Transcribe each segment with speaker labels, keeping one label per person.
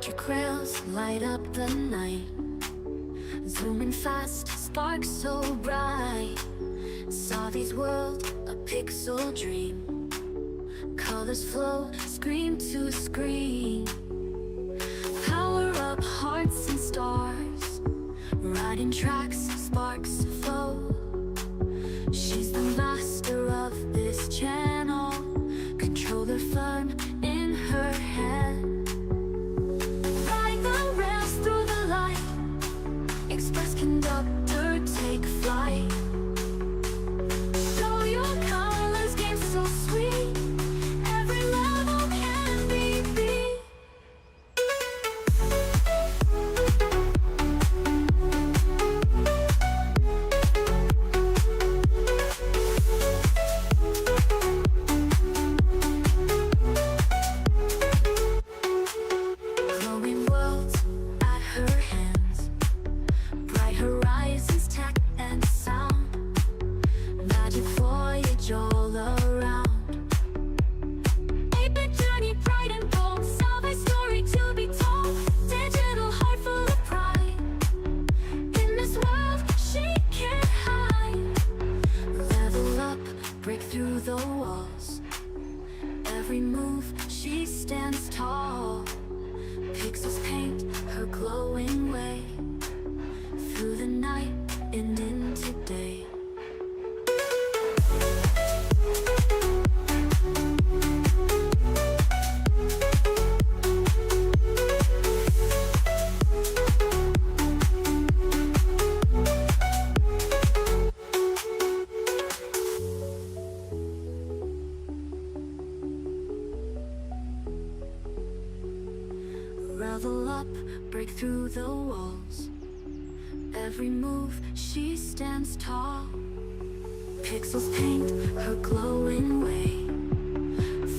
Speaker 1: Electric rails light up the night, zooming fast, sparks so bright. Savy's world, a pixel dream. Colors flow, screen to screen. Power up hearts and stars, riding tracks, sparks flow. She's the master of this channel, controller firm in her hand. Ride the rails through the light, express conductor, take flight. Show your colors, game so sweet, every level can be beat. Glowing worlds at her hands, bright horizons, tech and sound. Magic voyage all around. Epic journey, bright and bold, Savy story to be told. Digital heart full of pride, in this world she can't hide. Level up, break through the walls, every move she stands tall. Pixels paint her glowing way, through the night and into day. Revel up, break through the walls, every move she stands tall. Pixels paint her glowing way,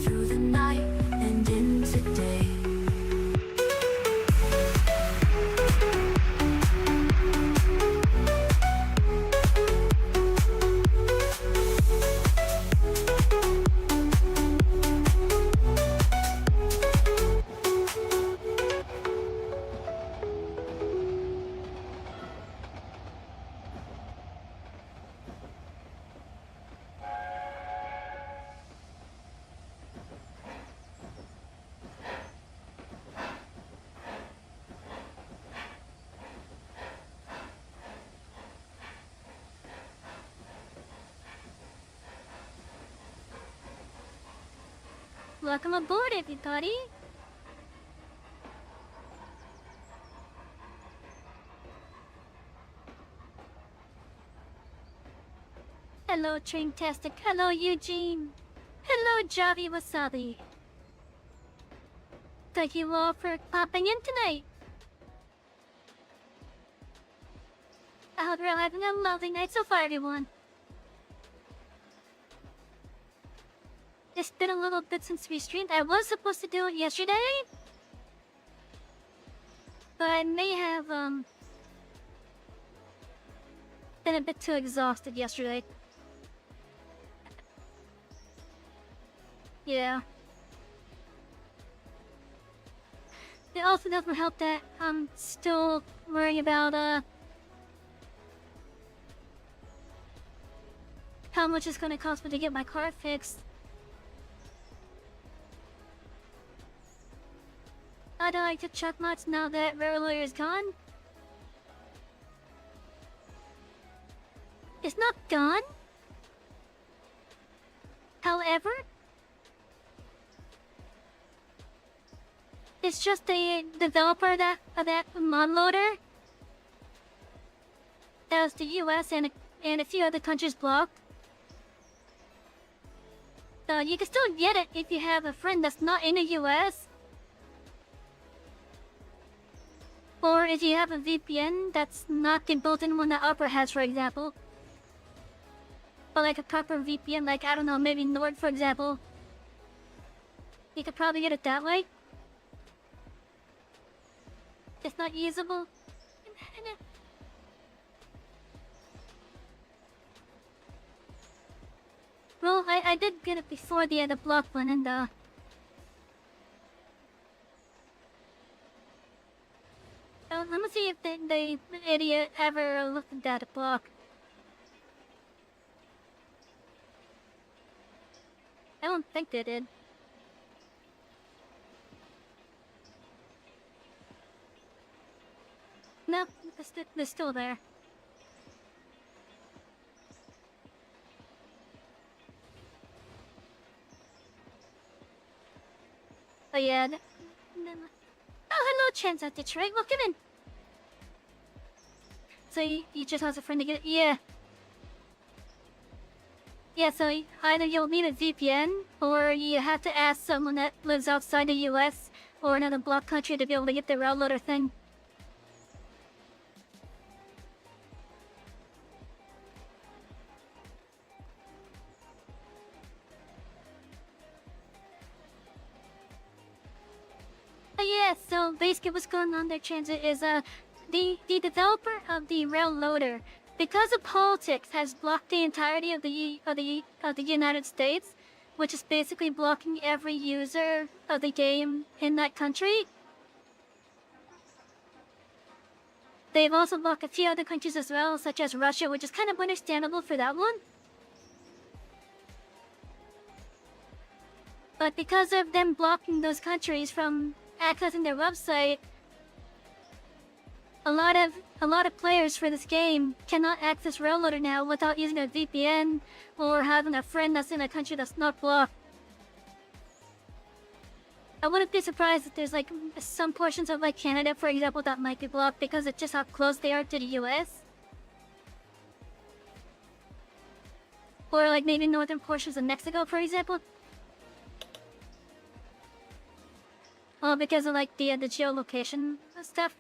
Speaker 1: through the night and into day.
Speaker 2: Welcome aboard, everybody! Hello, Traintastic. Hello, Eugene. Hello, Javi Wasabi. Thank you all for popping in tonight. I hope you're having a lovely night so far, everyone. It's been a little bit since we streamed. I was supposed to do it yesterday, but I may have been a bit too exhausted yesterday. Yeah. It also doesn't help that I'm still worrying about how much it's gonna cost me to get my car fixed. I'd like to check much now that Railway is gone. It's not gone. However, it's just the developer of that mod loader. That was the US and a few other countries blocked. So you can still get it if you have a friend that's not in the US. Or if you have a VPN that's not the built-in one that Opera has, for example. But like a proper VPN, like, I don't know, maybe Nord, for example. You could probably get it that way. It's not usable. Well, I did get it before the block one, and let me see if the idiot ever looked at that block. I don't think they did. No, they're still there. Oh yeah. Oh, hello, Chance at Detroit. Welcome in. So you just have a friend to get yeah. Yeah, so either you'll need a VPN, or you have to ask someone that lives outside the US or another block country to be able to get the route loader thing. Yeah, so basically what's going on there, Transit, is the developer of the rail loader, because of politics, has blocked the entirety of the United States, which is basically blocking every user of the game in that country. They've also blocked a few other countries as well, such as Russia, which is kind of understandable for that one. But because of them blocking those countries from accessing their website, a lot of players for this game cannot access Railloader now without using a VPN or having a friend that's in a country that's not blocked. I wouldn't be surprised if there's like some portions of like Canada, for example, that might be blocked because of just how close they are to the US. Or like maybe northern portions of Mexico, for example. Oh, because of like the geolocation stuff.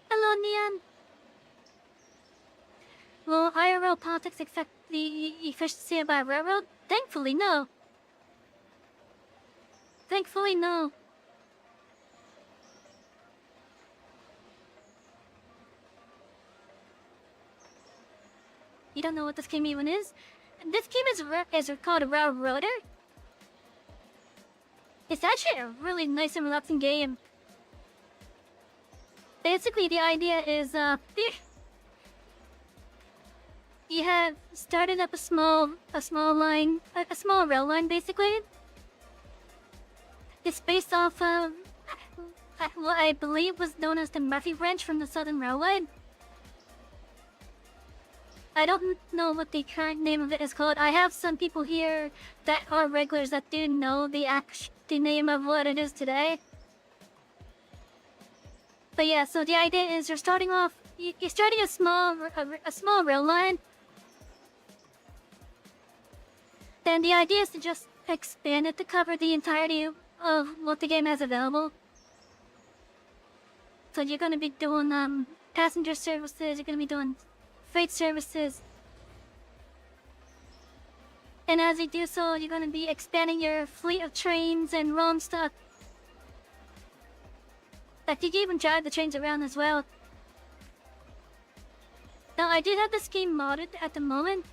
Speaker 2: Hello, Neon. Will IRL politics affect the efficiency of our railroad? Thankfully, no. Thankfully, no. You don't know what this game even is? This game is called Railroader. It's actually a really nice and relaxing game. Basically, the idea is, you have started up a small rail line, basically. It's based off of what I believe was known as the Murphy Branch from the Southern Railway. I don't know what the current name of it is called. I have some people here that are regulars that do know the name of what it is today. But yeah, so the idea is you're starting off, you're starting a small rail line. Then the idea is to just expand it to cover the entirety of what the game has available. So you're gonna be doing passenger services, you're gonna be doing freight services. And as you do so, you're gonna be expanding your fleet of trains and ROM stuff. Like, you can even drive the trains around as well. Now, I did have this game modded at the moment.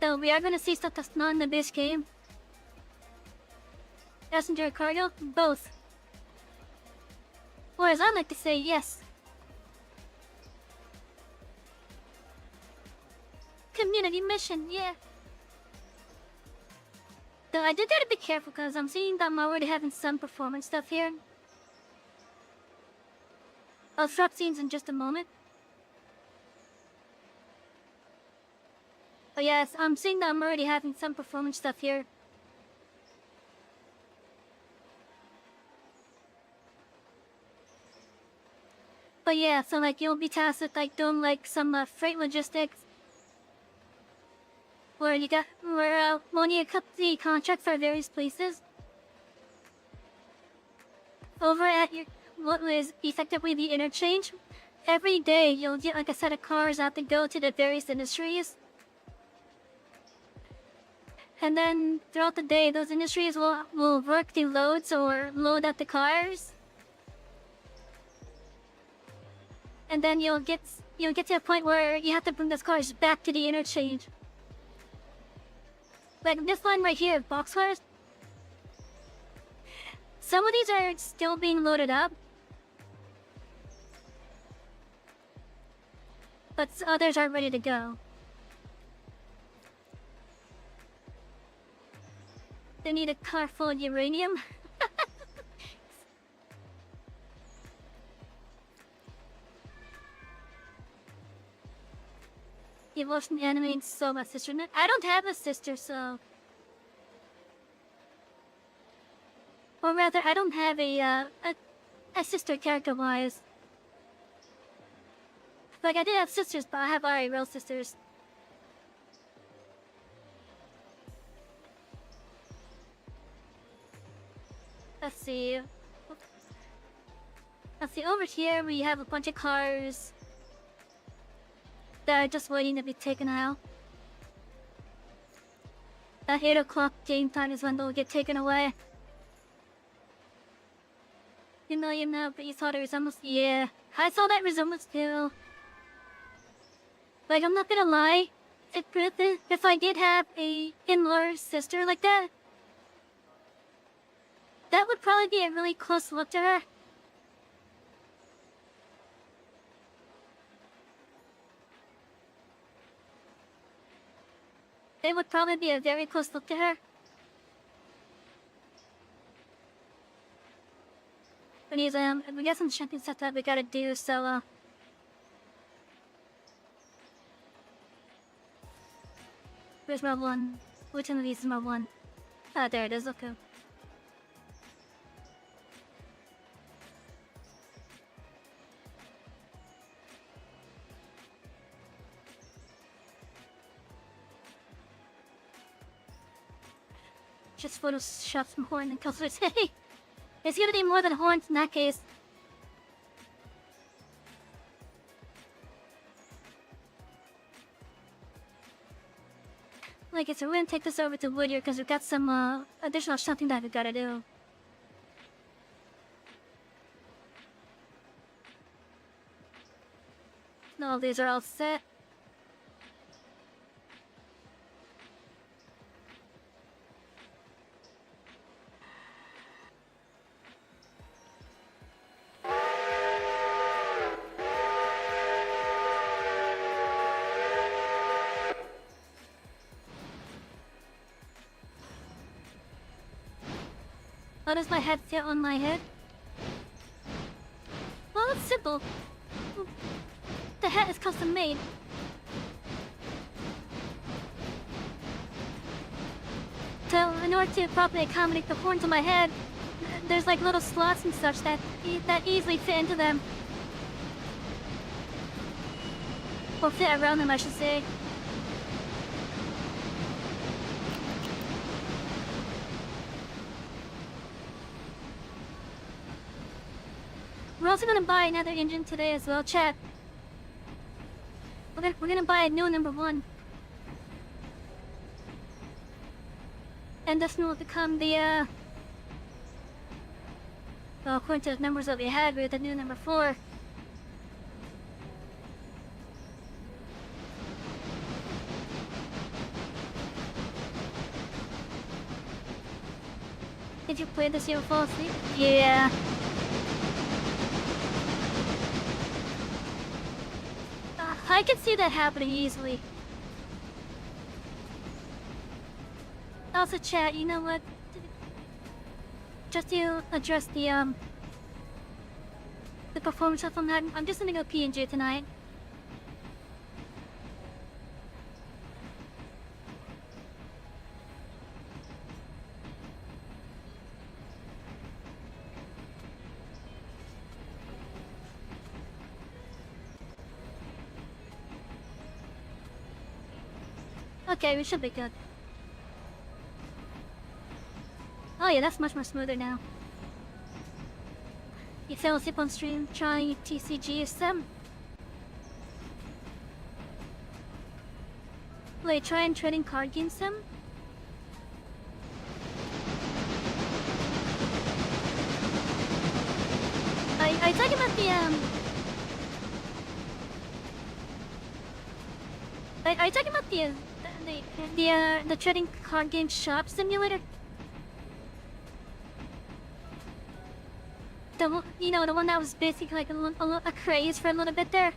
Speaker 2: So we are gonna see stuff that's not in the base game. Passenger cargo, both. Or as I like to say, yes. Community mission, yeah. Though I did gotta be careful because I'm seeing that I'm already having some performance stuff here. I'll swap scenes in just a moment. Oh yes, I'm seeing that I'm already having some performance stuff here. But yeah, so like you'll be tasked with like doing like some freight logistics. Where you cut the contract for various places. Over at what was effectively the interchange, every day you'll get like a set of cars out to go to the various industries. And then throughout the day, those industries will work the loads or load out the cars. And then you'll get to a point where you have to bring those cars back to the interchange. Like this line right here, boxcars. Some of these are still being loaded up, but others are ready to go. They need a car full of uranium. You've watched an anime and so my sister. I don't have a sister, so. Or rather, I don't have a sister character-wise. Like, I did have sisters, but I have already real sisters. Let's see. Over here we have a bunch of cars that are just waiting to be taken out. At 8 o'clock game time is when they'll get taken away. You know, but you saw the resemblance? Yeah, I saw that resemblance too. Like, I'm not gonna lie, if I did have a in-law sister like that, that would probably be a really close look to her. It would probably be a very close look to her. But we got some champion stuff that we gotta do, so, where's my one? Which one of these is my one? Ah, there it is, okay. Just photoshopped some horn and colors. Hey! It's gonna be more than horns in that case. Like I said, we're gonna take this over to Woodyer because we've got some additional something that we gotta do. No, these are all set. How does my head fit on my head? Well, it's simple. The hat is custom made. So, in order to properly accommodate the horns on my head, there's like little slots and such that easily fit into them. Or fit around them, I should say. We're also gonna buy another engine today as well, chat. We're gonna buy a new number 1. And this will become the well, according to the numbers that we had, we're the new number 4. Did you play this year fall asleep? Yeah. I can see that happening easily. Also, chat, you know what? Just to address the performance stuff on that, I'm just gonna go P&G tonight. Okay, we should be good. Oh yeah, that's much more smoother now. You fell asleep on stream trying TCG sim? Wait, trying trading card game sim? Are you talking about the Are you talking about the trading card game shop simulator? the one that was basically like a craze for a little bit there.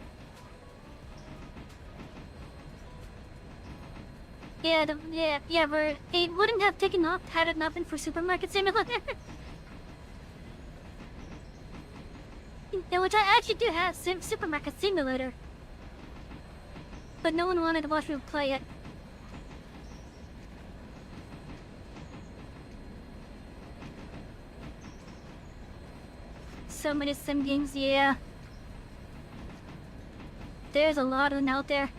Speaker 2: Yeah, where it wouldn't have taken off had it not been for Supermarket Simulator. Yeah, which I actually do have Supermarket Simulator. But no one wanted to watch me play it. So many sim games, yeah. There's a lot of them out there.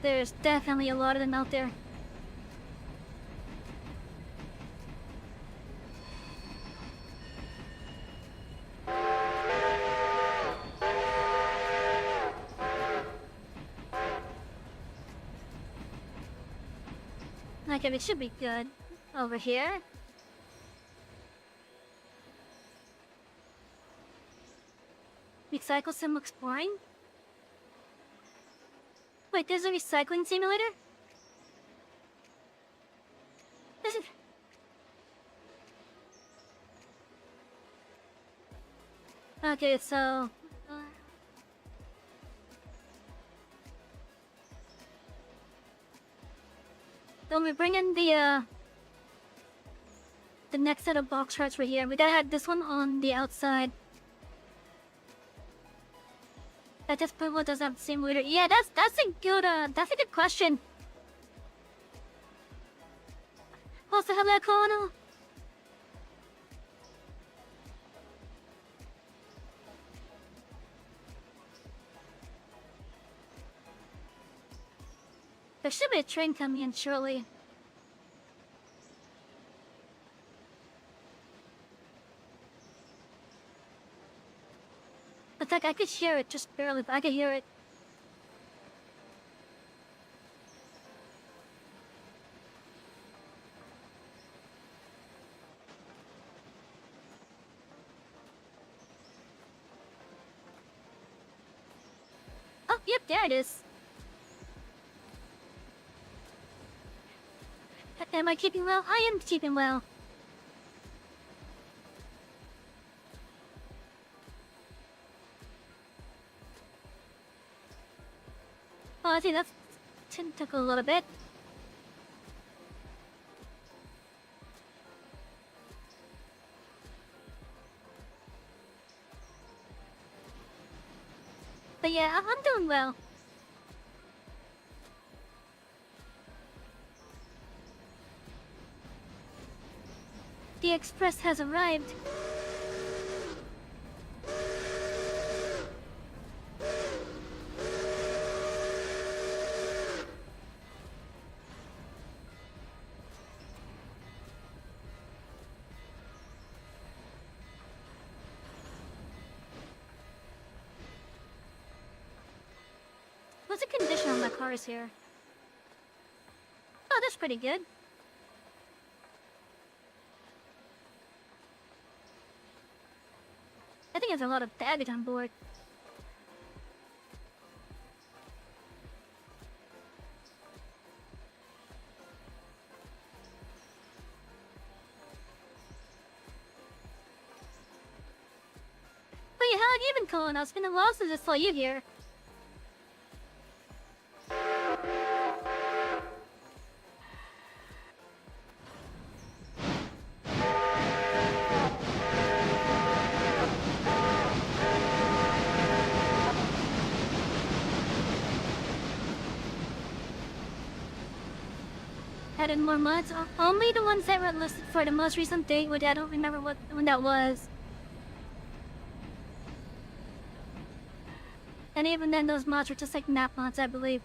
Speaker 2: There's definitely a lot of them out there. Okay, it should be good. Over here. Recycle sim looks boring. Wait, there's a recycling simulator? This is... Okay, so... Then we bring in the next set of box charts right here. We gotta have this one on the outside. At this point, what does that simulator? Yeah, that's a good question. Also, hello, Colonel. There should be a train coming in shortly. But like, I could hear it just barely, but I could hear it. Oh, yep, there it is. Am I keeping well? I am keeping well. Oh, I think that took a little bit. But yeah, I'm doing well. The express has arrived. What's the condition on my cars here? Oh, that's pretty good. I think there's a lot of baggage on board. But yeah, how have you been, Colin? It's been a while since I saw you here. Added more mods. Only the ones that were listed for the most recent date, which I don't remember when that was. And even then, those mods were just like map mods, I believe.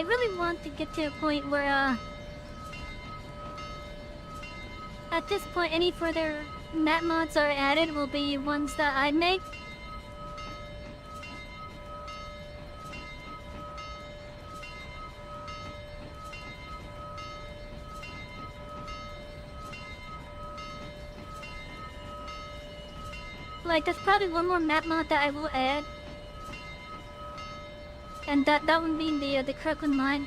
Speaker 2: really want to get to a point where, at this point, any further map mods are added will be ones that I make. Like, there's probably one more map mod that I will add. And that would be the Kirkland line.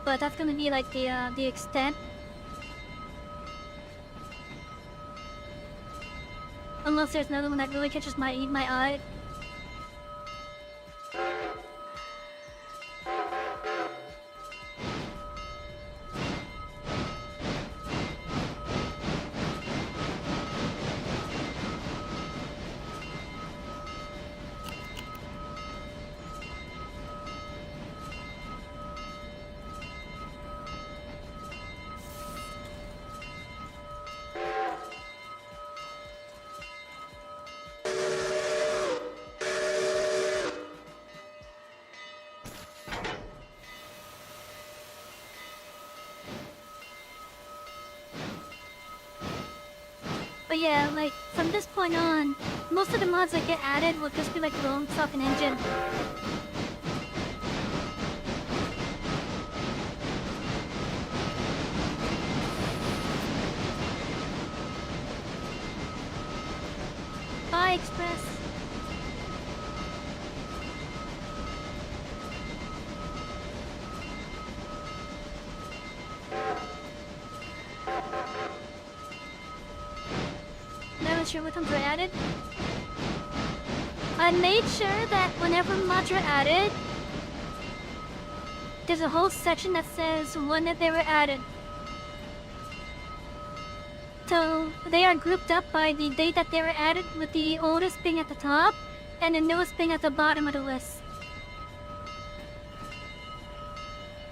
Speaker 2: But that's gonna be like the extent. Unless there's another one that really catches my eye. But yeah, like, from this point on, most of the mods that get added will just be like their own fucking engine. Bye, Express. Not sure what ones were added. I made sure that whenever mods are added, there's a whole section that says when that they were added. So they are grouped up by the date that they were added, with the oldest being at the top and the newest being at the bottom of the list.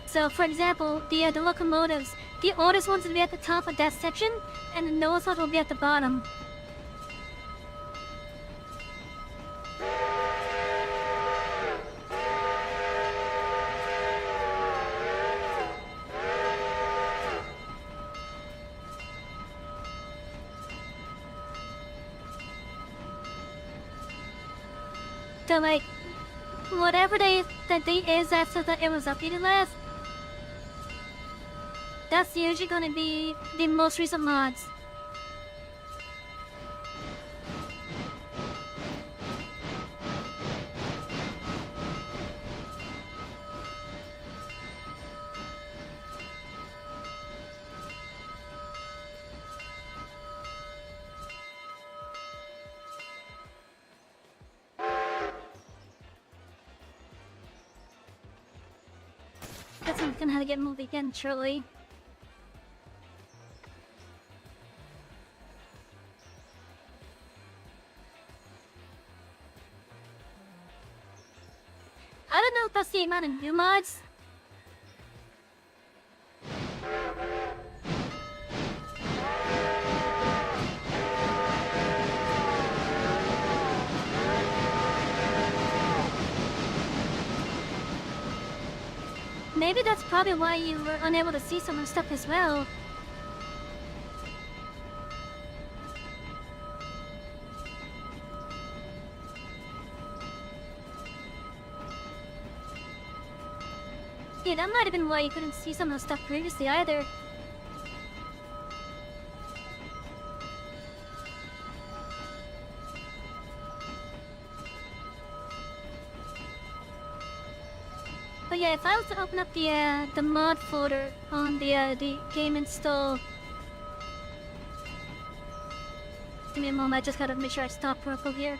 Speaker 2: So for example, the locomotives, the oldest ones will be at the top of that section and the newest ones will be at the bottom. So like, whatever the date is after it was updated last, that's usually gonna be the most recent mods. Guess I'm gonna have to get moved again shortly. I don't know if that's the amount of new mods. Maybe that's probably why you were unable to see some of the stuff as well. Yeah, that might have been why you couldn't see some of the stuff previously either. But yeah, if I was to open up the mod folder on the game install, give me a moment. I just gotta make sure I stop purple here.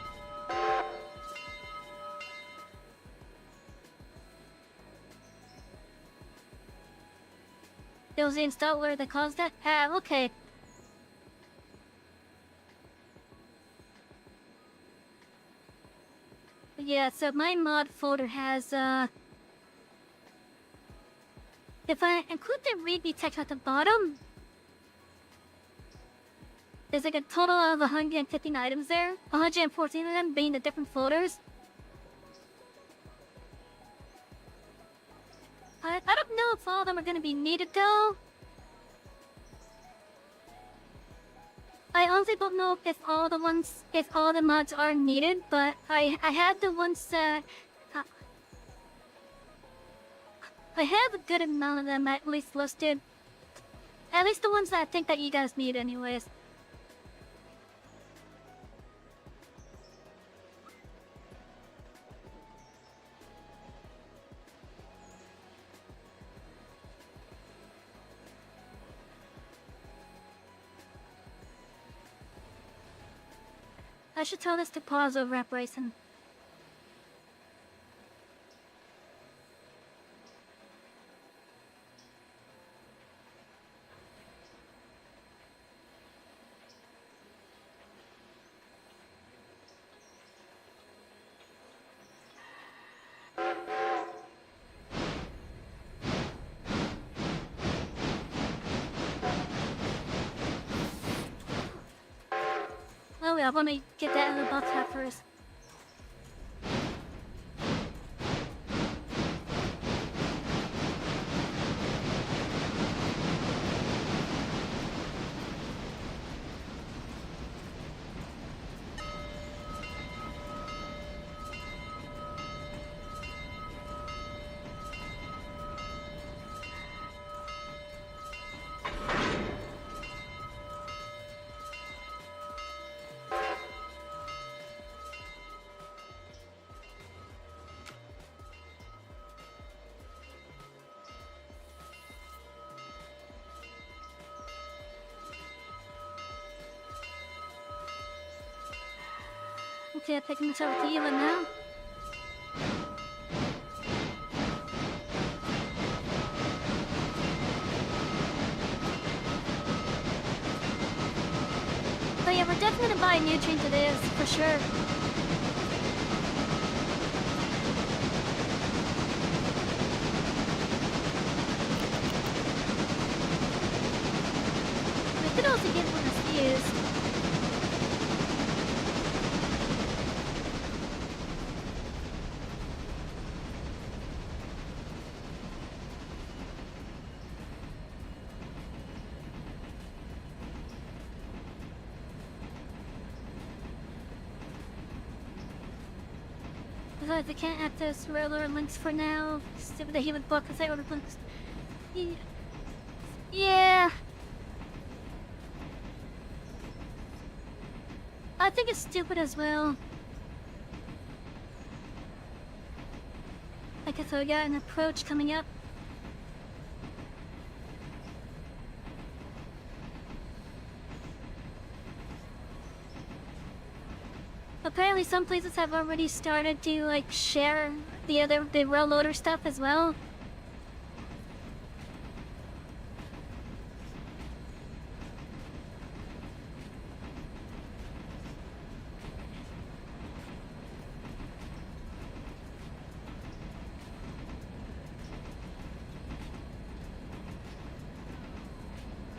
Speaker 2: There was the installer that caused that? Ah, okay. But yeah, so my mod folder has if I include the readme text at the bottom, There's like a total of 115 items there, 114 of them being the different folders. I don't know if all of them are gonna be needed though. I honestly don't know if all the mods are needed, but I had the ones that I have a good amount of them at least listed. At least the ones that I think that you guys need anyways. I should tell this to pause over at Bryson. Oh yeah, I want to get that in the box hat first. Okay, I'm taking this over to Eva now. But yeah, we're definitely gonna buy a new train to this, for sure. We could also get one of these. Besides, I can't access railroad links for now. Stupid that he would block the railroad links. Yeah. I think it's stupid as well. I guess we got an approach coming up. Apparently some places have already started to like share the rail loader stuff as well.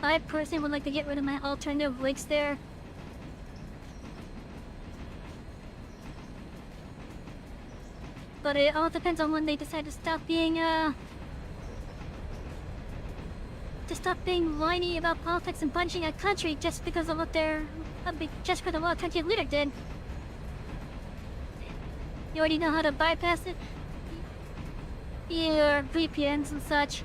Speaker 2: I personally would like to get rid of my alternative links there. But it all depends on when they decide to stop being whiny about politics and punching a country just because of what just because of what a country leader did. You already know how to bypass it. Your VPNs and such.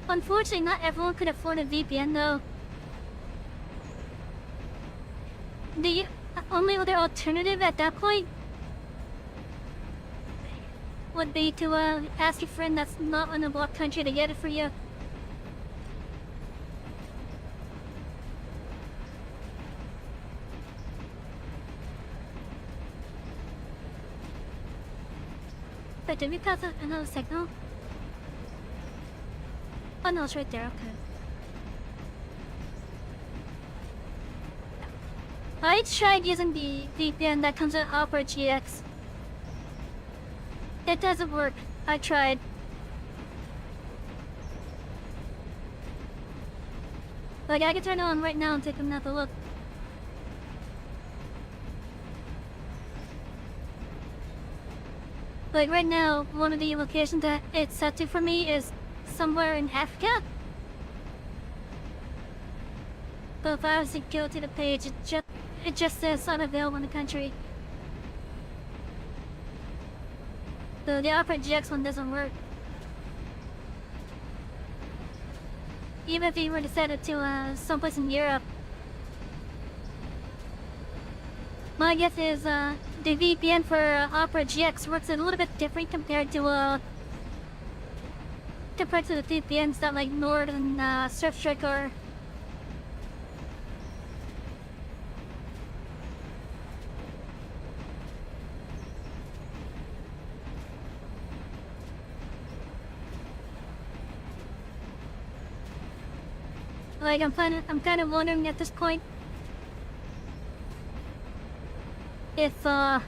Speaker 2: Unfortunately, not everyone could afford a VPN though. The only other alternative at that point would be to ask your friend that's not in a block country to get it for you. But did we pass another signal? Oh no, it's right there, okay. I tried using the VPN that comes with Opera GX. It doesn't work. I tried. Like, I can turn it on right now and take another look. Like, right now, one of the locations that it's set to for me is somewhere in Africa. But if I was to go to the page, it just says unavailable in the country. So the Opera GX one doesn't work. Even if you were to set it to someplace in Europe. My guess is the VPN for Opera GX works a little bit different compared to the VPNs that like Nord and Surfshark or. Like I'm kind of wondering at this point if the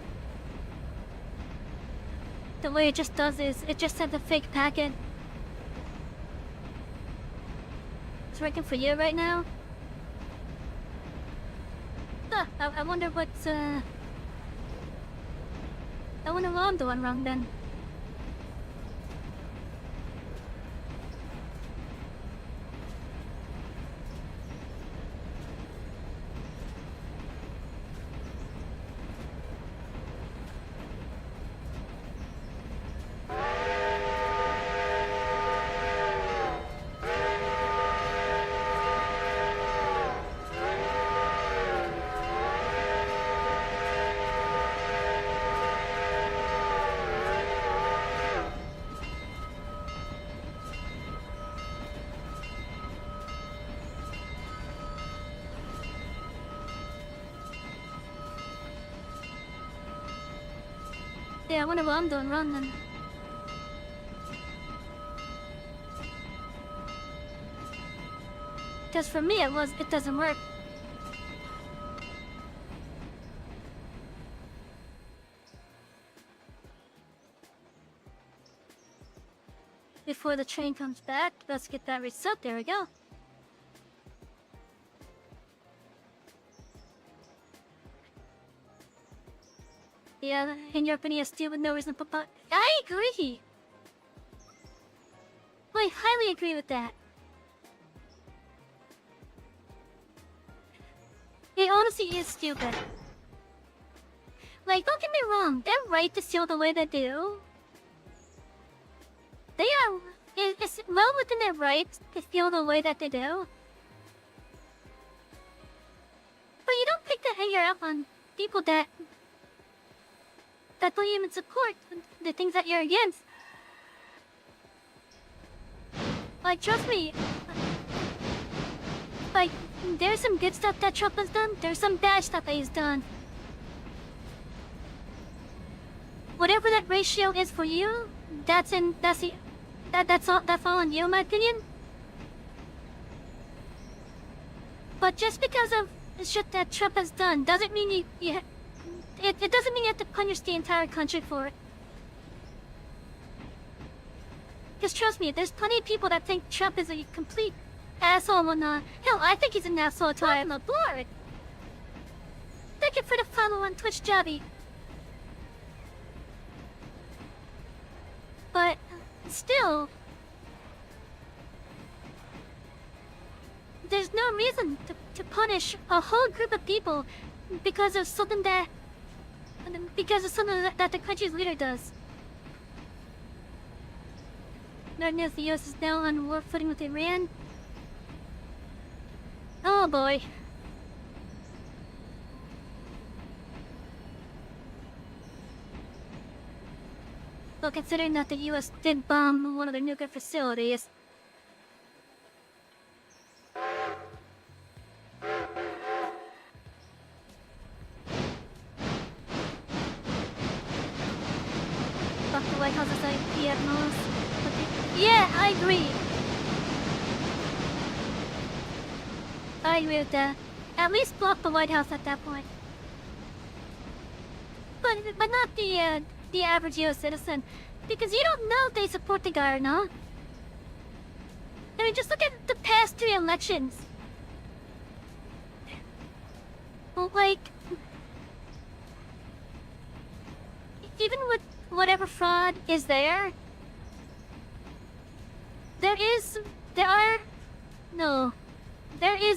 Speaker 2: way it just does is it just sent a fake packet. It's working for you right now. I wonder what's I wonder what I'm doing wrong then. Yeah, I wonder what I'm doing wrong then. Because for me it doesn't work. Before the train comes back, let's get that reset. There we go. Yeah, in your opinion, still with no reason to pop. I agree! I highly agree with that. It honestly is stupid. Like, don't get me wrong, they're right to feel the way they do. They are. It's well within their rights to feel the way that they do. But you don't pick the hanger up on people that don't even support the things that you're against. Like, trust me. Like, there's some good stuff that Trump has done. There's some bad stuff that he's done. Whatever that ratio is for you, that's all on you, in my opinion. But just because of the shit that Trump has done doesn't mean it doesn't mean you have to punish the entire country for it. Because trust me, there's plenty of people that think Trump is a complete asshole and hell, I think he's an asshole too. I'm a board. Thank you for the follow on Twitch, Jabby. But still, there's no reason to punish a whole group of people because of something that the country's leader does. Not news the US is now on war footing with Iran. Oh boy. Well, considering that the US did bomb one of their nuclear facilities. Fuck the White House's IP at most. Yeah, I agree. I agree with that. At least block the White House at that point. But not the average US citizen, because you don't know if they support the guy or not. I mean, just look at the past 3 elections. like, even with whatever fraud is there, there is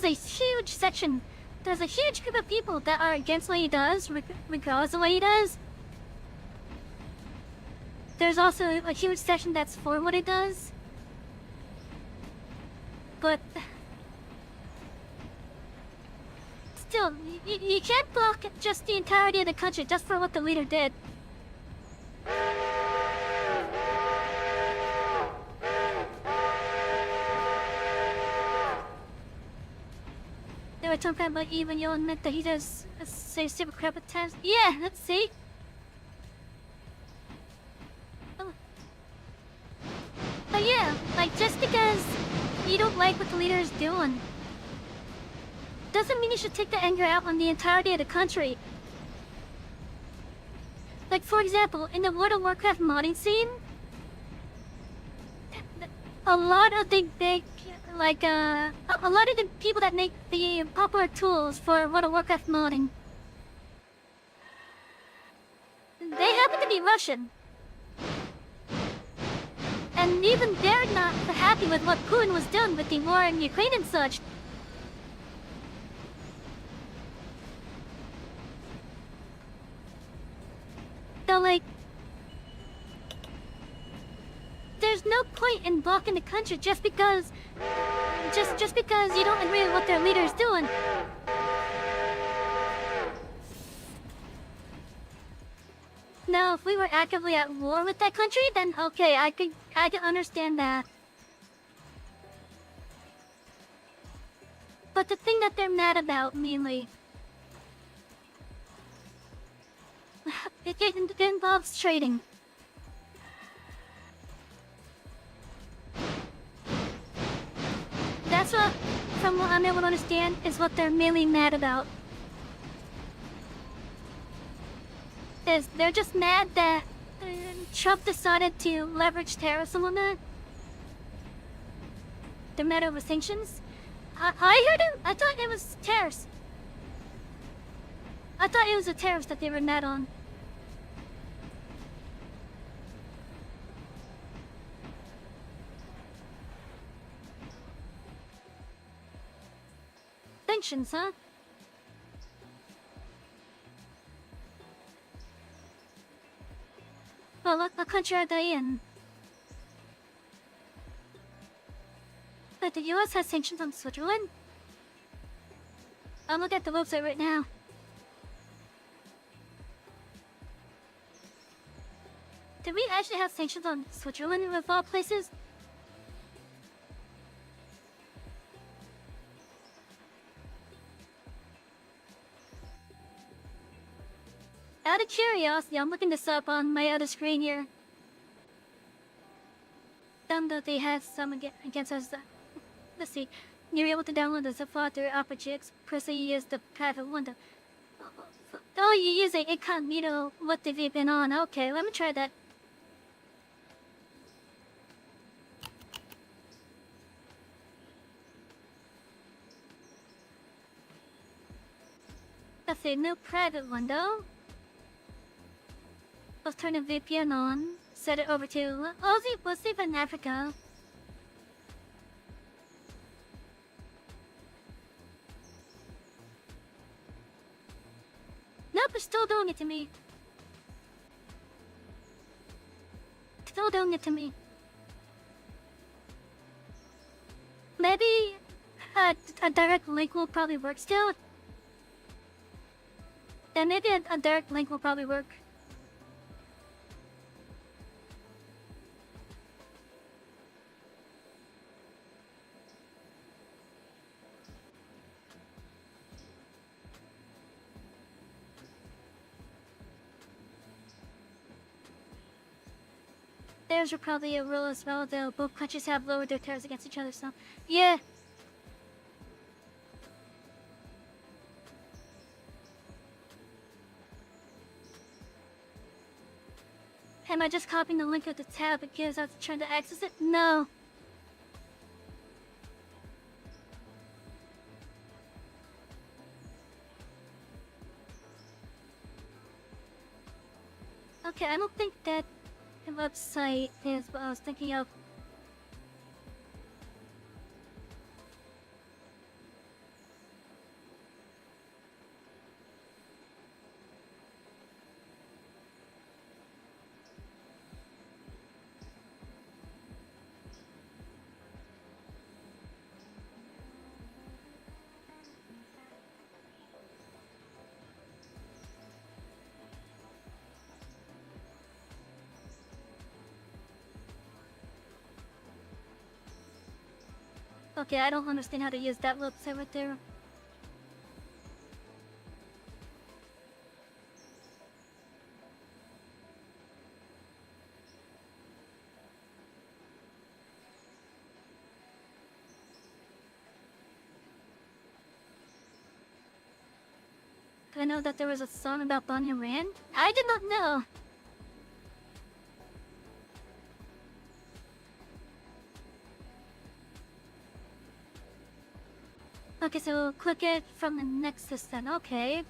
Speaker 2: a huge section. There's a huge group of people that are against what he does, regardless of what he does. There's also a huge section that's for what he does. But still, you can't block just the entirety of the country just for what the leader did. They were talking about even you'll admit that he does say super crap at times. Yeah, let's see. But yeah, like just because you don't like what the leader is doing doesn't mean you should take the anger out on the entirety of the country. Like for example, in the World of Warcraft modding scene, a lot of the big, like a lot of the people that make the popular tools for World of Warcraft modding, they happen to be Russian. And even they're not happy with what Putin was doing with the war in Ukraine and such. So like, there's no point in blocking the country just because you don't agree with what their leader is doing. Now, if we were actively at war with that country, then okay, I could understand that. But the thing that they're mad about, mainly, it involves trading. That's what, from what I'm able to understand, is what they're mainly mad about. Is they're just mad that Trump decided to leverage terrorism on that. They're mad over sanctions. I heard him. I thought it was terrorists. I thought it was a terrorist that they were mad on. Sanctions, huh? Well, what country are they in? But the US has sanctions on Switzerland? I'm looking at the website right now. Did we actually have sanctions on Switzerland of all places? Out of curiosity, I'm looking this up on my other screen here. Found that they had some against us. Let's see. You're able to download the zip file through Opera GX. Press you use the private window. Oh, you use a incognito with the VPN on. Okay, let me try that. Let's see, no private window. Let's turn the VPN on. Set it over to let's leave in Africa. Nope, it's still doing it to me. Still doing it to me. Maybe a direct link will probably work still. Then maybe a direct link will probably work. There's probably a rule as well, though. Both countries have lowered their tariffs against each other, so... Yeah! Am I just copying the link of the tab it gives after trying to access it? No! Okay, I don't think that website is what I was thinking of. Okay, I don't understand how to use that website right there. I know that there was a song about Bonnie Rand. I did not know. Okay, so click it from the Nexus then. Okay.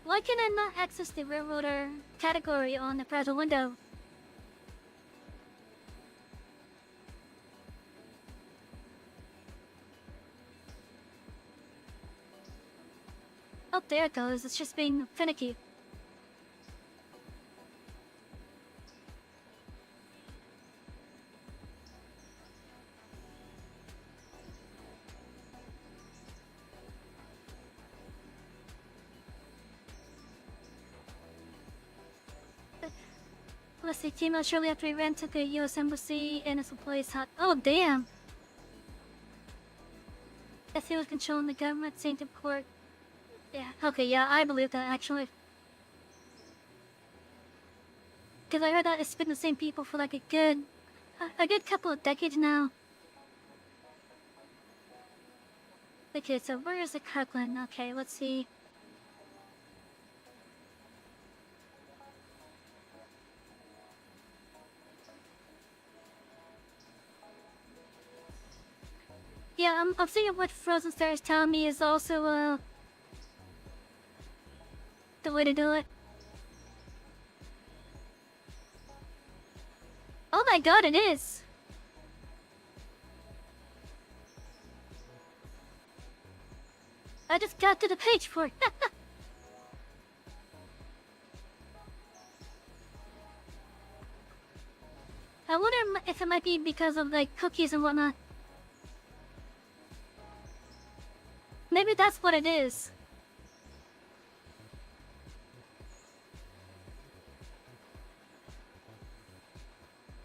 Speaker 2: Why can I not access the railroader category on the browser window? Oh, there it goes. It's just being finicky. Let's see, came out shortly after he ran to the U.S. Embassy and his employees hot. Oh, damn! As he was controlling the government, saying to court. Yeah, okay, yeah, I believe that actually. Because I heard that it's been the same people for like a good couple of decades now. Okay, so where is the Kirkland? Okay, let's see. Yeah, I'm seeing what Frozen Star is telling me is also, the way to do it. Oh my god, it is! I just got to the page for it. I wonder if it might be because of like cookies and whatnot. Maybe that's what it is.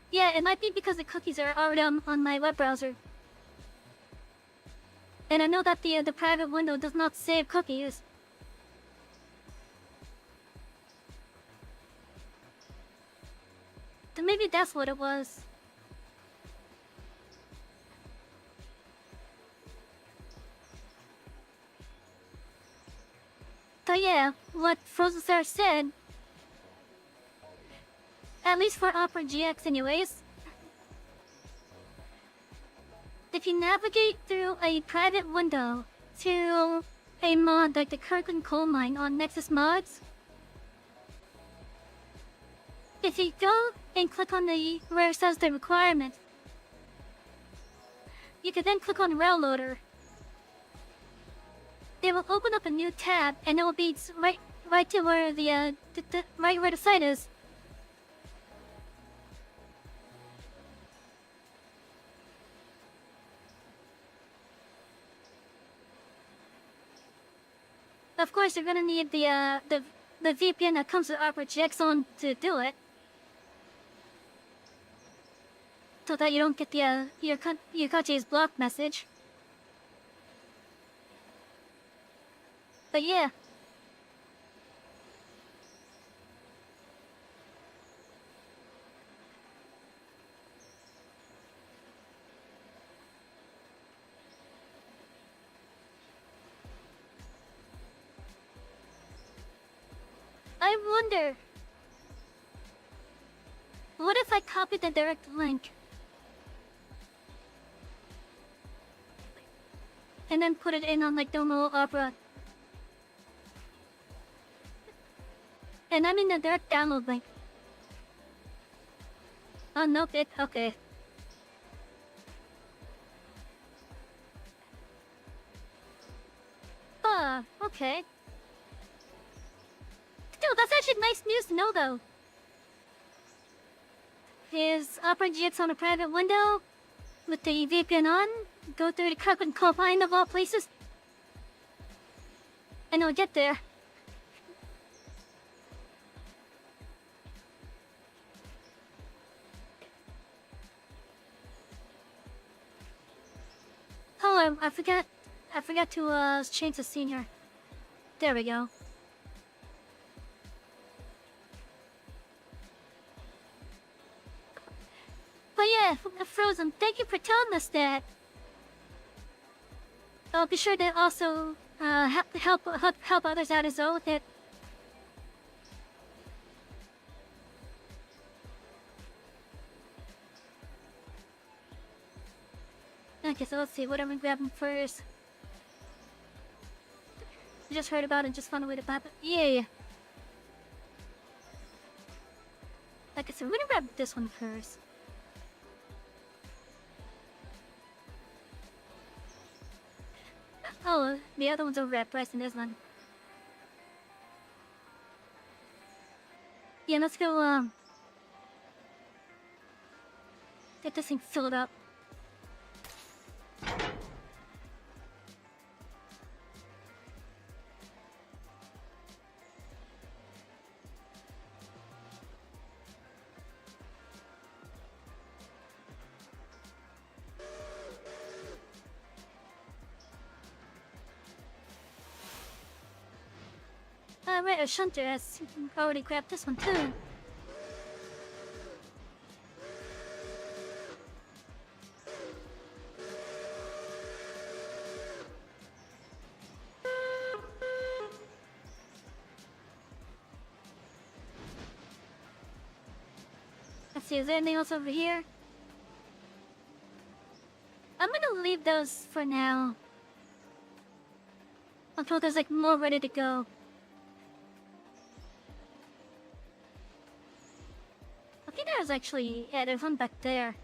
Speaker 2: Yeah, it might be because the cookies are already on my web browser. And I know that the private window does not save cookies. Then maybe that's what it was. So yeah, what Frozen Star said, at least for Opera GX anyways, if you navigate through a private window to a mod like the Kirkland Coal Mine on Nexus Mods, if you go and click on where it says the requirement, you can then click on Railroader. It will open up a new tab, and it will be right to where right where the site is. Of course, you're gonna need the VPN that comes with Opera GX on to do it. so that you don't get the your country's block message. But yeah. I wonder, what if I copy the direct link and then put it in on like normal Opera, and I'm in the direct download link. Oh nope, okay. Okay. Still, that's actually nice news to know, though. Is Opera GX on a private window with the VPN on? Go through the Kirkland Confine of all places, and I'll get there. Oh, I forgot to change the scene here. There we go. But yeah, Frozen, thank you for telling us that. I'll be sure to also help others out as well with it. Okay, so let's see, what am I grabbing first? I just heard about it and just found a way to buy it. Yeah. Like I said, we're gonna grab this one first. Oh, the other one's over at Bryson, this one. Yeah, let's go, get this thing filled up. Right, a shunter has already grabbed this one too. Let's see, is there anything else over here? I'm gonna leave those for now, until there's like more ready to go. I think there's actually, yeah, there's one back there.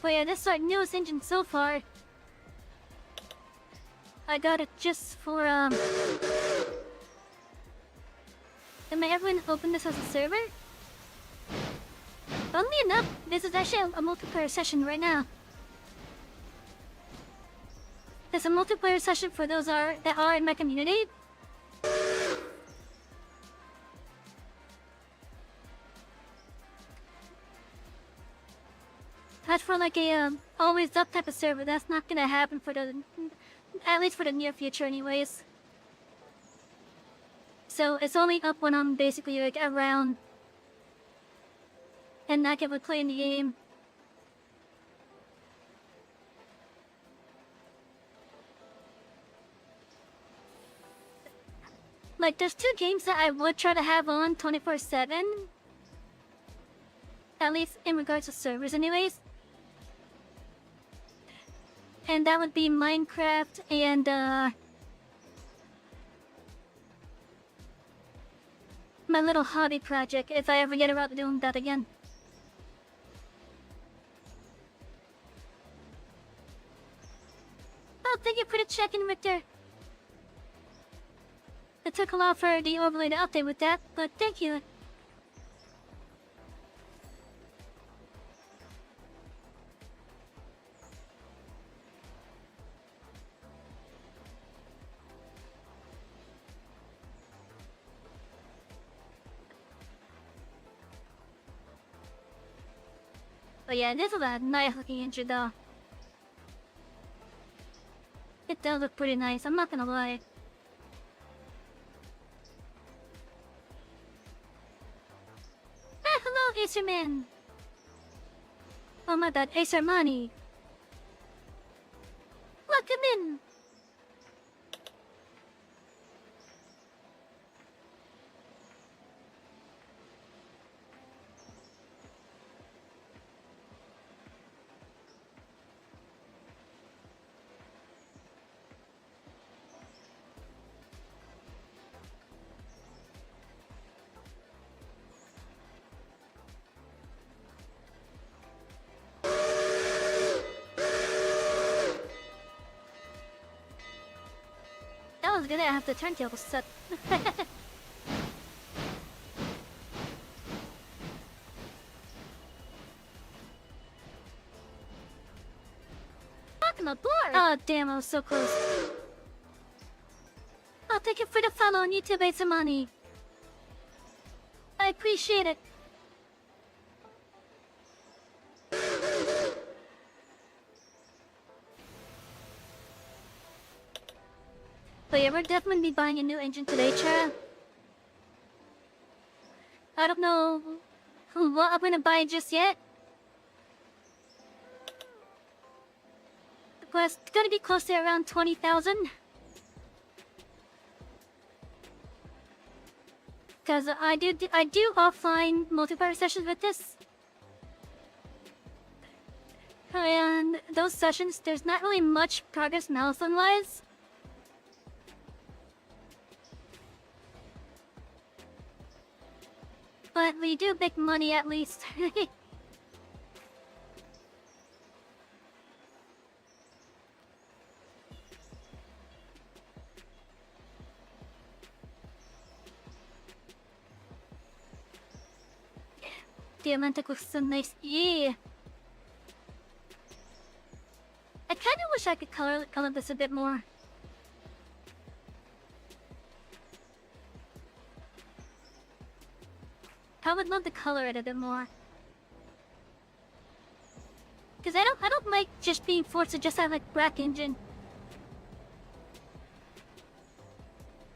Speaker 2: But yeah, this is our newest engine so far. I got it just for, Am I ever gonna open this as a server? Funnily enough, this is actually a multiplayer session right now. There's a multiplayer session for those that are in my community. That's for like a always up type of server. That's not gonna happen for at least for the near future anyways. So it's only up when I'm basically like around and not able to play in the game. Like, there's two games that I would try to have on 24/7. At least in regards to servers anyways. And that would be Minecraft and, my little hobby project, if I ever get around to doing that again. Oh, thank you for the check-in, Victor. It took a while for the overlay to update with that, but thank you. But yeah, this is a nice looking engine though. It does look pretty nice, I'm not gonna lie. Ah, hello, Acer Man! Oh my bad, Acer Money! Welcome in! That was good, I have the turntable set. Knocking the door! Oh damn, I was so close. Oh, thank you for the follow on YouTube, Acer Money. I appreciate it. But yeah, we're definitely be buying a new engine today, Chara. I don't know what I'm gonna buy just yet. But it's gonna be close to around 20,000. Cause I do offline multiplayer sessions with this. And those sessions, there's not really much progress milestone-wise. But we do make money at least. Diamantic looks so nice. Yeah. I kind of wish I could color this a bit more. I would love to color it a bit more. Cause I don't like just being forced to just have like black engine.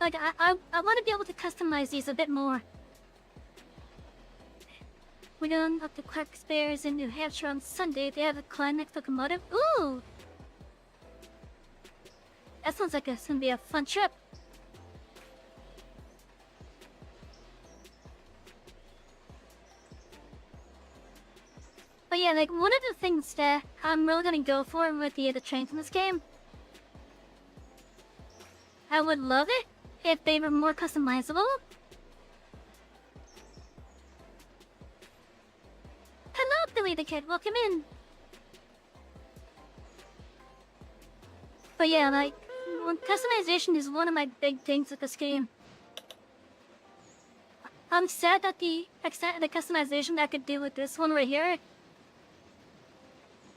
Speaker 2: Like I want to be able to customize these a bit more. We don't have the Clark Spares in New Hampshire on Sunday. They have a climax locomotive. Ooh! That sounds like it's gonna be a fun trip. But yeah, like one of the things that I'm really gonna go for with the trains in this game, I would love it if they were more customizable. Hello, Billy the Kid. Welcome in. But yeah, like customization is one of my big things with this game. I'm sad that the customization I could do with this one right here.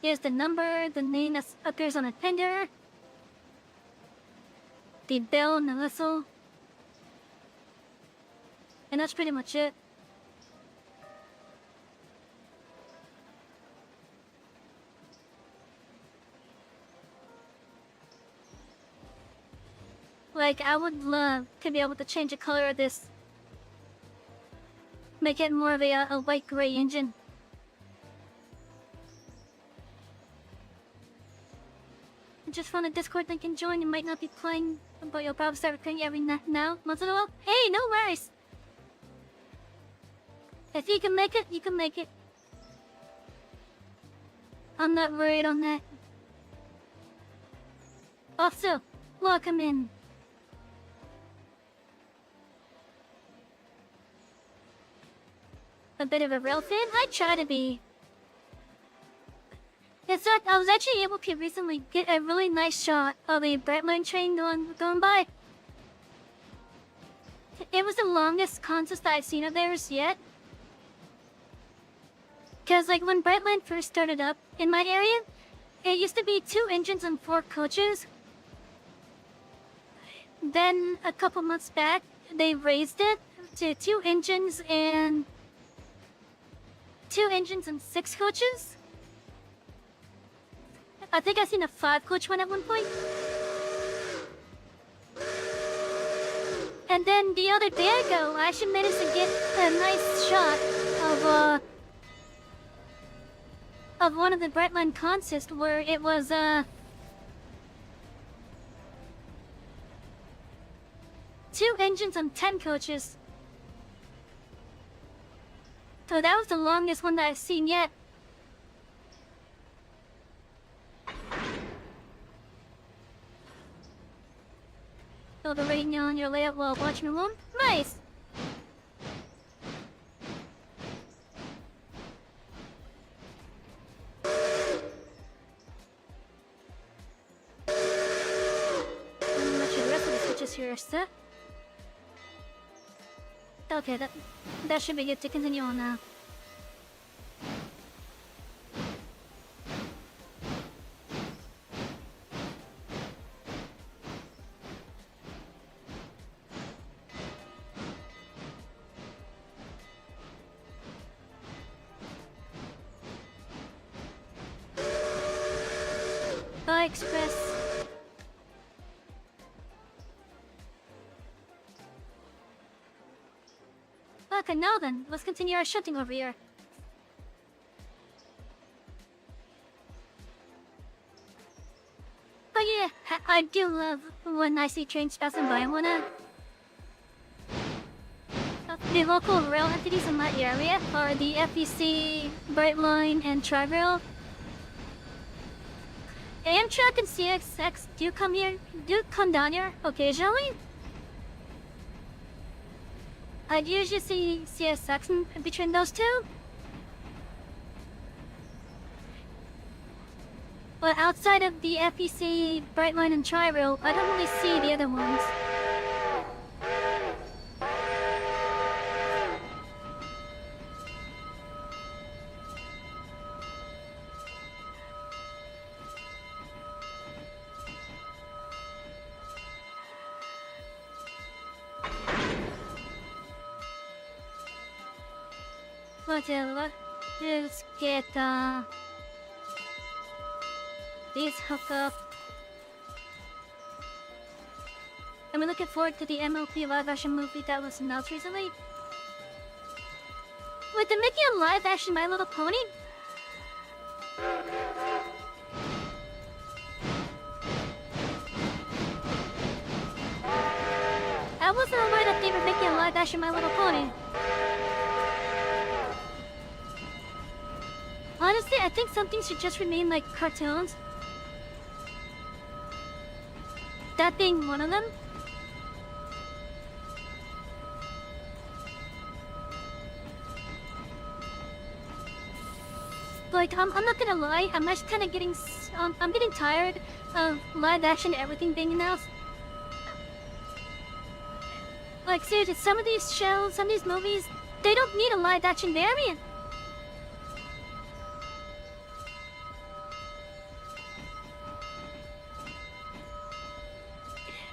Speaker 2: Here's the number, the name that appears on the tender, the bell and the whistle, and that's pretty much it. Like, I would love to be able to change the color of this. Make it more of a white-gray engine. Just found a Discord link and join. You might not be playing, but you'll probably start playing every now, once in a while. Hey, no worries! If you can make it, you can make it. I'm not worried on that. Also, welcome in. A bit of a rail fan? I try to be. It's that I was actually able to recently get a really nice shot of a Brightline train going by. It was the longest consist I've seen of theirs yet. Cause like when Brightline first started up in my area, it used to be 2 engines and 4 coaches. Then a couple months back, they raised it to 2 engines and 6 coaches. I think I seen a 5 coach one at one point. And then the other day ago, I actually managed to get a nice shot of one of the Brightline contests where it was 2 engines on 10 coaches. So that was the longest one that I've seen yet. So the radio on your layout while watching alone? Nice! I'm not sure the rest of the switches here are set. Okay, that should be good to continue on now. Bye, Express. Okay, now then, let's continue our shunting over here. But yeah, I do love when I see trains passing by. I wanna... The local rail entities in my area are the FEC, Brightline, and Tri-Rail. Amtrak and CXX do come down here occasionally. I'd usually see CSX in between those two. But outside of the FEC, Brightline, and Tri-Rail, I don't really see the other ones. Let's just get these hooked up. I'm looking forward to the MLP live action movie that was announced recently. With the Mickey and live action My Little Pony? I wasn't aware that they were making a live action My Little Pony. Honestly, I think some things should just remain like cartoons. That being one of them. Like, I'm not gonna lie, I'm actually kind of getting, I'm getting tired of live action everything being announced. Like, seriously, some of these shows, some of these movies, they don't need a live action variant.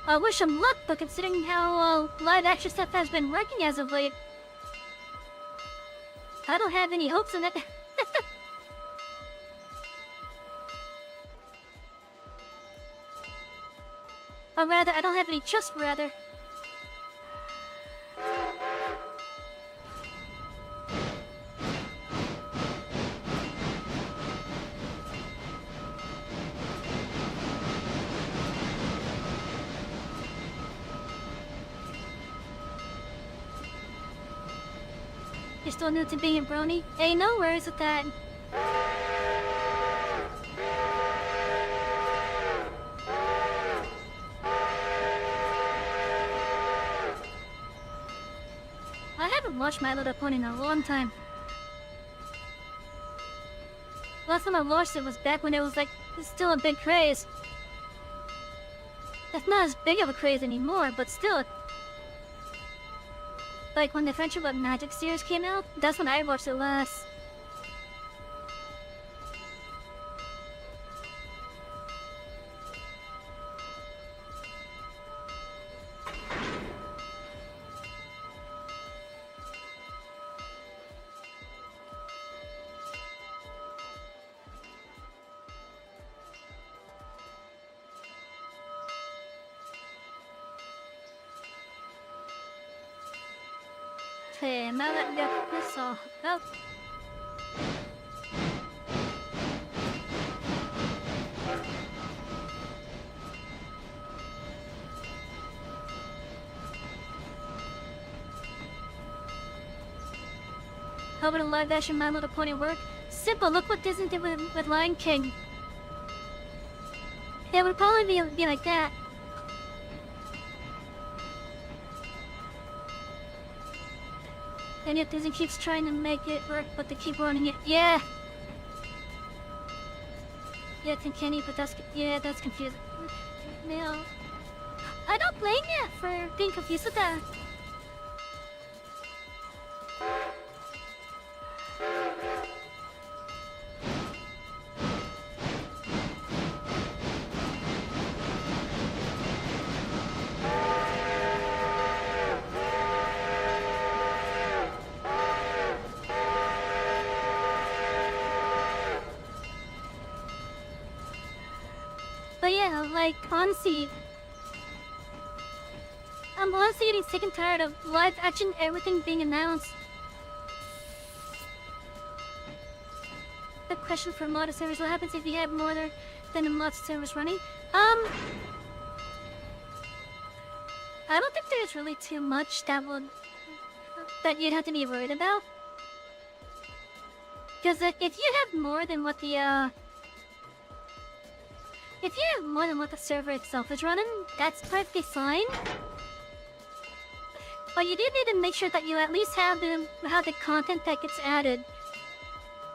Speaker 2: I wish them luck, but considering how live action stuff has been working as of late, I don't have any hopes in it. Or rather, I don't have any trust, rather. You're still new to being a brony? Hey, no worries with that. I haven't watched My Little Pony in a long time. Last time I watched it was back when it was like, still a big craze. It's not as big of a craze anymore, but still. Like when the Friendship of Magic series came out, that's when I watched it last. Okay, now that we got this all up. How would a live action My Little Pony work? Simple, look what Disney did with Lion King. It would probably be like that. And yet Disney keeps trying to make it work, but they keep running it. Yeah! Yeah, Kenny, but that's confusing. No. I don't blame you for being confused with that. But yeah, like, honestly, I'm honestly getting sick and tired of live action everything being announced. The question for mod servers, what happens if you have more than a mod servers running? I don't think there's really too much that you'd have to be worried about. Because if you have more than what the server itself is running, that's perfectly fine. But you do need to make sure that you at least have the content that gets added.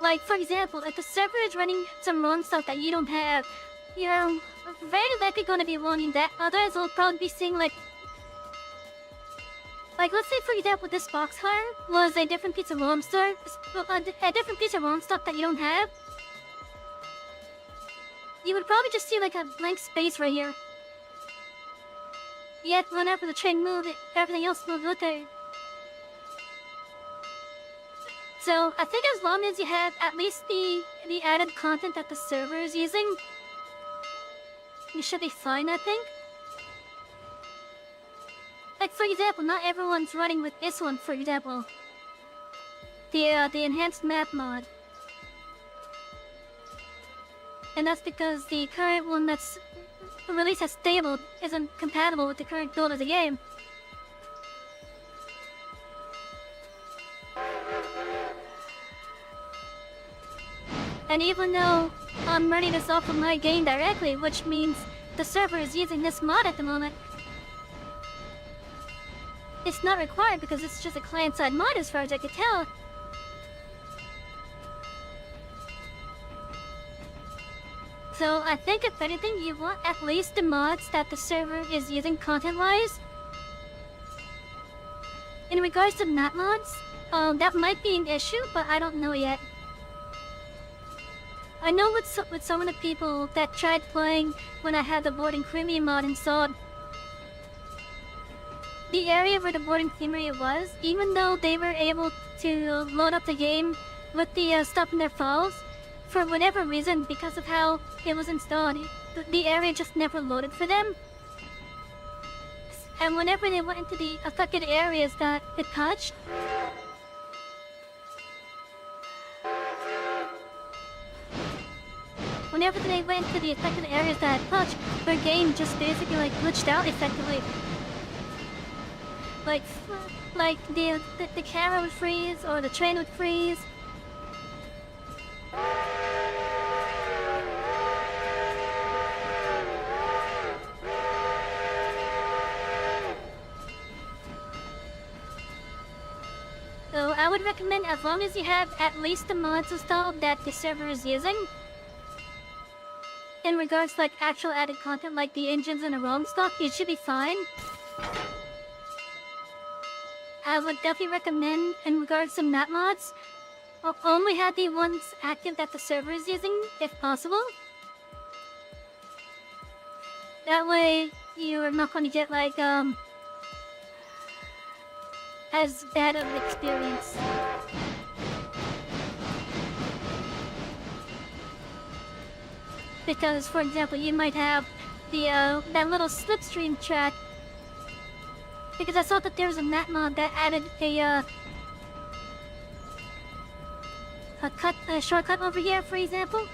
Speaker 2: Like, for example, if the server is running some ROM stuff that you don't have, you're very likely going to be wanting that. Otherwise, we'll probably be seeing like, let's say, for example, this boxcar was a different piece of ROM stuff, a different piece of ROM stuff that you don't have. You would probably just see like a blank space right here. Yet whenever the train moved, everything else moved with it. So I think as long as you have at least the added content that the server is using, you should be fine, I think. Like, for example, not everyone's running with this one, for example. The enhanced map mod. And that's because the current one that's released as stable isn't compatible with the current build of the game. And even though I'm running this off of my game directly, which means the server is using this mod at the moment, it's not required because it's just a client-side mod as far as I can tell. So I think if anything, you want at least the mods that the server is using content-wise. In regards to map mods, that might be an issue, but I don't know yet. I know with some of the people that tried playing when I had the boarding creamery mod installed, the area where the boarding creamery was, even though they were able to load up the game with the stuff in their files, for whatever reason, because of how it was installed, the area just never loaded for them. And whenever they went into the affected areas that it touched, their game just basically like glitched out effectively. Like the camera would freeze or the train would freeze. So I would recommend, as long as you have at least the mods installed that the server is using, in regards to like actual added content like the engines and the ROM stuff, it should be fine. I would definitely recommend, in regards to map mods, only have the ones active that the server is using, if possible. That way, you are not going to get like, as bad of an experience. Because, for example, you might have the, that little slipstream track. Because I saw that there was a map mod that added a shortcut over here, for example.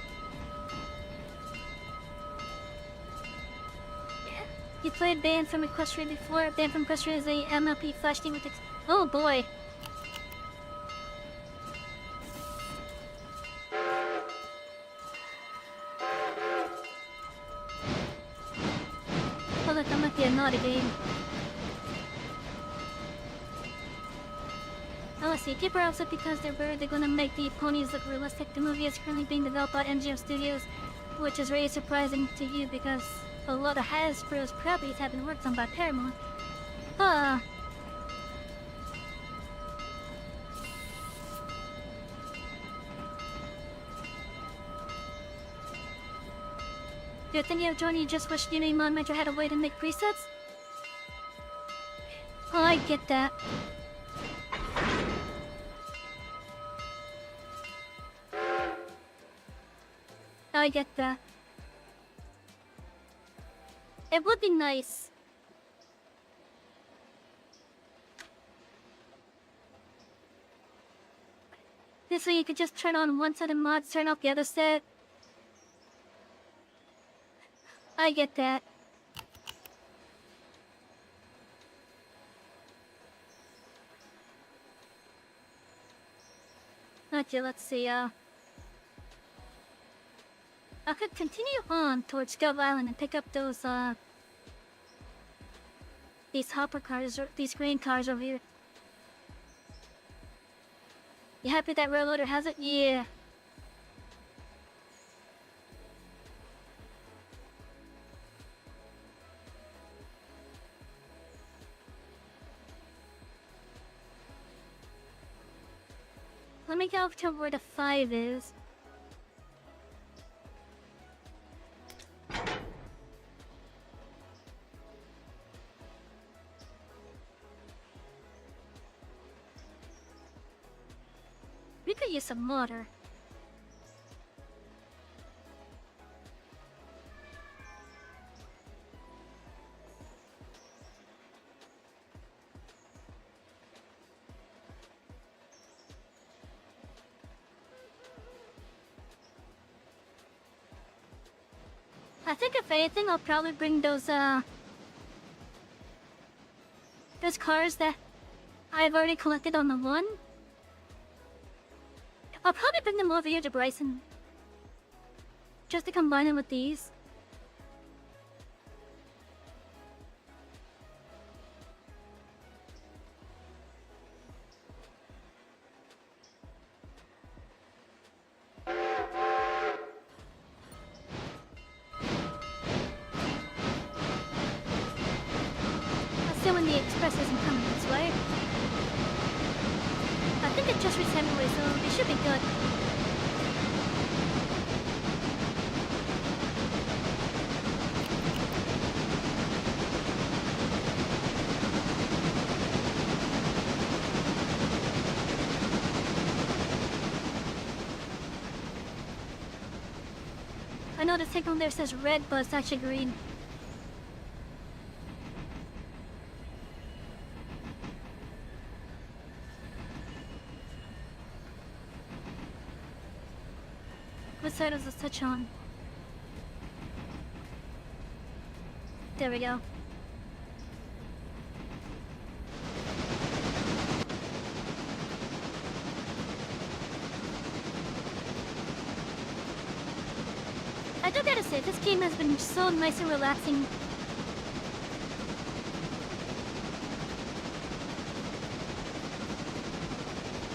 Speaker 2: Yeah. You played Band from Equestria before. Band from Equestria is a MLP flash team with oh boy. Oh look, I'm at the Anata game. Oh, let's see. People are upset because they're gonna make the ponies look realistic. The movie is currently being developed by MGM Studios, which is really surprising to you because a lot of Hasbro's properties have been worked on by Paramount. Ah. Good thing you have joined. You just wish Unity Mod Mentor had a way to make presets? Oh, I get that. I get that. It would be nice. This way you could just turn on one set of mods, turn off the other set. I get that. Okay, let's see, I could continue on towards Scub Island and pick up those, these hopper cars, or these grain cars over here. You happy that railroader has it? Yeah. Let me go to where the 5 is. We could use some water. I think if anything, I'll probably bring those cars that I've already collected on the one. I'll probably bring them over here to Bryson. Just to combine them with these. When the express isn't coming this way. I think it just reached Hemingway, so it should be good. I know the signal there says red, but it's actually green. What side does this touch on? There we go. I do gotta say, this game has been so nice and relaxing.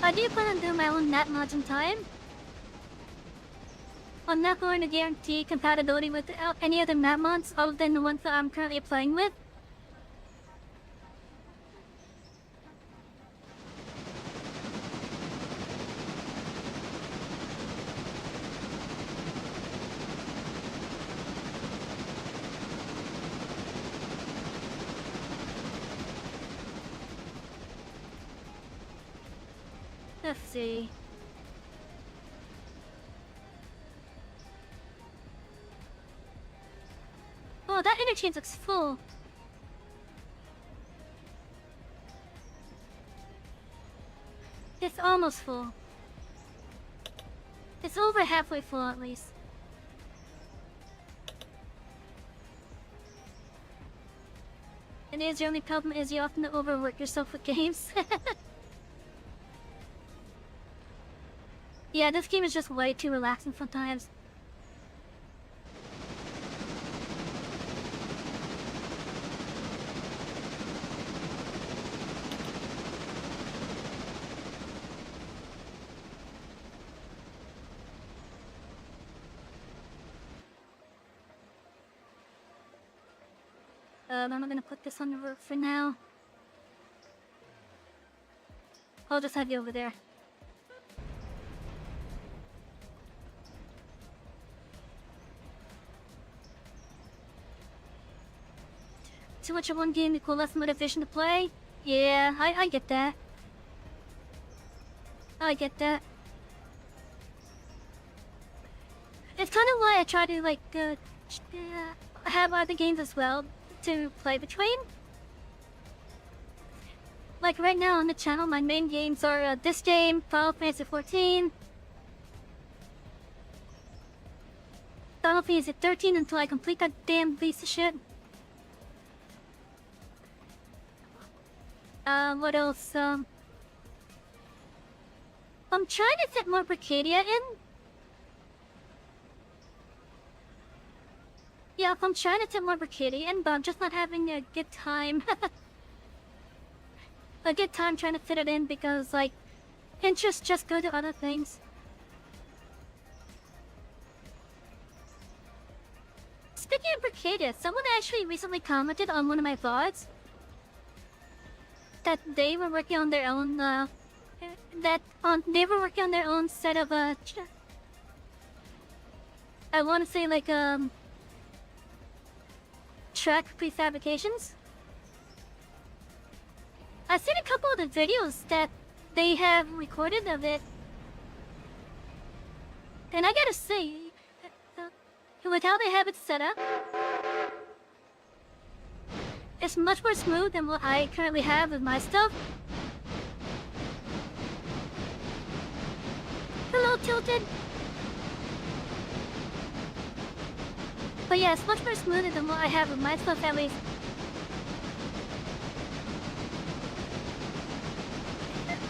Speaker 2: I do plan on doing my own nat mods in time. I'm not going to guarantee compatibility with any other map mods other than the ones that I'm currently playing with. Let's see. Oh, that interchange looks full. It's almost full. It's over halfway full at least. And the only problem is you often overwork yourself with games. Yeah, this game is just way too relaxing sometimes. I'm gonna put this on the roof for now. I'll just have you over there. Too much of one game equals less motivation to play? Yeah, I get that. I get that. It's kind of why I try to, like, have other games as well to play between. Like right now on the channel, my main games are this game, Final Fantasy 14, Final Fantasy 13 until I complete that damn piece of shit. What else? I'm trying to fit more Bricadia in. Yeah, I'm trying to fit more Bricadia in, but I'm just not having a good time. A good time trying to fit it in because, like, interests just go to other things. Speaking of Bricadia, someone actually recently commented on one of my VODs that they were working on their own, they were working on their own set of, I want to say, like, track prefabrications. I've seen a couple of the videos that they have recorded of it, and I gotta say, with how they have it set up, it's much more smooth than what I currently have with my stuff. Hello, Tilted! But yeah, it's much more smoother than what I have with my stuff at least.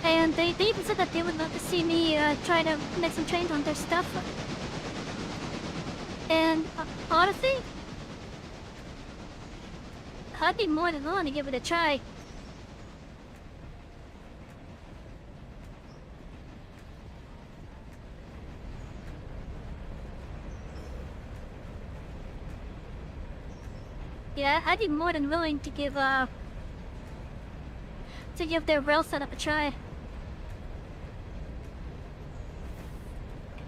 Speaker 2: And they even said that they would love to see me try to make some change on their stuff. And honestly, I'd be more than willing to give it a try. Yeah, I'd be more than willing to give their rail setup a try.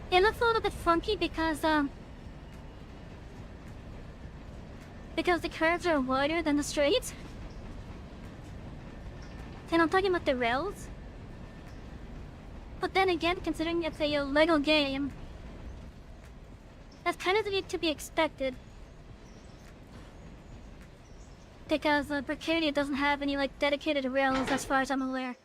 Speaker 2: It looks a little bit funky because the curves are wider than the straights. And I'm talking about the rails. But then again, considering it's a Lego game, that's kind of to be expected. Because Bricadia doesn't have any like dedicated rails as far as I'm aware.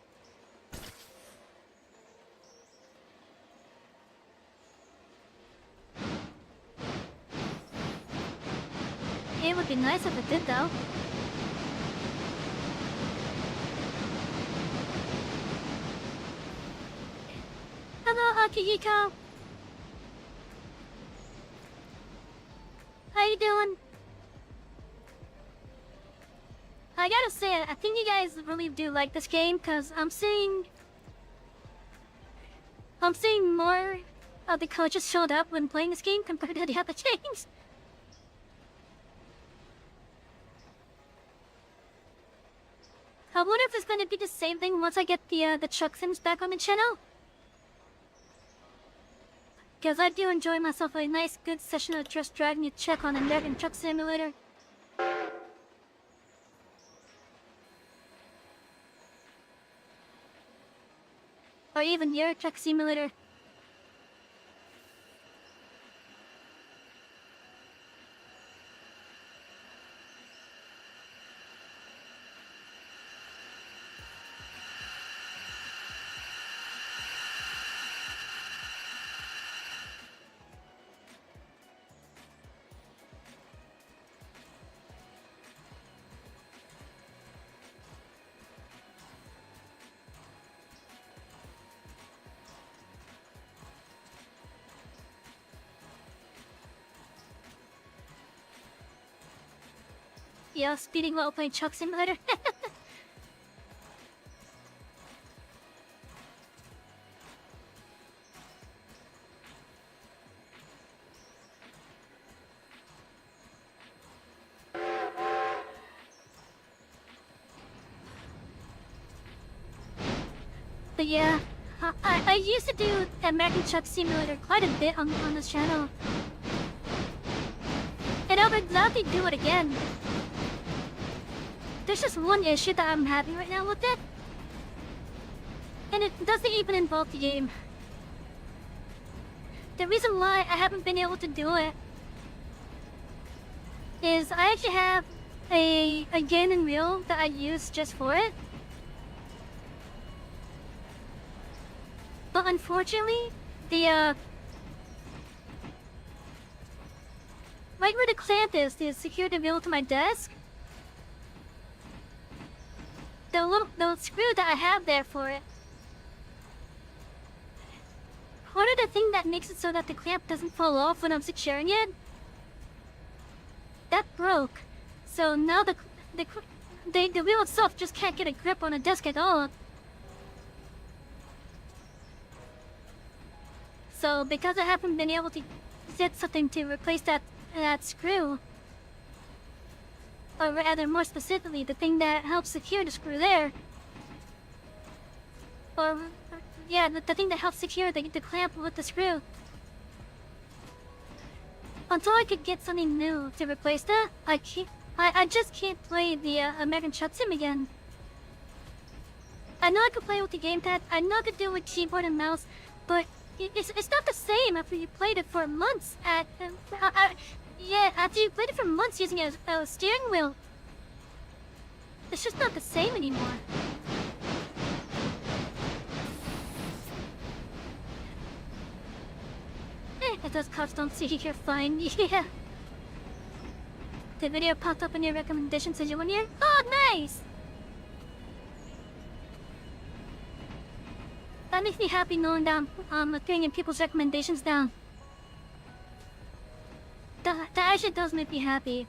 Speaker 2: It would be nice if it did though. Hello, Akihiko. How you doing? I gotta say, I think you guys really do like this game, cause I'm seeing more of the coaches showed up when playing this game compared to the other games. I wonder if it's gonna be the same thing once I get the truck sims back on the channel. Cause I do enjoy myself a nice good session of just driving a truck on American Truck Simulator. Or even Euro Truck Simulator. yeah, speeding while playing Truck Simulator. But yeah, I used to do American Truck Simulator quite a bit on this channel. And I would gladly do it again. There's just one issue that I'm having right now with it. And it doesn't even involve the game. The reason why I haven't been able to do it is I actually have a game and reel that I use just for it. But unfortunately, the right where the clamp is to secure the wheel to my desk, the little screw that I have there for it, part of the thing that makes it so that the clamp doesn't fall off when I'm securing it, that broke. So now the wheel itself just can't get a grip on the desk at all. So because I haven't been able to get something to replace that screw, or rather more specifically the thing that helps secure the screw there, or yeah, the thing that helps secure the clamp with the screw, until I could get something new to replace that, I just can't play the American Truck Sim again. I know I could play with the gamepad, I know I could do it with keyboard and mouse, but it's not the same after you played it for months after you played it for months using a steering wheel. It's just not the same anymore. If those cops don't see you, you're fine. Yeah. The video popped up in your recommendations. Did you want to hear? Oh, nice! That makes me happy knowing that I'm appearing in people's recommendations down. That actually does make me happy.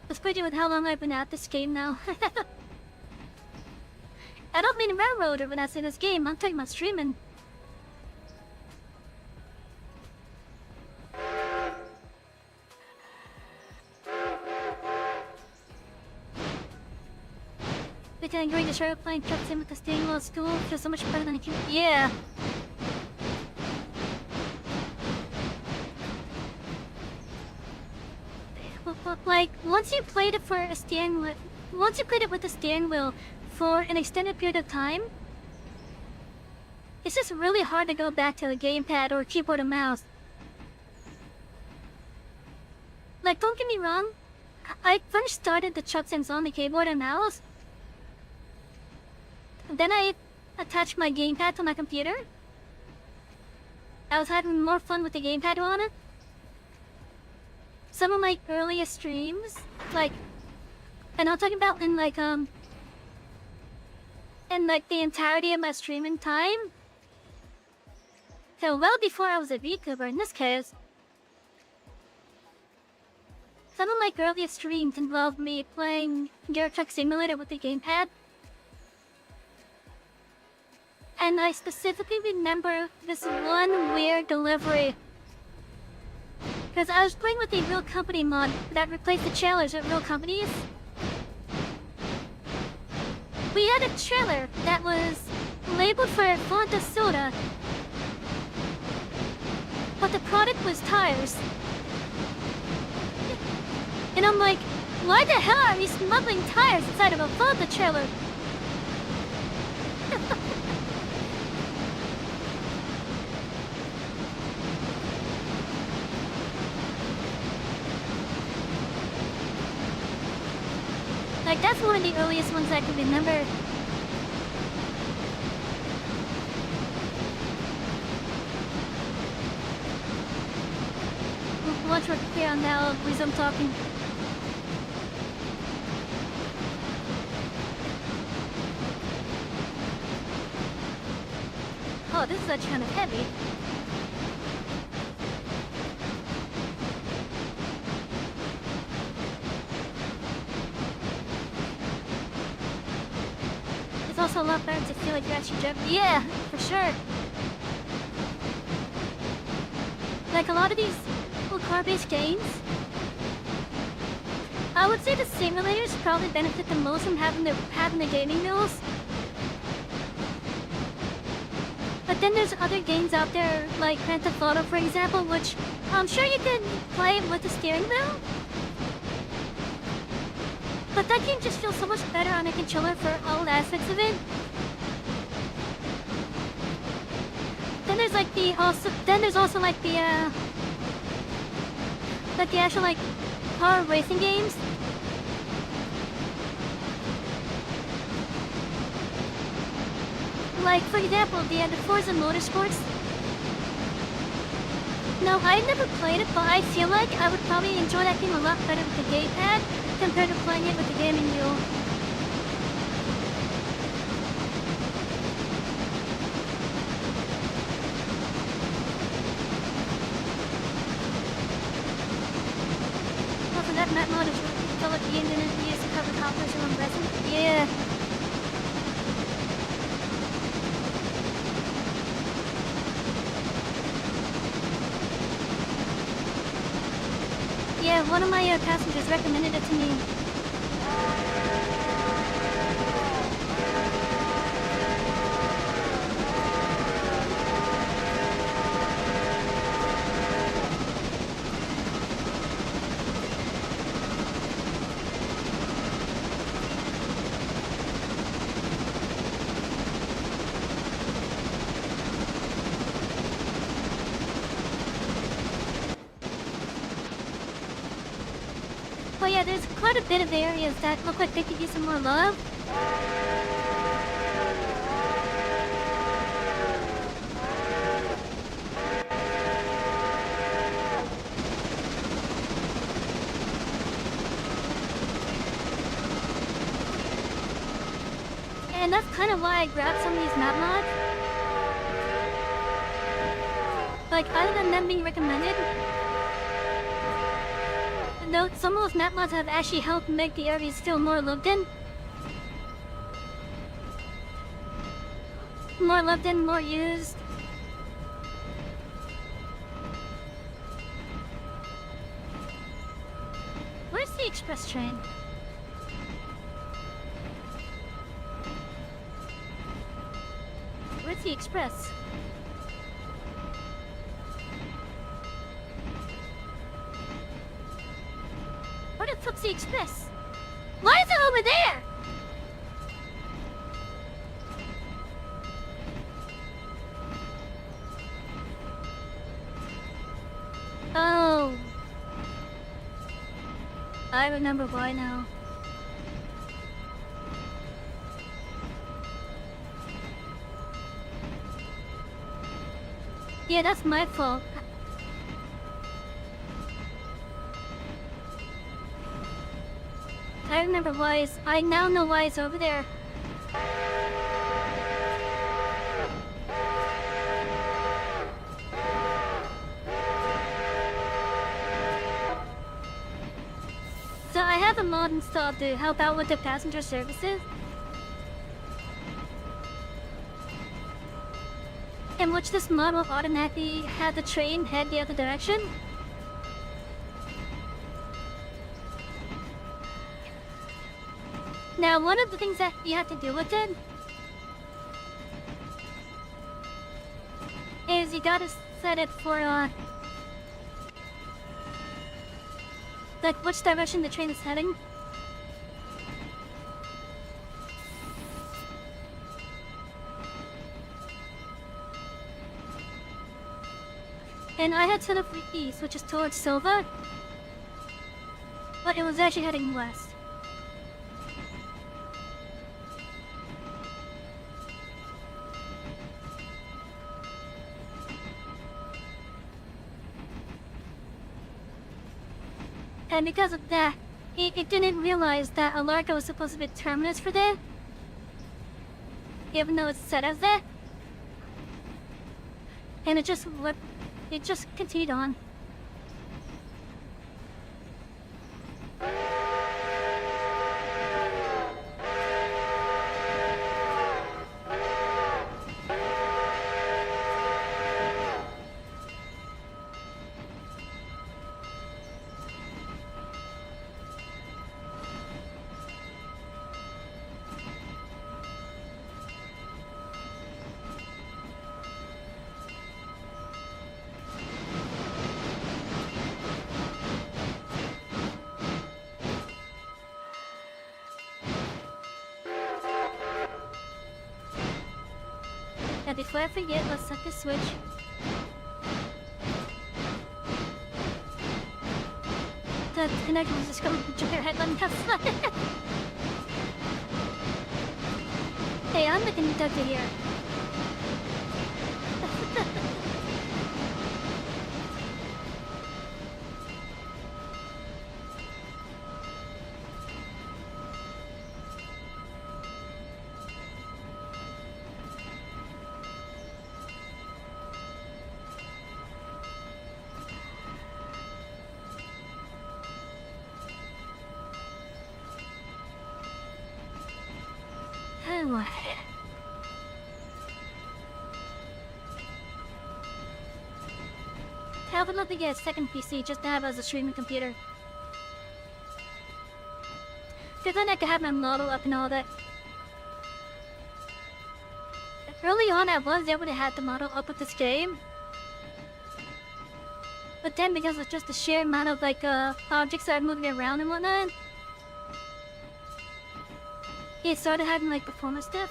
Speaker 2: Especially with how long I've been at this game now. I don't mean railroader when I say this game, I'm talking about streaming. Getting great to start playing Truck Sim with the steering wheel at school feels so much better than a kid. Yeah. Like once you played it with the steering wheel for an extended period of time, it's just really hard to go back to a gamepad or keyboard and mouse. Like, don't get me wrong, I first started the Truck Sims on the keyboard and mouse. Then I attached my gamepad to my computer. I was having more fun with the gamepad on it. Some of my earliest streams, like, and I'm talking about in the entirety of my streaming time. So well before I was a VTuber in this case. Some of my earliest streams involved me playing Euro Truck Simulator with the gamepad. And I specifically remember this one weird delivery. Because I was playing with a real company mod that replaced the trailers at real companies. We had a trailer that was labeled for Fanta Soda, but the product was tires. And I'm like, why the hell are we smuggling tires inside of a Fanta trailer? Like, that's one of the earliest ones I can remember. Once we're clear on that, I'll resume talking. Oh, this is actually kind of heavy. also a lot better to feel like you're actually driving. Yeah, for sure. Like a lot of these car-based games, I would say the simulators probably benefit the most from having the gaming wheels. But then there's other games out there, like Grand Theft Auto, for example, which I'm sure you can play with the steering wheel. But that game just feels so much better on a controller for all aspects of it. Then there's like the actual like car racing games. Like for example, the Forza Motorsports. No, I never played it, but I feel like I would probably enjoy that game a lot better with the gamepad compared to playing it with the gaming wheel. Also, that map mod is really developed the internet used to cover hoppers around resin. Yeah. Yeah, one of my passengers recommended it to me. But yeah, there's quite a bit of areas that look like they could use some more love. And that's kind of why I grabbed some of these map mods. Like, other than them being recommended, though some of those map mods have actually helped make the areas feel more lived in. More lived in, more used. Where's the express train? Where's the express? Where the fuck's the express? Why is it over there? Oh. I remember why now. Yeah, that's my fault. I remember why I now know why it's over there. So I have a mod installed to help out with the passenger services. In which this mod will automatically have the train head the other direction. Now, one of the things that you have to do with it is you gotta set it for, like which direction the train is heading. And I had set up for east, which is towards Silva, but it was actually heading west. And because of that, it didn't realize that Alarka was supposed to be terminus for that, even though it's set as that. And it just continued on. Now before I forget, let's set the switch. The connection was just coming to your head on the Hey, I'm the conductor here. What? I would love to get a second PC just to have as a streaming computer. Cause then I could have my model up and all that. Early on I was able to have the model up with this game. But then because of just the sheer amount of like objects that are moving around and whatnot, it started having like performance stuff.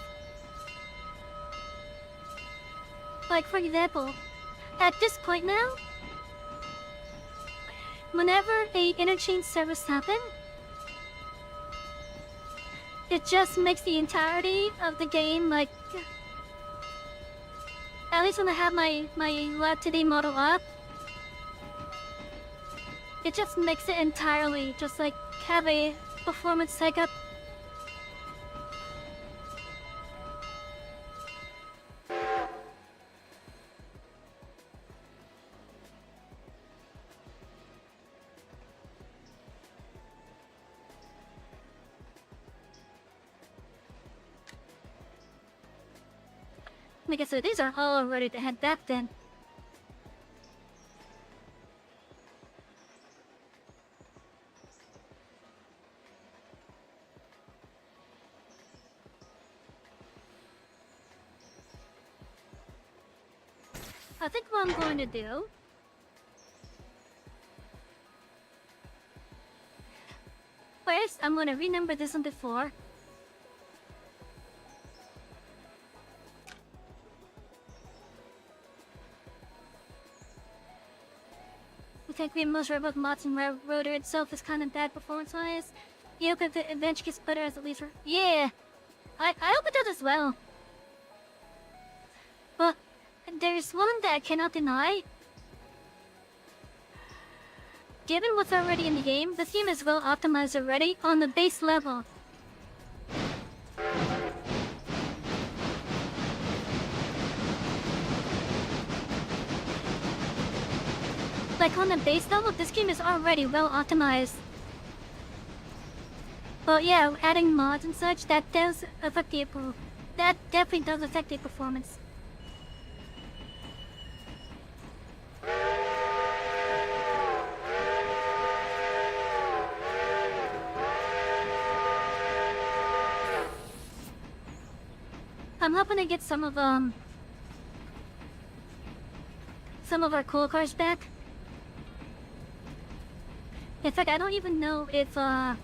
Speaker 2: Like for example, at this point now, whenever a interchange service happens, it just makes the entirety of the game like, at least when I have my Lab Today model up, it just makes it entirely just like have a performance hiccup. Okay, so these are all ready to head back then. I think what I'm going to do first, I'm going to renumber this one before. I think we most about mods and Railroader itself is kind of bad performance-wise. I hope if the adventure gets better as it leads. Yeah, I hope it does as well. But there's one that I cannot deny. Given what's already in the game, the theme is well optimized already on the base level. Like on the base level, this game is already well optimized. But yeah, adding mods and such, that does affect the that definitely does affect the performance. I'm hoping to get some of our cool cars back. In fact, I don't even know if I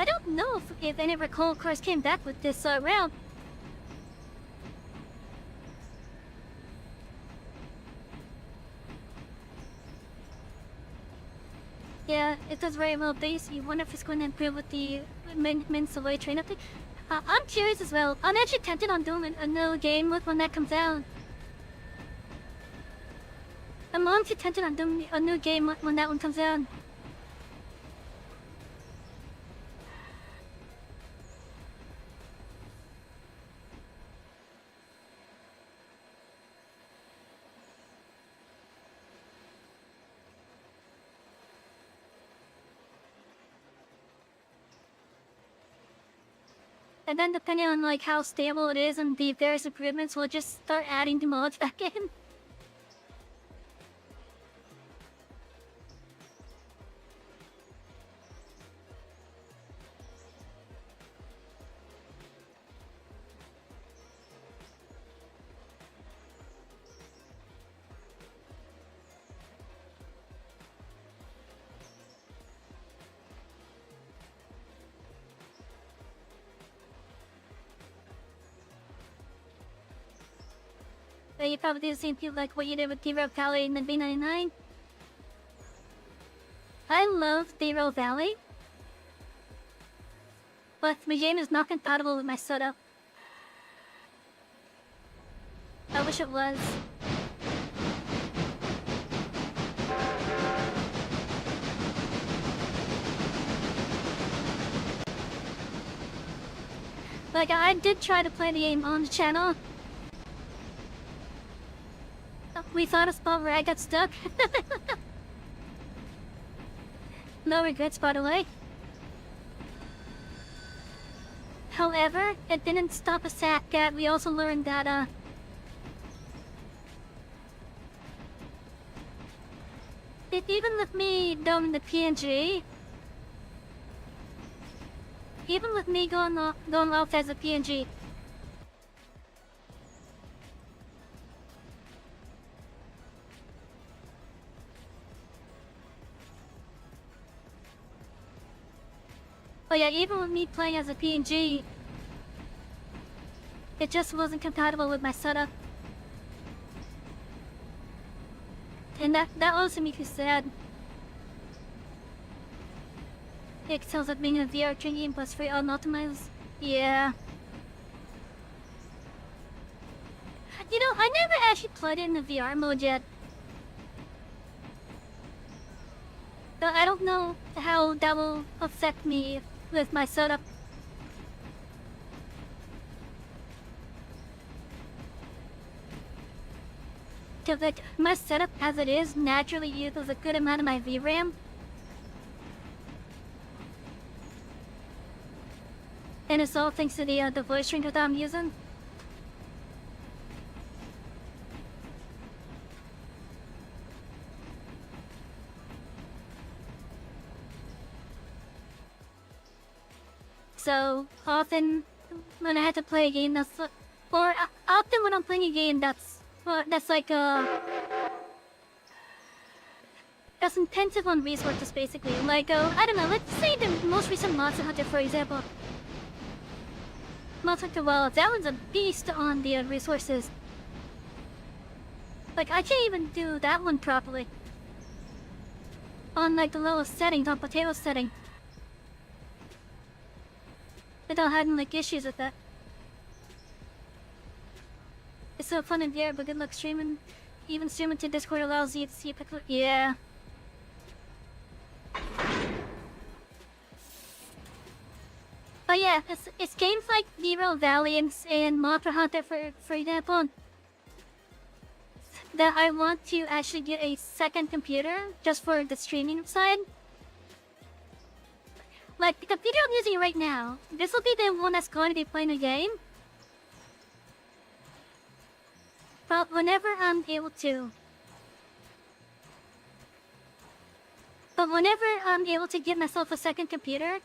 Speaker 2: don't know if any of our cool cars came back with this round. Yeah, it does very well base. You wonder if it's going to improve with the Min's Away train update. I'm curious as well. I'm actually tempted on doing a new game with when that comes out. I'm honestly tempted on doing a new game when that one comes out. And then depending on like how stable it is and the various improvements, we'll just start adding the mods back in. But you probably do the same thing like what you did with T-Row Valley and then B99. I love T-Row Valley, but my game is not compatible with my setup. I wish it was. Like, I did try to play the game on the channel. We found a spot where I got stuck. No regrets, by the way. However, it didn't stop us at that. We also learned that, it even with me doing the PNG, even with me going off as a PNG, but yeah, even with me playing as a PNG, it just wasn't compatible with my setup. And that also makes me sad. It sounds like being a VR drinking plus free unoptimized. Yeah. You know, I never actually played it in the VR mode yet. But I don't know how that will affect me with my setup. Cause like, my setup as it is naturally uses a good amount of my VRAM. And it's all thanks to the voice streamer that I'm using. So often when I had to play a game that's, or often when I'm playing a game that's like that's intensive on resources basically. Like I don't know, let's say the most recent Monster Hunter, for example. Monster Hunter, well, that one's a beast on the resources. Like, I can't even do that one properly. On, like, the lowest settings, on potato setting. Without having, like, issues with that. It's so fun in VR, but good luck streaming. Even streaming to Discord allows you to see a picture. Yeah. But yeah, it's games like T-Row Valley and Monster Hunter, for example, that I want to actually get a second computer just for the streaming side. Like, the computer I'm using right now, this will be the one that's going to be playing the game. But whenever I'm able to get myself a second computer,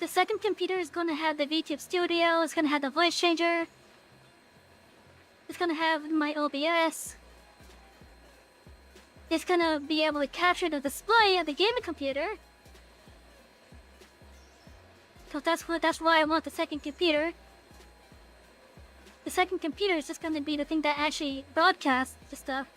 Speaker 2: the second computer is going to have the VTube Studio, it's going to have the voice changer, it's going to have my OBS, it's going to be able to capture the display of the gaming computer. So that's why I want the second computer. The second computer is just going to be the thing that actually broadcasts the stuff.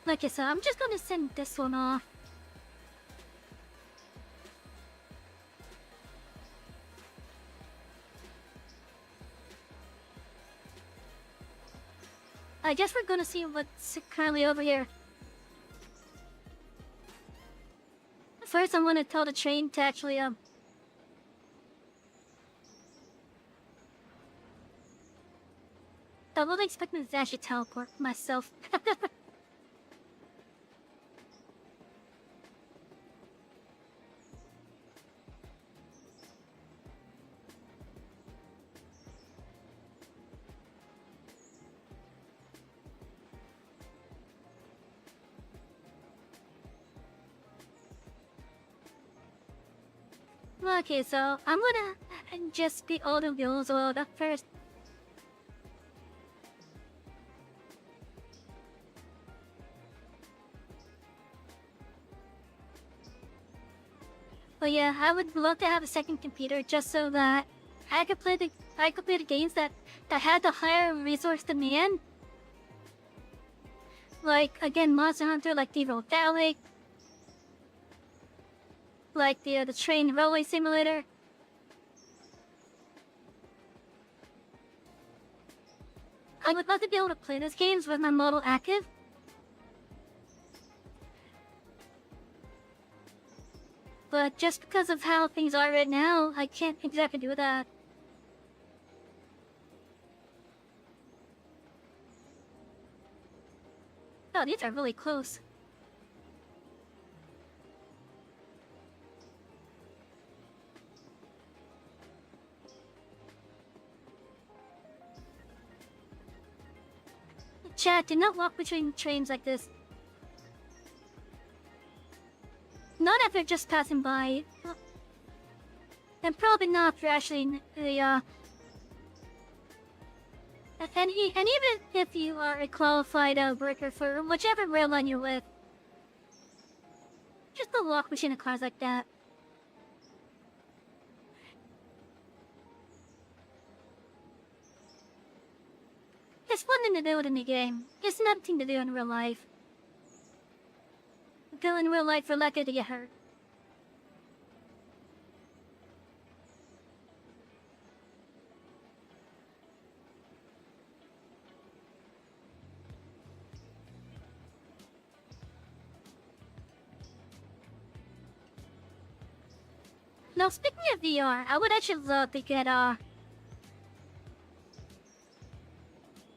Speaker 2: Like I said, I'm just gonna send this one off. I guess we're gonna see what's currently over here. First, I'm gonna tell the train to actually, I wasn't expecting to actually teleport myself. Okay, so I'm gonna just get all the wheels oiled up first. But yeah, I would love to have a second computer just so that I could play the games that had the higher resource demand. Like again, Monster Hunter, like the Roguelike, like the train railway simulator. I would love to be able to play those games with my model active. But just because of how things are right now, I can't exactly do that. Oh, these are really close. Chat, do not walk between trains like this. Not if they're just passing by. And probably not for actually and even if you are a qualified worker for whichever rail line you're with, just don't walk between the cars like that. It's one thing to do it in the game. It's nothing to do in real life. Go in real life, you're lucky to get hurt. Now, speaking of VR, I would actually love to get I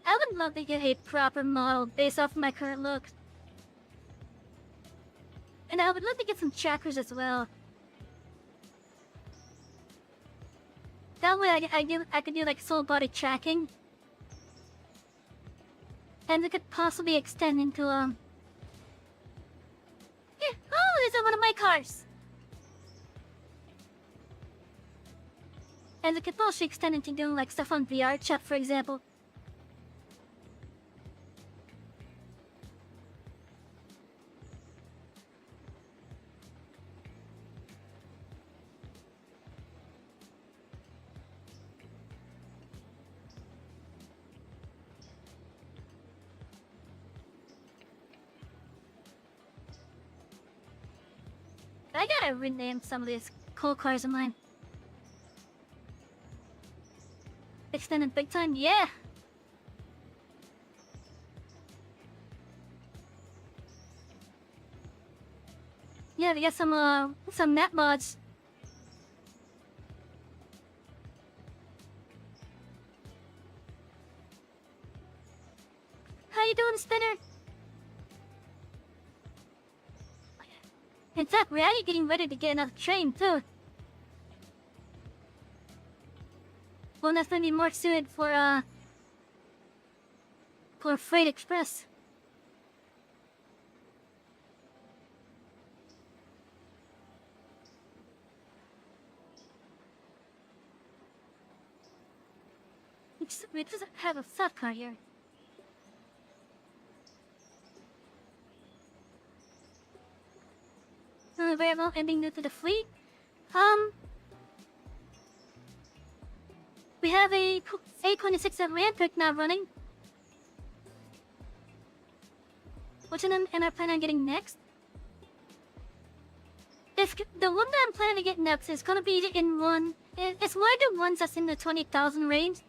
Speaker 2: would love to get a proper model based off my current looks. And I would love to get some trackers as well. That way I could do like full body tracking. And it could possibly extend into yeah, oh, there's one of my cars. And it could also extend into doing like stuff on VR chat, for example. I gotta rename some of these cool cars of mine. Extended big time, yeah! Yeah, we got some map mods. How you doing, Spinner? In fact, we're actually getting ready to get another train, too. One that's gonna be more suited for Freight Express. We just have a sub car here. Variable ending new to the fleet. We have a 826 of Rampart now running. Which one am I planning on getting next? If the one that I'm planning to get next is gonna be in one. It's one of the ones that's in the 20,000 range.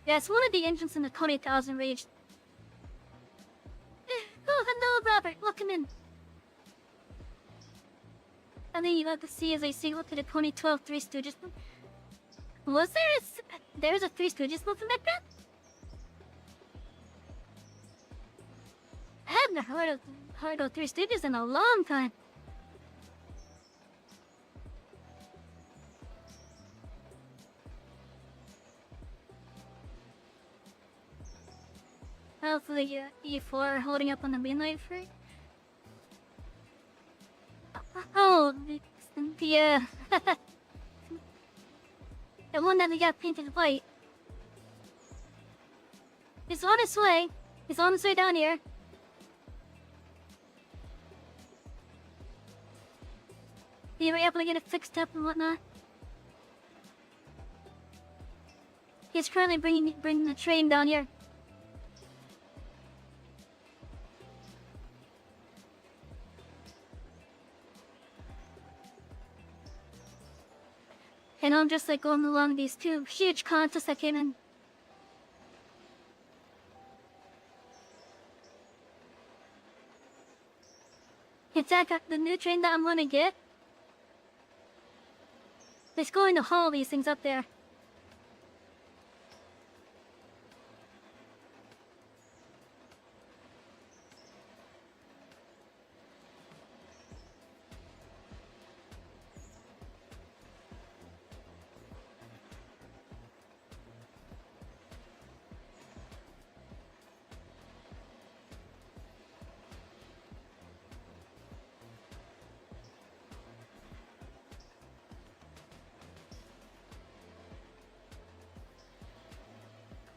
Speaker 2: Yeah, it's one of the engines in the 20,000 range. Oh, hello, Robert. Welcome in. And then you have to see as I see look at the 2012 Three Stooges movie. Was there's a Three Stooges movie like that? I haven't heard of Three Stooges in a long time. Hopefully you4 are holding up on the mainline for it. Oh, yeah. The one that we got painted white. It's on its way. It's on its way down here. We were able to get it fixed up and whatnot. He's currently bringing the train down here. And I'm just like going along these two huge contests that came in. In fact, the new train that I'm gonna get, it's going to haul these things up there.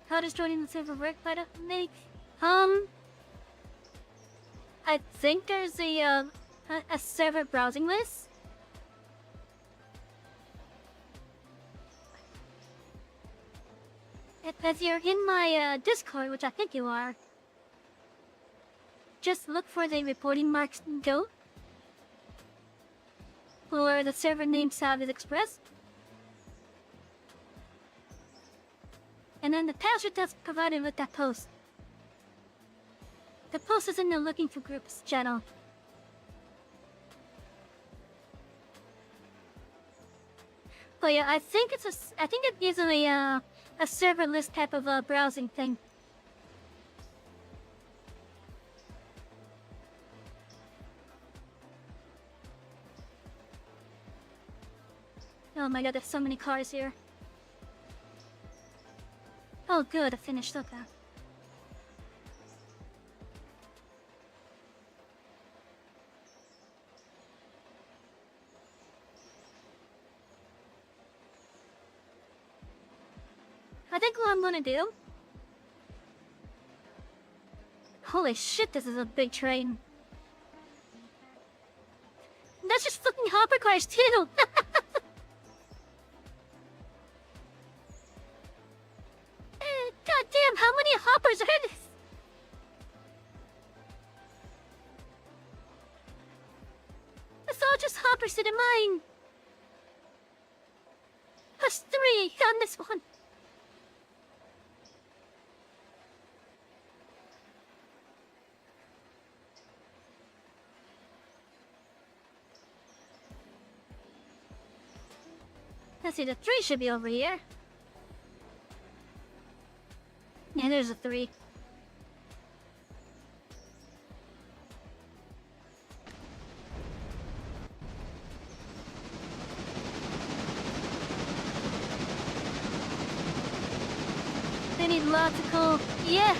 Speaker 2: How does joining the server work, by the way? I think there's a server browsing list. If you're in my Discord, which I think you are, just look for the reporting marks go, or the server name Savy Express. And then the password that's provided with that post. The post is in the Looking for Groups channel. But yeah, I think it gives a server list type of browsing thing. Oh my god, there's so many cars here. Oh good, I finished up that. I think what I'm gonna do... Holy shit, this is a big train. That's just fucking hopper cars too! God damn, how many hoppers are this? It's all just hoppers to the mine. Plus 3 on this one. Let's see, the 3 should be over here. Yeah, there's a 3. They need lots of coal. Yeah!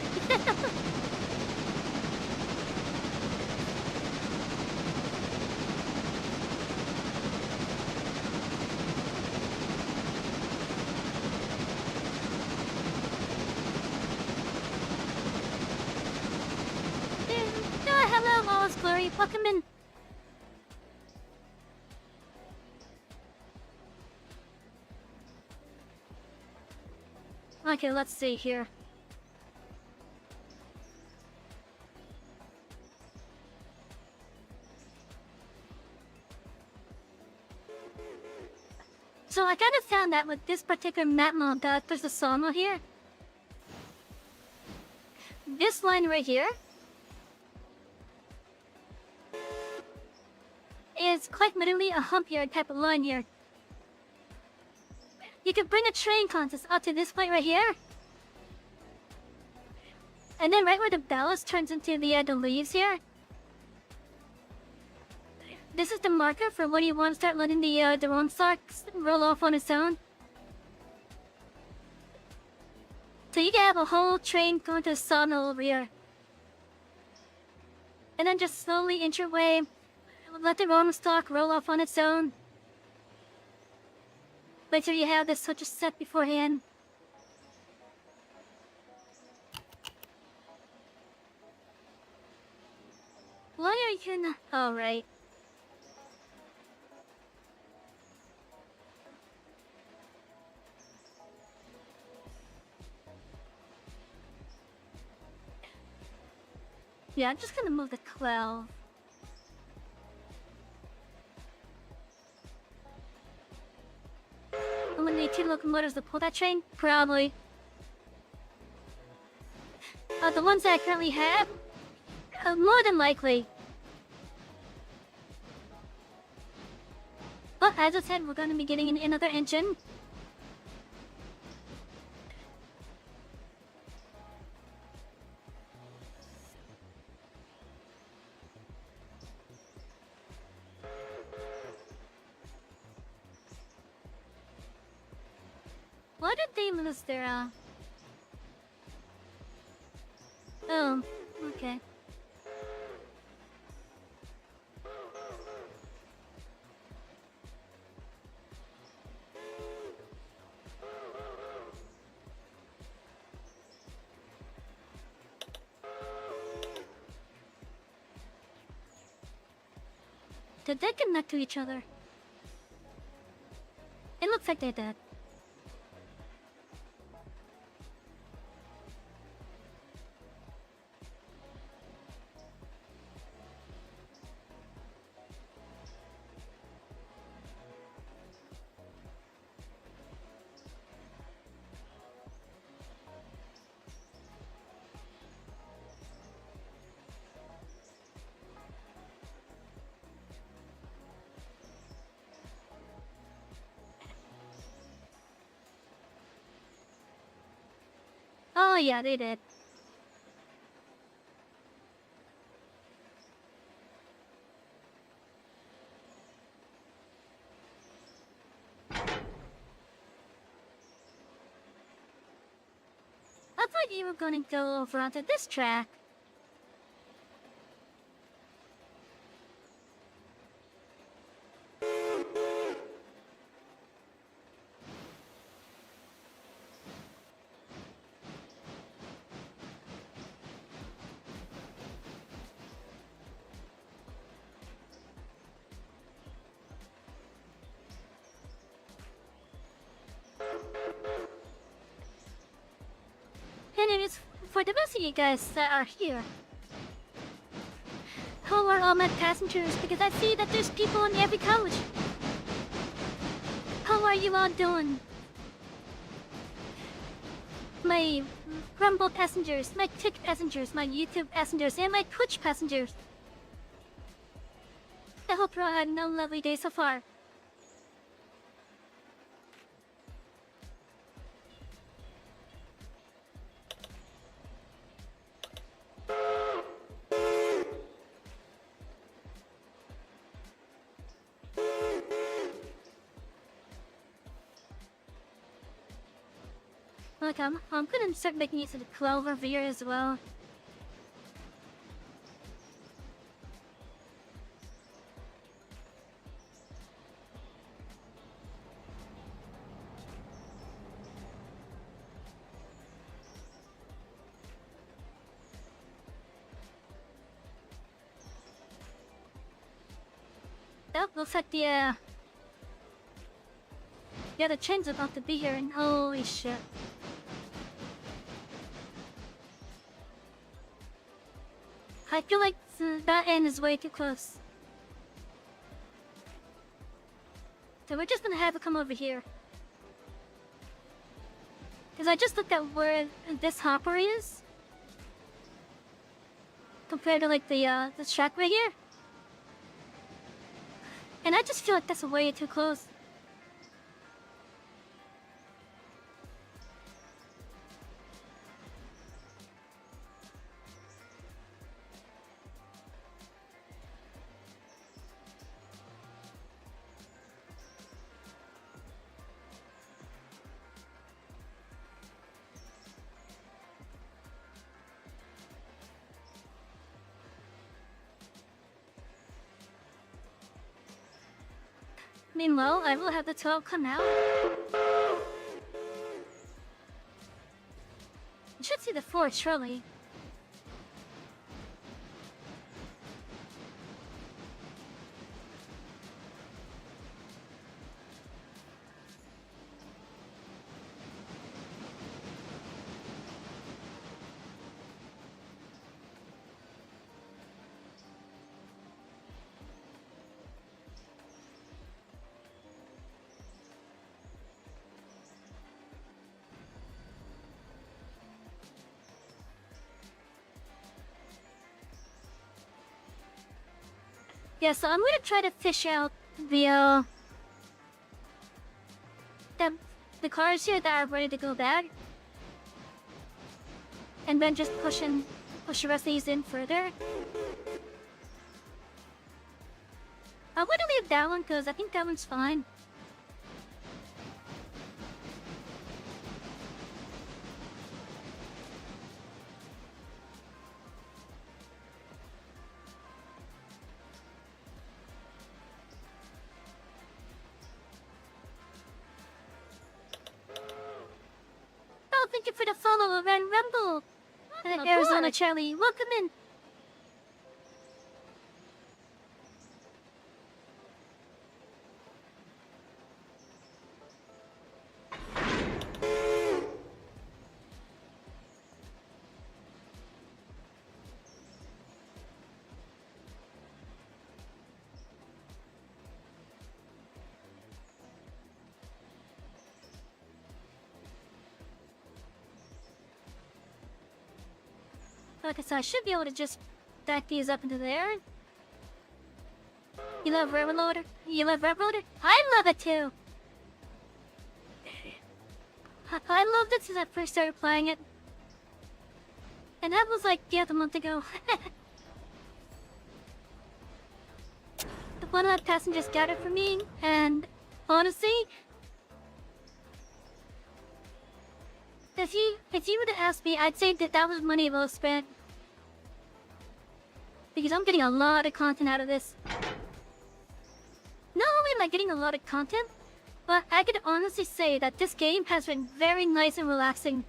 Speaker 2: Hello, Wallace Glory. Welcome in. Okay, let's see here. So I kind of found that with this particular map mod that there's a sawmill here. This line right here is quite literally a hump yard type of line here. You could bring a train contest up to this point right here. And then right where the ballast turns into the leaves here. This is the marker for when you want to start letting the drone stalks roll off on its own. So you can have a whole train going to a sawmill over here. And then just slowly inch your way, let the drone stalk roll off on its own. Make sure you have this such a set beforehand. Why are you not? Oh, right. Yeah, I'm just gonna move the 12. Eliminate 2 locomotives to pull that train? Probably. The ones that I currently have? More than likely. But as I said, we're gonna be getting another engine. Why did they lose their, Oh, okay. Did they connect to each other? It looks like they did. Oh yeah, they did. I thought you were gonna go over onto this track. Anyways, for the rest of you guys that are here, how are all my passengers? Because I see that there's people on every coach. How are you all doing? My Rumble passengers, my Tik passengers, my YouTube passengers, and my Twitch passengers. I hope you all had no lovely day so far. Look, I'm gonna start making use of the 12 over here as well. Oh, looks like the train's about to be here, and holy shit. I feel like that end is way too close. So we're just gonna have it come over here. Because I just looked at where this hopper is. Compared to like the track right here. And I just feel like that's way too close. Meanwhile, I will have the 12 come out. You should see the 4 surely. Yeah, so I'm gonna try to fish out the the cars here that are ready to go back. And then just push the rest of these in further. I'm gonna leave that one because I think that one's fine. Oh, thank you for the follow, Ren Rumble. Arizona Charlie, welcome in. Like I said, I should be able to just stack these up into there. You love Revolution? You love Revolution? I love it too! I loved it since I first started playing it. And that was like, yeah, a month ago. One of my passengers got it for me, and honestly, if you were to ask me, I'd say that was money well spent. Because I'm getting a lot of content out of this. Not only am I getting a lot of content, but I could honestly say that this game has been very nice and relaxing.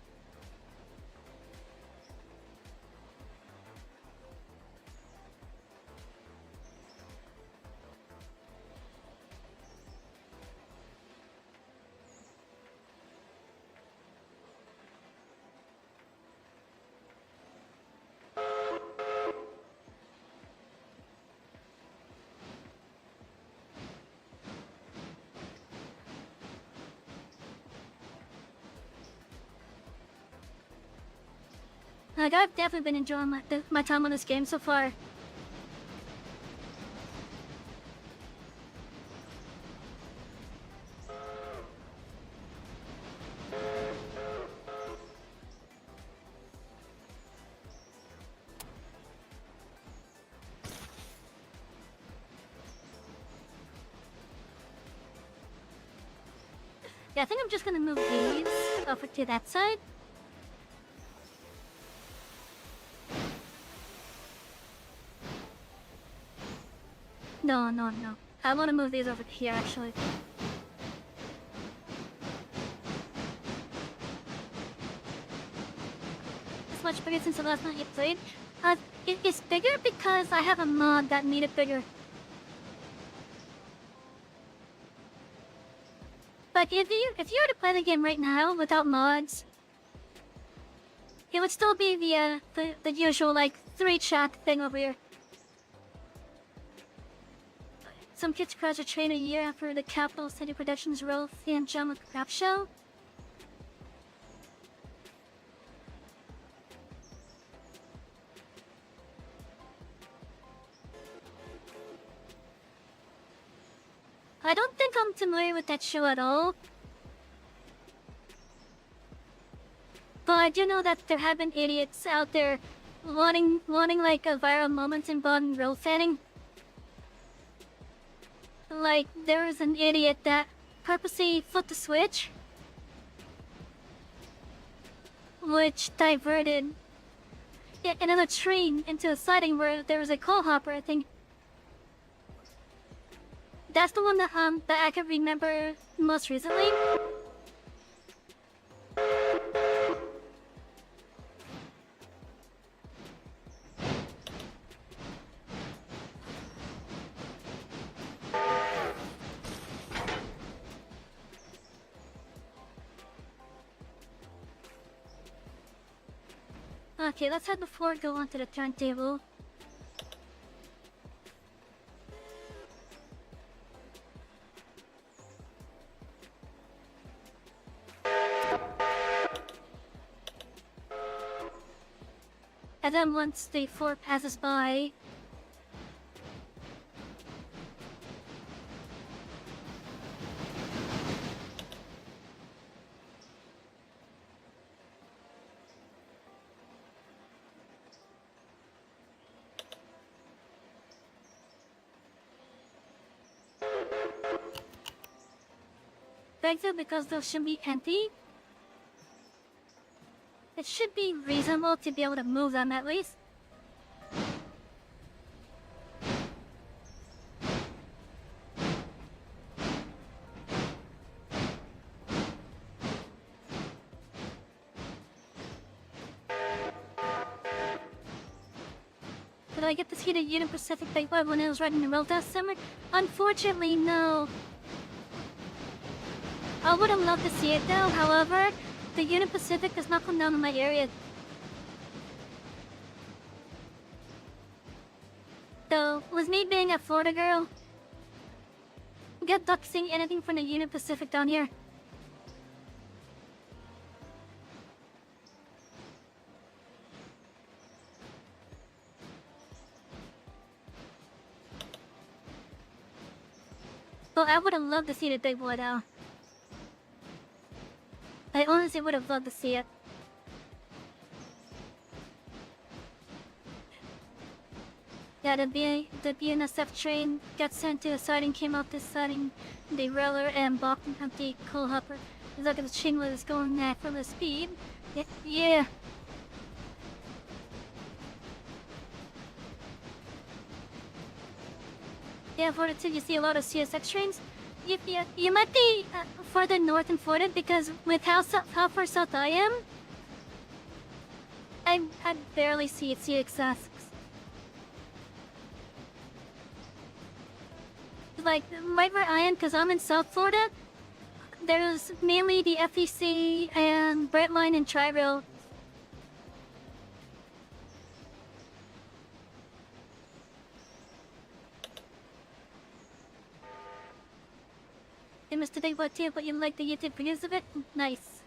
Speaker 2: Like, I've definitely been enjoying my time on this game so far. Yeah, I think I'm just gonna move these over to that side. No. I want to move these over here, actually. It's much bigger since the last night you played. It's bigger because I have a mod that made it bigger. But if you were to play the game right now without mods, it would still be the usual like 3-chat thing over here. Some kids crash a train a year after the Capital City Productions Rolf and John with Crap Show. I don't think I'm familiar with that show at all. But I do know that there have been idiots out there wanting like a viral moment involving road fanning. Like, there was an idiot that purposely flipped the switch, which diverted another train into a siding where there was a coal hopper, I think, That's the one that I can remember most recently. Okay, let's have the floor go onto the turntable. And then once the floor passes by, thank you, because those should be empty. It should be reasonable to be able to move them at least. Did I get to see the Union Pacific Big Web when I was riding the rail last summer? Unfortunately, no. I would have loved to see it though, however, the Union Pacific does not come down in my area. So, with me being a Florida girl, get luck seeing anything from the Union Pacific down here. But I would have loved to see the big boy though. I honestly would have loved to see it. Yeah, the BNSF train got sent to a siding, came off this siding, the railer and blocked an empty coal hopper. Look at the train was going at full speed. Yeah. Yeah, Florida too, you see a lot of CSX trains. You might be further north in Florida because with how far south I am, I barely see CSX. Like, right where I am, because I'm in South Florida, there's mainly the FEC and Brightline and Tri-Rail. Hey, Mr. Daybot too, but you like the YouTube videos of it? Nice.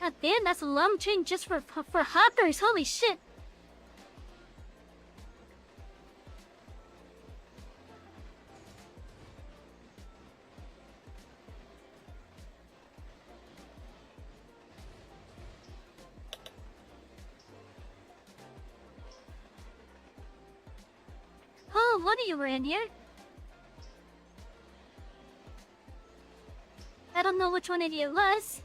Speaker 2: God damn, that's a long train just for hoppers, holy shit! Oh, what are you wearing here? I don't know which one of you was.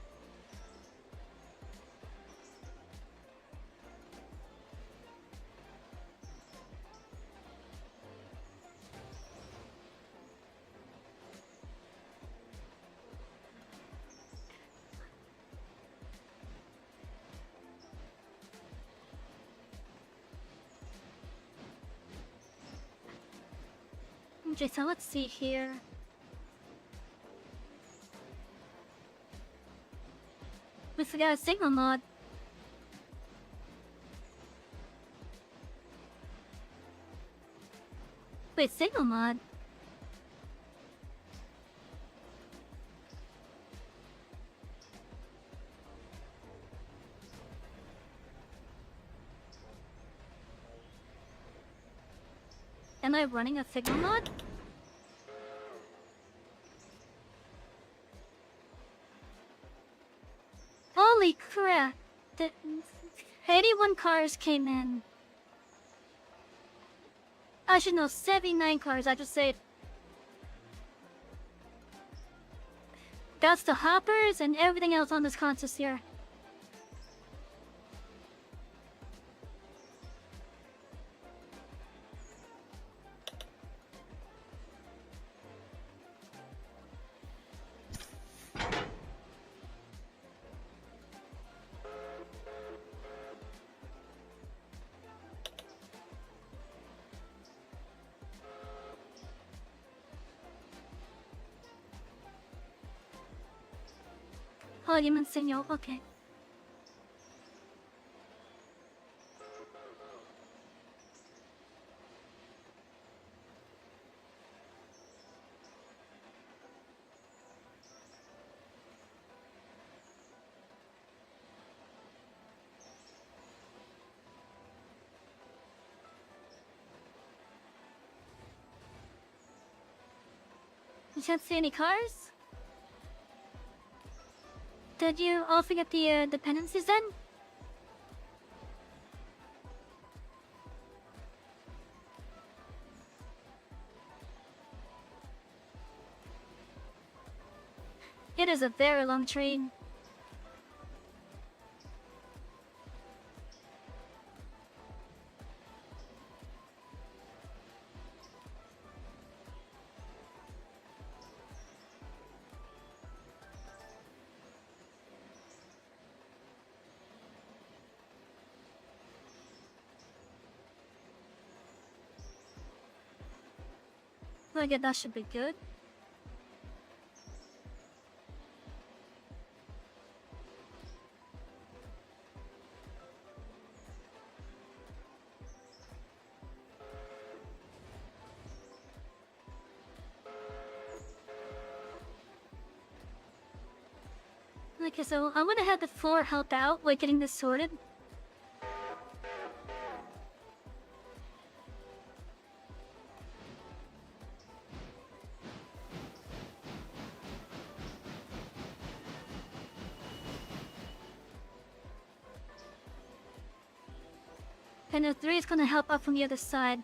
Speaker 2: Okay, so let's see here. We forgot a signal mod. Wait, signal mod? Am I running a signal mod? Holy crap! The 81 cars came in. I should know, 79 cars, I just said. That's the hoppers and everything else on this consist here. Oh, you meant Senor, okay. You can't see any cars? Did you all forget the dependencies then? It is a very long train. I guess that should be good. Okay, so I'm gonna have the floor help out with getting this sorted. And the 3 is gonna help out from the other side.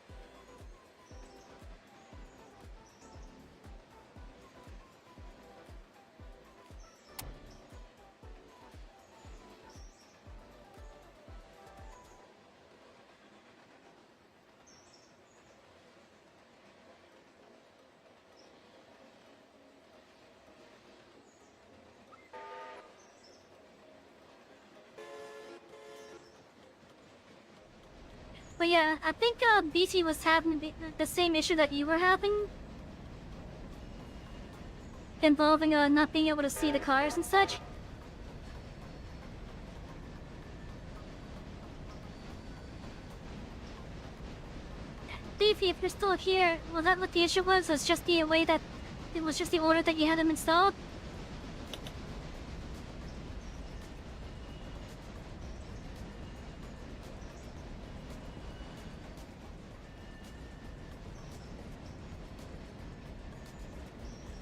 Speaker 2: But yeah, I think BT was having the same issue that you were having. Involving not being able to see the cars and such. Davey, if you're still here, was that what the issue was? Was just the way that it was just the order that you had them installed?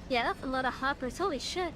Speaker 2: Yeah, that's a lot of hoppers, holy shit.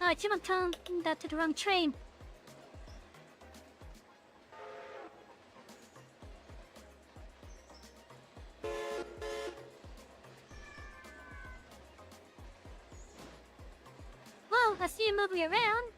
Speaker 2: I keep on telling that to the wrong train. Well, I see you moving around.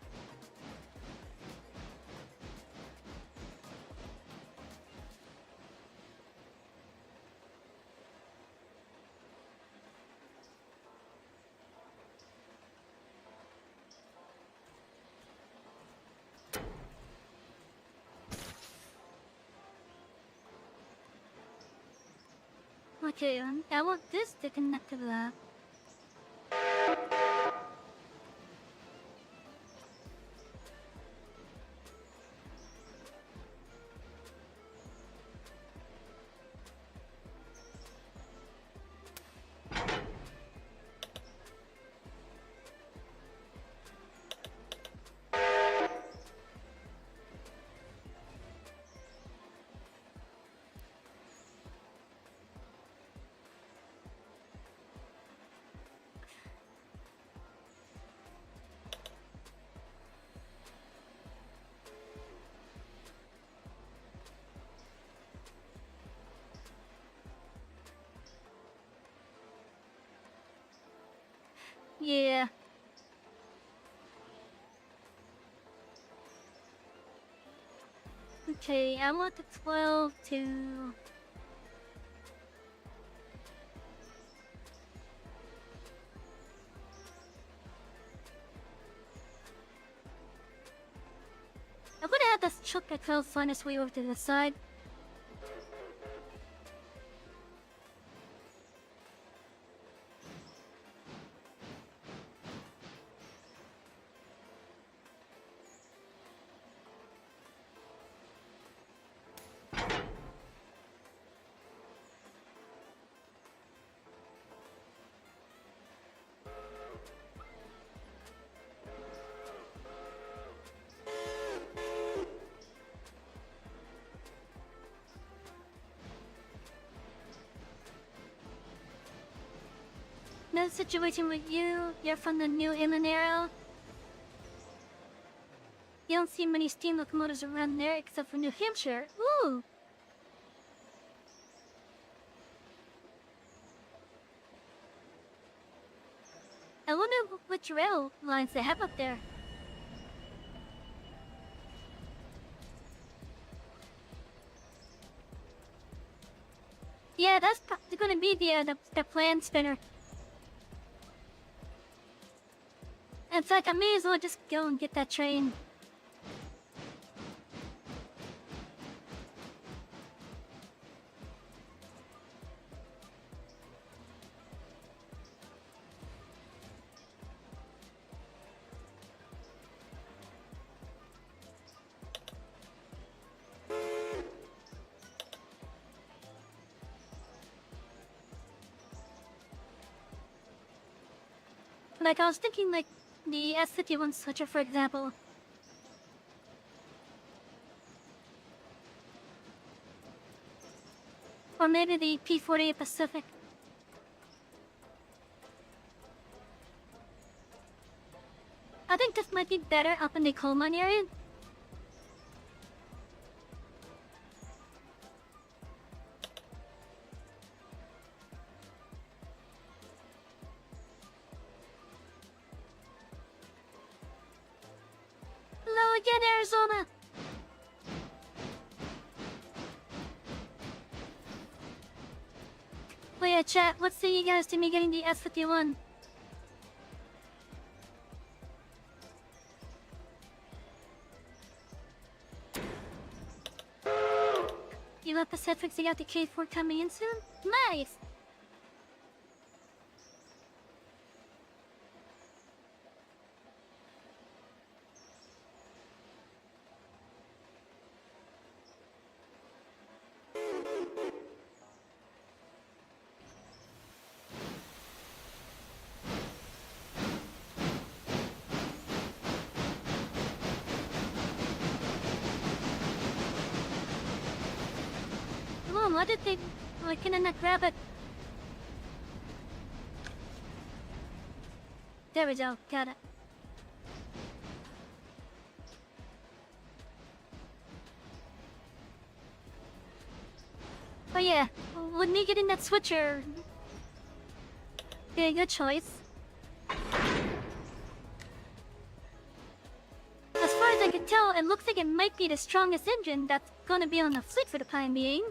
Speaker 2: Okay, I want this to connect to that. Yeah. Okay, I want the 12 to... I'm gonna have this chuck at 12 find its way over to the side. No situation with you. You're from the New England area. You don't see many steam locomotives around there except for New Hampshire. Ooh! I wonder which rail lines they have up there. Yeah, that's probably gonna be the plan spinner. In fact, I may as well just go and get that train. Like, I was thinking, like, the S51 switcher, for example. Or maybe the P48 Pacific. I think this might be better up in the coal mine area. Hello again, Arizona! Oh yeah, chat, let's see you guys to me getting the S51. You let Pacific see out the K4 coming in soon? Nice! Why did they... Why can I not grab it? There we go, got it. Oh yeah, with me getting that switcher... Yeah, good choice. As far as I can tell, it looks like it might be the strongest engine that's gonna be on the fleet for the time being.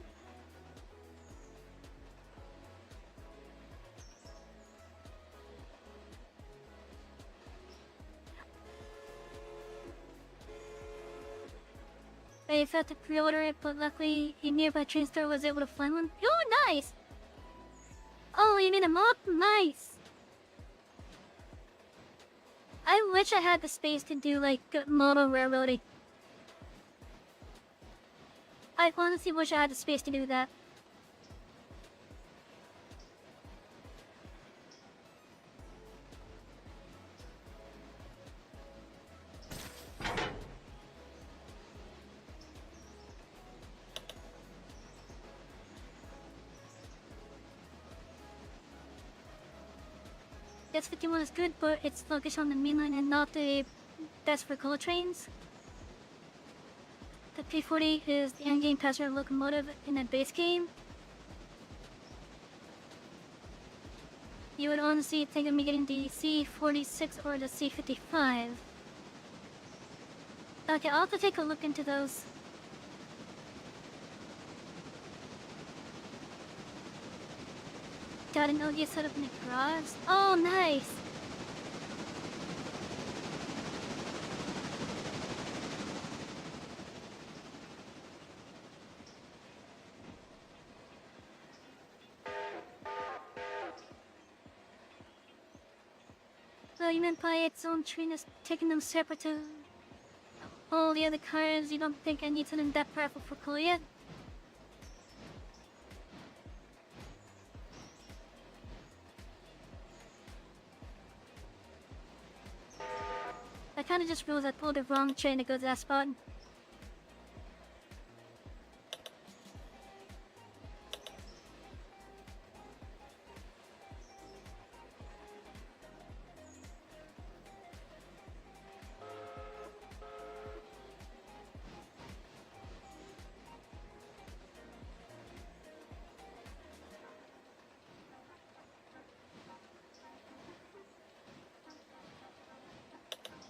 Speaker 2: I felt to pre-order it, but luckily a nearby train store was able to find one. Oh, nice! Oh, you mean a mod? Nice! I wish I had the space to do, like, good model railroading. I honestly wish I had the space to do that. This 51 is good, but it's focused on the mainline and not the best for coal trains. The P40 is the endgame passenger locomotive in the base game. You would honestly think of me getting the C46 or the C55. Okay, I'll have to take a look into those. Got an OG set up in the garage. Oh, nice! So you meant by its own train is taking them separate to all the other cars? You don't think I need to in that powerful for cool yet? I kinda just realized I pulled the wrong train to go to that spot.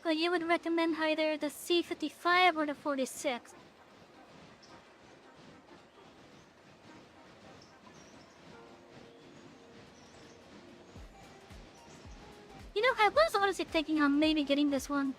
Speaker 2: But you would recommend either the C55 or the 46. You know, I was honestly thinking on maybe getting this one.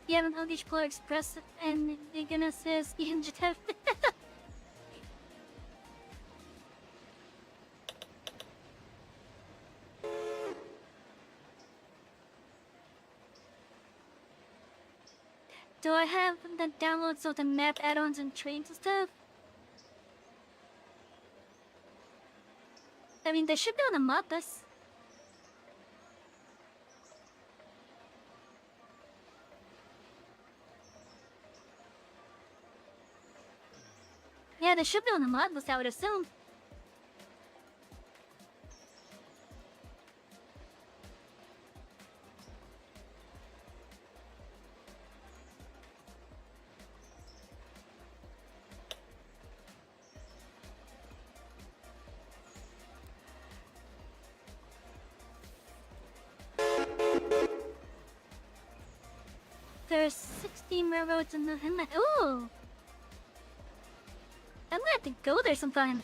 Speaker 2: You haven't held each Polar Express and the goodness is you just have. Do I have the downloads of the map add-ons and trains and stuff? I mean, they should be on the mod list. Yeah, they should be on the mod list, I would assume. There's 16 railroads in the inlet. Ooh! I'm gonna have to go there sometime.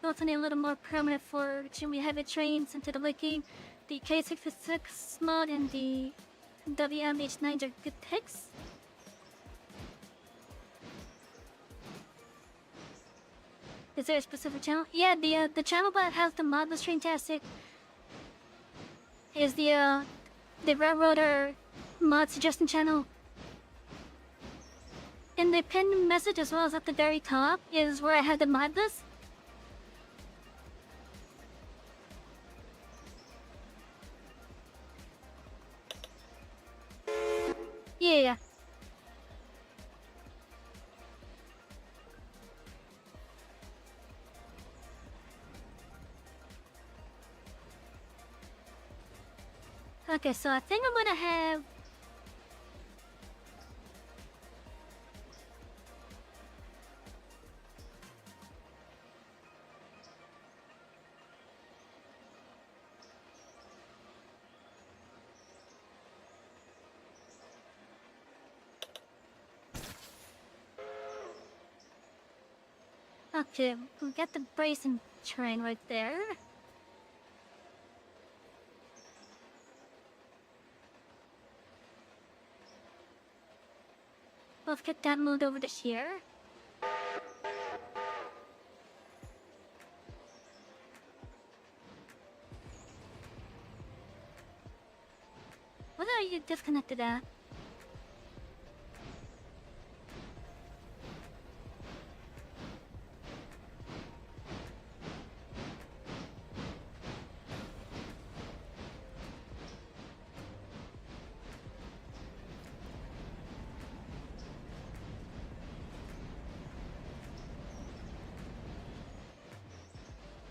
Speaker 2: Built something a little more permanent for extremely heavy trains into the Wiki. The K66 mod and the WMH9 are good picks. Is there a specific channel? Yeah, the channel that has the modless train-tastic is the Railroader mod suggestion channel. In the pinned message as well as at the very top is where I had the mod list. Yeah. Okay, so I think I'm gonna have okay, we'll get the Brayson train right there. Let's get that moved over to here. What are you disconnected at?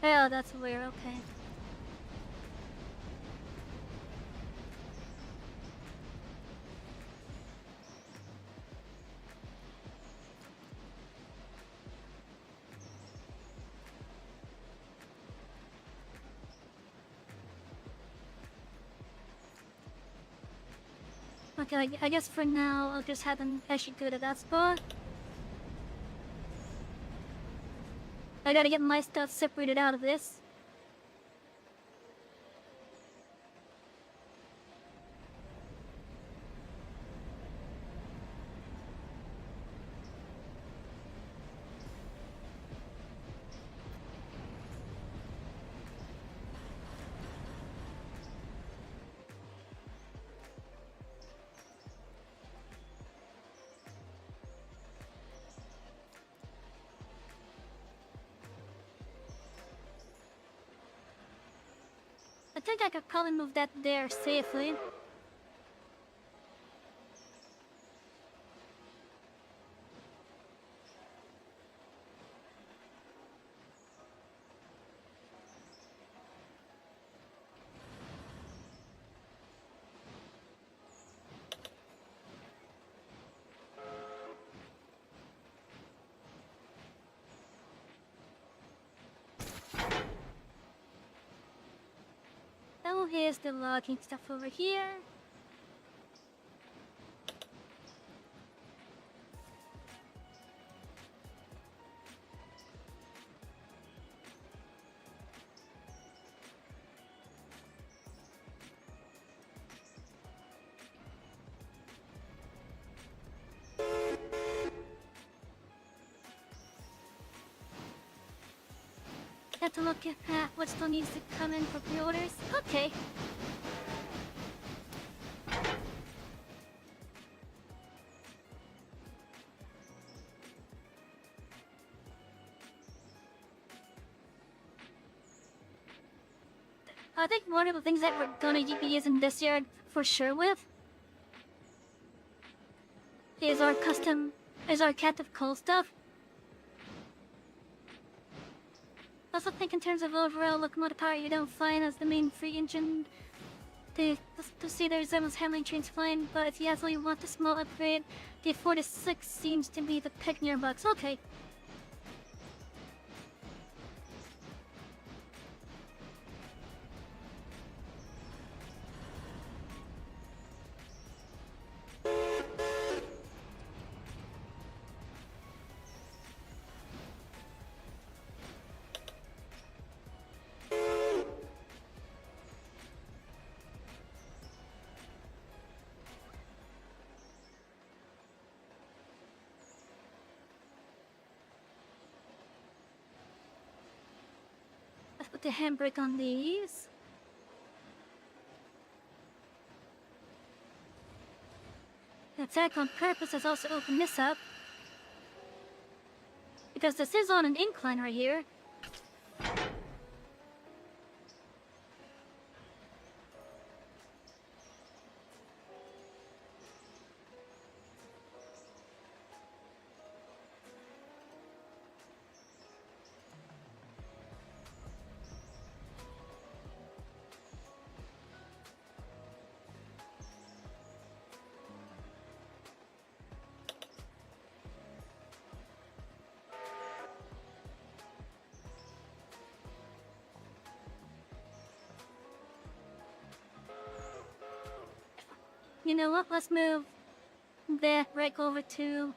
Speaker 2: Oh, that's weird, okay. Okay, I guess for now, I'll just have them actually go to that spot. I gotta get my stuff separated out of this. I think I could probably move that there safely. Oh, here's the logging stuff over here. Have to look at what still needs to come in for pre-orders. Okay. I think one of the things that we're gonna be using this year for sure with is our captive coal stuff. I also think in terms of overall locomotive power, you don't find as the main free engine to see the resemblance handling trains flying, but if you absolutely want the small upgrade, the 4 to 6 seems to be the pick near bucks. Okay. Let's put the handbrake on these. Attack on purpose has also opened this up. Because this is on an incline right here. You know what? Let's move that brake over to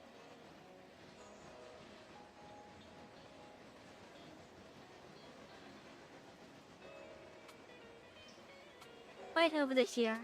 Speaker 2: right over this here.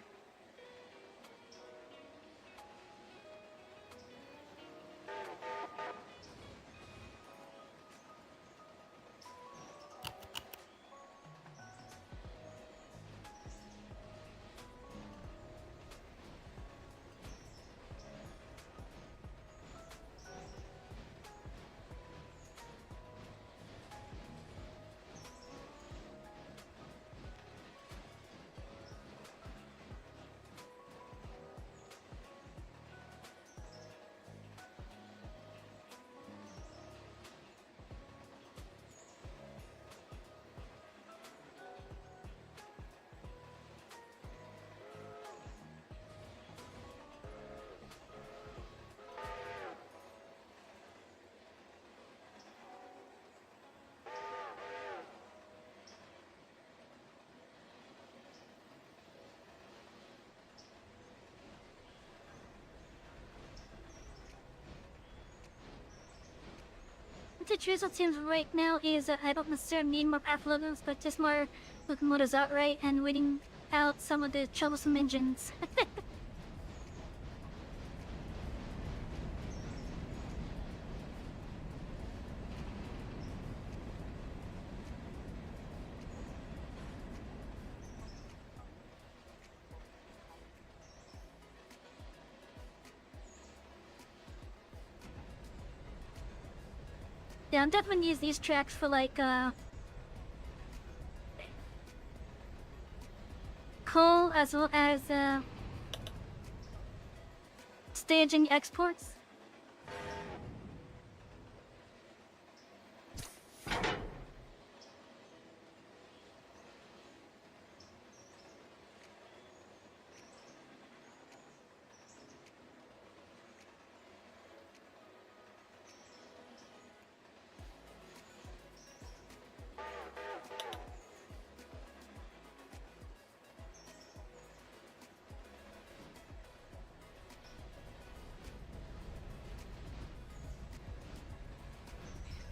Speaker 2: choose it seems right now is I don't necessarily need more path logos, but just more locomotives outright and weeding out some of the troublesome engines. Yeah, I'm definitely gonna use these tracks for like coal as well as staging exports.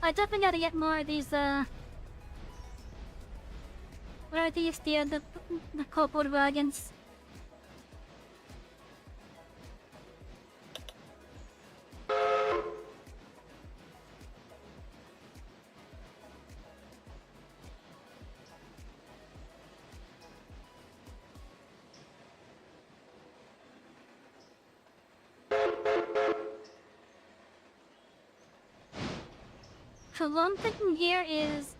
Speaker 2: I definitely gotta get more of these, what are these? The cardboard wagons. So what I'm thinking here is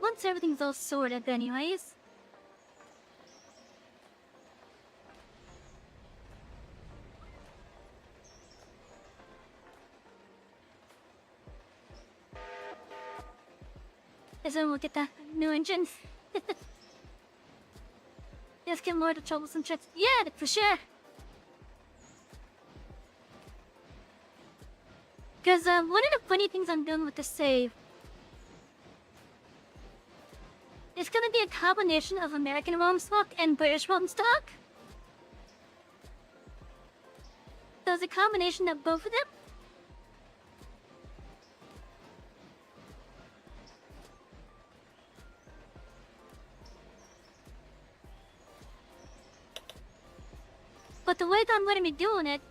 Speaker 2: once everything's all sorted anyways, is then we'll get that new engine. Let's get more of the troublesome checks. Yeah, for sure. Because one of the funny things I'm doing with the save, it's gonna be a combination of American ROM stock and British ROM stock. So it's a combination of both of them. But the way that I'm gonna be doing it,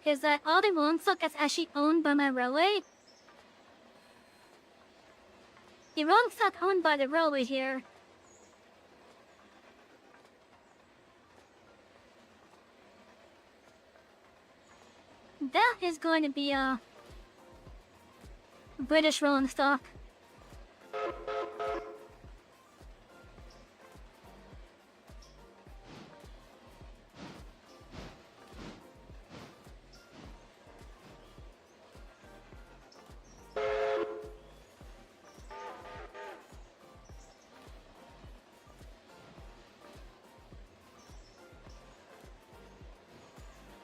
Speaker 2: is that all the rolling stock is actually owned by my railway. The rolling stock owned by the railway here. That is going to be a British rolling stock.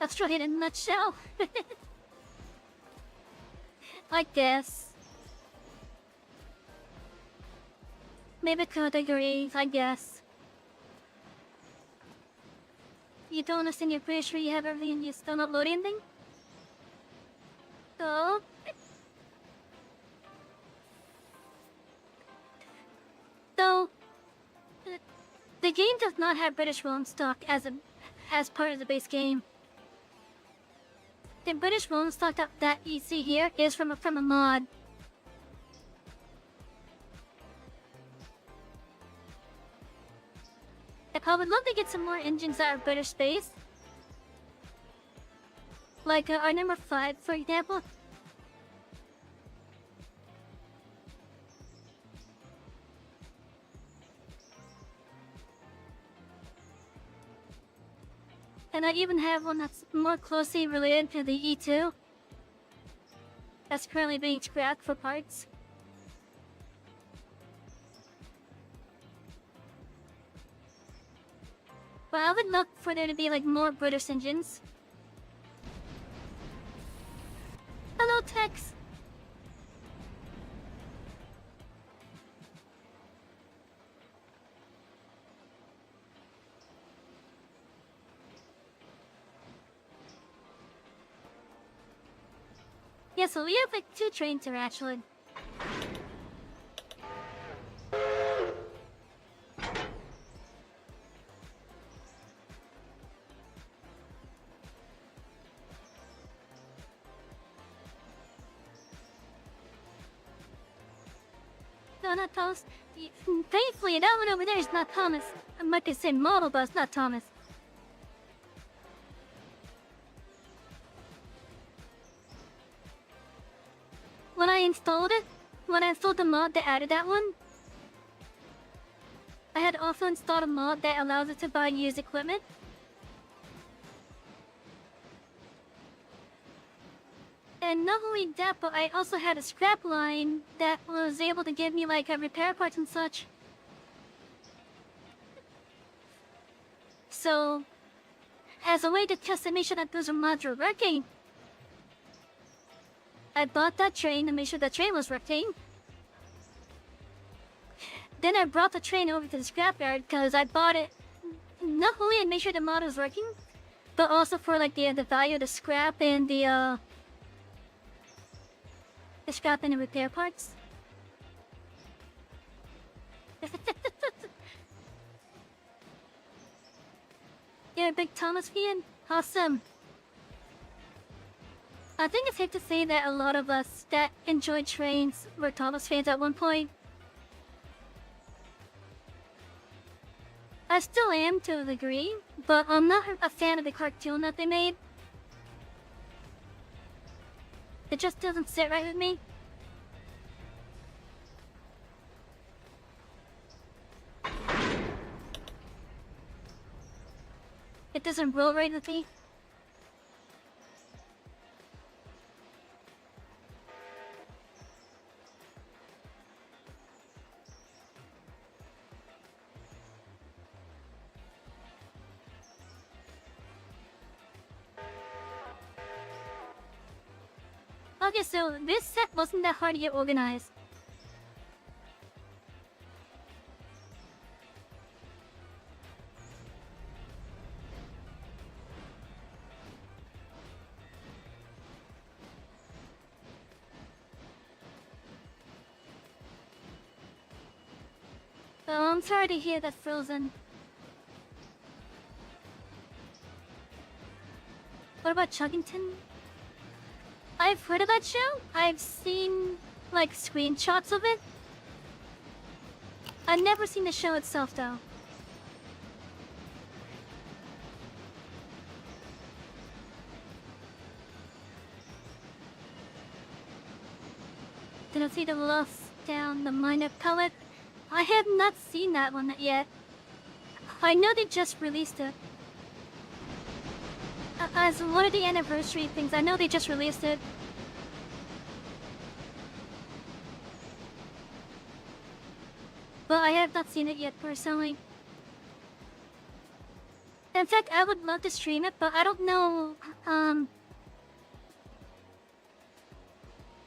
Speaker 2: That's right in a nutshell. I guess. Maybe categories, I guess. You don't understand, you're pretty sure you have everything and you're still not loading anything? So... So... The game does not have British rolling stock as part of the base game. The British rolling stock that you see here is from a mod. I would love to get some more engines that are British based. Like our number 5, for example. And I even have one that's more closely related to the E2. That's currently being scrapped for parts. But I would look for there to be like more British engines. text. Yeah, so we have like 2 trains here actually. No, not Thomas. Thankfully, that one over there is not Thomas. I might be saying model, but it's not Thomas. When I installed the mod that added that one, I had also installed a mod that allows it to buy used equipment. And not only that, but I also had a scrap line that was able to give me like repair parts and such. So, as a way to test and make sure that those mods were working, I bought that train to make sure the train was working. Then I brought the train over to the scrapyard because I bought it not only to make sure the mod was working, but also for like the value of the scrap and the scrap and the repair parts. You're a big Thomas fan? Awesome. I think it's safe to say that a lot of us that enjoyed trains were Thomas fans at one point. I still am to a degree, but I'm not a fan of the cartoon that they made. It just doesn't sit right with me. It doesn't roll right with me. Okay, so this set wasn't that hard to get organized. Oh, I'm sorry to hear that, Frozen. What about Chuggington? I've heard of that show. I've seen, like, screenshots of it. I've never seen the show itself, though. Did I see the Lost Down the Minor Pellet? I have not seen that one yet. I know they just released it. As one of the anniversary things, I know they just released it. But I have not seen it yet personally. In fact, I would love to stream it, but I don't know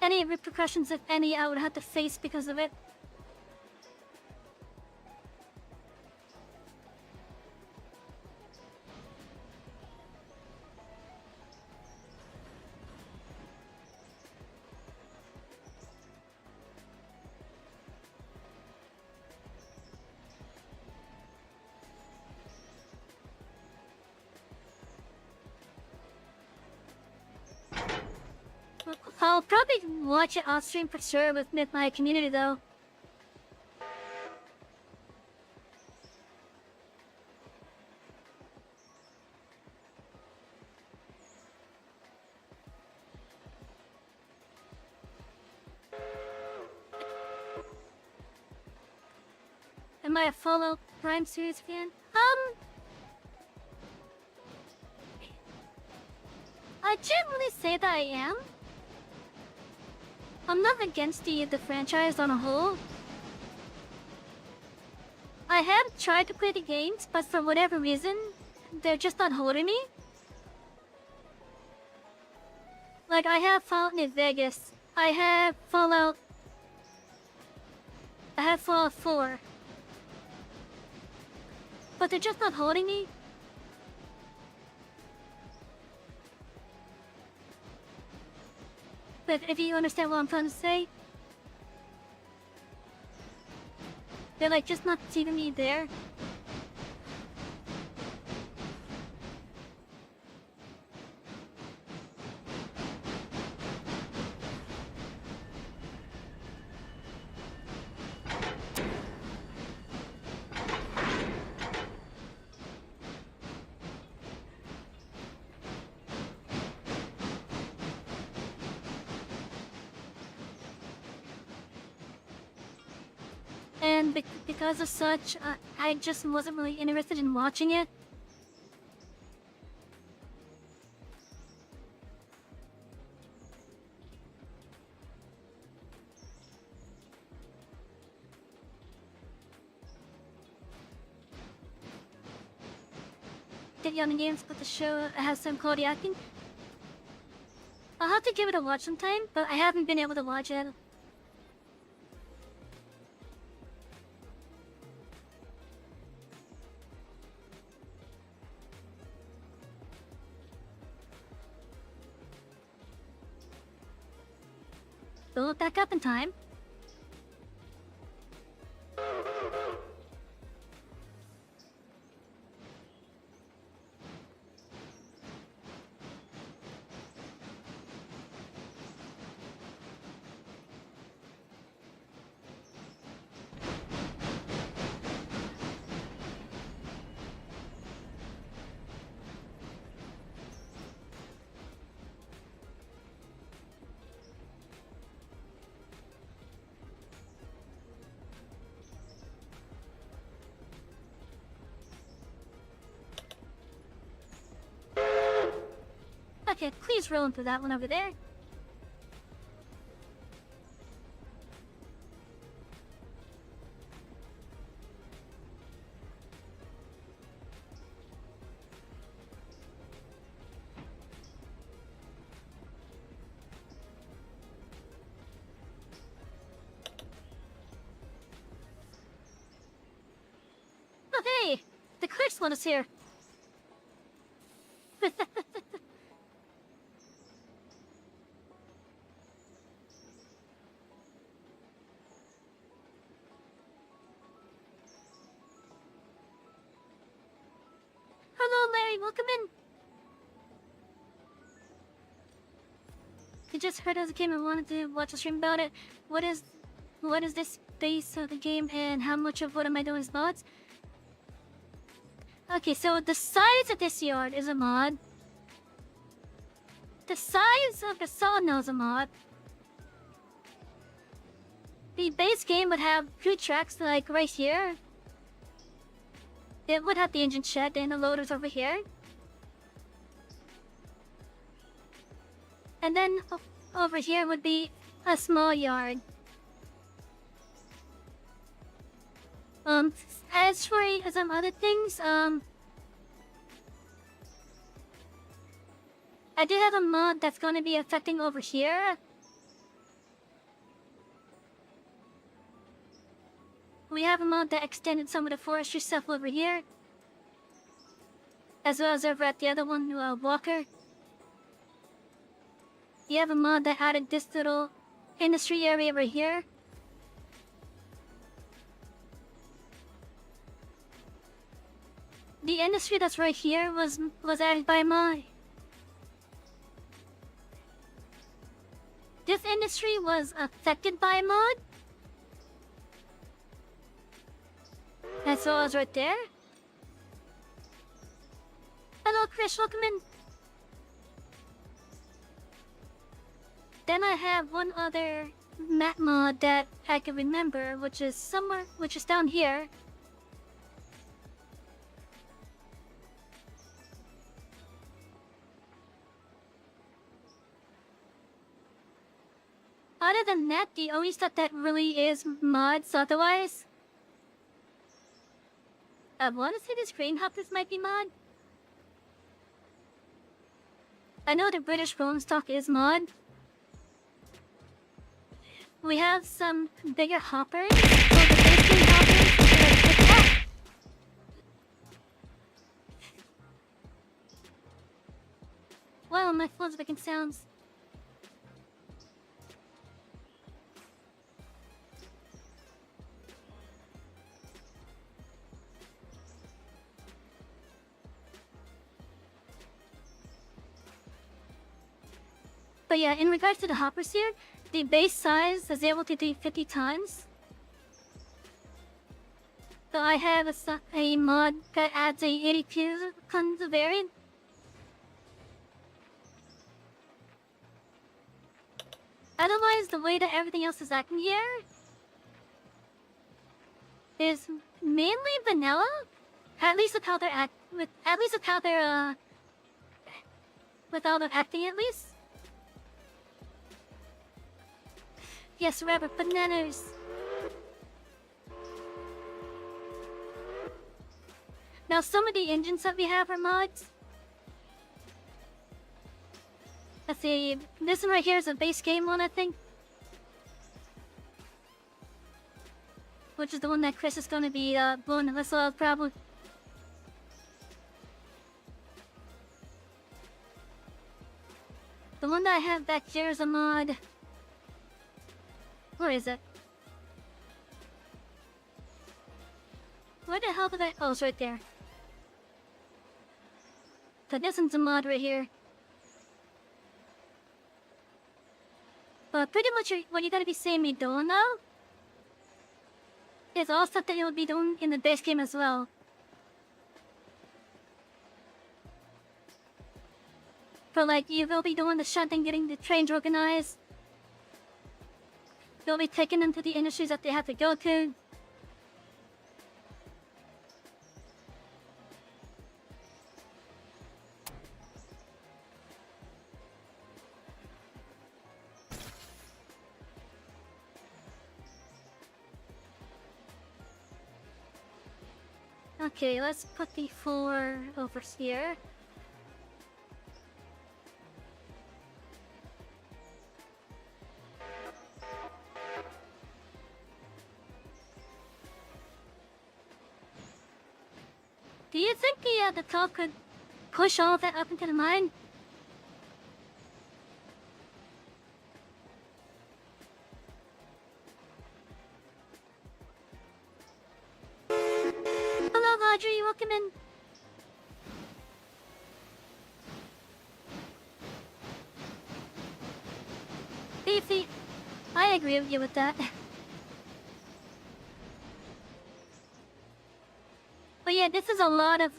Speaker 2: any repercussions, if any, I would have to face because of it. I'll probably watch it off stream for sure with my community though. Am I a Fallout Prime series fan? I can't really say that I am. I'm not against the franchise on a whole. I have tried to play the games, but for whatever reason, they're just not holding me. Like, I have Fallout New Vegas. I have Fallout 4. But they're just not holding me. But if you understand what I'm trying to say, they're like just not seeing me there. And because of such, I just wasn't really interested in watching it. Did Young Games but the show has some quality acting? I'll have to give it a watch sometime, but I haven't been able to watch it. We'll look back up in time. Okay, please roll into that one over there. Oh hey! The clerk's one is here! Hello, Larry. Welcome in. You just heard of the game and wanted to watch a stream about it. What is this base of the game and how much of what am I doing is mods? Okay, so the size of this yard is a mod. The size of the sawmill is a mod. The base game would have 2 tracks like right here. It would have the engine shed and the loaders over here. And then over here would be a small yard. As for some other things, I do have a mod that's going to be affecting over here. We have a mod that extended some of the forestry stuff over here. As well as over at the other one, Walker. You have a mod that added this little industry area over here. The industry that's right here was added by mod. This industry was affected by a mod. And so I was right there. Hello, Chris. Welcome in. Then I have one other map mod that I can remember, which is down here. Other than that, the only stuff that really is mods otherwise. I want to say this crane hoppers might be mod. I know the British rolling stock is mod. We have some bigger hoppers, so the base game hoppers. Wow, my phone's making sounds. But yeah, in regards to the hoppers here, the base size is able to do 50 tons. So I have a mod that adds a 82 tons of variant. Otherwise, the way that everything else is acting here is mainly vanilla. At least with how they're with how they're acting at least. Yes, rabbit bananas. Now some of the engines that we have are mods. Let's see, this one right here is a base game one, I think. Which is the one that Chris is going to be blowing the whistle out probably. The one that I have back here is a mod. Where is it? Where the hell did I... Oh, it's right there. So this one's a mod right here. But pretty much what you're gonna be seeing me doing now is all stuff that you'll be doing in the base game as well. But like, you will be doing the shunting, getting the trains organized. You'll be taking them to the industries that they have to go to. Okay, let's put the 4 over here. Do you think the top could push all of that up into the mine? Hello, Audrey, welcome in. Beefy, I agree with you with that. But yeah, this is a lot of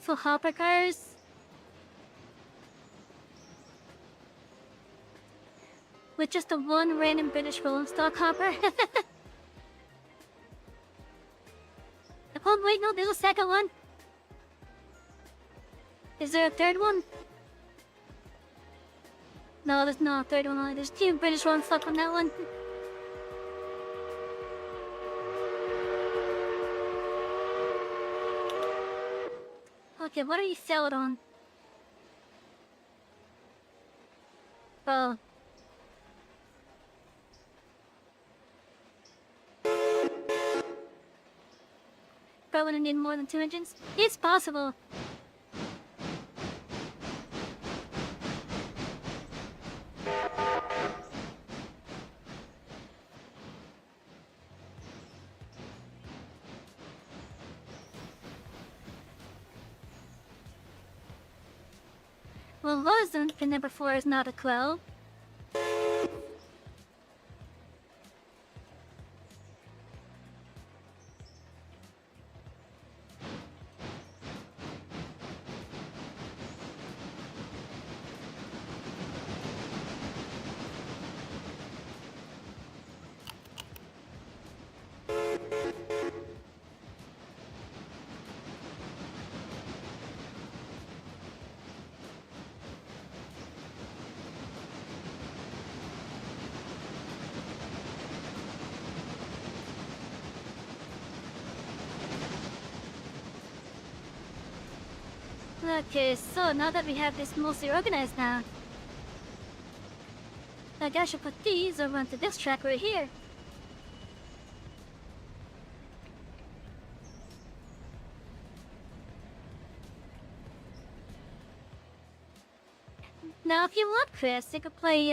Speaker 2: hopper cars. With just a one random British rolling stock hopper. Oh wait, no, there's a second one. Is there a third one? No, there's not a third one. There's 2 British rolling stock on that one. Okay, what are you selling on? Oh. Probably gonna need more than 2 engines. It's possible. Well, wasn't the number 4 is not a 12. Okay, so now that we have this mostly organized now, I guess I should put these over onto this track right here. Now, if you want, Chris, you could play,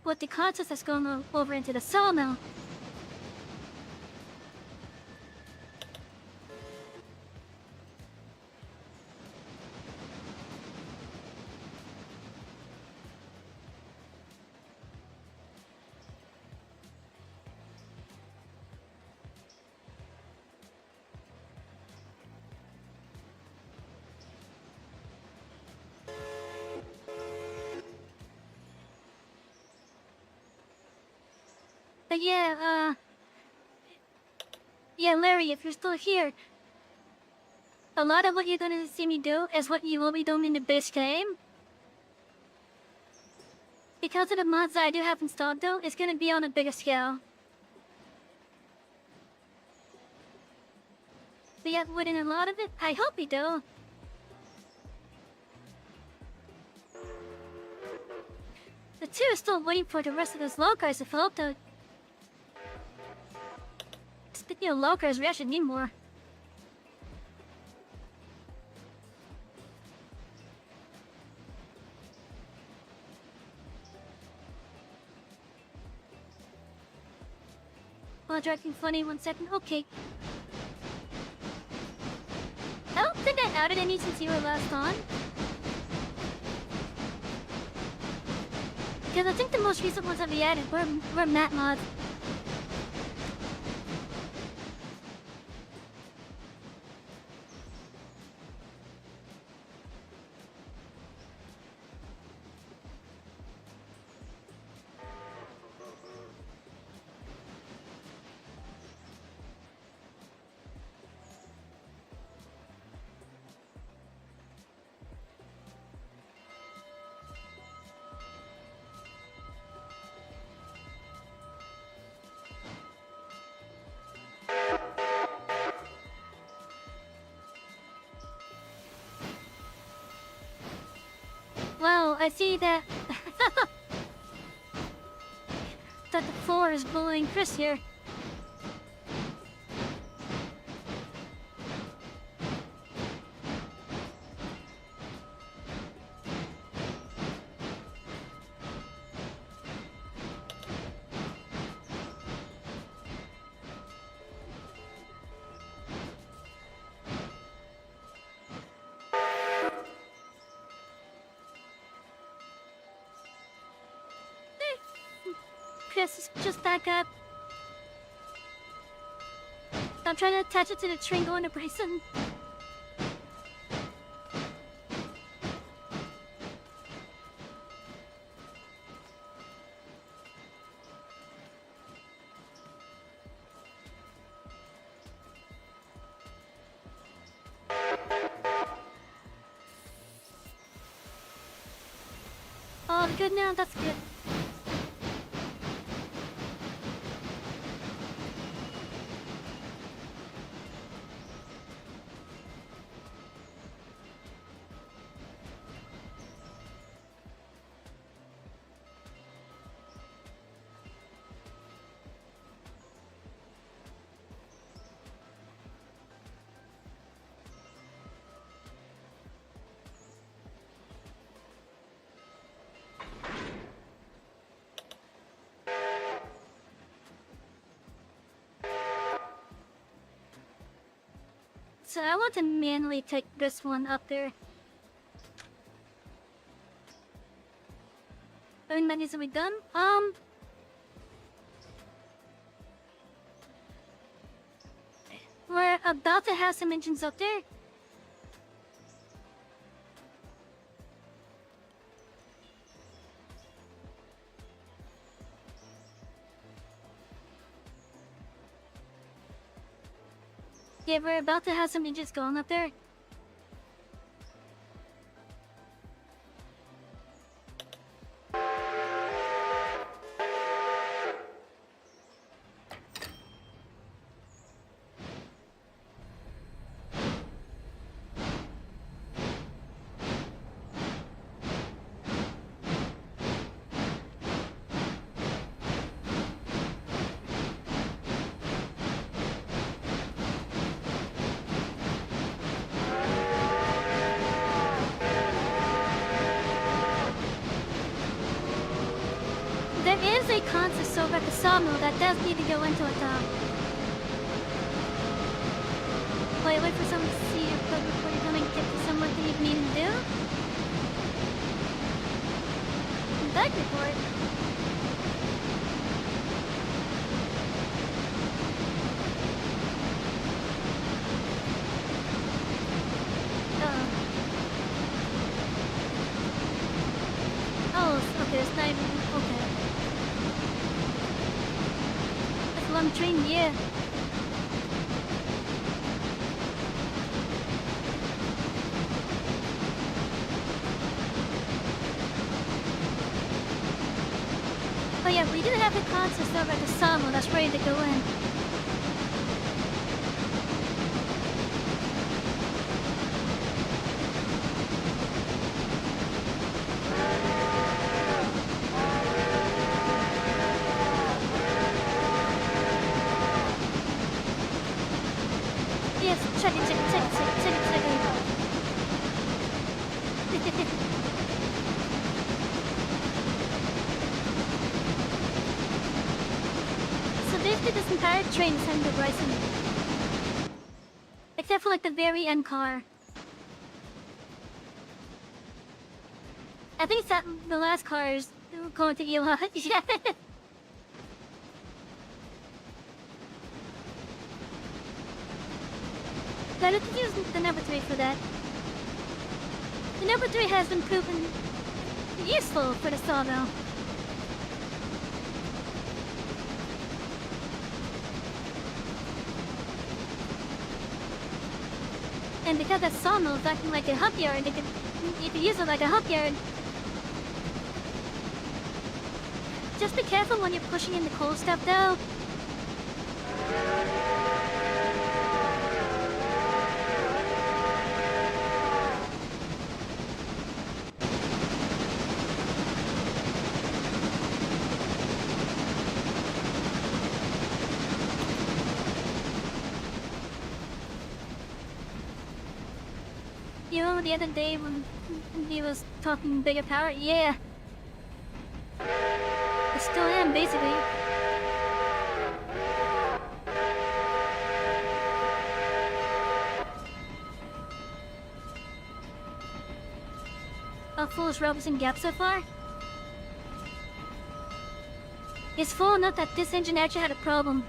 Speaker 2: with the contest that's going over into the sawmill. But yeah, Larry, if you're still here, a lot of what you're gonna see me do is what you will be doing in the base game. Because of the mods that I do have installed though, it's gonna be on a bigger scale. But yeah, within a lot of it, I hope you do. The two is still waiting for the rest of those locals to fill up though. Speaking of locals, we actually need more. While acting funny, 1 second. Okay. I don't think I added any since you were last on. Because I think the most recent ones that we added were map mods. Well, I see that that the floor is bullying Chris here. Chris is just back up. I'm trying to attach it to the train going to Bryson. Oh, good now, that's good. So I want to manually take this one up there. How many are we done? We're about to have some engines up there. Yeah, we're about to have some engines going up there. concerts over at the sawmill that does need to go into a town. Wait for someone to see your book before you're gonna get to someone that you need to do? Beg report. Oh, okay, it's not even, okay. That's a long train, yeah. Oh yeah, we did have a concert over at the sawmill that's ready to go in. Yes, check it. So basically this entire train is heading to Bryson. Except for like the very end car. I think it's that the last car is going to Eli. Yeah. But I don't think use the number 3 for that. The number 3 has been proven useful for the sawmill. And because that sawmill is acting like a hump yard, you could use it like a hump yard. Just be careful when you're pushing in the coal stuff though. You know, the other day when he was talking bigger power, yeah. I still am, basically. How full is Robinson Gap so far? It's full enough that this engine actually had a problem.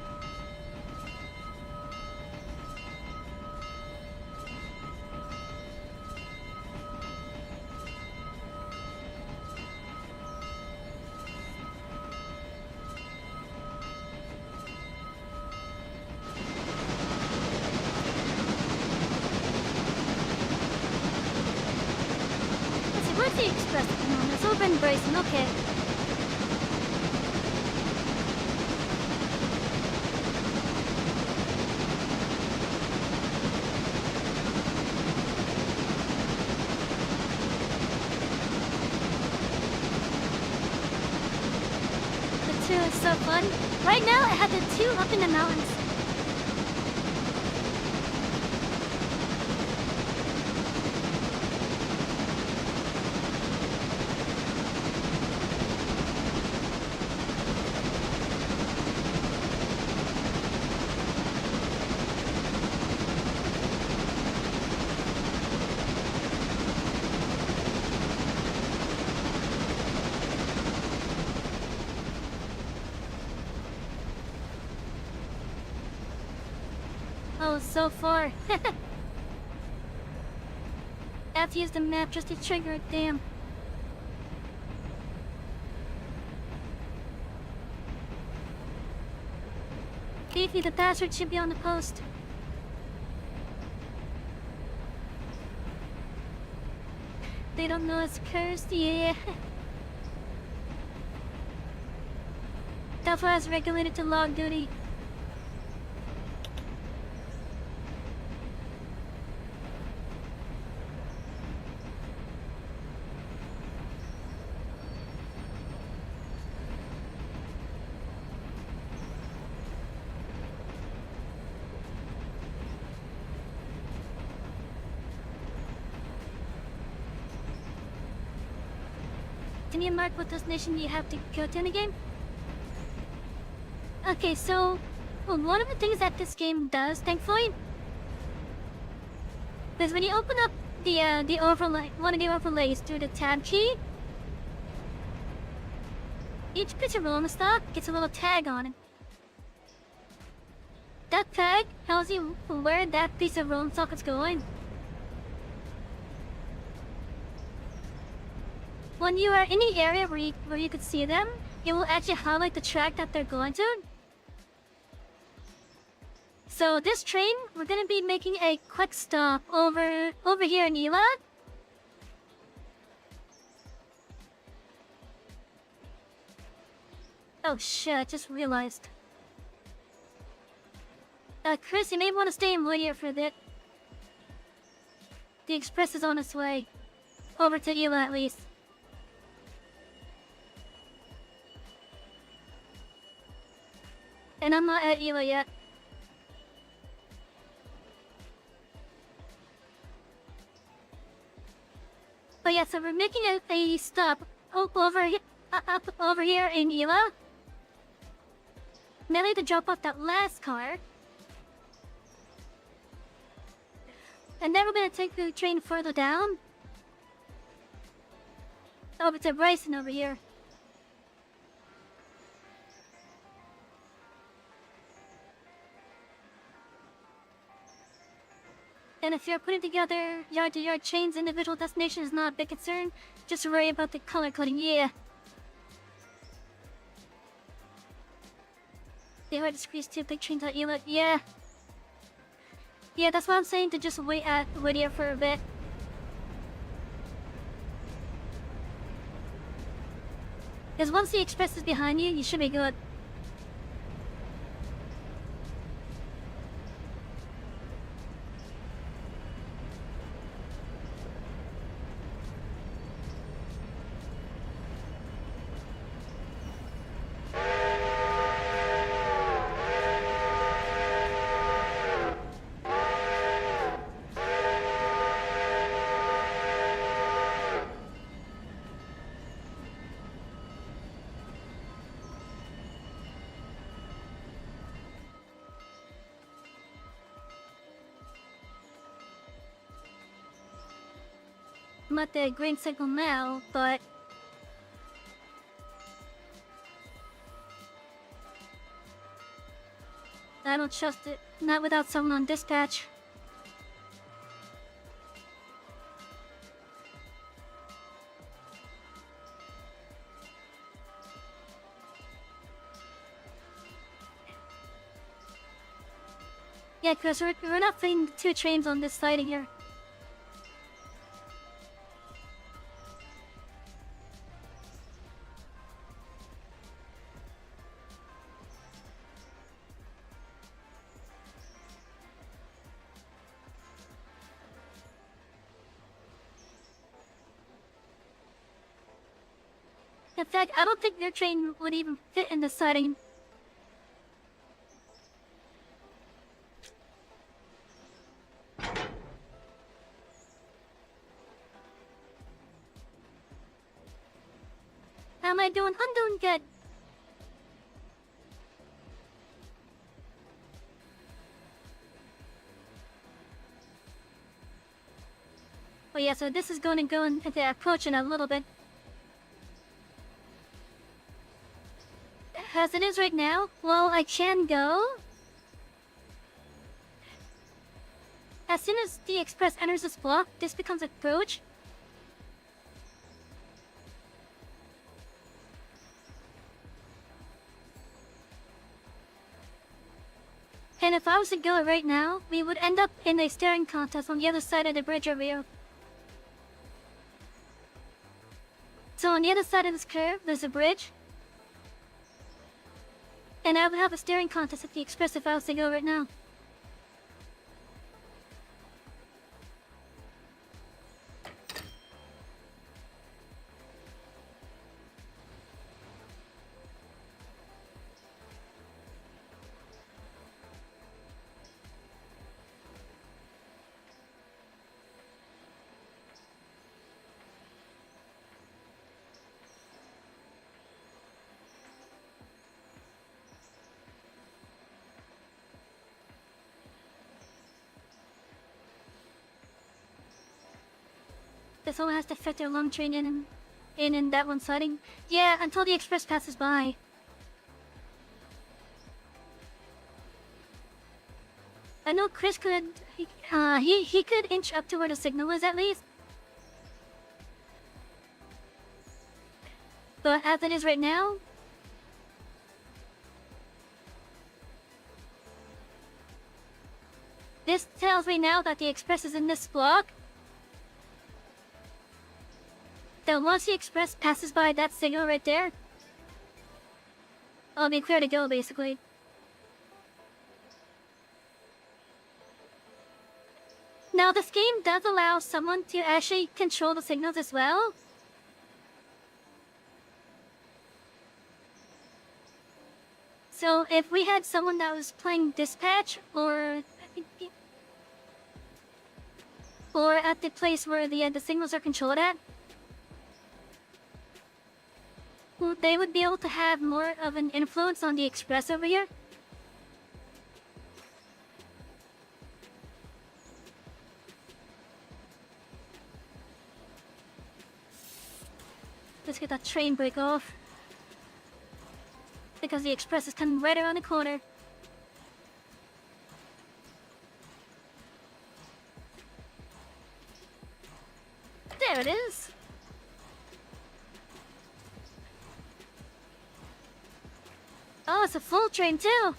Speaker 2: Where's the express at the moment? It's over in Bryson, okay. The 2 is so fun. Right now, I have the 2 up in the mountains. Oh, so far. I have to use the map just to trigger it, damn. Beefy, the password should be on the post. They don't know it's cursed, yeah. Therefore, it's regulated to log duty. Can you mark what destination you have to go to in the game? Okay, so one of the things that this game does, thankfully, is when you open up the overlay, one of the overlays through the tab key, each piece of rolling stock gets a little tag on it. That tag tells you where that piece of rolling stock is going. When you are in the area where you could see them, it will actually highlight the track that they're going to. So this train, we're gonna be making a quick stop over here in Ela. Oh shit, I just realized. Chris, you may want to stay in Whittier for a bit. The express is on its way. Over to Ela at least. And I'm not at Ela yet. But yeah, so we're making a stop over here in Ela. Mainly to drop off that last car. And then we're gonna take the train further down. Over to Bryson over here. And if you're putting together yard-to-yard chains, individual destination is not a big concern. Just worry about the color coding, yeah. They are to squeeze two big trains at Ela, yeah. Yeah, that's why I'm saying to just wait at Whittier for a bit. Because once the express is behind you, you should be good. I'm at the green signal now, but I don't trust it. Not without someone on dispatch. Yeah, Chris, we're not fitting two trains on this siding here. In fact, I don't think their train would even fit in the siding. How am I doing? I'm doing good. Oh yeah, so this is going to go into the approach in a little bit. As it is right now, well, I can go. As soon as the express enters this block, this becomes approach. And if I was to go right now, we would end up in a staring contest on the other side of the bridge over here. So on the other side of this curve, there's a bridge. And I would have a staring contest at the express if I was to go right now. This all has to fit their long train in that one siding. Yeah, until the express passes by. I know Chris could, he could inch up to where the signal is at least. But as it is right now, this tells me now that the express is in this block. Then once the express passes by that signal right there, I'll be clear to go basically. Now this game does allow someone to actually control the signals as well. So if we had someone that was playing dispatch or at the place where the signals are controlled at, they would be able to have more of an influence on the express over here. Let's get that train break off. Because the express is coming right around the corner. There it is. Oh, it's a full train too.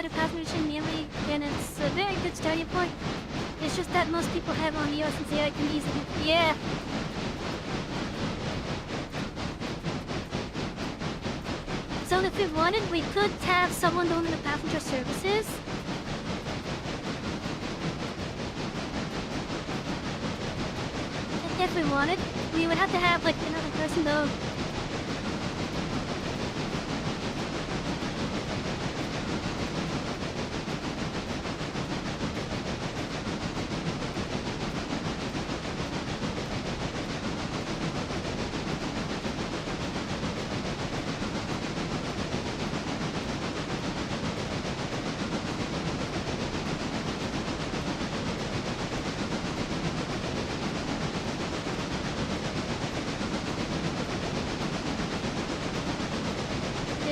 Speaker 2: To passenger nearly, and it's a very good starting point. It's just that most people have on the since I can easily. Yeah. So if we wanted, we could have someone doing the passenger services. And if we wanted, we would have to have like another person though.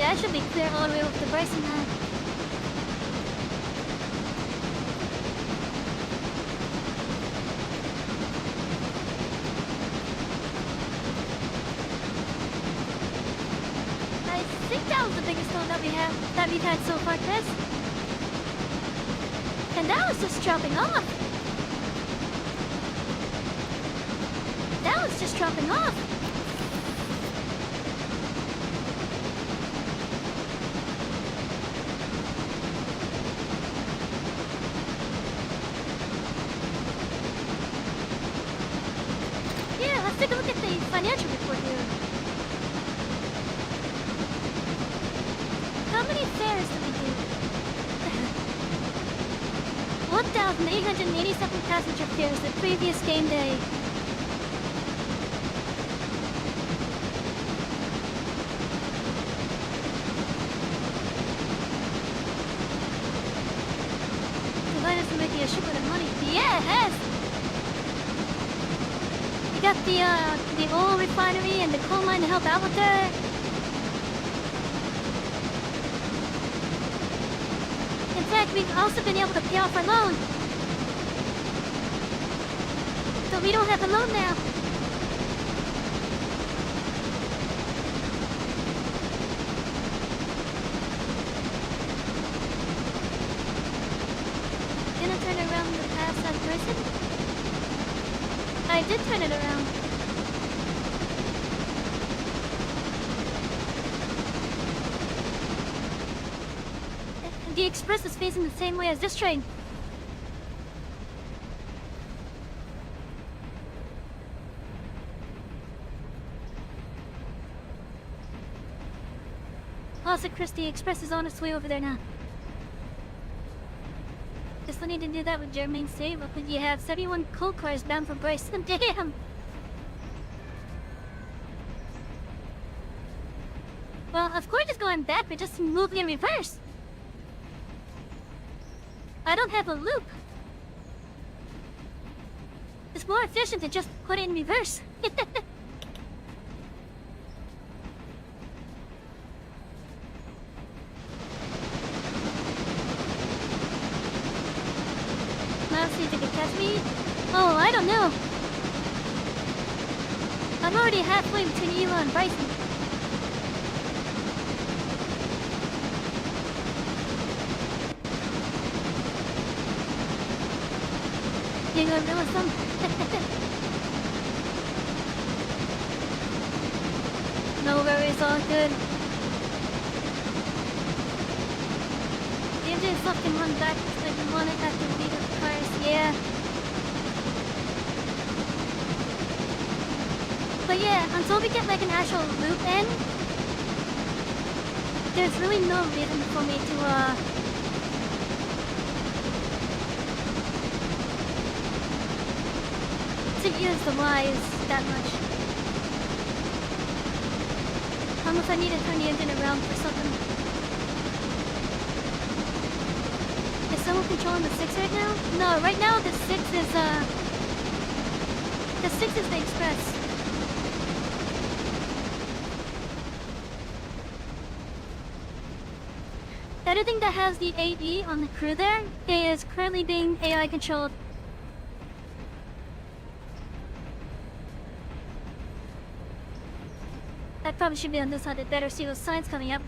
Speaker 2: I should be clear all the way over to Bryson now. I think that was the biggest one that we've had so far, Chris. And that was just dropping off. That was just dropping off. Take a look at the financial report here. How many fares did we do? 1,887 passenger fares the previous game day. That is making a shitload of money. Yeah, it has! We got the oil refinery and the coal mine to help out with that. In fact, we've also been able to pay off our loan. So we don't have a loan now. Gonna turn around the past that person? I did turn it around. The express is facing the same way as this train. Also, Christie Express is on its way over there now. Just need to do that with Jermaine Save, but you have 71 coal cars bound for Bryson. Damn! Well, of course it's going back, but just move in reverse. I don't have a loop. It's more efficient to just put it in reverse. Now see if you can catch me. Oh, I don't know. I'm already halfway between Ela and Bryson. You gonna realize some? No worries, all good. The engine itself can run back, but you want it after the lead of the cars, yeah. But yeah, until we get like an actual loop in, there's really no reason for me to use the Ys that much. Unless I need to turn the engine around for something. Is someone controlling the 6 right now? No, right now the 6 is the Express. Everything that has the AE on the crew there is currently being AI controlled. I probably should be on this side. I'd better see those signs coming up.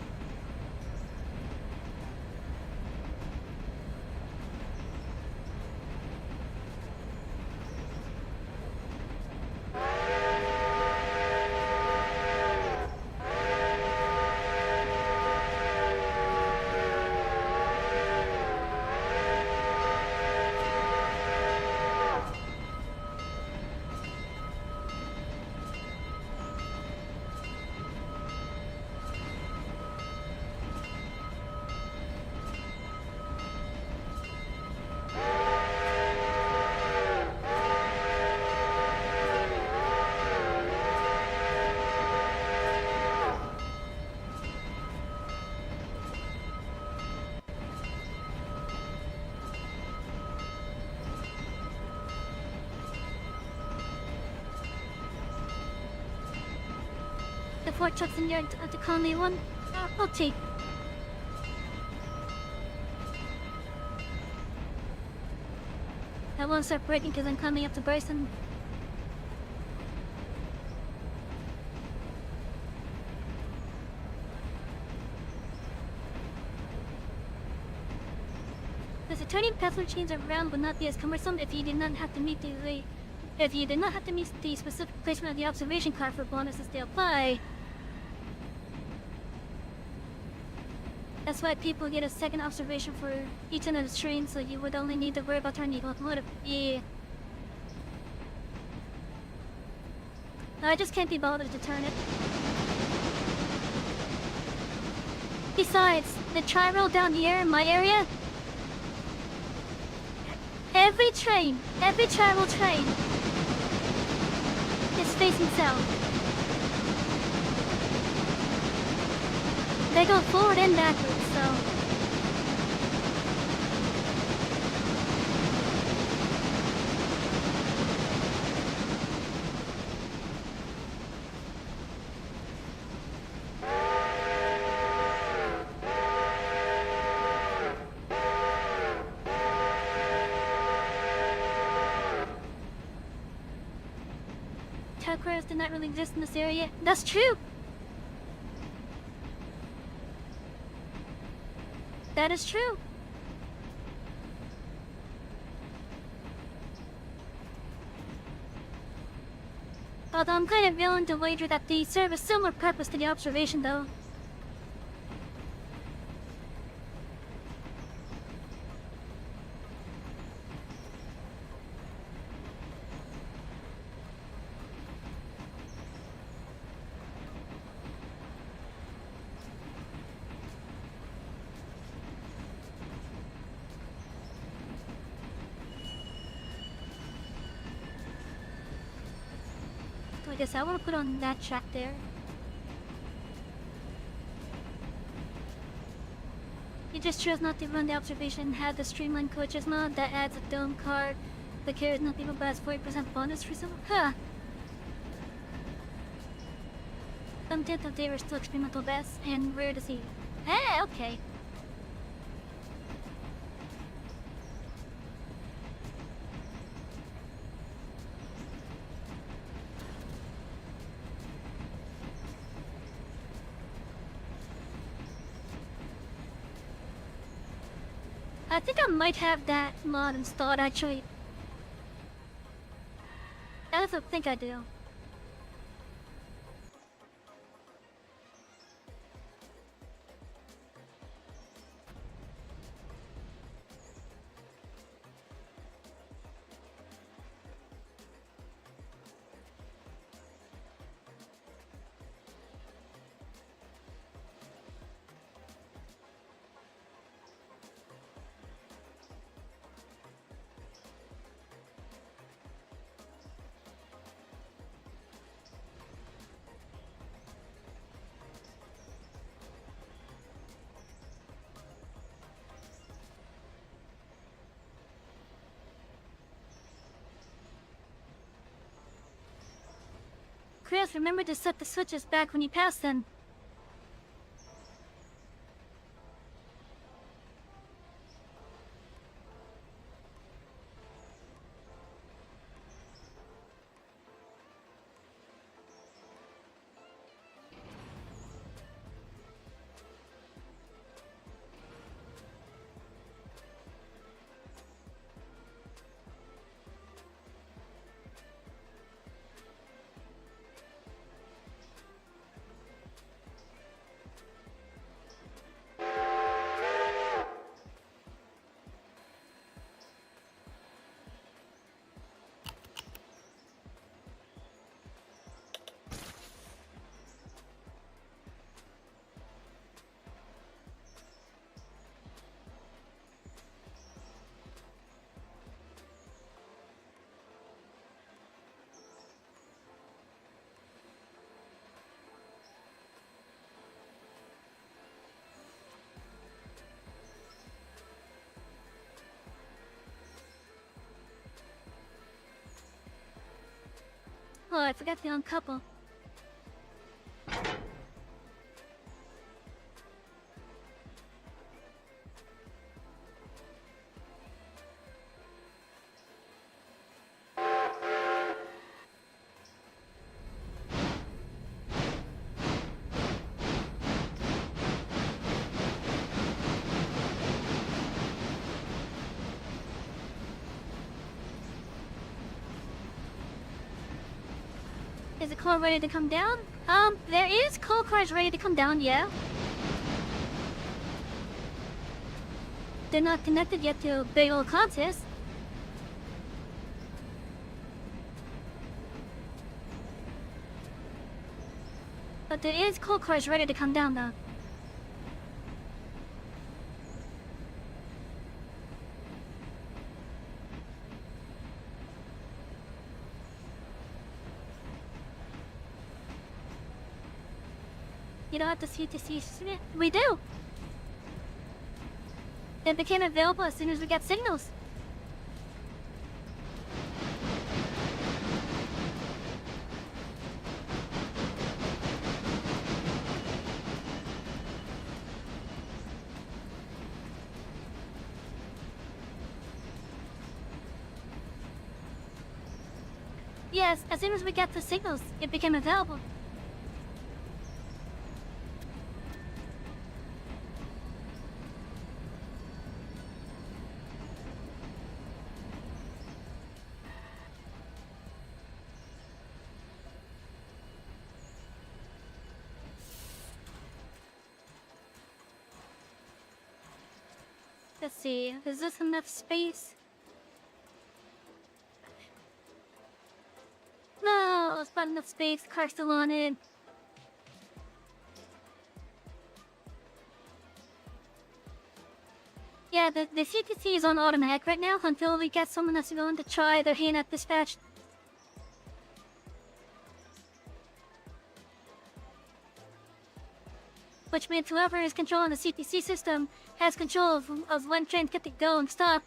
Speaker 2: The 4 trucks in yard to call me one. I'll take. I won't start braking because I'm coming up to Bryson. The turning peddler chains around would not be as cumbersome if you did not have to meet the specific placement of the observation car for bonuses they apply. That's why people get a second observation for each end of the train, so you would only need to worry about turning the locomotive. Yeah. I just can't be bothered to turn it. Besides, the tri-rail down here in my area, every tri-rail train is facing south. They go forward and backwards, so... Tugwares did not really exist in this area. That's true! That is true. Although I'm kind of willing to wager that they serve a similar purpose to the observation, though. I guess I want to put on that track there. You just chose not to run the observation, had the streamline coaches mod that adds a dome card that carries nothing but has 40% bonus for some. Huh. Some tenth of day are still experimental best and rare to see. Hey, okay. I think I might have that mod installed actually. I also think I do. Chris, remember to set the switches back when you pass them. Oh, I forgot to uncouple. Is the core ready to come down? There is coal cars ready to come down, yeah. They're not connected yet to a big old contest. But there is coal cars ready to come down though. You don't have to see it. We do. It became available as soon as we got signals. Yes, as soon as we got the signals, it became available. Let's see, is this enough space? No, it's not enough space, car's still on it. Yeah, the CTC is on automatic right now until we get someone that's willing to try their hand at dispatch. which means whoever is controlling the CTC system has control of when trains get to go and stop.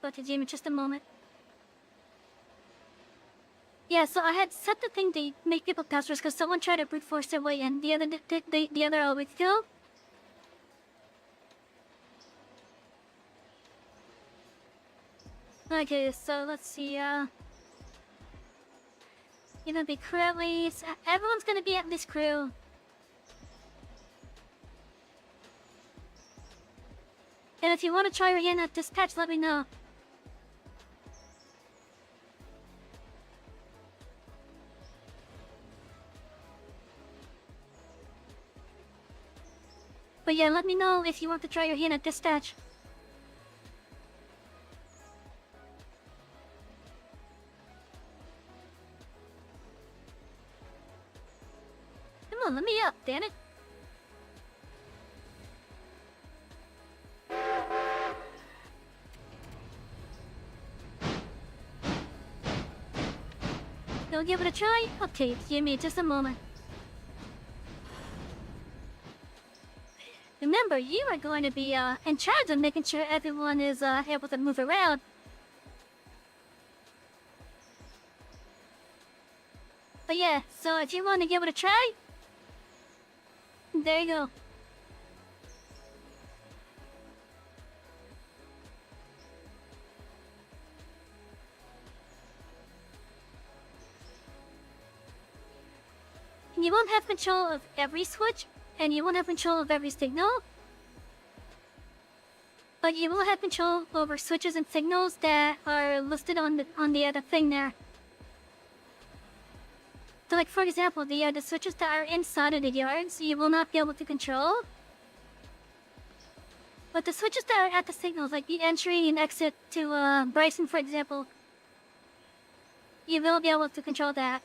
Speaker 2: Go to gym in just a moment. Yeah, so I had set the thing to make people passwords because someone tried to brute force their way in the other week ago. Okay, so let's see, you know, be crew at least. Everyone's gonna be at least crew. And if you want to try your hand at dispatch, let me know. But yeah, let me know if you want to try your hand at dispatch. Come on, let me up, damn it. You'll give it a try? Okay, give me just a moment. Remember, you are going to be in charge of making sure everyone is able to move around. But yeah, so if you want to give it a try, there you go. You won't have control of every switch, and you won't have control of every signal. But you will have control over switches and signals that are listed on the other thing there. So like for example, the switches that are inside of the yards, you will not be able to control. But the switches that are at the signals, like the entry and exit to Bryson, for example, you will be able to control that.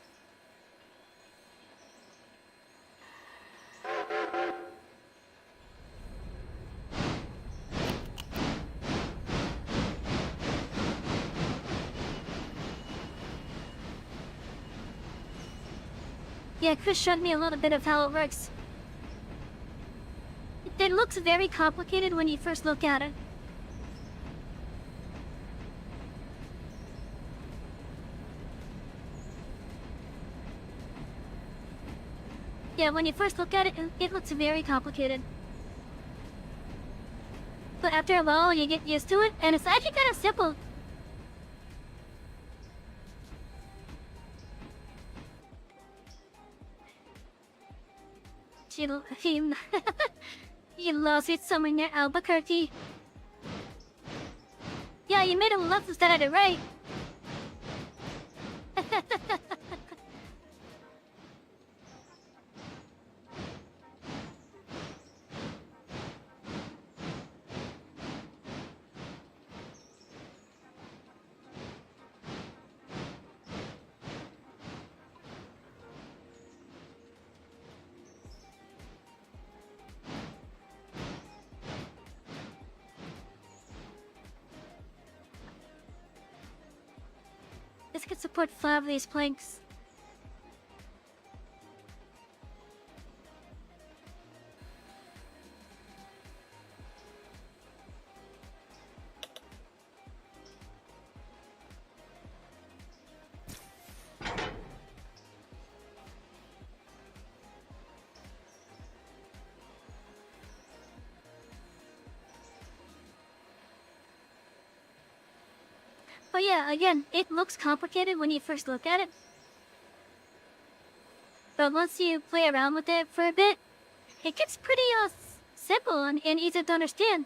Speaker 2: Yeah, Chris showed me a little bit of how it works. It looks very complicated when you first look at it. Yeah, when you first look at it, it looks very complicated. But after a while, you get used to it, and it's actually kind of simple. You lost it somewhere near Albuquerque. Yeah, you made a left instead of the right. This could support 5 of these planks. But yeah, again, it looks complicated when you first look at it. But once you play around with it for a bit, it gets pretty simple and easy to understand.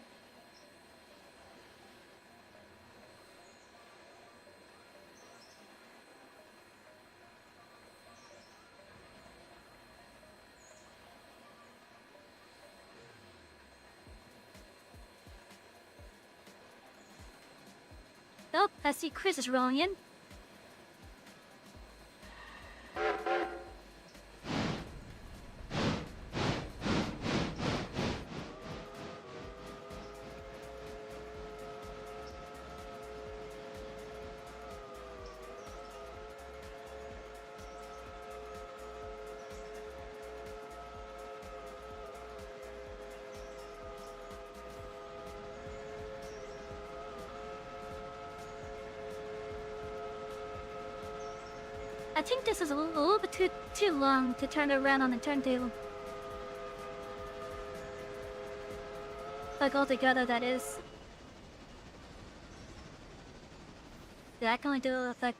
Speaker 2: Oh, I see Chris is rolling in. I think this is a little bit too long to turn around on the turntable. Like altogether, that is. Yeah, I can only do it with like.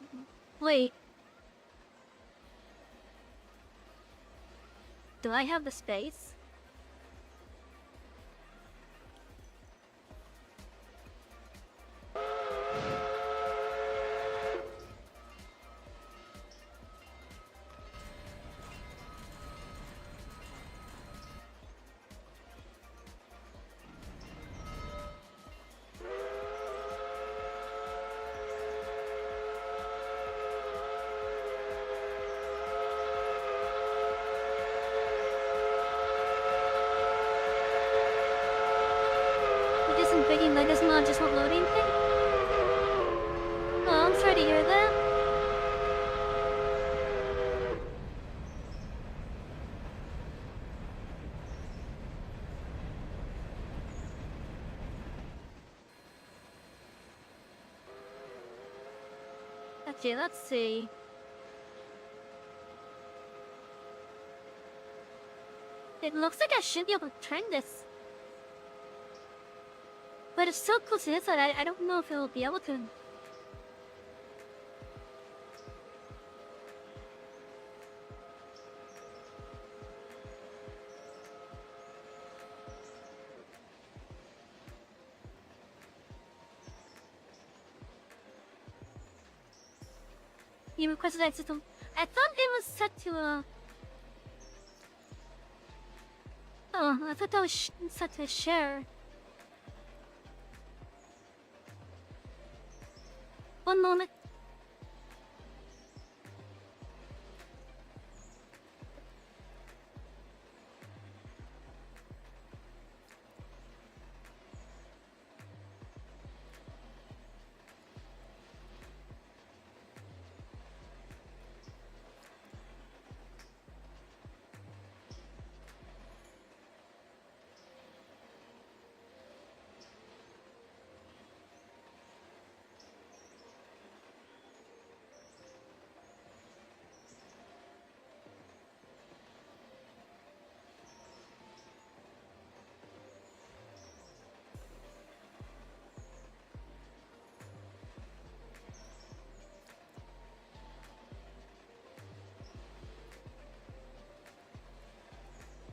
Speaker 2: Wait. Do I have the space? It isn't thinking like this mod just won't load anything? Oh, I'm sorry to hear that. Okay, let's see. It looks like I should be able to turn this. But it's so close to this side, I don't know if it'll be able to. You requested access to... I thought it was set to, Oh, I thought that was set to share. One moment.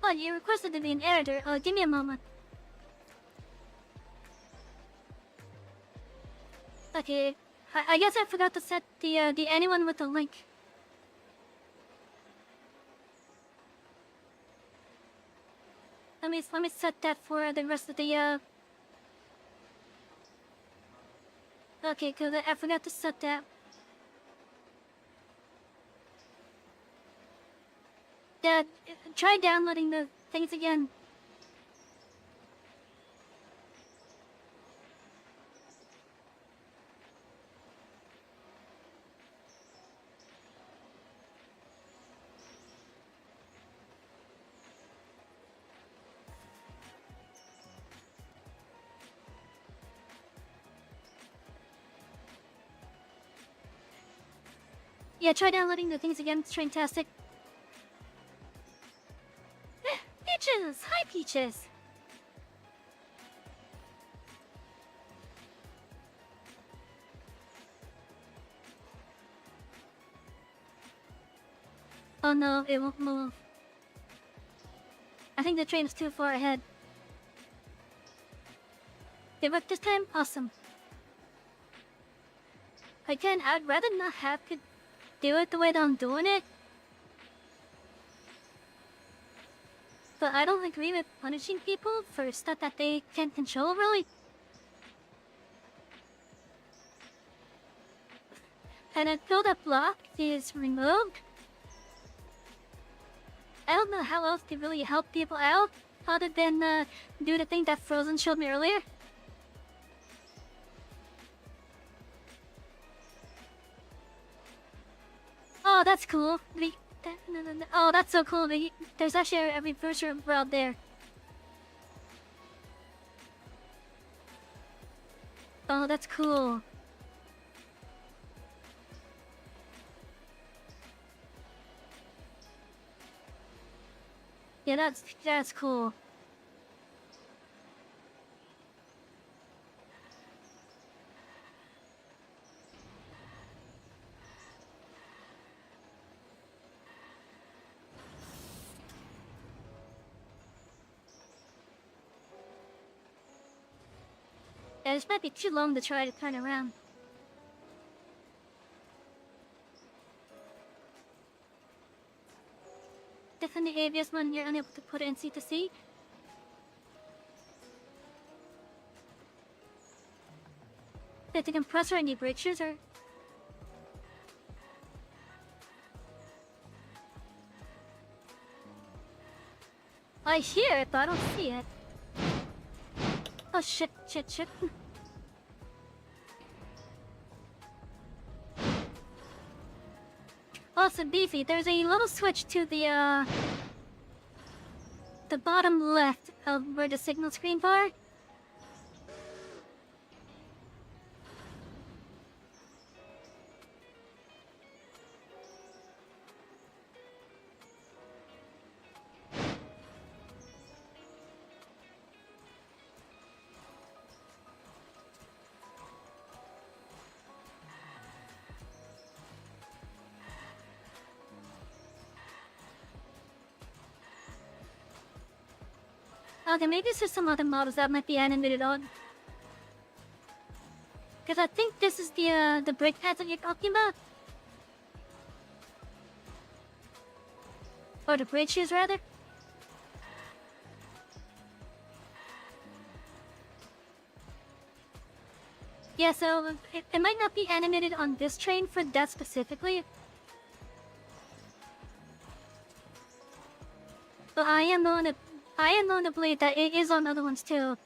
Speaker 2: Oh, you requested to be an editor. Give me a moment. Okay. I guess I forgot to set the anyone with the link. Let me set that for the rest of the Okay, cause I forgot to set that. Dad, try downloading the things again. Yeah, try downloading the things again. It's fantastic. Peaches! Hi, Peaches! Oh no, it won't move. I think the train is too far ahead. It worked this time? Awesome. Again, I'd rather not have to do it the way that I'm doing it. But I don't agree with punishing people for stuff that they can't control, really. and a build-up block is removed. I don't know how else to really help people out other than do the thing that Frozen showed me earlier. Oh, that's cool. Oh, that's so cool. There's actually a reverser out there. Oh, that's cool. Yeah, that's cool. Yeah, this might be too long to try to turn around. Definitely obvious when you're unable to put it in C to C. Did the compressor any breakthroughs or? I hear it, but I don't see it. Oh shit. Also, Beefy, there's a little switch to the bottom left of where the signal screen bar. Okay, maybe it's just some other models that might be animated on. Because I think this is the brake pads that you're talking about. Or the brake shoes, rather. Yeah, so it might not be animated on this train for that specifically. But I am known to believe that it is on other ones too.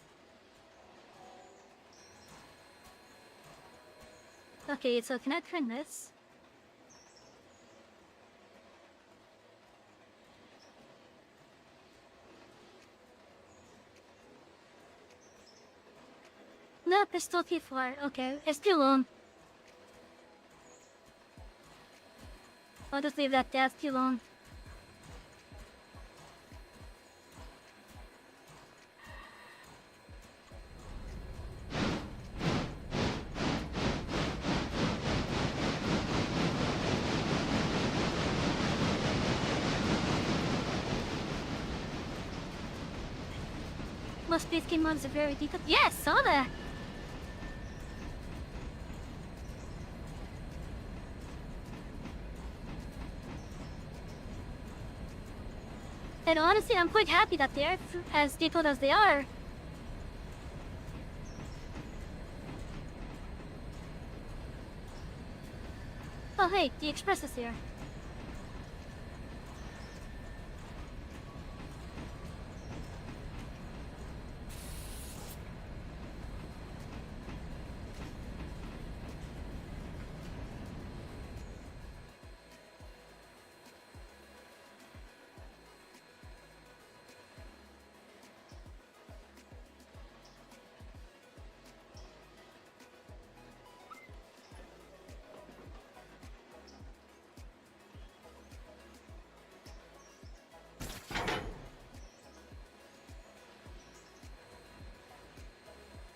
Speaker 2: Okay, so can I turn this? Nope, it's still too far. Okay, it's too long. I'll just leave that there, it's too long. Most these game mods are very detailed. Yes, saw that! And honestly, I'm quite happy that they're as detailed as they are. Oh hey, the express is here.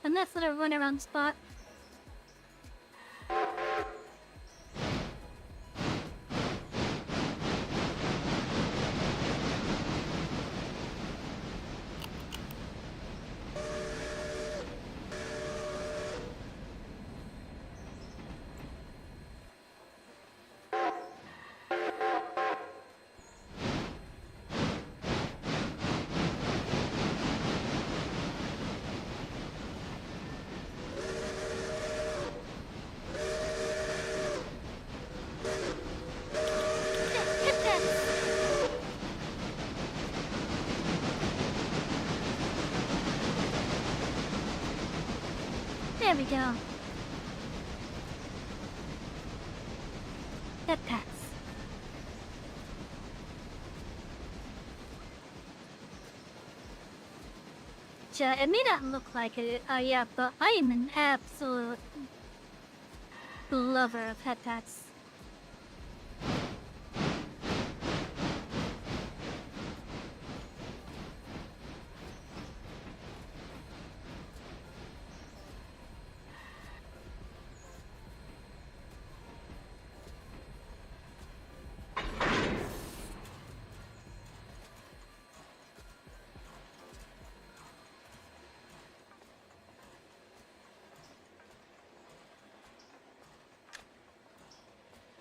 Speaker 2: A nice little run around spot. we go. That pass. It may not look like it, yeah, but I am an absolute lover of head tats.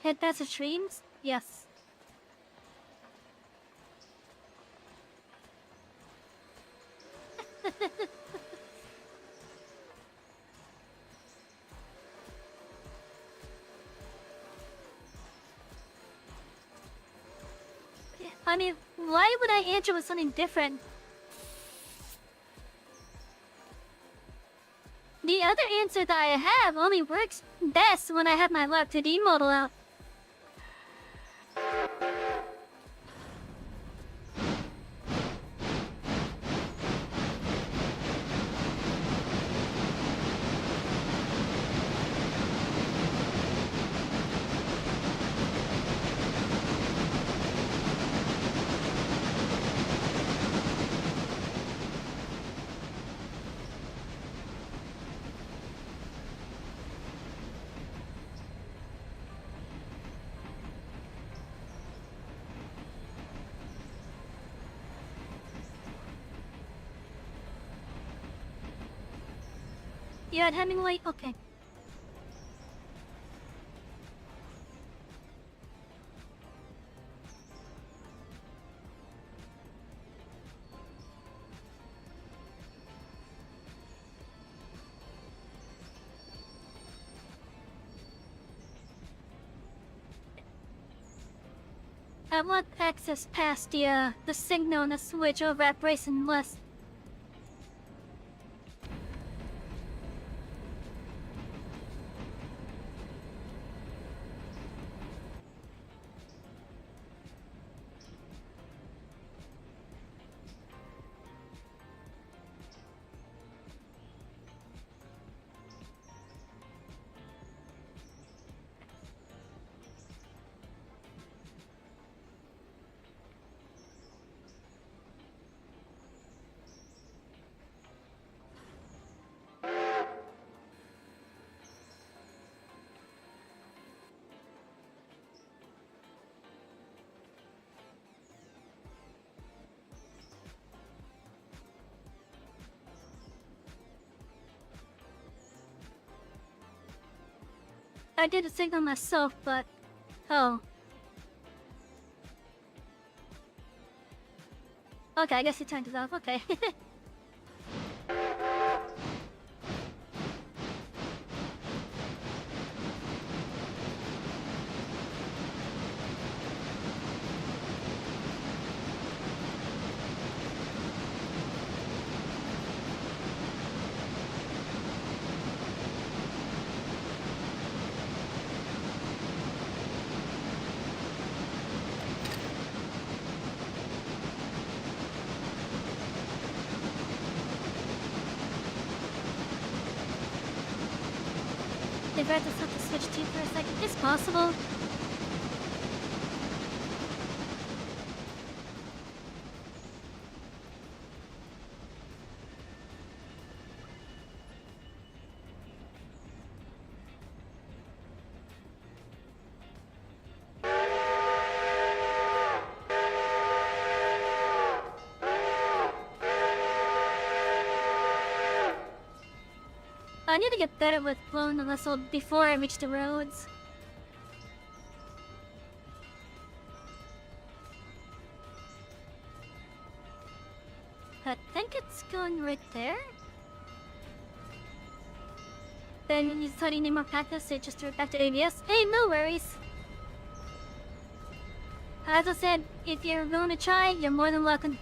Speaker 2: Head tats of streams? Yes. I mean, why would I answer with something different? The other answer that I have only works best when I have my Lab 2D model out. You at Hemingway? Okay. I want access past the signal on the switch over at Brayson West. I did a signal myself, but... Oh. Okay, I guess you turned it off. Okay. They've had to flip the switch too for a second. It's possible. I need to get better with blowing the whistle before I reach the roads. I think it's going right there. Then when you study need more practice, it just threw it back to ABS. Hey, no worries. As I said, if you're going to try, you're more than welcome.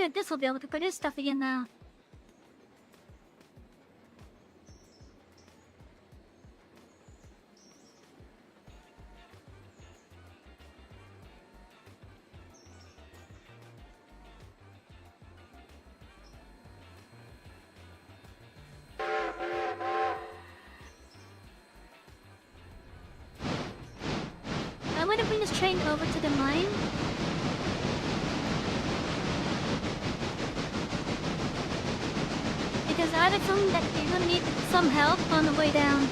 Speaker 2: good, this will be able to produce stuff again now. I want to bring this train over to the mine. Because I have a feeling that you're gonna need some help on the way down.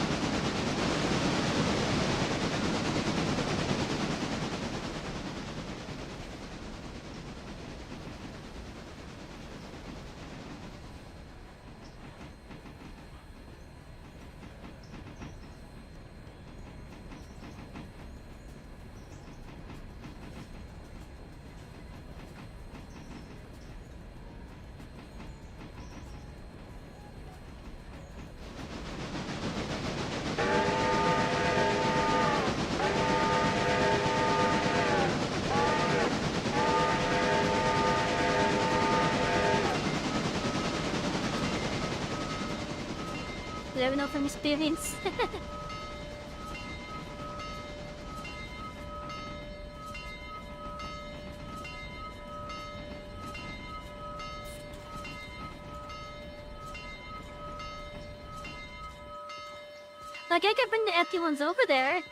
Speaker 2: Let me know from experience. Like, I could bring the empty ones over there.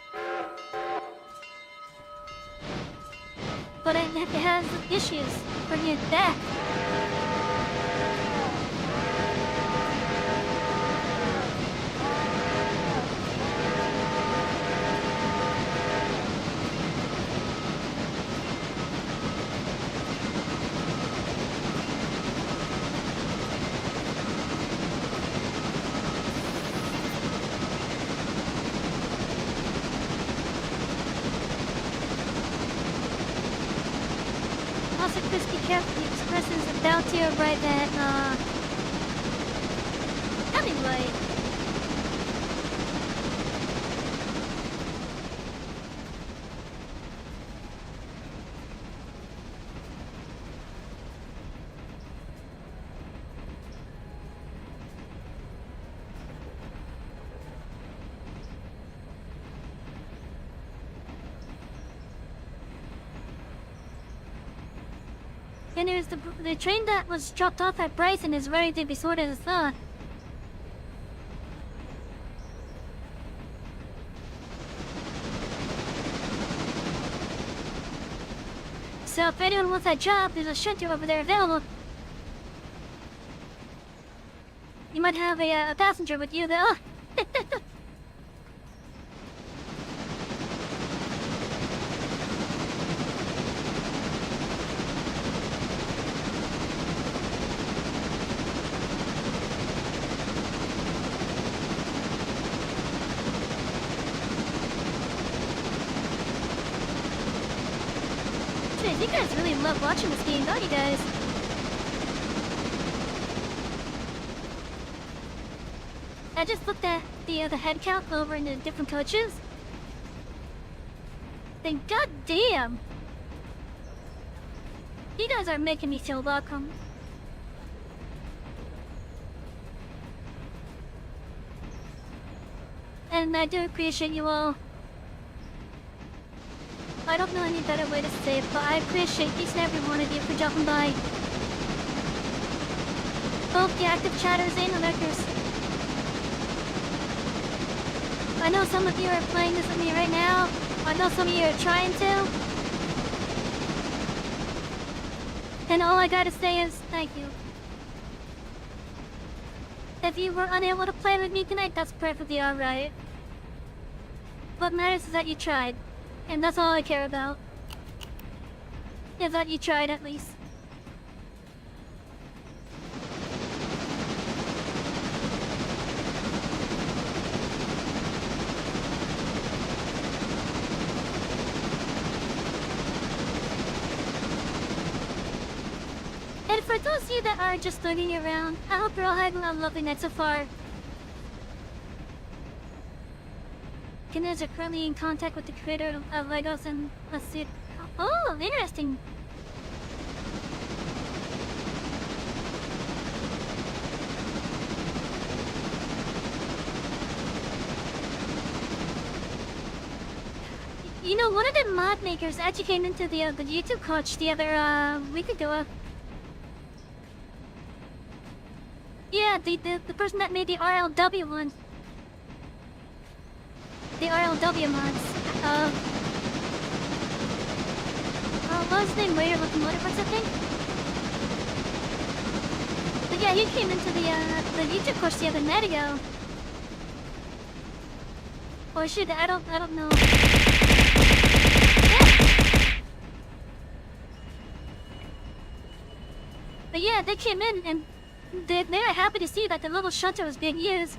Speaker 2: But it has issues bringing it back. Also, Chris, be careful. The express is about to right at, Hemingway. And there's the train that was dropped off at Bryson is ready to be sorted as well. So if anyone wants that job, there's a shelter over there available. You might have a passenger with you though. You guys really love watching this game, don't you guys? I just looked at the head count over in the different coaches. Then goddamn! You guys are making me feel welcome. And I do appreciate you all. I don't know any better way to say it, but I appreciate each and every one of you for dropping by. Both the active chatters and the lurkers. I know some of you are playing this with me right now. I know some of you are trying to. And all I gotta say is thank you. If you were unable to play with me tonight, that's perfectly alright. What matters is that you tried. And that's all I care about. Is that you tried at least. And for those of you that are just looking around, I hope you're all having a lovely night so far. Kenners are currently in contact with the creator of Legos and let's see. Oh, interesting. You know, one of the mod makers actually came into the YouTube coach the other week ago. Yeah, the person that made the RLW one. The RLW mods. What was his name? Raider Locomotive, I think? But yeah, he came into the YouTube course the other night ago. Or shoot, I don't know. Yeah. But yeah, they came in and they were happy to see that the little shunter was being used.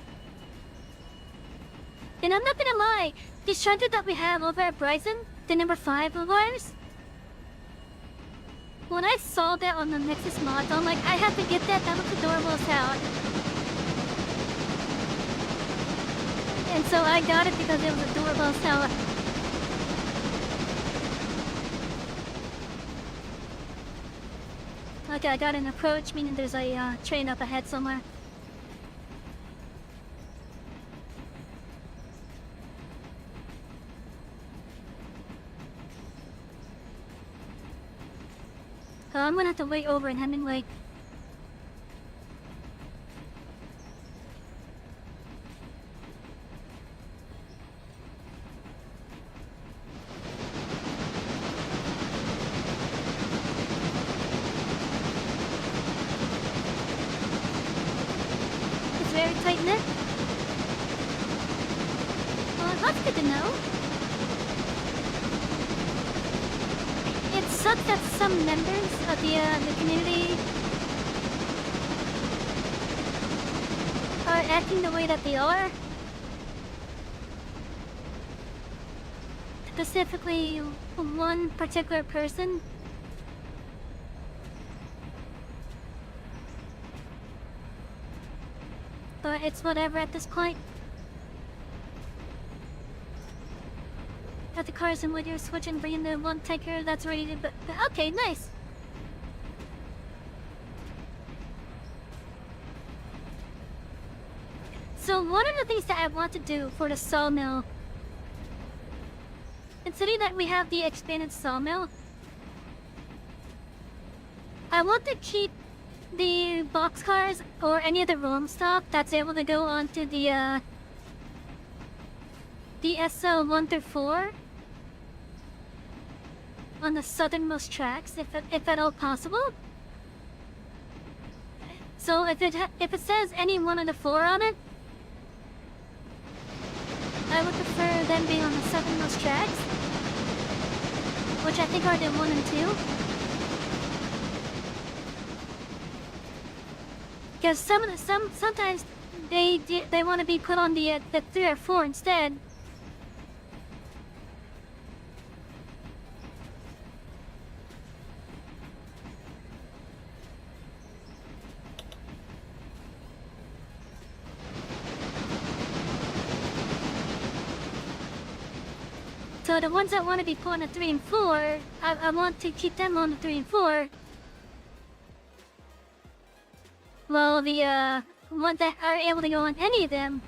Speaker 2: And I'm not gonna lie, the shunter that we have over at Bryson, the number 5 of ours, when I saw that on the Nexus mods, I'm like, I have to get that. That was adorable as hell. And so I got it because it was adorable as hell. Okay, I got an approach, meaning there's a train up ahead somewhere. I'm gonna have to wait over in Hemingway. It's very tight-knit. Well, that's good to know. It sucks that some members of the community are acting the way that they are. Specifically, one particular person. But it's whatever at this point. Got the cars and Whittier switch and bringing the one tanker that's ready to... But okay, nice. So one of the things that I want to do for the sawmill, considering that we have the expanded sawmill, I want to keep the boxcars or any of the rolling stock that's able to go onto the SO 1 through 4 on the southernmost tracks, if at all possible. So if it says any one of the 4 on it, I would prefer them being on the southernmost tracks, which I think are the 1 and 2. Because sometimes they want to be put on the 3 or 4 instead. So the ones that want to be put on the 3 and 4, I want to keep them on the 3 and 4. Well, the ones that are able to go on any of them,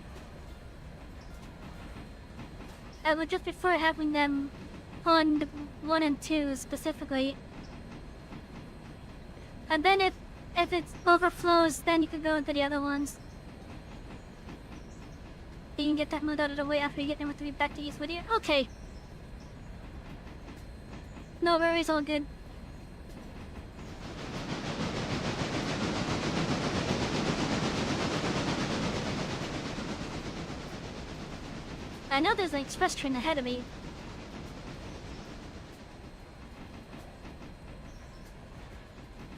Speaker 2: I would just prefer having them on the 1 and 2 specifically. And then if it overflows, then you could go into the other ones. You can get that mode out of the way after you get number 3 back to East Whittier. Okay. No worries, all good. I know there's an express train ahead of me.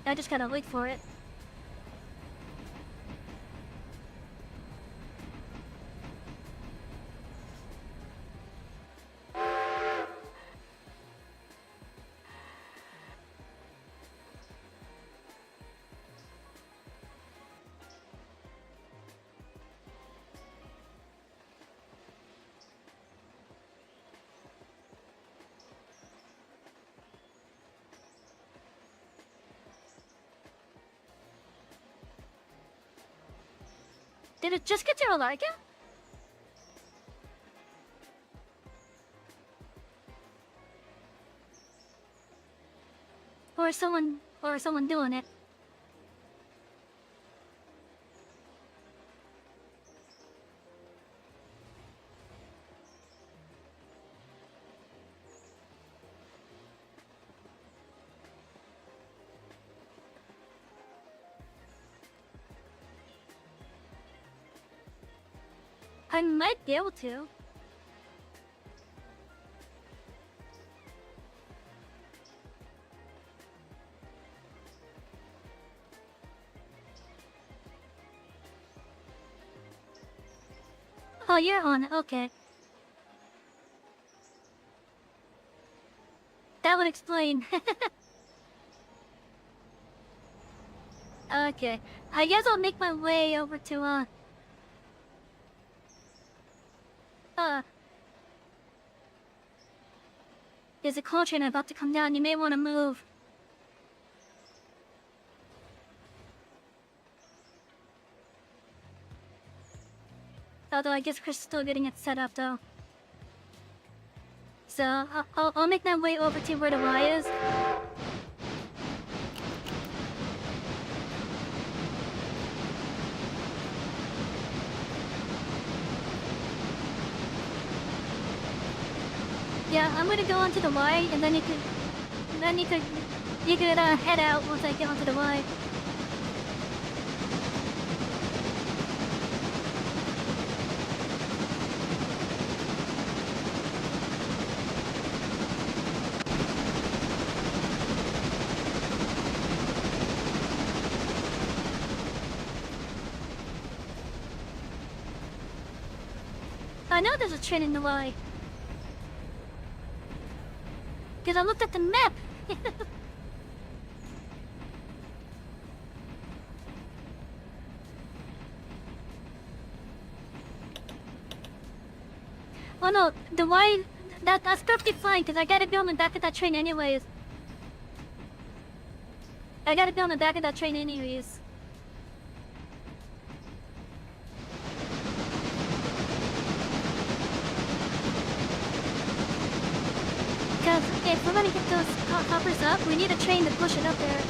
Speaker 2: I just gotta wait for it. Did it just get to Alarga? or someone doing it. I might be able to. Oh, you're on it. Okay. That would explain. Okay. I guess I'll make my way over to, there's a coal train about to come down. You may want to move. Although I guess Chris is still getting it set up, though. So, I'll make my way over to where the Y is. Yeah, I'm gonna go onto the Y, and then you could head out once I get onto the Y. I know there's a train in the Y. Because I looked at the map. Oh no, the Y, that's perfectly fine, because I gotta be on the back of that train anyways. Because if we're gonna get those hoppers up, we need a train to push it up there.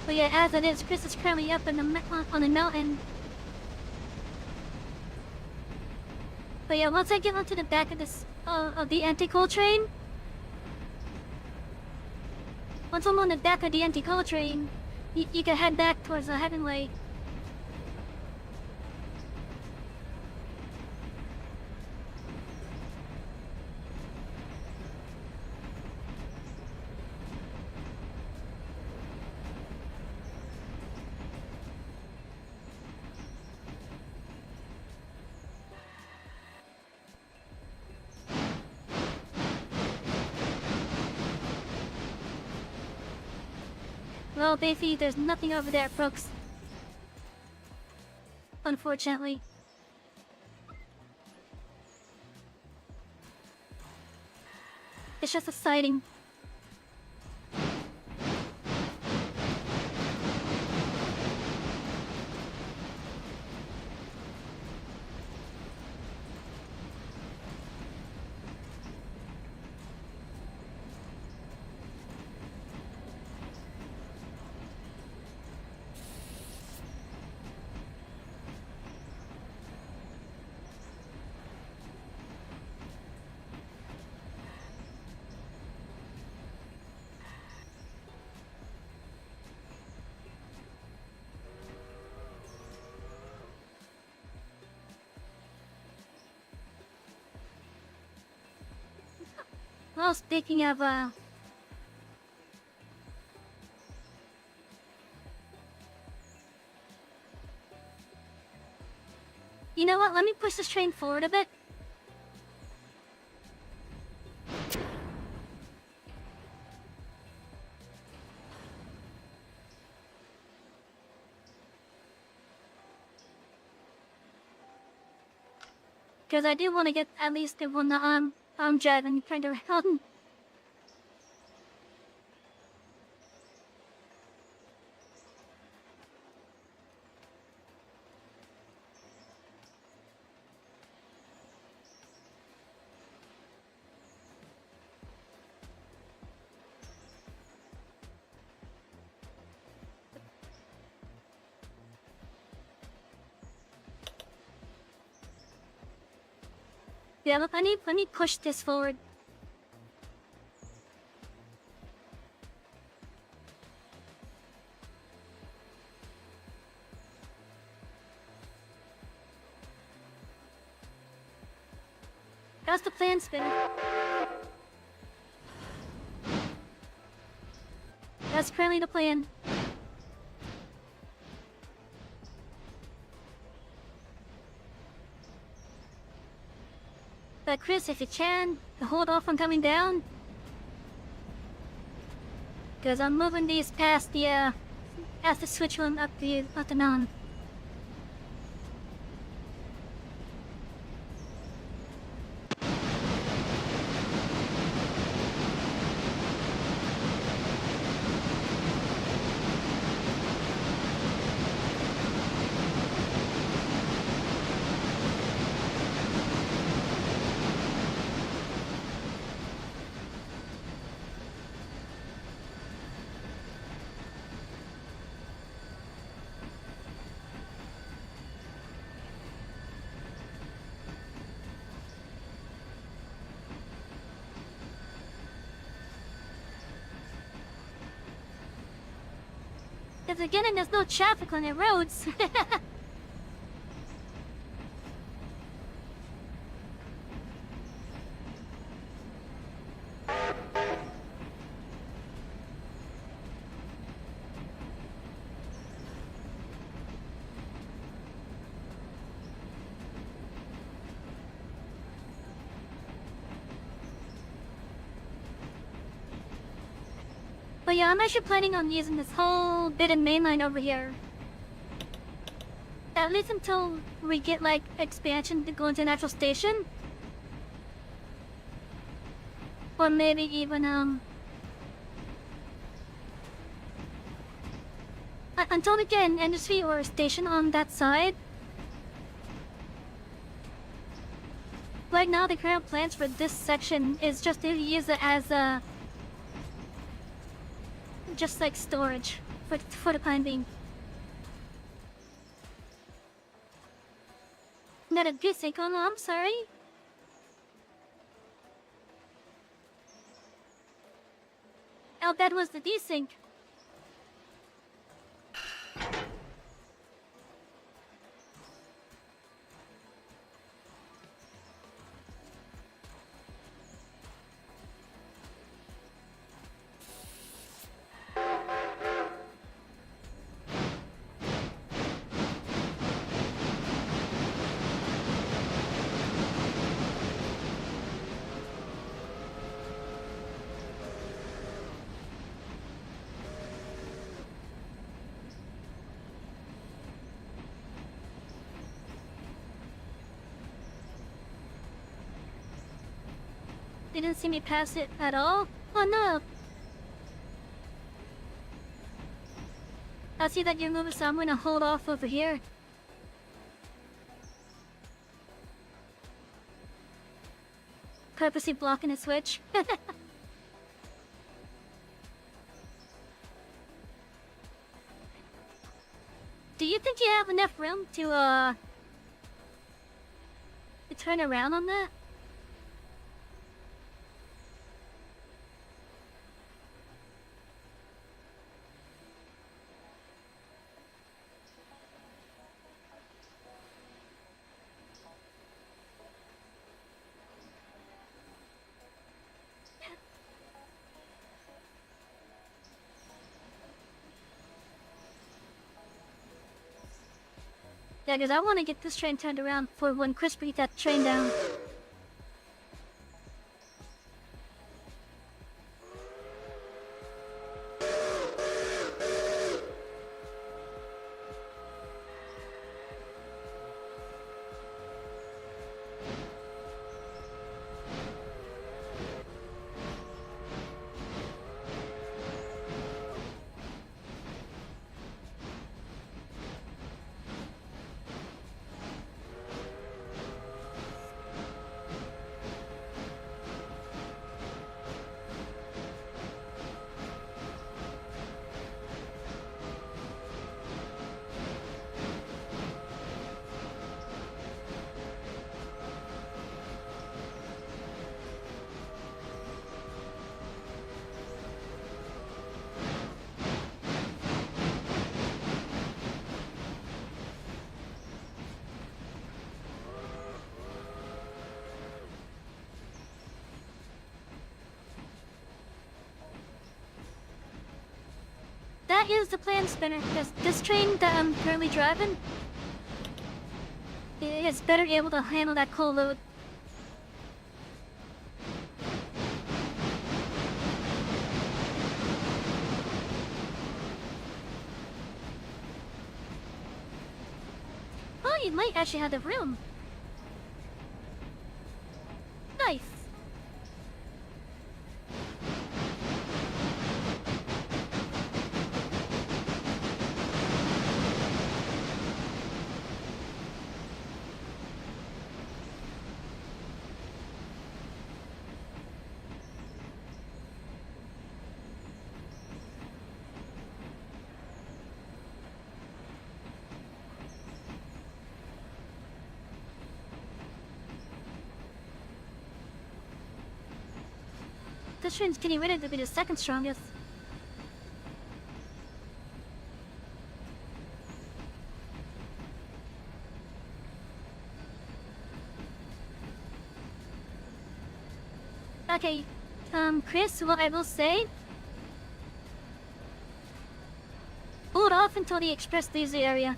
Speaker 2: But yeah, as it is, Chris is currently up in on the mountain. But yeah, once I get onto the back of this, of the empty coal train, once I'm on the back of the empty coal train, you can head back towards the Heavenway. Well, Bayfy, there's nothing over there, folks. Unfortunately. It's just a sighting. Well, speaking of, you know what? Let me push this train forward a bit. Because I do want to get at least the one arm jet and turned around. Yeah, look, let me push this forward. That's the plan, Spinner. That's currently the plan. But Chris, if you can, hold off on coming down. Because I'm moving these past the switch one up the mountain. Because again, and there's no traffic on the roads. But yeah, I'm actually planning on using this whole bit of mainline over here. At least until we get like expansion to go into an actual station. Or maybe even until we get an industry or a station on that side. Right now the current plans for this section is just to use it as a just like storage for the time being. Not a desync, oh no, I'm sorry. Oh, that was the desync. They didn't see me pass it at all? Oh no! I see that you're moving, so I'm gonna hold off over here. Purposely blocking the switch. Do you think you have enough room to turn around on that? Yeah, because I want to get this train turned around for when Chris brings that train down. not use the plan spinner because this train that I'm currently driving is better able to handle that coal load. Oh, you might actually have the room. Nice. This train's getting ready to be the second strongest. Okay, Chris, what I will say, hold off until the express leaves the area.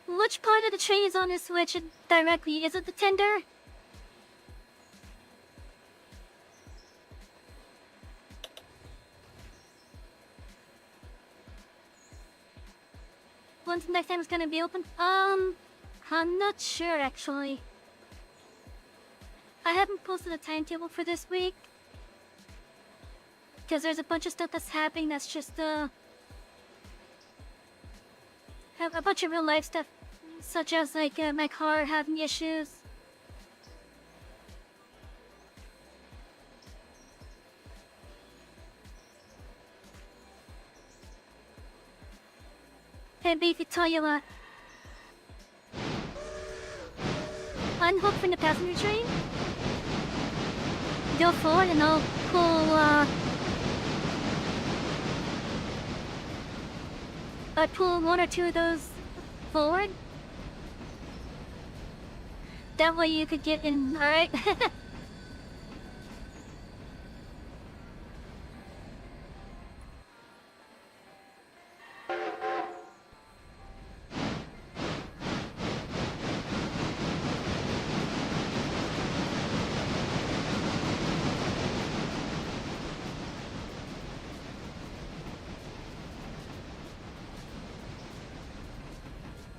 Speaker 2: Which part of the train is on the switch directly? Is it the tender? When's the next time it's gonna be open? I'm not sure actually. I haven't posted a timetable for this week. Because there's a bunch of stuff that's happening that's just, a bunch of real life stuff. Such as, like, my car having issues. Hey, baby, tell you what. Unhook from the passenger train. Go forward and I'll pull, I pull one or two of those forward. That way you could get in, alright?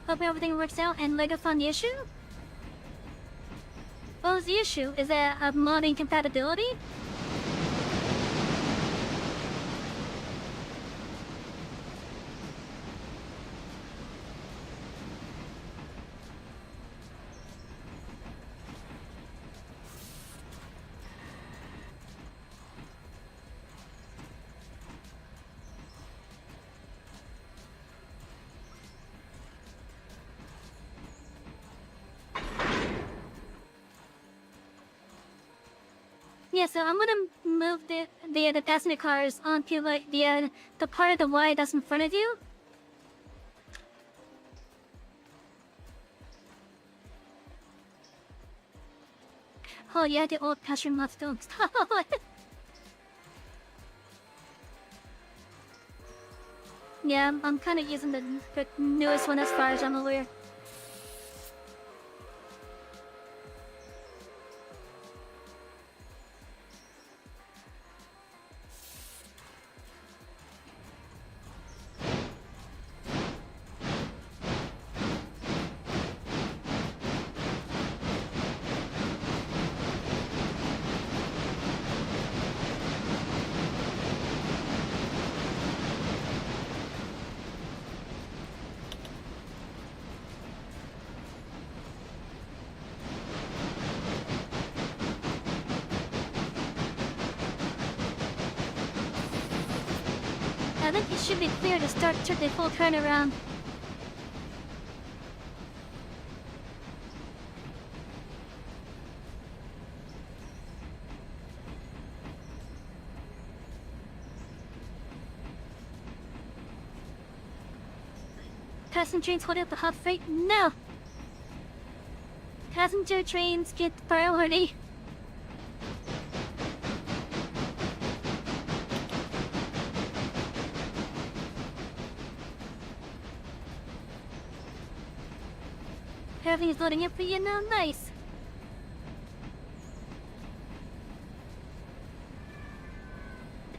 Speaker 2: Hope everything works out and Lego found the issue? What was the issue? Is that a mod incompatibility? Yeah, so I'm gonna move the passenger cars onto like the part of the Y that's in front of you. Oh yeah, the old passenger milestones. Yeah, I'm kind of using the newest one as far as I'm aware. I think it should be clear to start the full turnaround. passenger trains holding up the hot freight? No! Passenger trains get priority. Everything's loading up for you now, nice.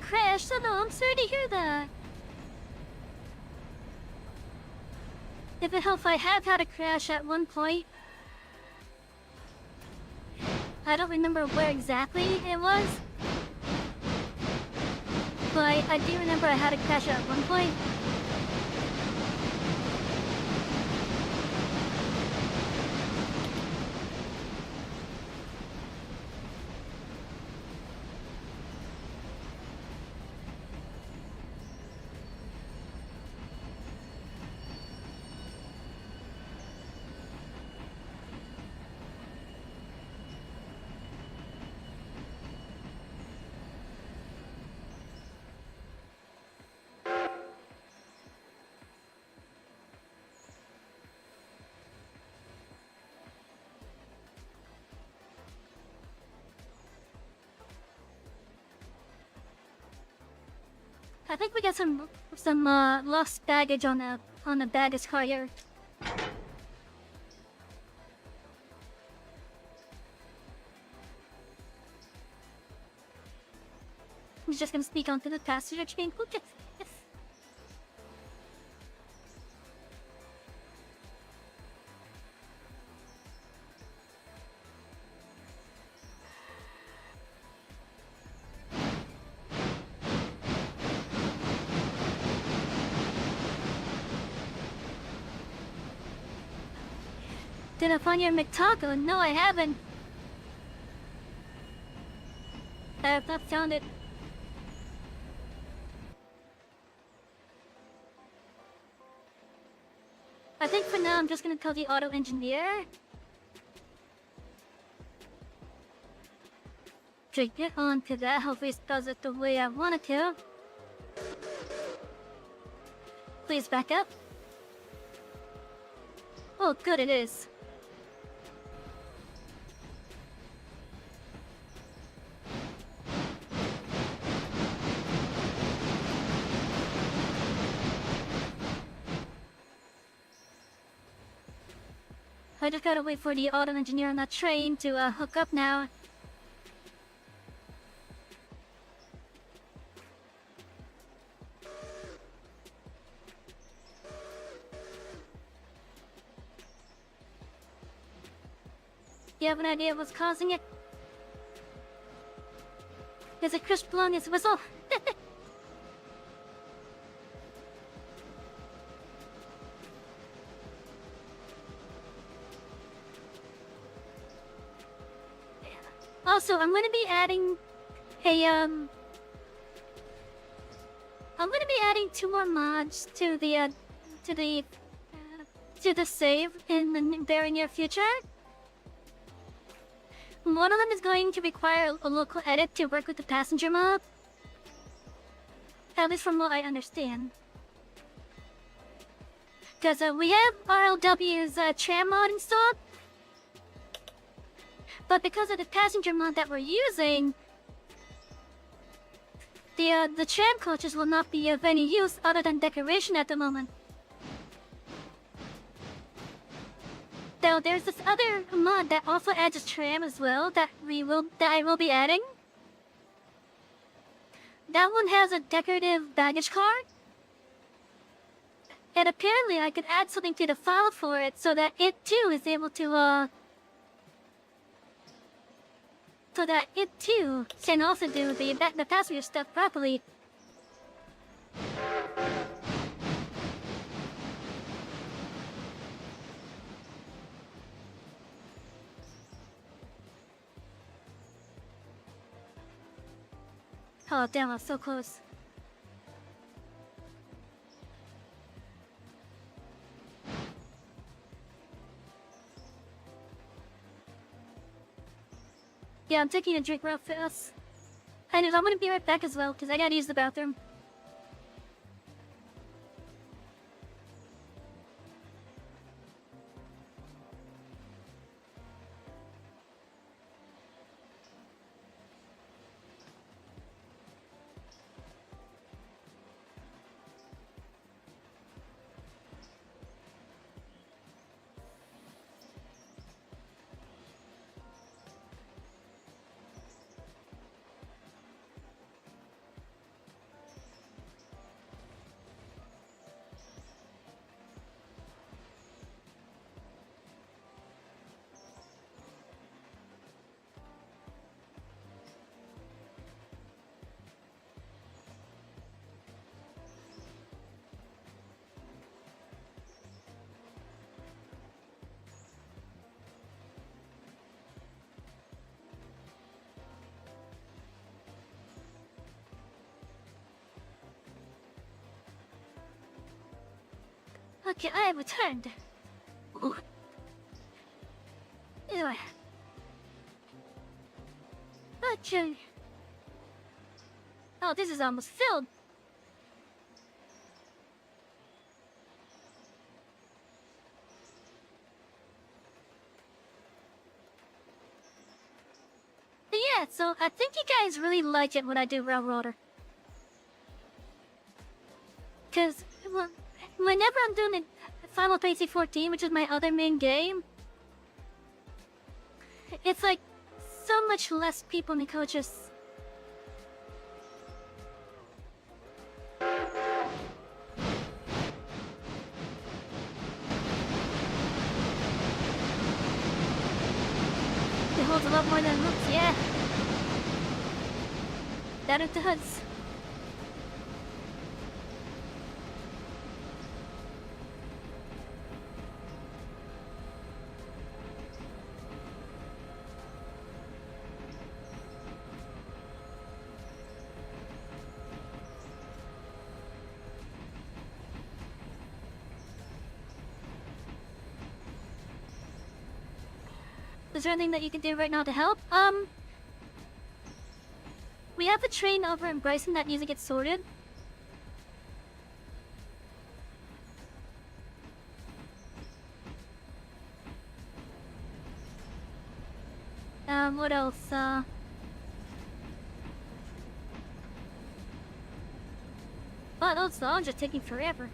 Speaker 2: Crash, oh no, I'm sorry to hear that. If it helps, I have had a crash at one point. I don't remember where exactly it was, but I do remember I had a crash at one point. I think we got some lost baggage on the baggage car here. I'm just gonna sneak onto the passenger train. Look at this. Did I find your McTaco? No, I haven't. I have not found it. I think for now I'm just gonna tell the auto engineer to get on to that. Hopefully it does it the way I want it to. Please back up. Oh, good, it is. I just gotta wait for the auto engineer on that train to hook up now. You have an idea what's causing it? There's a crisp blowing his whistle. Also, I'm gonna be adding I'm gonna be adding 2 more mods to the save in the very near future. One of them is going to require a local edit to work with the passenger mod. At least from what I understand. Because we have RLW's tram mod installed. But because of the passenger mod that we're using, the tram coaches will not be of any use other than decoration at the moment. Though there's this other mod that also adds a tram as well that I will be adding. That one has a decorative baggage car. And apparently I could add something to the file for it so that it too is able to so that it too can also do the passenger stuff properly. Oh damn, I was so close. Yeah, I'm taking a drink real fast. And I'm gonna be right back as well, because I gotta use the bathroom. Okay, I have returned. Anyway. Okay. Oh, this is almost filled. Yeah, so I think you guys really like it when I do Railroader. Cause, well, whenever I'm doing Final Fantasy 14, which is my other main game, it's like so much less people in the coaches. It holds a lot more than it looks, yeah. That it does. Is there anything that you can do right now to help? We have a train over in Bryson that needs to get sorted. What else? Well, those songs are taking forever.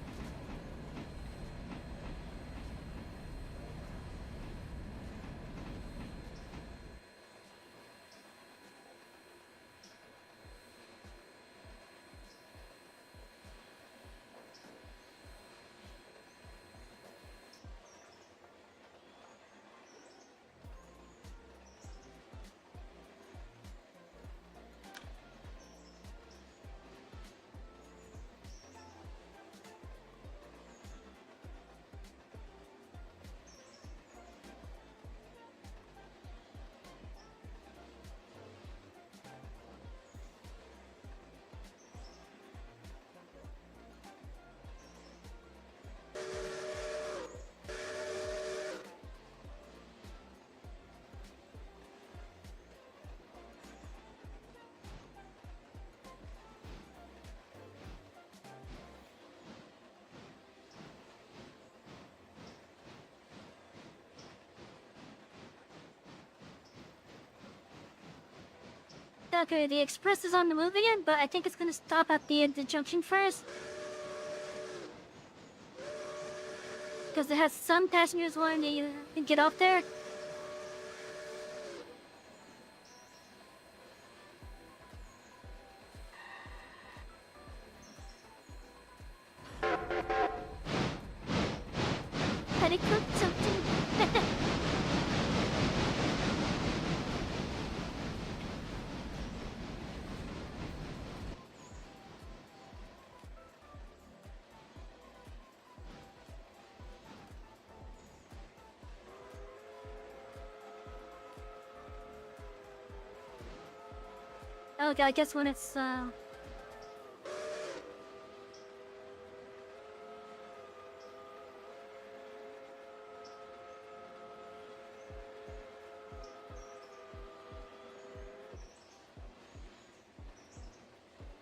Speaker 2: Okay, the express is on the move again, but I think it's gonna stop at the junction first. Because it has some passengers wanting to get off there. Petticoat something. Okay, I guess when it's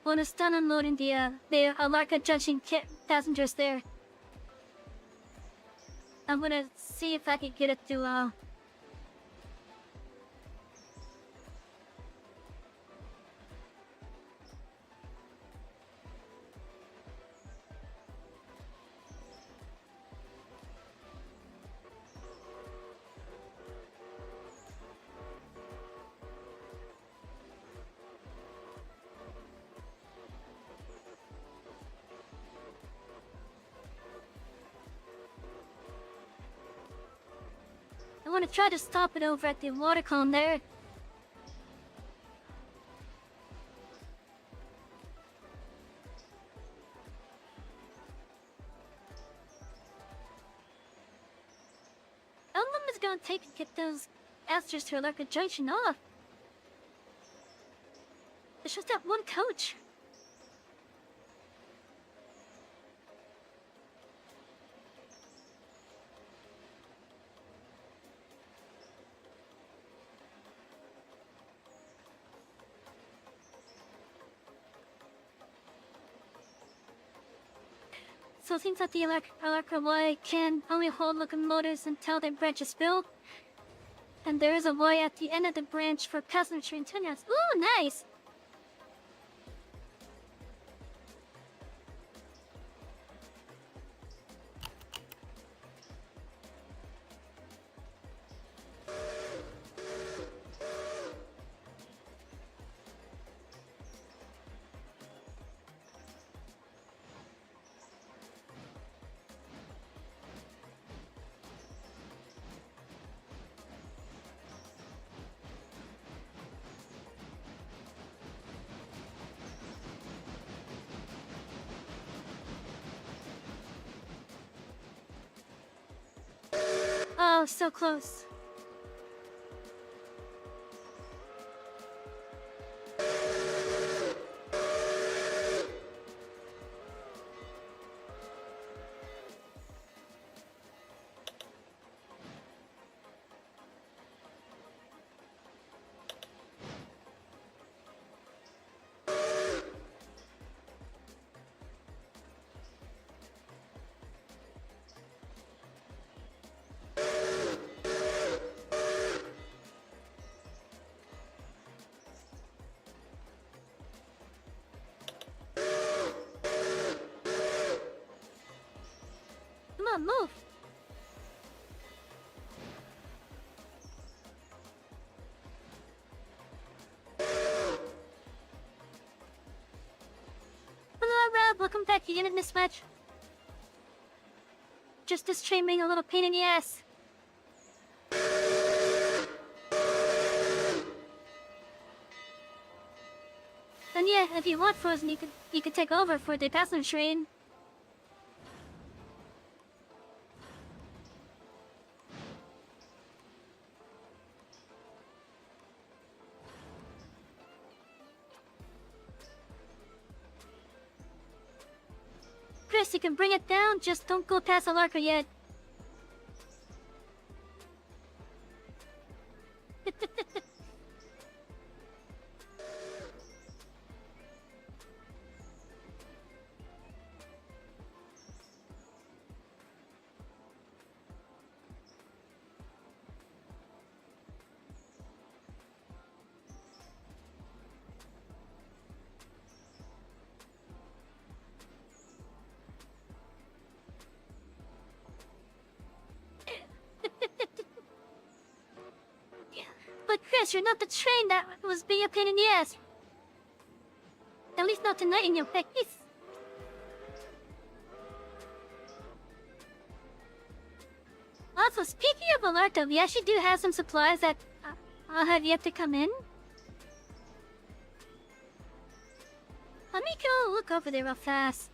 Speaker 2: when it's done unloading the Alarka Junction passengers there. I'm gonna see if I can get it to I want to try to stop it over at the water column there. How long is it gonna take to get those asters to Alarka Junction off? It's just that one coach. So it seems that the Electro can only hold locomotives until their branch is filled. And there is a Y at the end of the branch for passenger train tunnels. Ooh, nice! Oh, so close. Come on, move! Hello, Rob. Welcome back. You didn't miss much. Just this train being a little pain in the ass. And yeah, if you want Frozen, you could take over for the passenger train. Chris, you can bring it down, just don't go past Alarka yet. But Chris, you're not the train that was being a pain in the ass. At least not tonight in your face. Also, speaking of Alarto, we actually do have some supplies that have yet to come in. Let me go look over there real fast.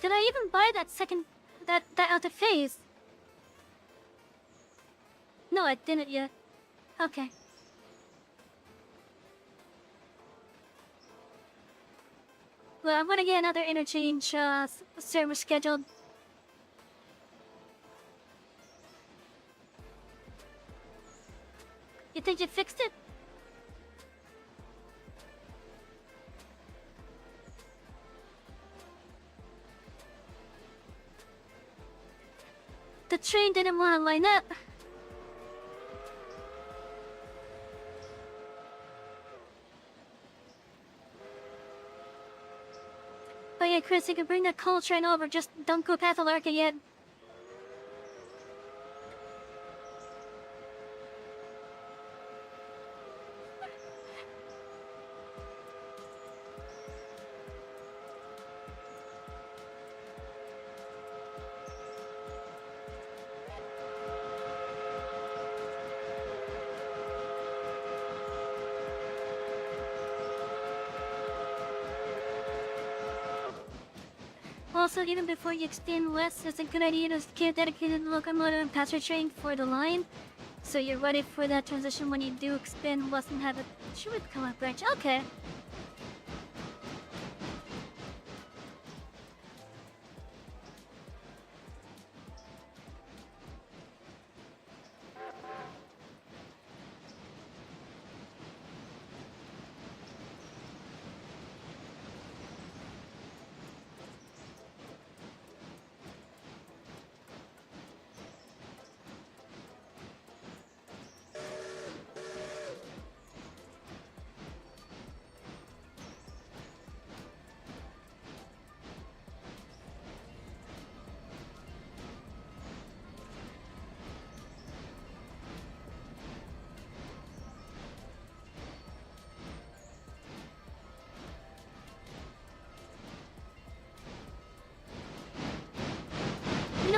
Speaker 2: Did I even buy that out of phase? No, I didn't yet. Okay. Well, I'm gonna get another interchange service scheduled. You think you fixed it? The train didn't want to line up. But yeah, Chris, you can bring that coal train over. Just don't go past Alarka yet. Also, even before you extend west, it's a good idea to get a dedicated locomotive and passenger train for the line, so you're ready for that transition when you do expand west and have a short come up branch. Okay.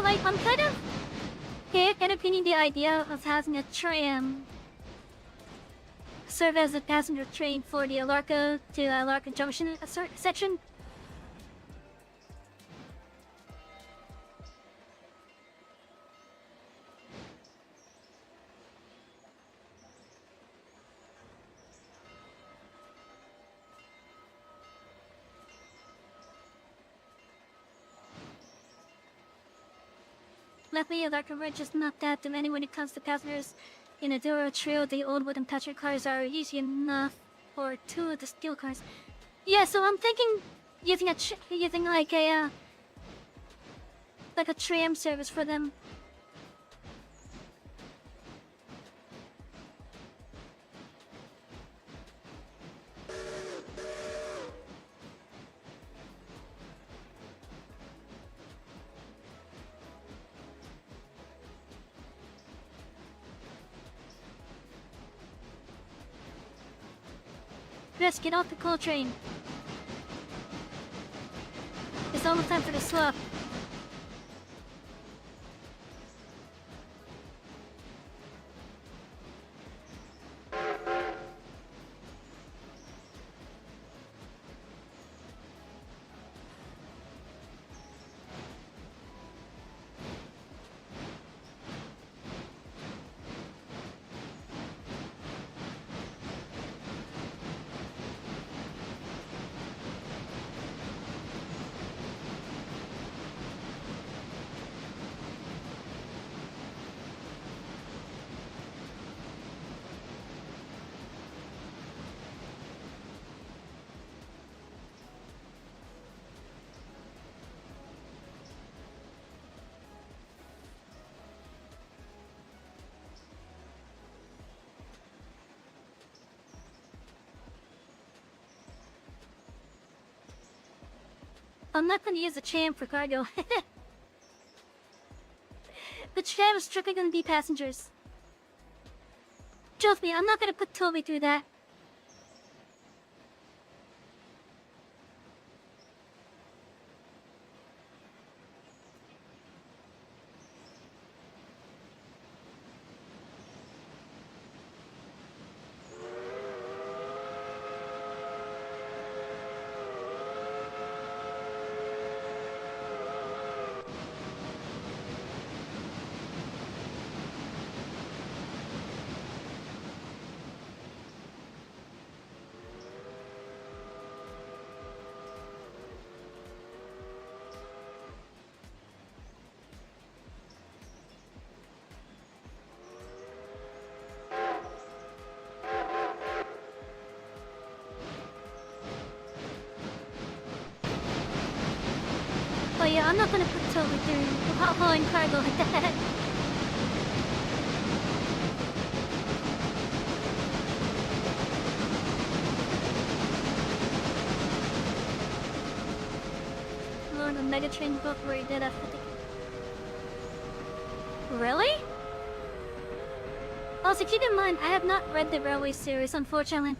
Speaker 2: like, I'm kind of entertaining the idea of having a tram serve as a passenger train for the Alarka to Alarka Junction section. Luckily, Alarka Ridge is not that demanding when it comes to passengers. In a Duro trio, the old wooden toucher cars are easy enough for 2 of the steel cars. Yeah, so I'm thinking using like a tram service for them. Chris, get off the coal train. It's almost time for the swap. I'm not gonna use the tram for cargo. The tram is strictly gonna be passengers. Trust me, I'm not gonna put Toby through that. Oh yeah, I'm not gonna put Toby through hauling cargo like that. Lord, the Megatrain book where he did a... Really? Also, keep in mind, I have not read the Railway series, unfortunately.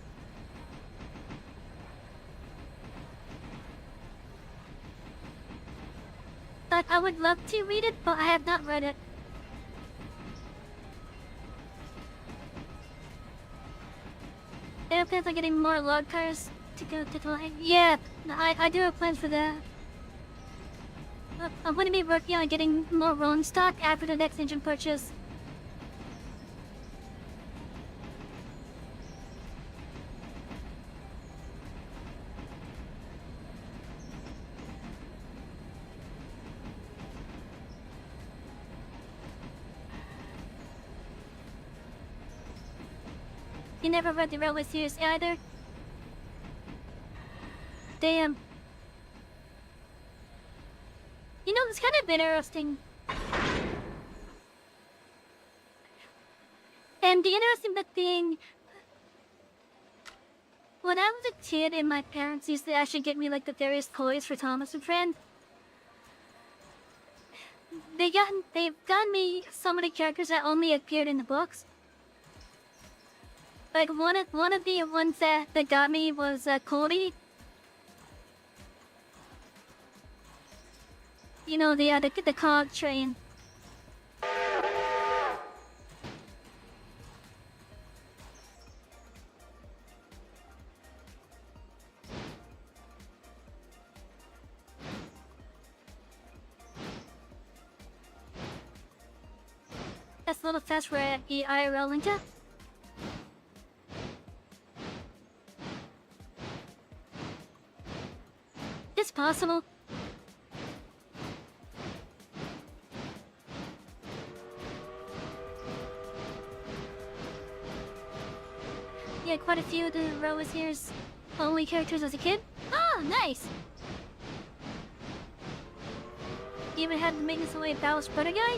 Speaker 2: But I would love to read it, but I have not read it. There are plans on getting more log cars to go to the line. Yeah, I do have plans for that. I'm going to be working on getting more rolling stock after the next engine purchase. You never read the Railway series either? Damn. You know, it's kind of interesting. And the interesting thing, when I was a kid and my parents used to actually get me like the various toys for Thomas and Friend, they've gotten me so many characters that only appeared in the books. Like one of the ones that got me was Cody. You know, the cog train. That's a little fast for a IRL linker. It's possible. Yeah, quite a few of the Rowas here's only characters as a kid. Ah, nice! You even had the Maintenance Away Ballast Brother guy?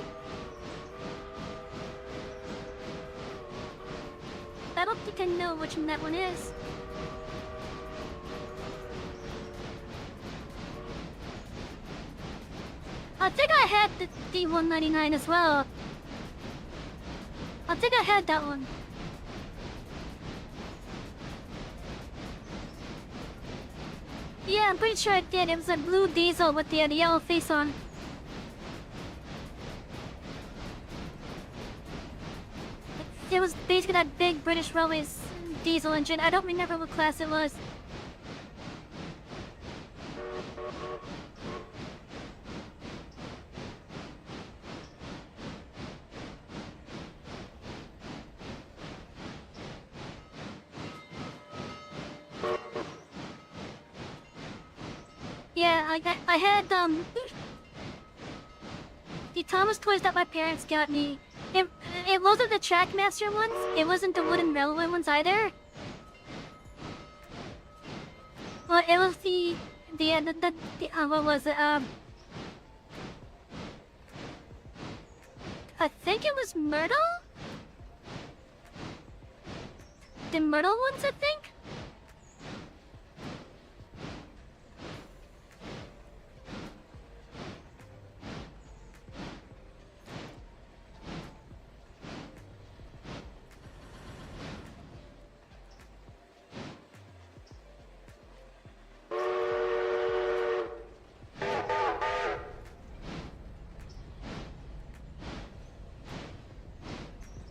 Speaker 2: I don't think I know which one that one is. I think I had the D199 as well. I think I had that one. Yeah, I'm pretty sure I did. It was a blue diesel with the yellow face on. It was basically that big British Railways diesel engine. I don't remember what class it was. Yeah, I had the Thomas toys that my parents got me. It wasn't the Trackmaster ones. It wasn't the wooden railway ones either. Well, it was the what was it? I think it was Myrtle. The Myrtle ones, I think.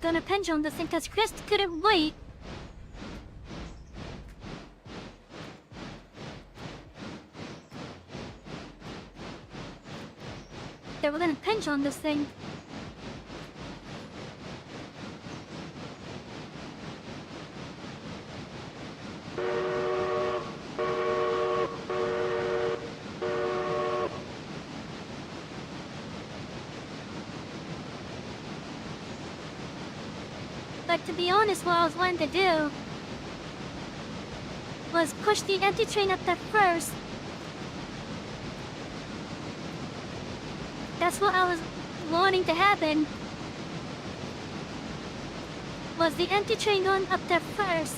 Speaker 2: Gonna pendulum this thing because Chris couldn't wait. They were gonna pendulum this thing. But to be honest, what I was wanting to do was push the empty train up there first. That's what I was wanting to happen. Was the empty train going up there first?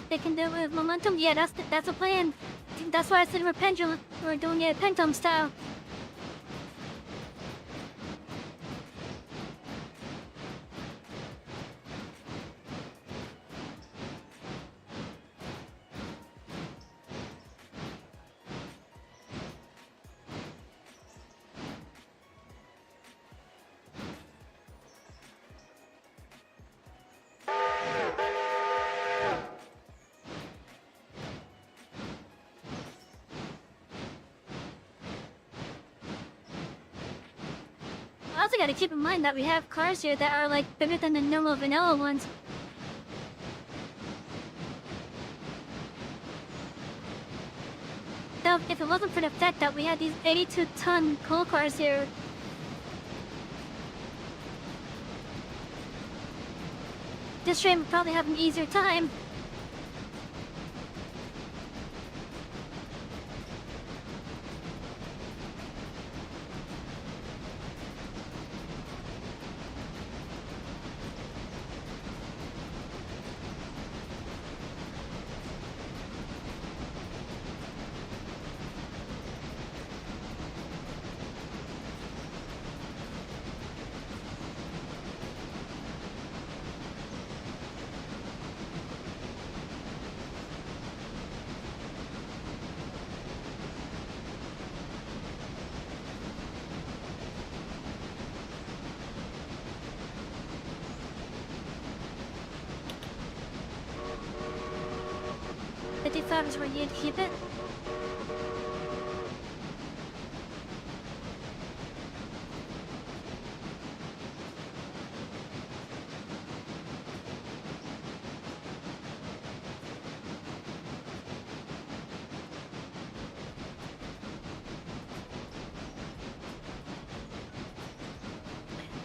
Speaker 2: They can do it with momentum. Yeah, that's the plan. That's why I said we're pendulum. We're doing it pendulum style. I also gotta keep in mind that we have cars here that are like bigger than the normal vanilla ones. So if it wasn't for the fact that we had these 82-ton coal cars here, this train would probably have an easier time. That is where you'd keep it.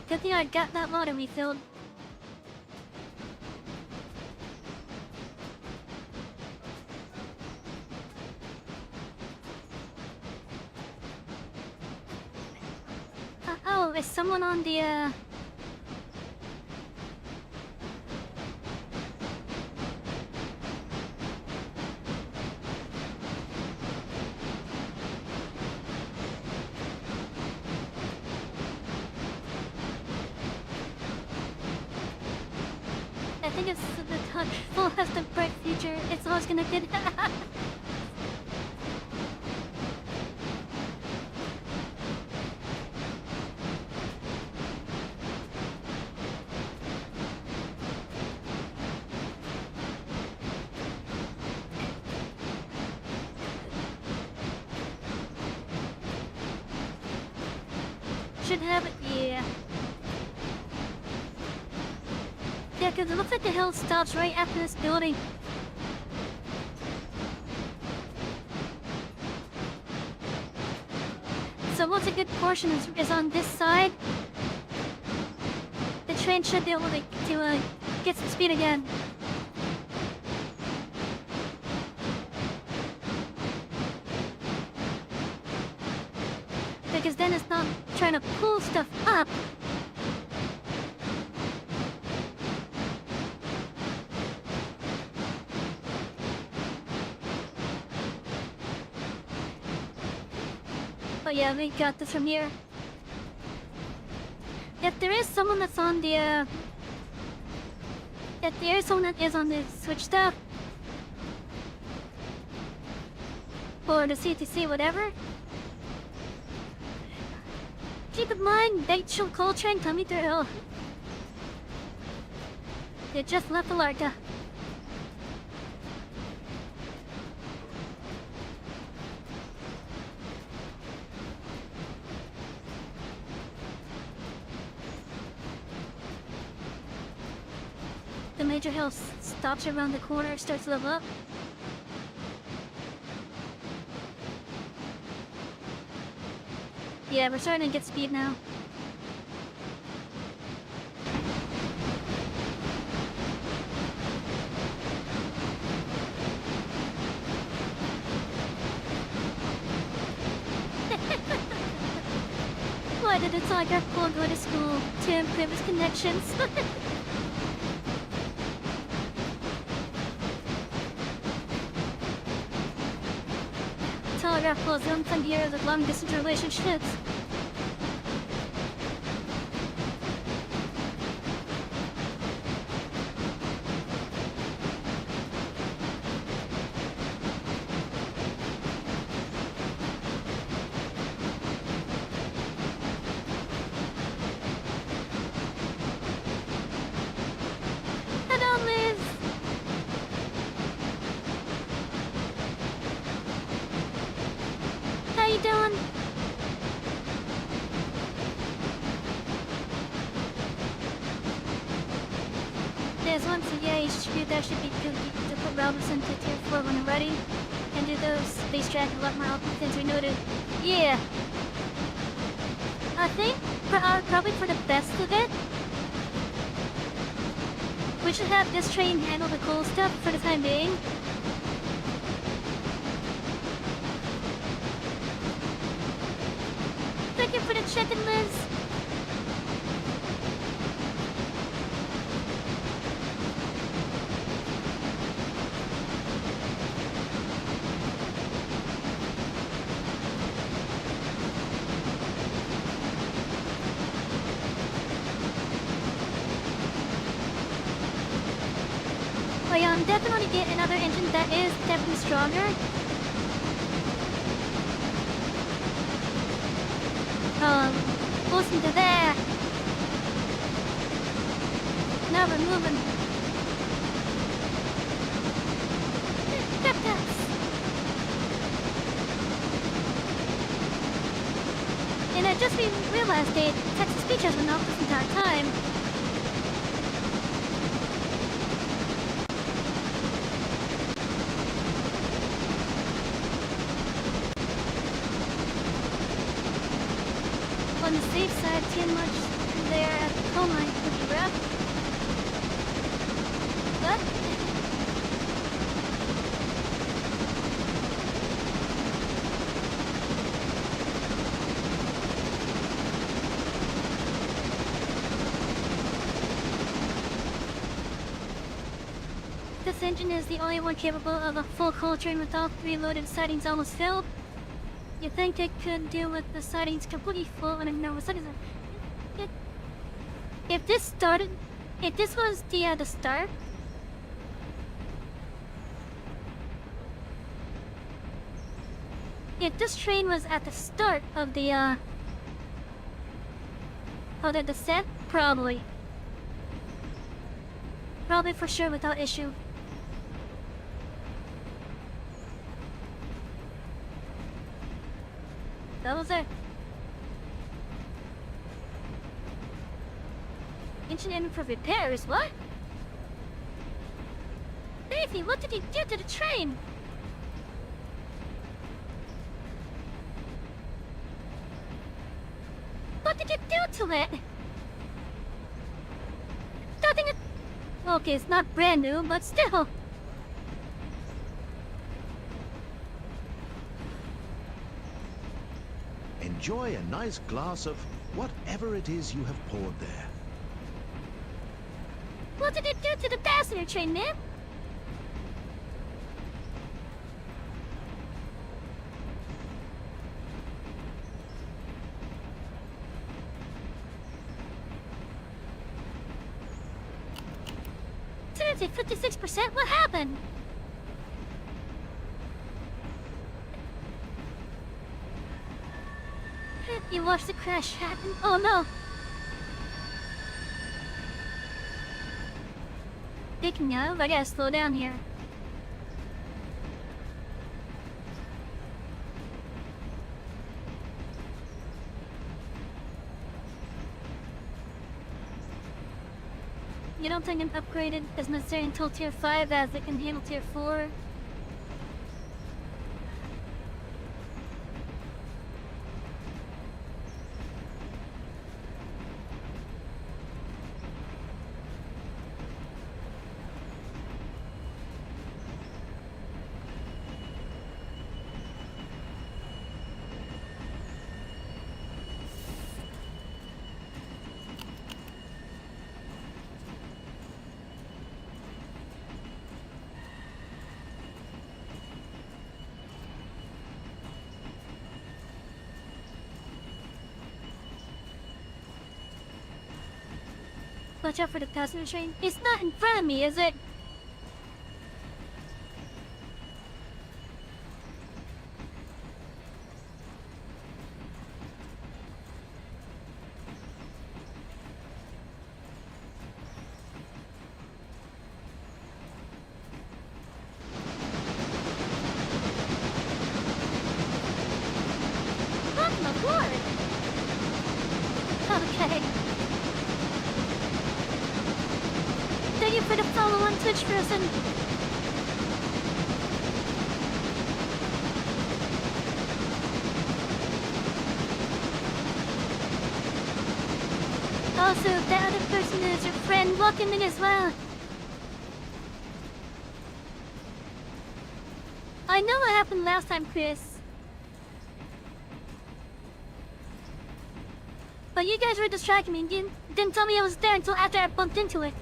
Speaker 2: Good thing I got that water refilled. Oh, is someone on the, I think it's the touch. Full has the bright future. It's always connected. Should have it, yeah. Yeah, because it looks like the hill stops right after this building. So once a good portion is on this side, the train should be able to get some speed again. Because then it's not trying to pull stuff up. But yeah, we got this from here. If there is someone that's on the, if there is someone that is on the switch stuff, or the CTC, whatever, keep in mind, they shall coal train coming through hill. They just left the Larka. The major hill stops around the corner, starts to level up. Yeah, we're starting to get speed now. Why did the tiger pool go to school? To improve his connections. Telegraph pools don't come here with long distance relationships. There's one for that should be good to put Robinson to tier 4 when ready, and do those space track a lot more often since we noted. Yeah. I think probably for the best of it, We should have this train handle the cool stuff for the time being. Thank you for the check-in, Liz. But definitely get another engine that is definitely stronger. Listen to that. Now we're moving. And I just realized that Texas Beach has been off this entire time. On the safe side, too much there at the coal mine would be rough. But this engine is the only one capable of a full coal train with all 3 loaded sidings almost filled. You think it could deal with the sidings completely full and ignore the sidings? If this was the start, if this train was at the start of the descent, probably for sure without issue. That was it. Engine in for repairs, what? Savy, what did he do to the train? What did you do to it? Nothing. Okay, it's not brand new, but still.
Speaker 3: Enjoy a nice glass of whatever it is you have poured there.
Speaker 2: What did it do to the passenger train, man? It's at 56%. What happened? You watched the crash happen? Oh no! Speaking of, I gotta slow down here. You don't think an upgraded is necessary until Tier 5 as it can handle Tier 4? Watch out for the passenger train. It's not in front of me, is it? What in the Lord? Okay. Thank you for the follow on Twitch person. Also, if that other person is your friend, welcome in as well. I know what happened last time, Chris. But you guys were distracting me and didn't tell me I was there until after I bumped into it.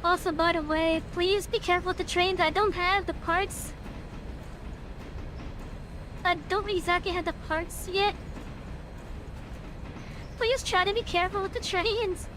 Speaker 2: Also, by the way, please be careful with the trains. I don't have the parts. I don't exactly have the parts yet. Please try to be careful with the trains.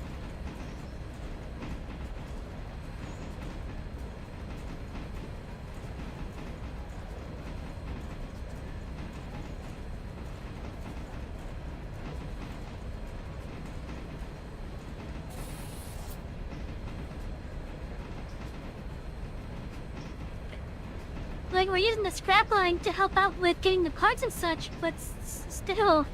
Speaker 2: Like, we're using the scrap line to help out with getting the parts and such, but still.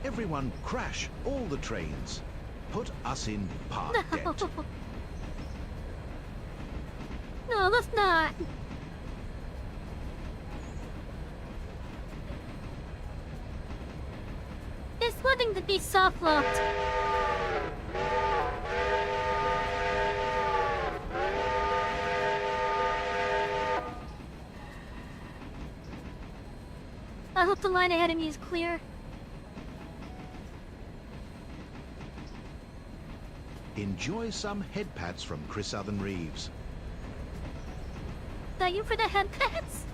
Speaker 3: Everyone crash all the trains. Put us in park debt.
Speaker 2: No, let's not. It's wanting to be soft locked. I hope the line ahead of me is clear.
Speaker 3: Enjoy some head pats from Chris Southern Reeves.
Speaker 2: Thank you for the head pats.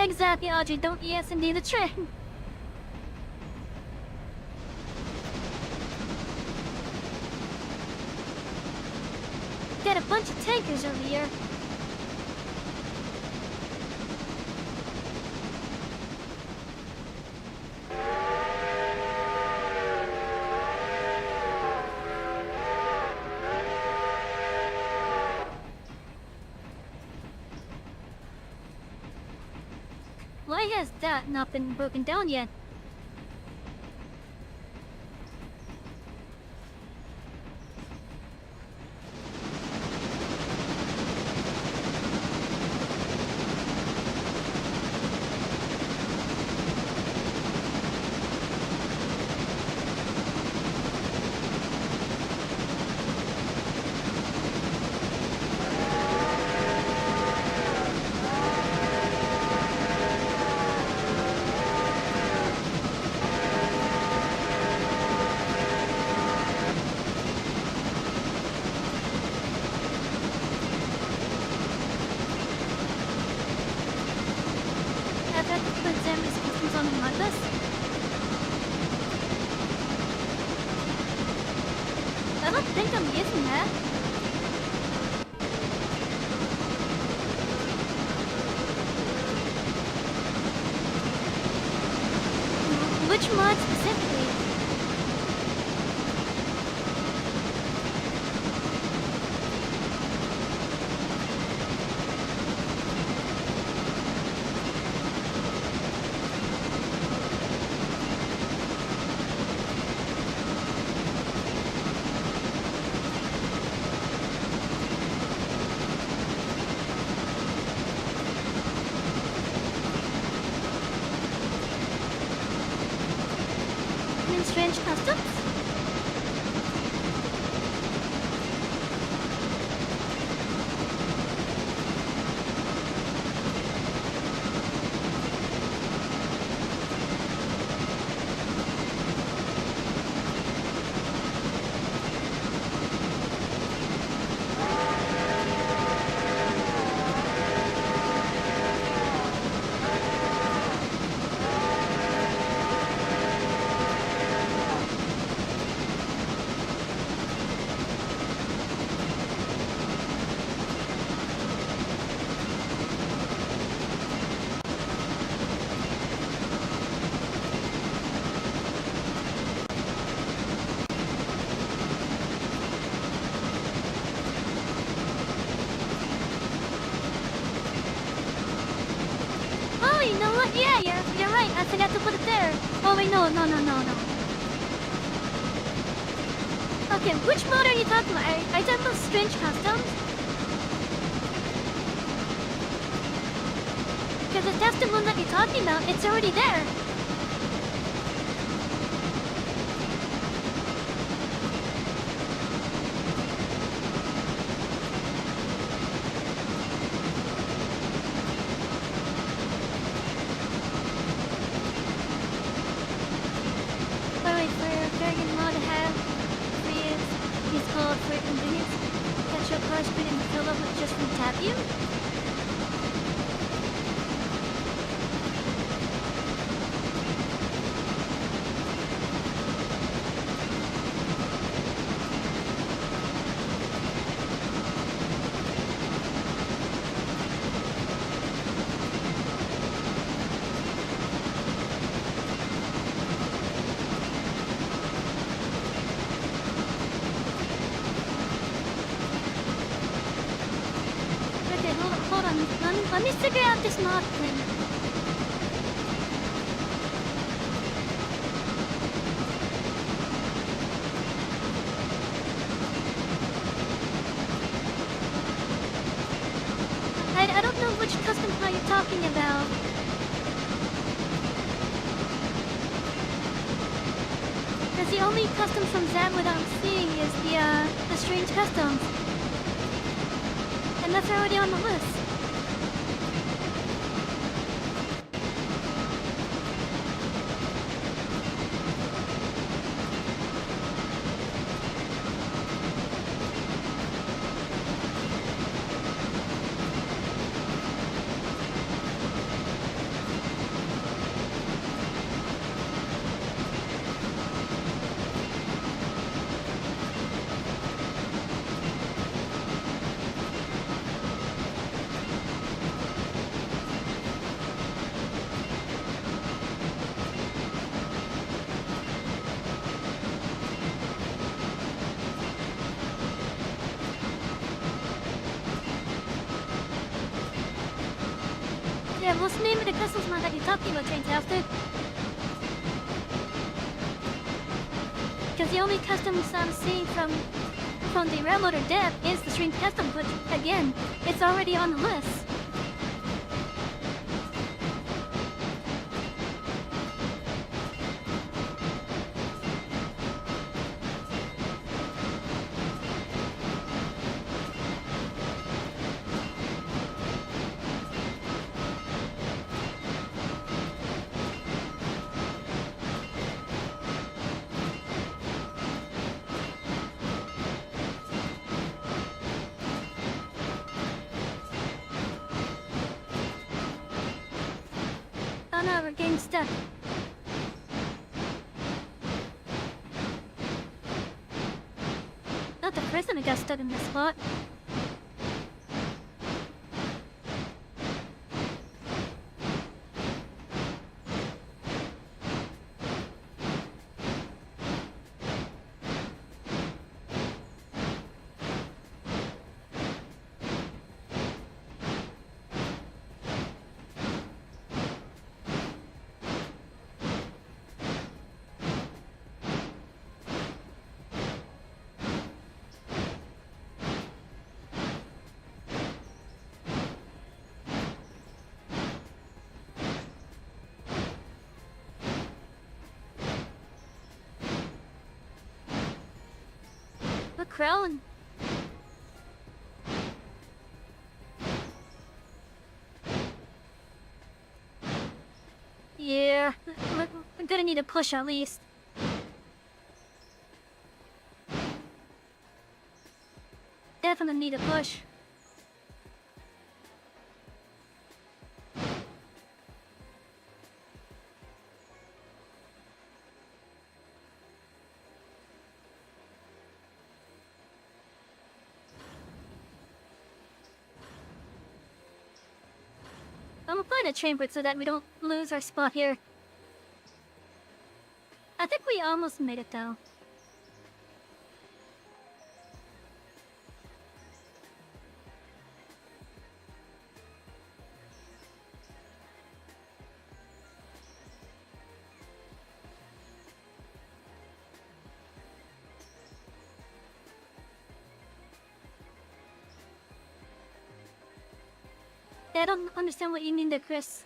Speaker 2: Exactly, Audrey. Don't yes and the train. Got a bunch of tankers over here. Why has that not been broken down yet? I don't think I'm using that. Which mod specifically? the strange customs? Oh, you know what? Yeah, you're right. I forgot to put it there. Oh wait, no. Okay, which mod are you talking about? Are you talking about strange customs? Because if that's the one that you're talking about, it's already there. Wait, for a dragon mod to have he's called for convenience. Catch your car speed and fill up with just from tap you? Okay, hold on. Let me figure out this mod thing. I don't know which custom car you're talking about. Because the only custom from Zamwood I'm seeing is the strange customs. And that's already on the list. Yeah, what's the name of the customs mod that you're talking about, Train After? Because the only customs I'm seeing from the Railroad or Dev is the Strange Custom, but again, it's already on the list. Oh no, we're getting stuck. Not the prisoner got stuck in this spot. a crown. Yeah, we're gonna need a push at least. Definitely need a push. I'm gonna find a chamber so that we don't lose our spot here. I think we almost made it though. Yeah, I don't understand what you mean there, Chris.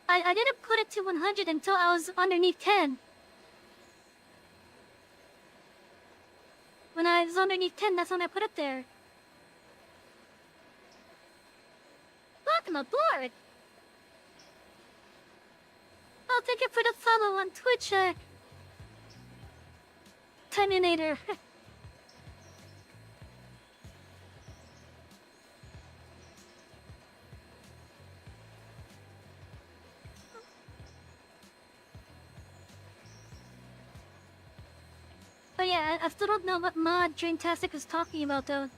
Speaker 2: I didn't put it to 100 until I was underneath 10. When I was underneath 10, that's when I put it there. Welcome aboard! I'll take it for the follow on Twitch, Terminator. But yeah, I still don't know what mod Dreamtastic was talking about though.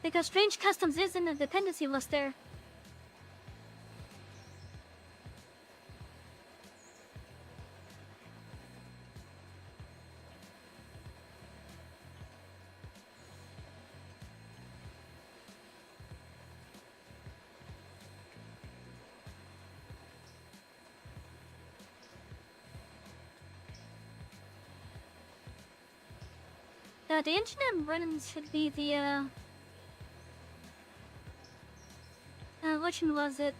Speaker 2: Because Strange Customs is in the dependency list there. The engine I'm running should be the, which one was it?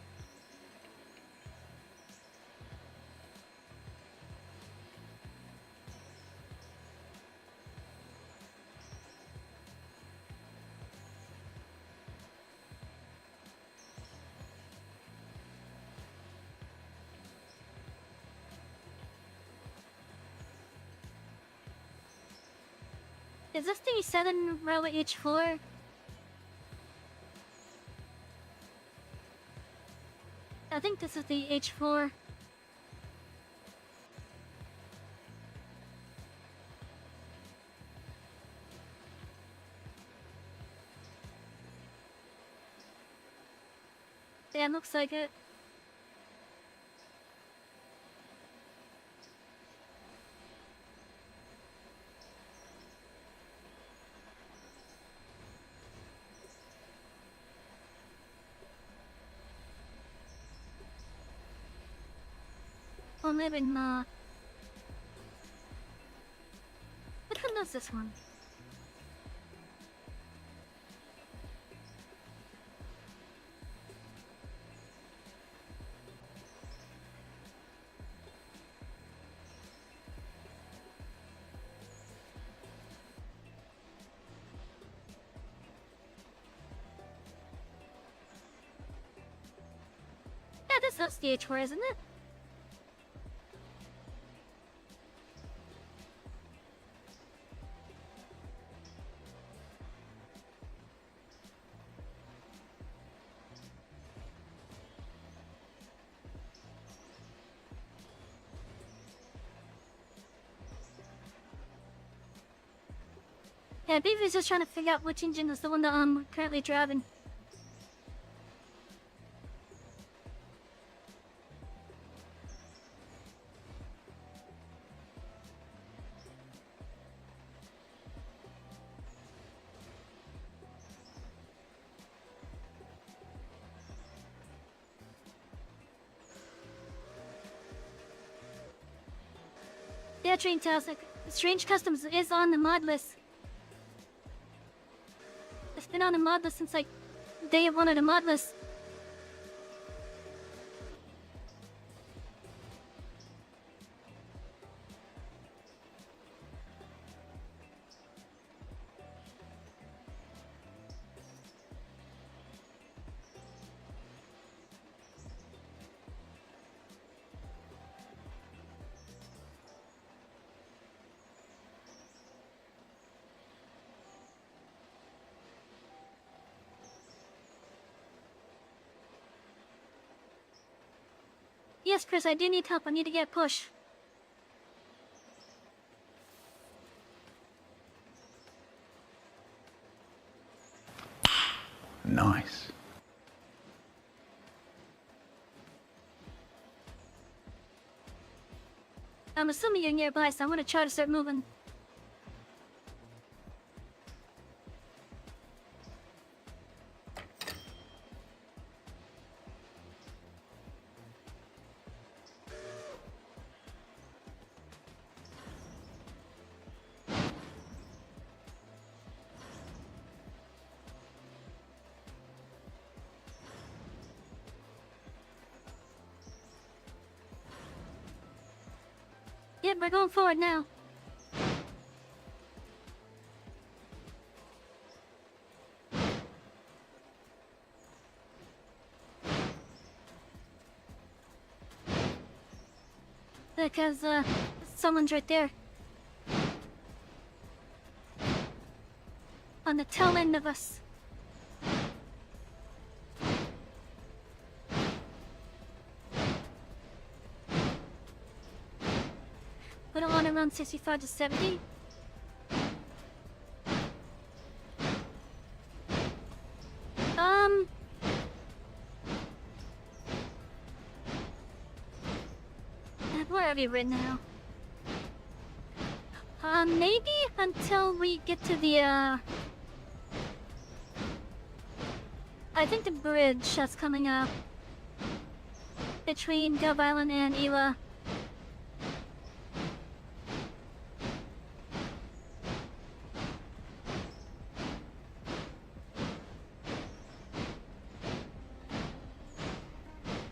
Speaker 2: Is this the 7 Railway H4? I think this is the H4. Yeah, looks like it. Oh, maybe not. Which one is this one? Yeah, this is the H4, isn't it? Yeah, Beavy's just trying to figure out which engine is the one that I'm currently driving. Yeah, Dreamtastic. Strange Customs is on the mod list. It's been been on a mod list since like day one of the mod list. Yes, Chris, I do need help. I need to get push.
Speaker 4: Nice.
Speaker 2: I'm assuming you're nearby, so I'm gonna try to start moving. Yep, we're going forward now. Because, someone's right there. On the tail end of us. Put it on around 65 to 70. Where are we right now? Maybe until we get to the, I think the bridge that's coming up between Dove Island and Ewa.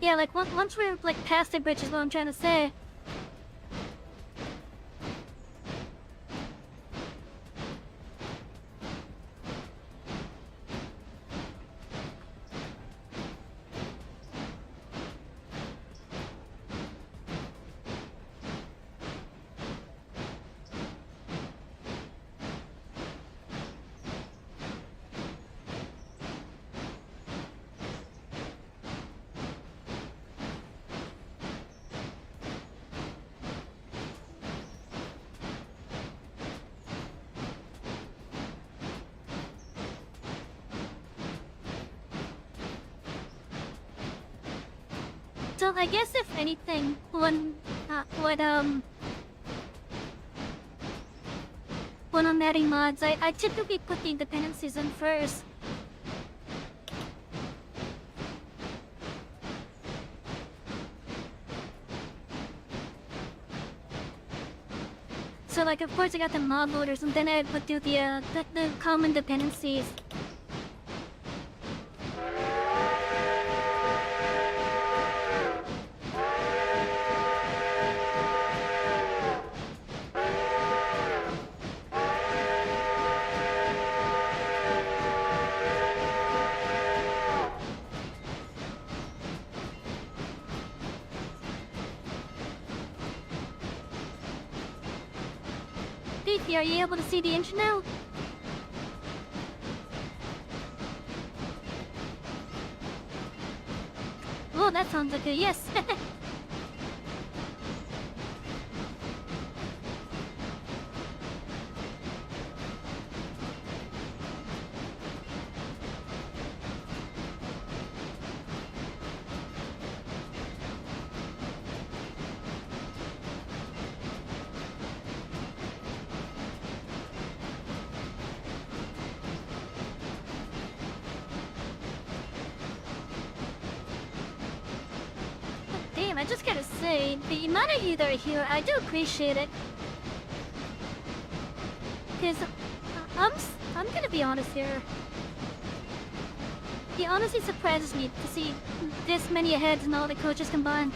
Speaker 2: Yeah, like once we're like past the bridge is what I'm trying to say. So I guess if anything, when I'm adding mods, I typically put the dependencies in first. So like of course I got the mod loaders and then I would do the common dependencies. Beefy, are you able to see the engine now? Oh, that sounds like a yes. Damn, I just gotta say, the amount of you that are here, I do appreciate it. Cause I'm gonna be honest here. It honestly surprises me to see this many heads and all the coaches combined.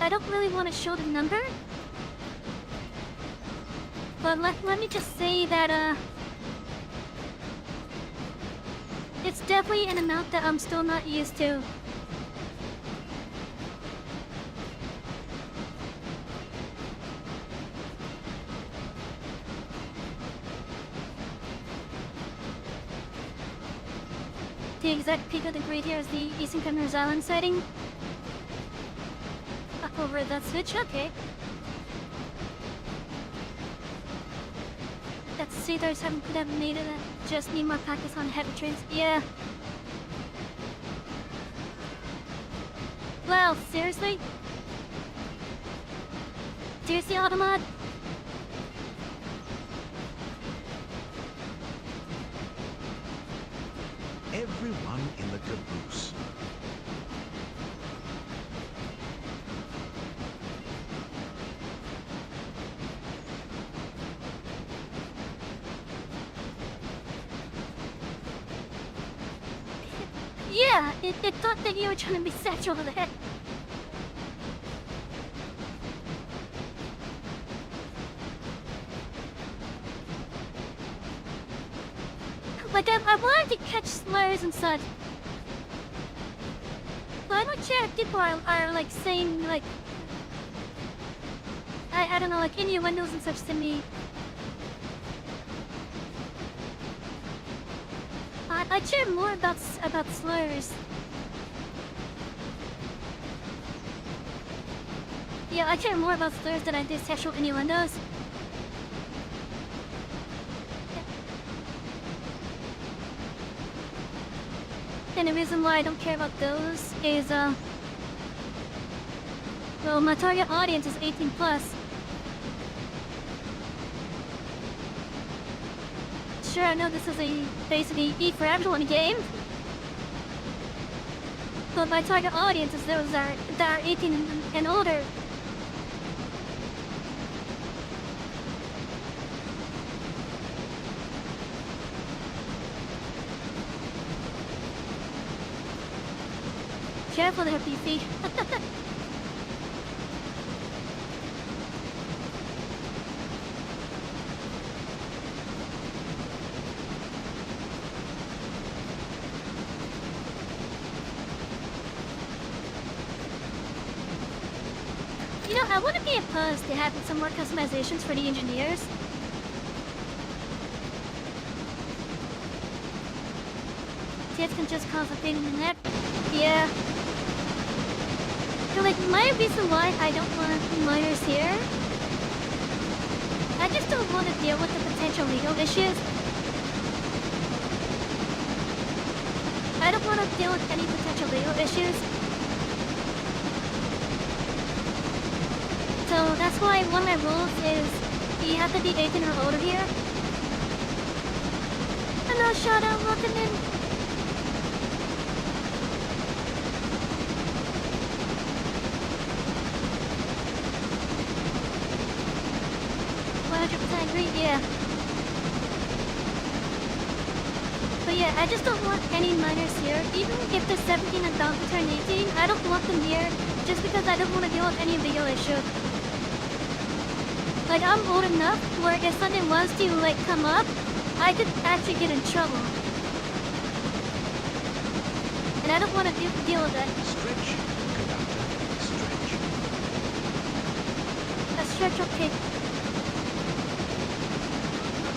Speaker 2: I don't really want to show the number, but let me just say that it's definitely an amount that I'm still not used to. The exact peak of the grid here is the Eastern Governor's Island sighting. Up over that switch, okay. That sailors haven't could have made it, just need more practice on heavy trains. Yeah. Well, seriously? Seriously, Automod?
Speaker 3: Everyone in the caboose.
Speaker 2: Yeah, it thought that you were trying to be sexual to the head. Like, I wanted to catch slurs and such. But I'm not sure if people are like saying, like... I don't know, like innuendos and such to me. I'd share more about slurs. Yeah, I care more about slurs than I do sexual innuendos. And the reason why I don't care about those is, well, my target audience is 18 plus. Sure, I know this is a basically E for everyone game, but my target audience is those that are 18 and older. Careful there, PC. You know, I wouldn't be opposed to having some more customizations for the engineers. Kids can just cause a pain in the neck. Yeah. So, like, my reason why I don't want minors here, I just don't want to deal with the potential legal issues. I don't want to deal with any potential legal issues. So that's why one of my rules is you have to be 18 or older here. Hello, Shadow, welcome in. Yeah. But yeah, I just don't want any minors here. Even if they're 17 and about to turn 18, I don't want them here just because I don't want to deal with any legal issue. Like, I'm old enough where if something was to, like, come up, I could actually get in trouble. And I don't want to deal with that.
Speaker 3: Stretch, conductor, stretch.
Speaker 2: A stretch, okay.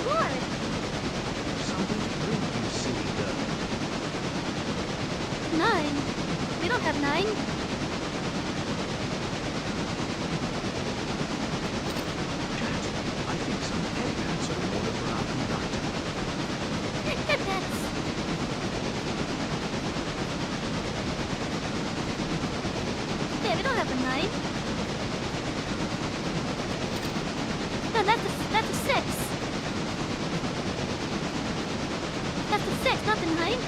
Speaker 2: What?
Speaker 3: Something to drink, you silly girl.
Speaker 2: 9? We don't have 9.
Speaker 3: Chat, I think some headpads are in order for our conductor.
Speaker 2: That's... Yeah, we don't have a 9. No, that's a 6. That's a 6, not the 9.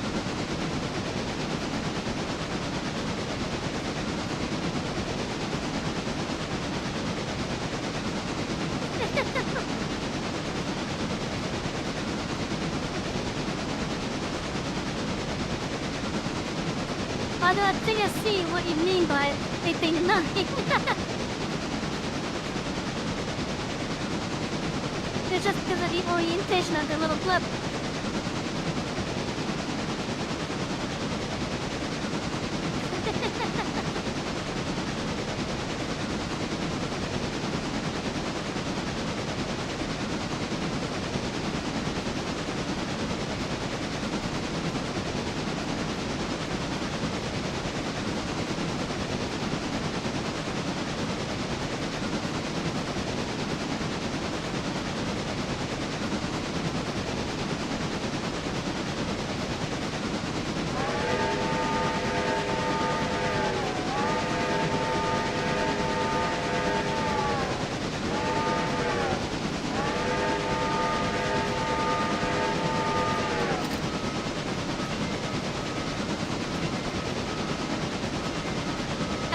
Speaker 2: I think I see what you mean by 89. It's just because of the orientation of the little blip.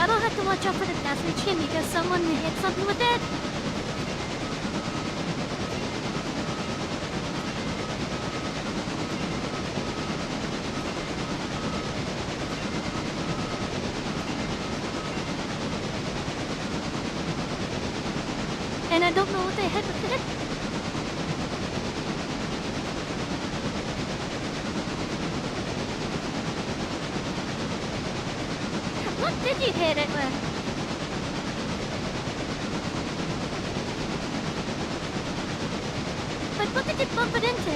Speaker 2: I don't have to watch out for the battery chin because someone may hit something with it. And I don't know what they hit with it. What did you hit it with? But what did you bump it into?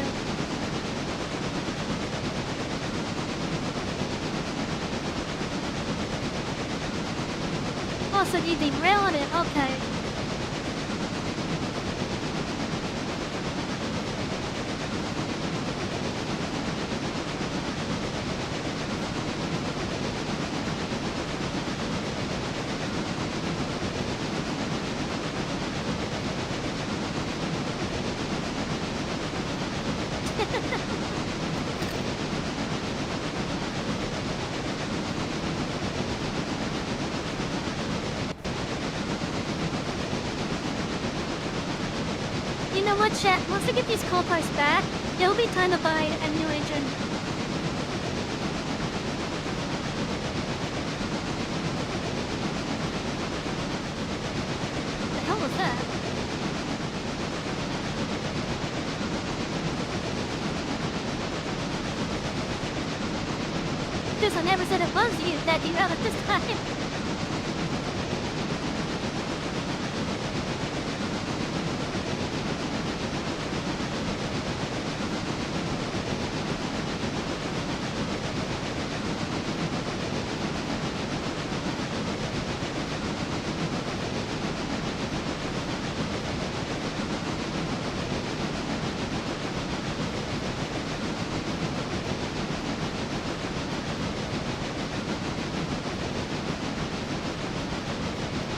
Speaker 2: Oh, so you derailed it, okay. You know what, chat? Once we get these coal cars back, it'll be time to buy a new engine. The hell was that? Because I never said it was you that derailed it this time.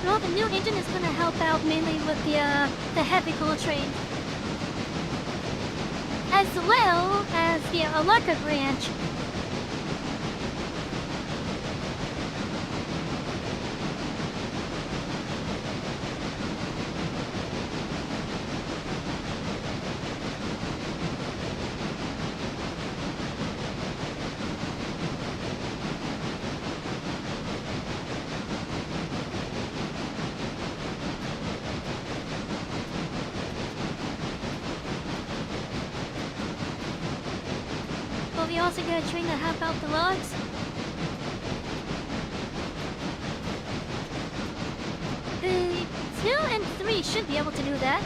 Speaker 2: Well, the new engine is going to help out mainly with the heavy coal train, as well as the electric branch. But we also got a train to help out the logs. The 2 and 3 should be able to do that.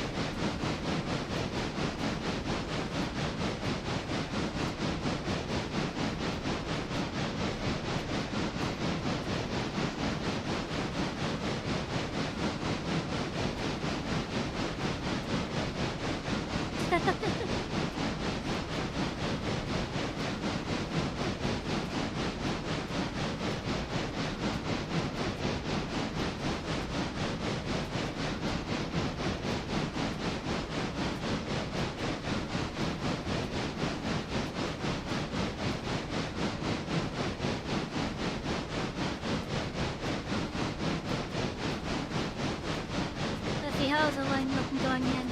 Speaker 2: How's the line looking going in?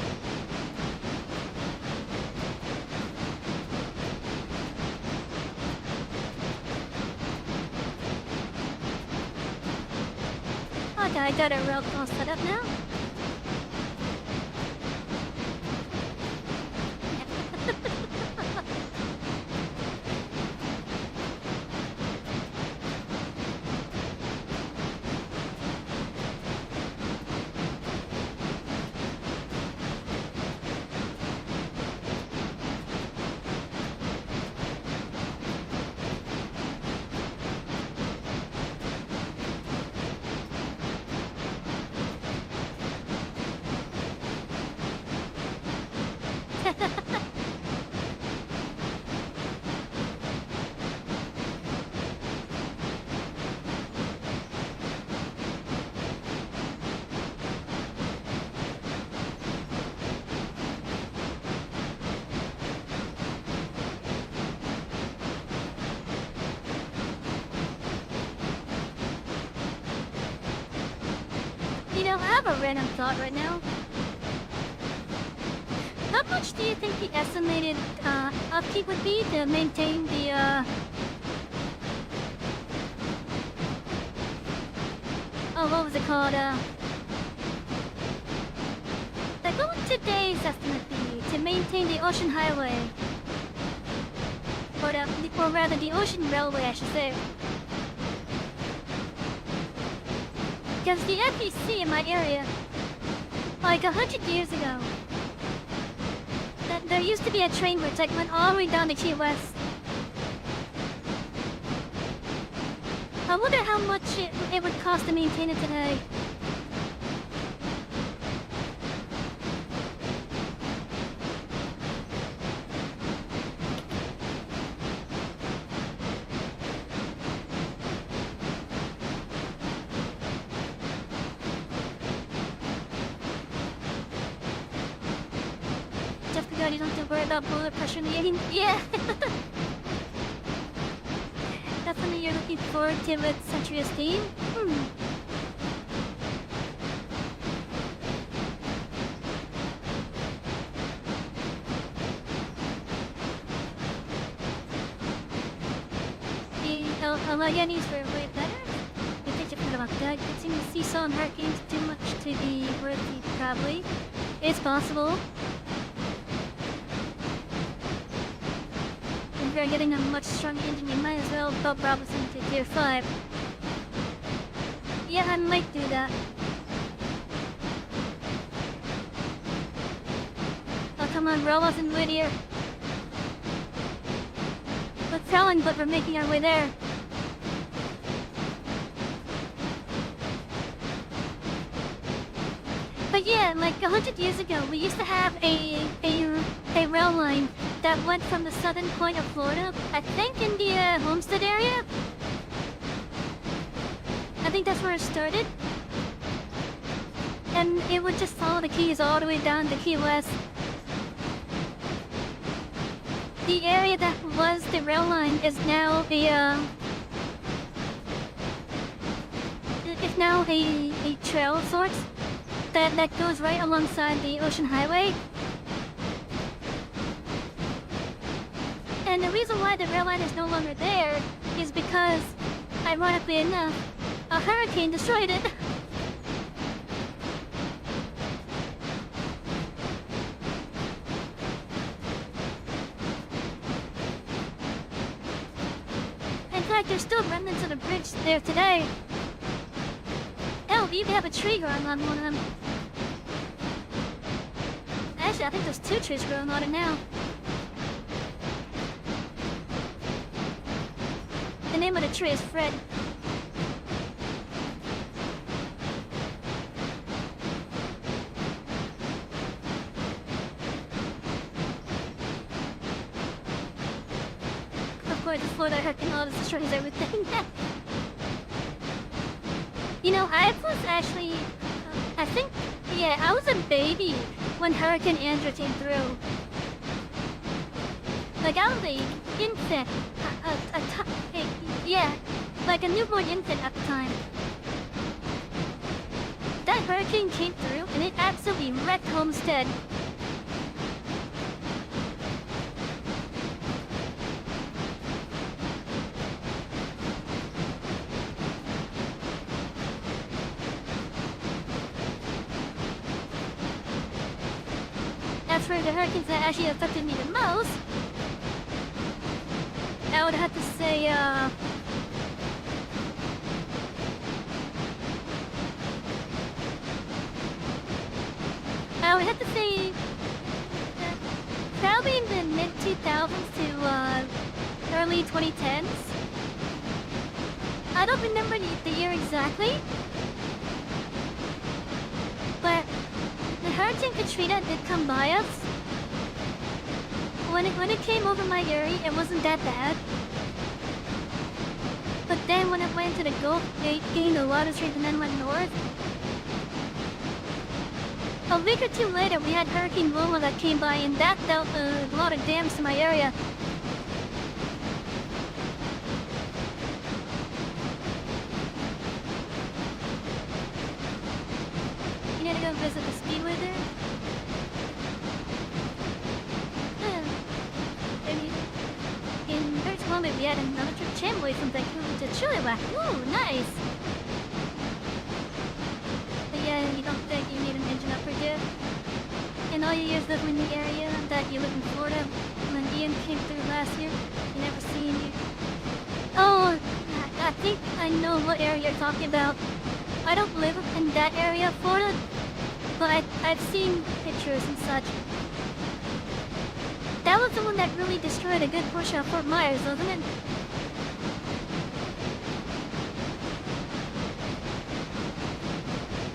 Speaker 2: Okay, I got a rail call set up now. You know, I have a random thought right now. How much do you think the estimated upkeep would be to maintain the oh, what was it called? Like, what would today's estimate be to maintain the ocean highway? Or rather, the ocean railway, I should say. Because the FEC in my area, like 100 years ago, there used to be a train bridge that went all the way down to Key West. I wonder how much it would cost to maintain it today. Just because you don't have to worry about bullet pressure in the engine. Yeah! That's something you're looking forward to with Century Esteem? The Alleghenies were way better? You think you've heard about that? It seems Seesaw and Hurricanes too much to be worthy, probably. It's possible. If you're getting a much stronger engine, you might as well bump Robinson to Tier 5. Yeah, I might do that. Oh, come on, roll us in Whittier. We're crawling, but we're making our way there. But yeah, like 100 years ago, we used to have a rail line that went from the southern point of Florida, I think in the Homestead area. I think that's where it started. And it would just follow the Keys all the way down to Key West. The area that was the rail line is now a trail of sorts that goes right alongside the ocean highway. And the reason why the rail line is no longer there is because, ironically enough, a hurricane destroyed it. In fact, there's still remnants of the bridge there today. Hell, we even have a tree growing on one of them. Actually, I think there's 2 trees growing on it now. The name of the tree is Fred. Of course, the Florida hurricane all destroys everything. You know, I was actually, I think, yeah, I was a baby when Hurricane Andrew came through. Like, I was an infant, yeah, like a newborn infant at the time. That hurricane came through and it absolutely wrecked Homestead. as for the hurricanes that actually affected me the most, I would have to say, probably in the mid-2000s to early 2010s. I don't remember the year exactly, but the Hurricane Katrina did come by us. When it came over my area, it wasn't that bad. But then when it went to the Gulf, it gained a lot of strength and then went north. A week or two later, we had Hurricane Wilma that came by, and that dealt a lot of damage to my area. You need to go visit the speedway there? In British Columbia, we had another trip tramway from Vancouver to Chilliwack. Ooh, nice! But yeah, you don't think you need an engine upgrade yet? In all your years living in the area that you live in Florida, when Ian came through last year, you never seen you. Oh, I think I know what area you're talking about. I don't live in that area of Florida, but I've seen pictures and such. That was the one that really destroyed a good portion of Fort Myers, wasn't it?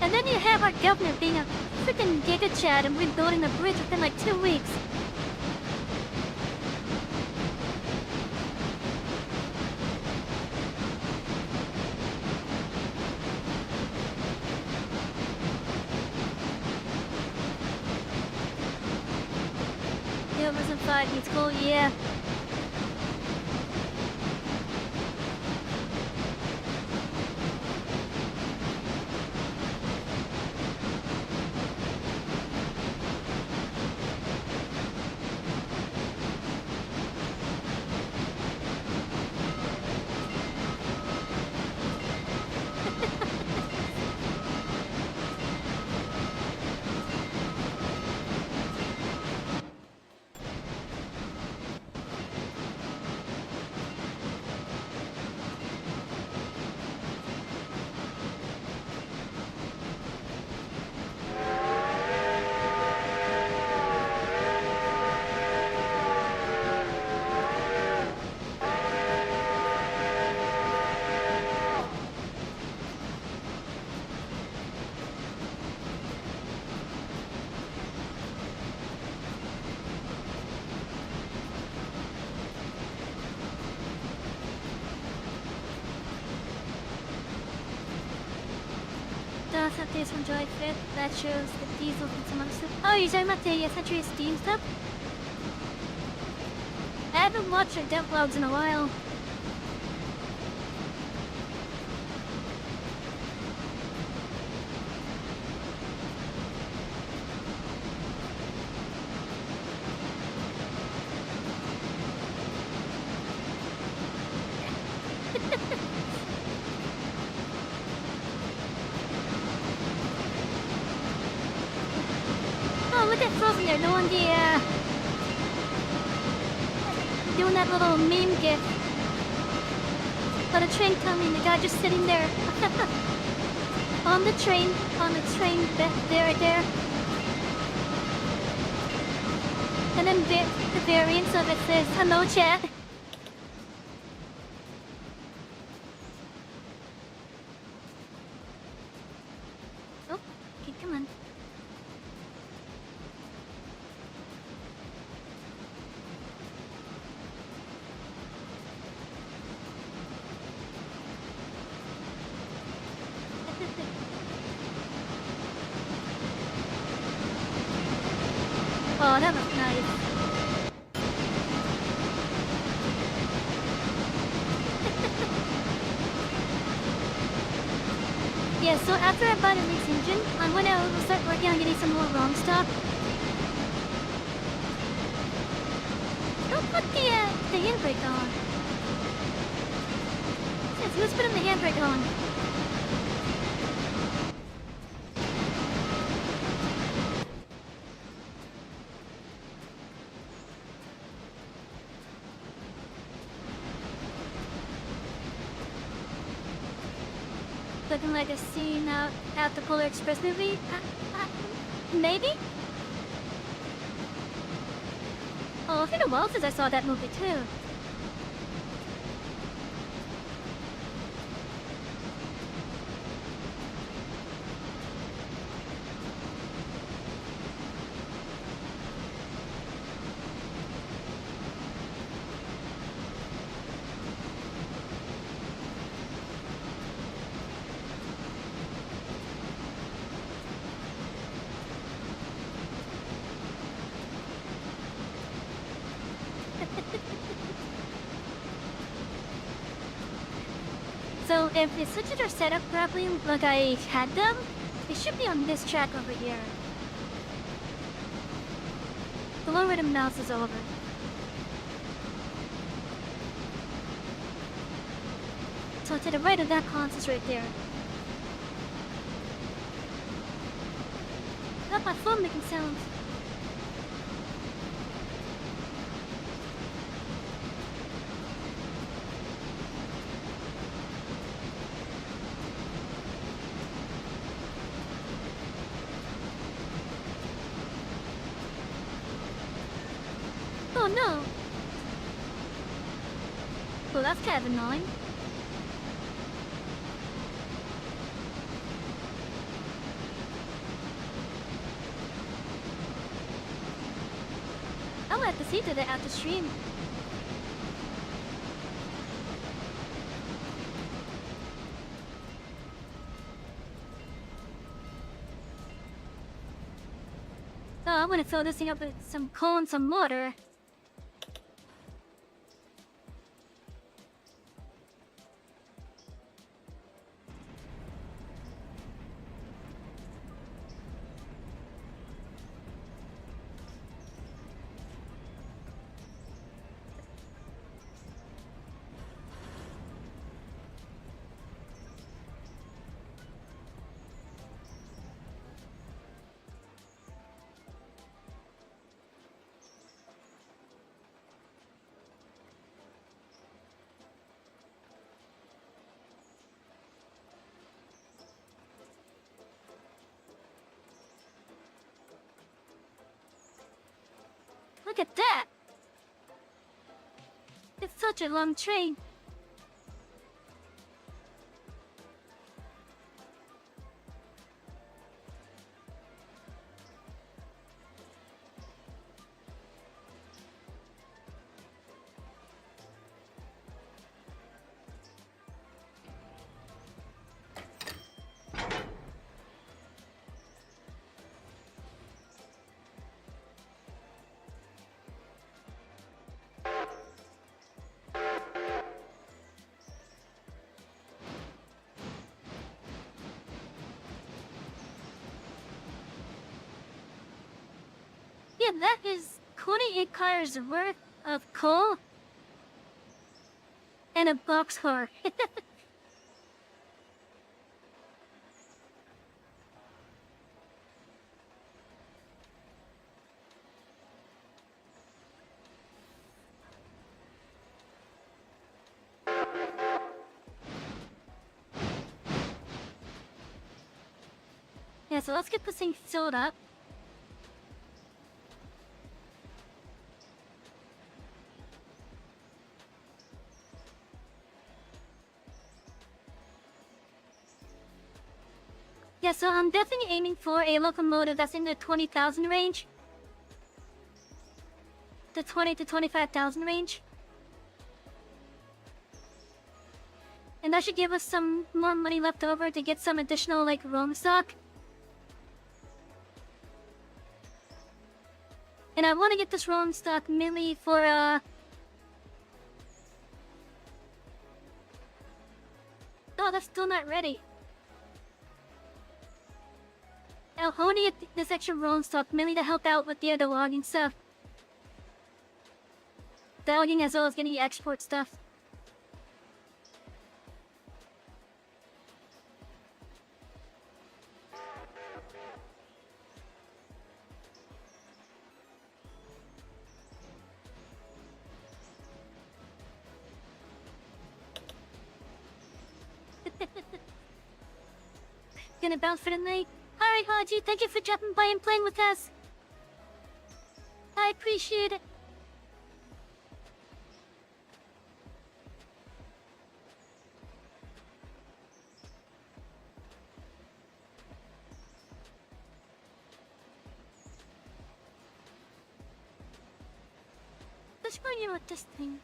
Speaker 2: And then you have our governor being a freaking giga chad and rebuilding a bridge within like 2 weeks. Yeah, it wasn't 5 years cold, yeah. Does have this on July 5th that shows the diesel and some other stuff. Oh, you're talking about the Century Steam stuff? I haven't watched their dev vlogs in a while. Oh, look at Frozen there, doing doing that little meme gif. But a train coming, the guy just sitting there. on the train there, right there. And then the variants of it says, "Hello, chat." Oh, okay, come on. Oh, that was nice. Yeah, so after I buy the next engine, I'm gonna start working on getting some more ROM stuff. Don't put the handbrake on. Yes, who's putting the handbrake on? looking like a scene out at the Polar Express movie? Maybe? Oh, it's been a while since I saw that movie too. So if the switches are set up properly like I had them, they should be on this track over here. The one where the mouse is over. So to the right of that console right there. Got my phone making sounds. Oh no! Well, that's kind of annoying. I'll have to see to that after stream. So I'm gonna fill this thing up with some coal and some water. Look at that! It's such a long train. Yeah, that is 28 cars worth of coal and a boxcar. Yeah, so let's get this thing filled up. Yeah, so I'm definitely aiming for a locomotive that's in the 20,000 range. The 20 to 25,000 range. And that should give us some more money left over to get some additional, like, rolling stock. And I want to get this rolling stock mainly for, Oh, that's still not ready. I want to get this extra rolling stock mainly to help out with the other logging stuff. The logging as well as getting the export stuff. gonna bounce for the night. Alright, Haji, thank you for dropping by and playing with us. I appreciate it. What's going on with this thing?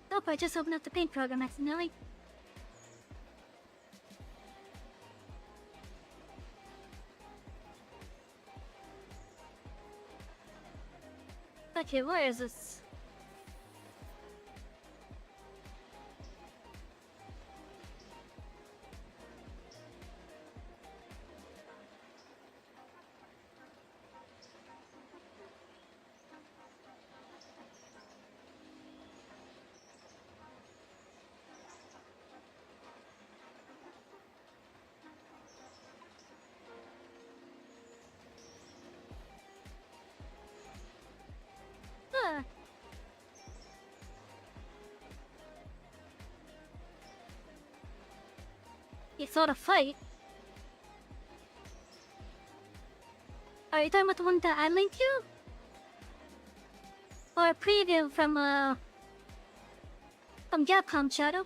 Speaker 2: Nope, I just opened up the paint program accidentally. Okay, where is this? Huh. You saw the fight? Are you talking about the one that I linked you? Or a preview from Capcom Shadow?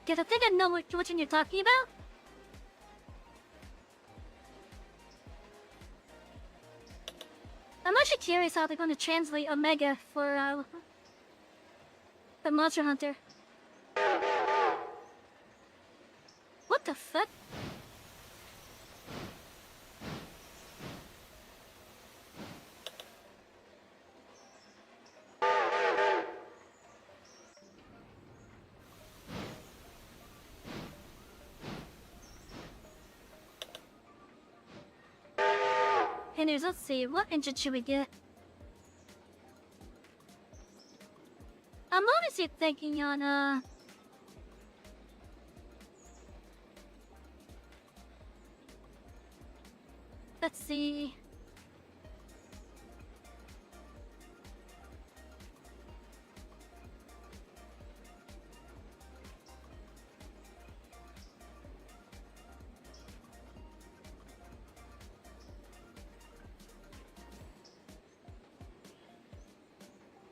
Speaker 2: Cause I think I know which one you're talking about. I'm actually curious how they're going to translate Omega for the Monster Hunter. What the fuck? Anyways, let's see, what engine should we get? I'm honestly thinking on, let's see.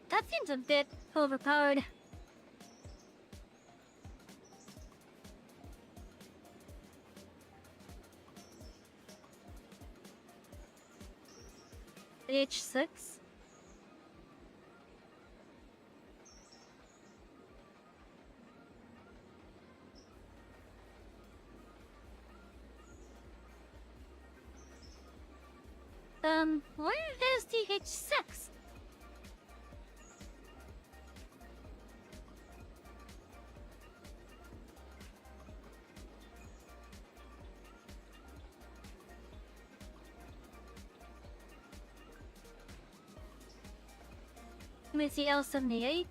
Speaker 2: That seems a bit overpowered. H6. Where is the H6? Let me see L78.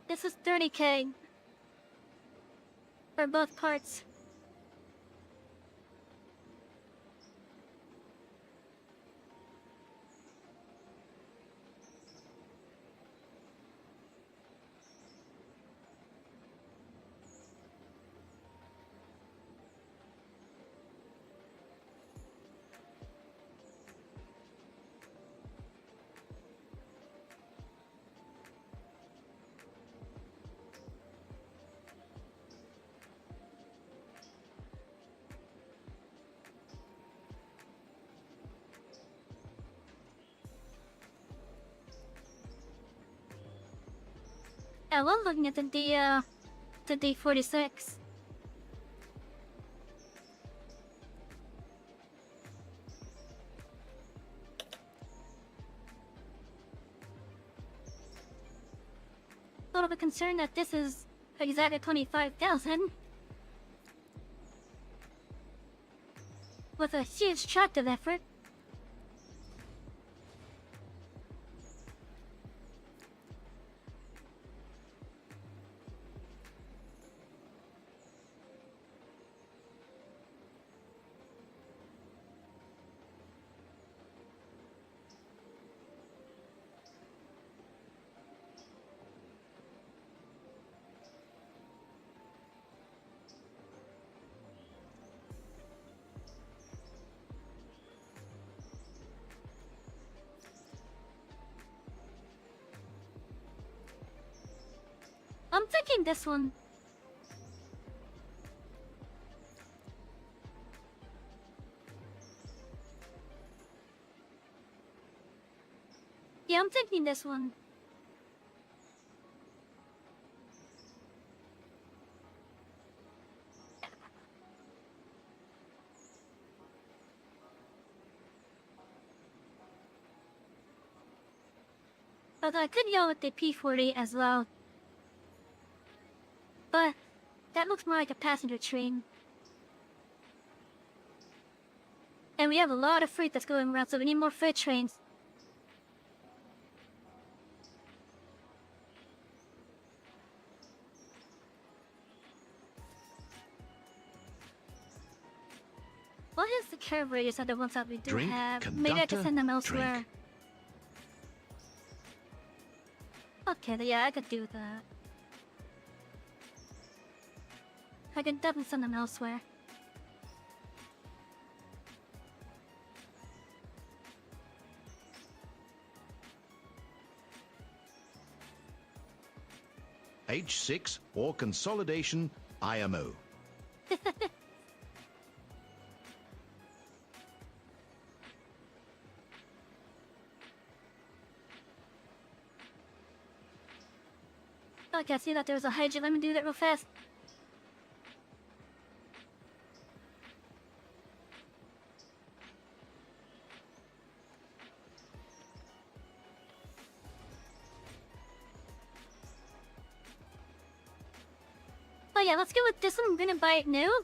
Speaker 2: This is 30K for both parts. I love looking at the D46. Sort of a concern that this is exactly 25,000. With a huge chunk of effort. I'm thinking this one. Yeah, I'm thinking this one. But I could go with the P40 as well. But that looks more like a passenger train. And we have a lot of freight that's going around, so we need more freight trains. What is the curve radius of the ones that we do
Speaker 3: Drink,
Speaker 2: have? Maybe I can send them elsewhere.
Speaker 3: drink.
Speaker 2: Okay, yeah, I could do that. I can definitely send them elsewhere.
Speaker 3: H6 or consolidation IMO.
Speaker 2: Okay, I see that there's a hydrant. Let me do that real fast. Oh yeah, let's go with this one. I'm gonna buy it new.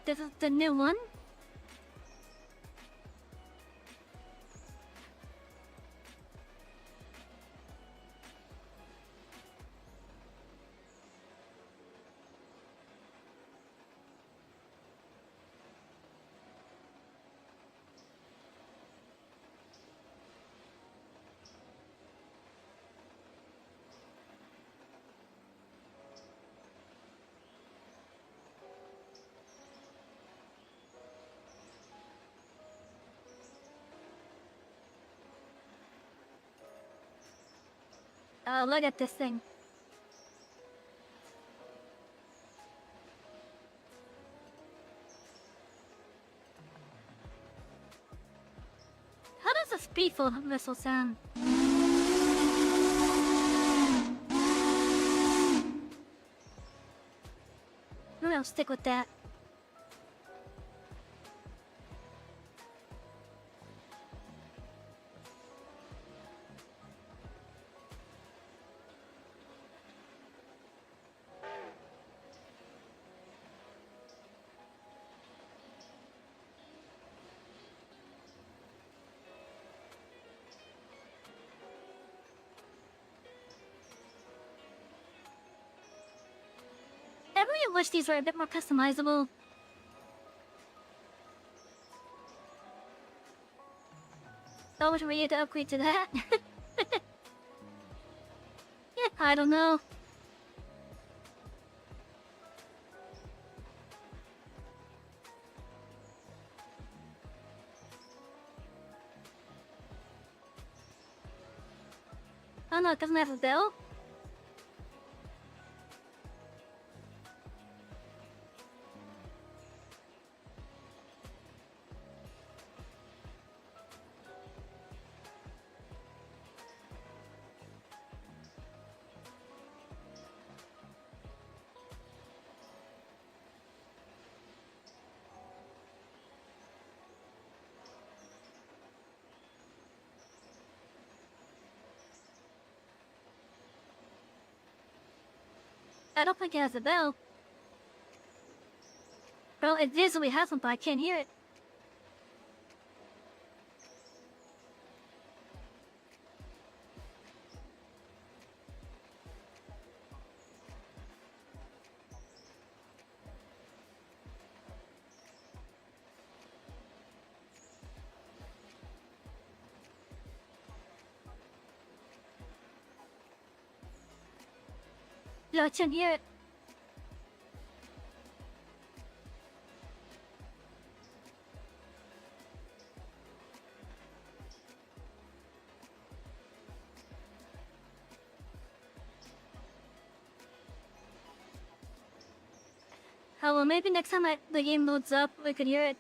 Speaker 2: This is the new one. Look at this thing. How does a speedful whistle sound? Maybe I'll stick with that. I really wish these were a bit more customizable. So much for you to upgrade to that. Yeah, I don't know. Oh no, it doesn't have a bell? I don't think it has a bell. Well, it visibly has one, but I can't hear it. No, I can't hear it. Oh, well, maybe next time the game loads up, we could hear it.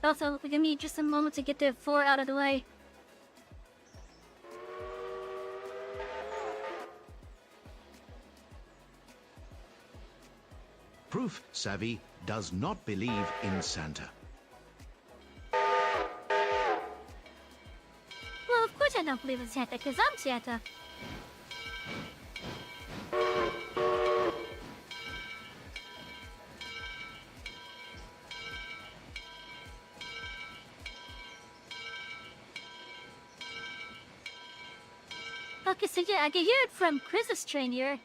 Speaker 2: Also, give me just a moment to get the 4 out of the way.
Speaker 3: Proof Savy does not believe in Santa.
Speaker 2: Well, of course I don't believe in Santa, because I'm Santa. Okay, so yeah, I can hear it from Chris's train here.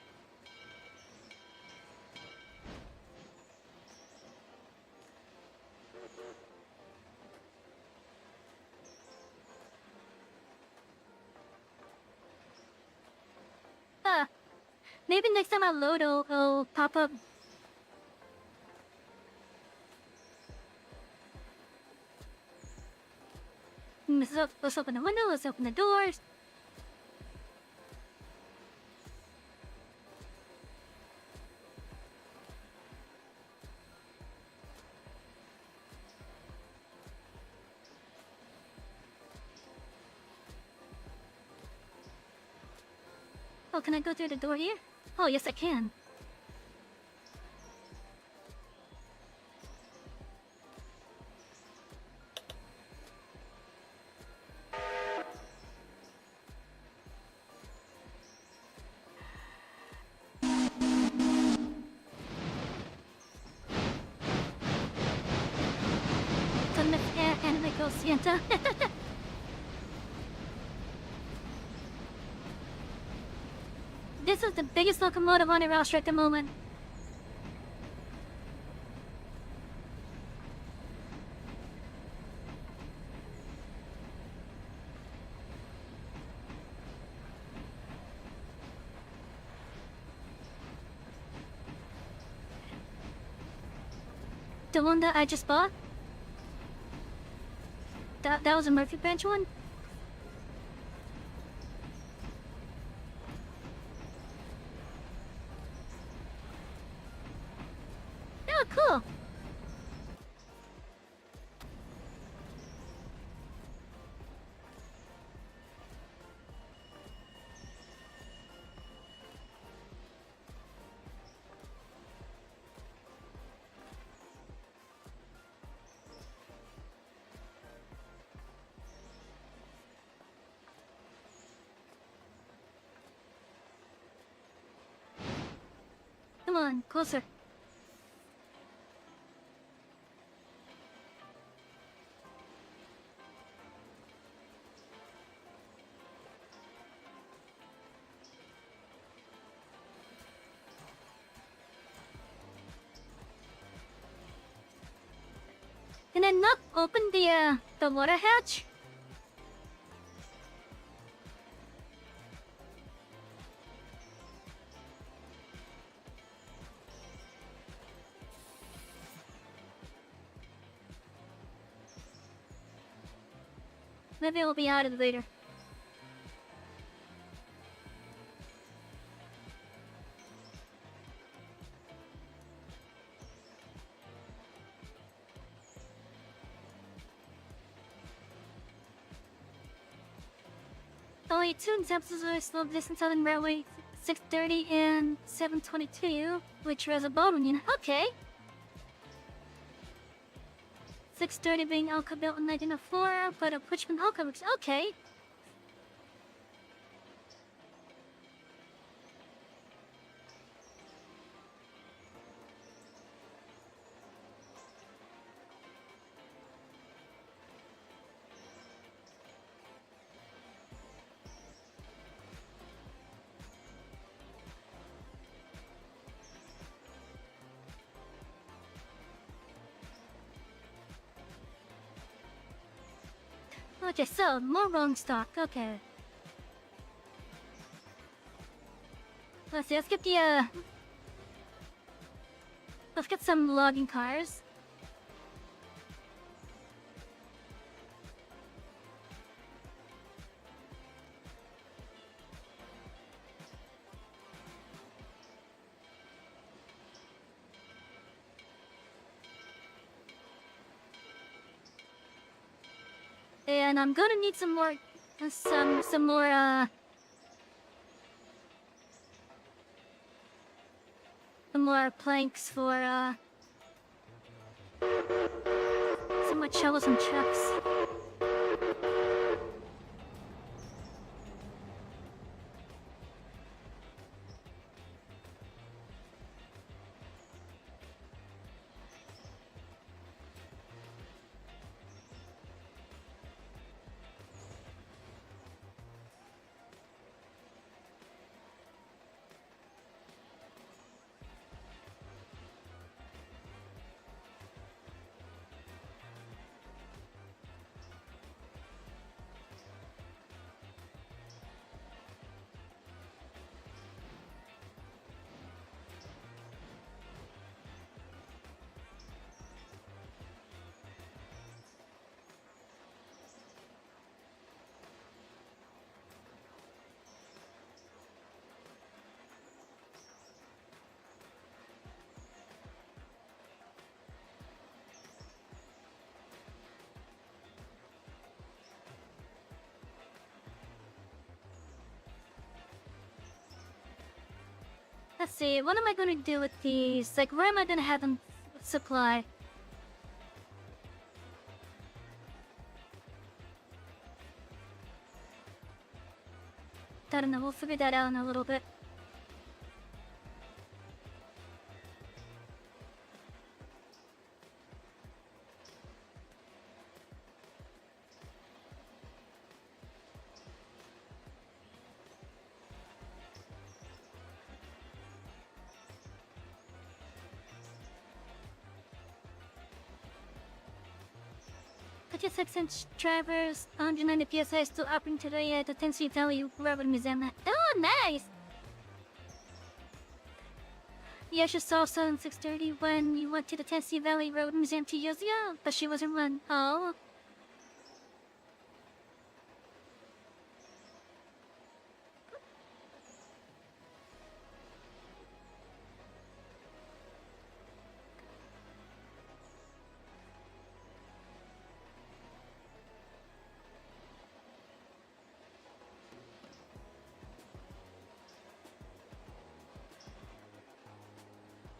Speaker 2: Maybe next time I load, it'll pop up. Let's open the window, let's open the doors. Oh, can I go through the door here? Oh, yes, I can. Come here, anime girl Santa. This is the biggest locomotive on the roster at the moment. The one that I just bought? That was a Murphy Bench one? Oh, cool. Come on, closer. Can I not open the water hatch? Maybe it'll be out of later. only 2 examples of slow distance on the railway, 630 and 722, which was a bold one, you know? Okay. 630 being Alka built in 1904, but a Pushman Alka, which okay. Okay, so more rolling stock. Okay. Let's see. Let's get some logging cars. And I'm gonna need some more planks for some more shovels and trucks. Let's see, what am I gonna do with these? Like, where am I gonna have them supply? I don't know, we'll figure that out in a little bit. Just 6-inch drivers, 190 PSI still operating today at the Tennessee Valley Railroad Museum. Oh, nice! Yeah, she saw 630 when you went to the Tennessee Valley Railroad Museum 2 years ago, but she wasn't run. Oh.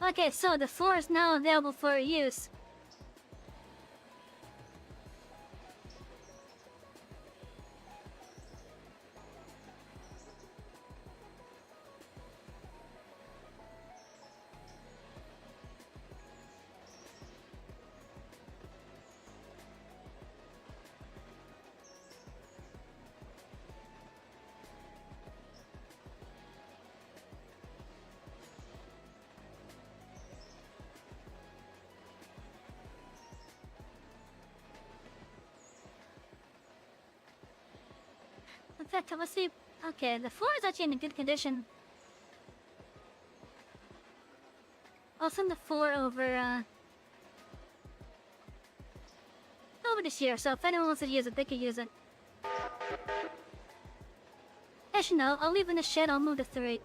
Speaker 2: Okay, so the floor is now available for use. In fact, let's see. Okay, the floor is actually in good condition. I'll send the floor over this year, so if anyone wants to use it, they can use it. Actually, no, I'll leave in the shed, I'll move the 3.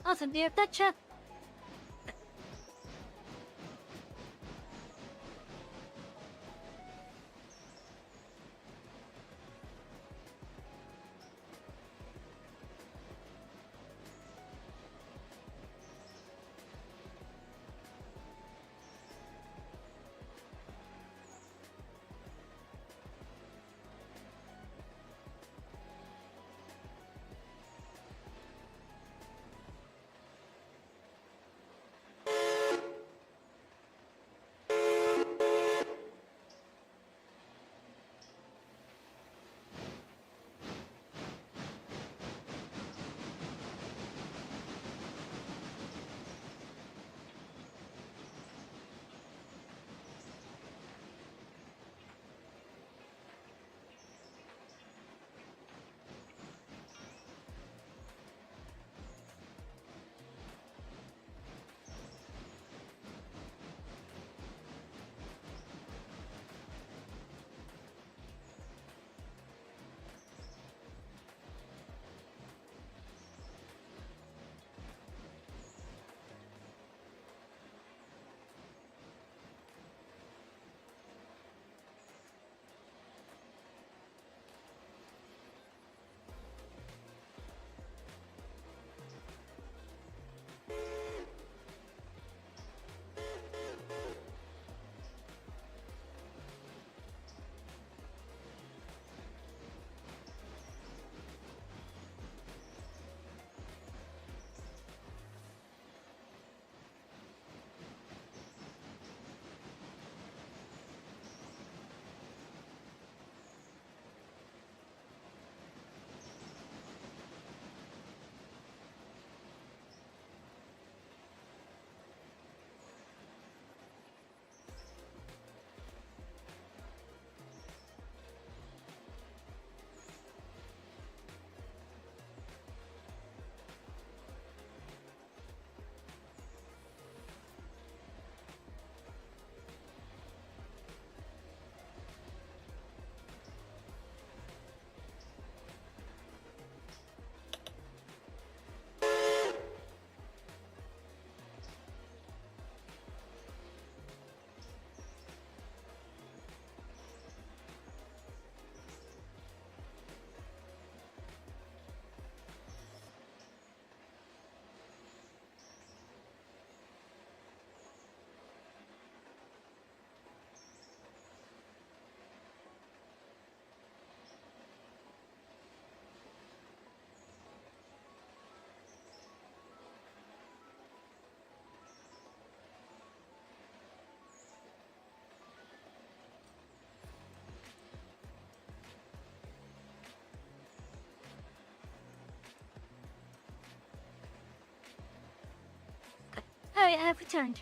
Speaker 2: Awesome, dear Thatcher. Alright, I have returned.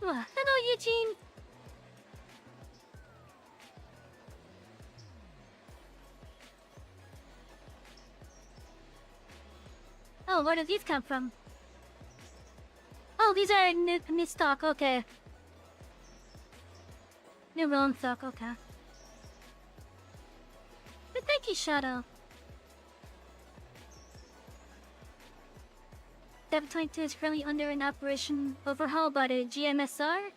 Speaker 2: Hello, Eugene. Oh, where did these come from? Oh, these are new stock, okay. New rolling stock, okay. But thank you, Shadow. Dev 22 is currently under an operation overhaul by the GMSR.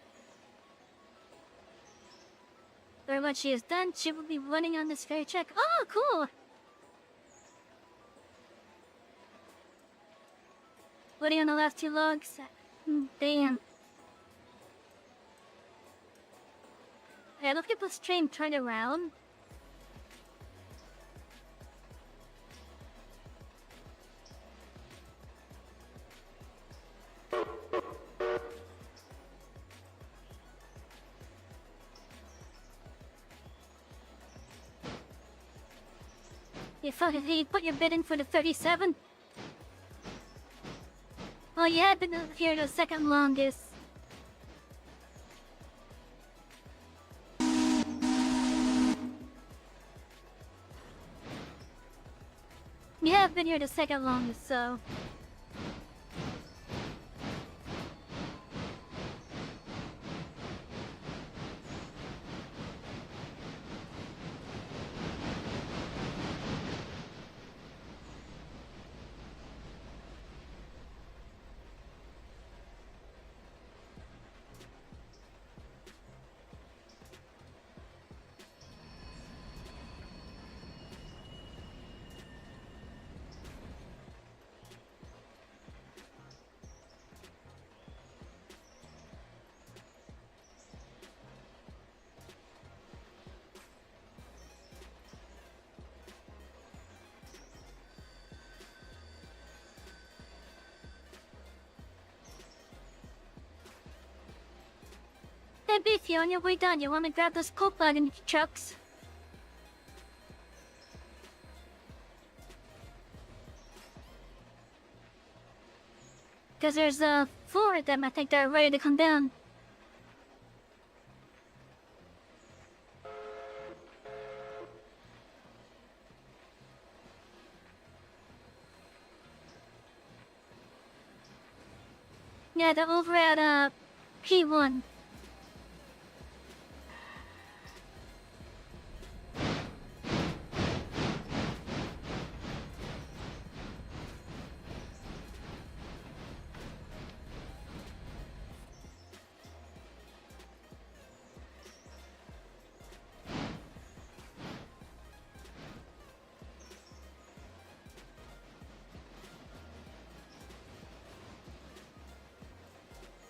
Speaker 2: Where once she is done, she will be running on this very check. Oh, cool! Waiting on the last two logs. Damn. Yeah, look at this train turned around. You fucking put your bid in for the 37? Oh, you had been here the second longest. You have been here the second longest, so... maybe if you're on your way down, you want to grab those coke wagon trucks. Because there's 4 of them, I think they're ready to come down. Yeah, they're over at P1.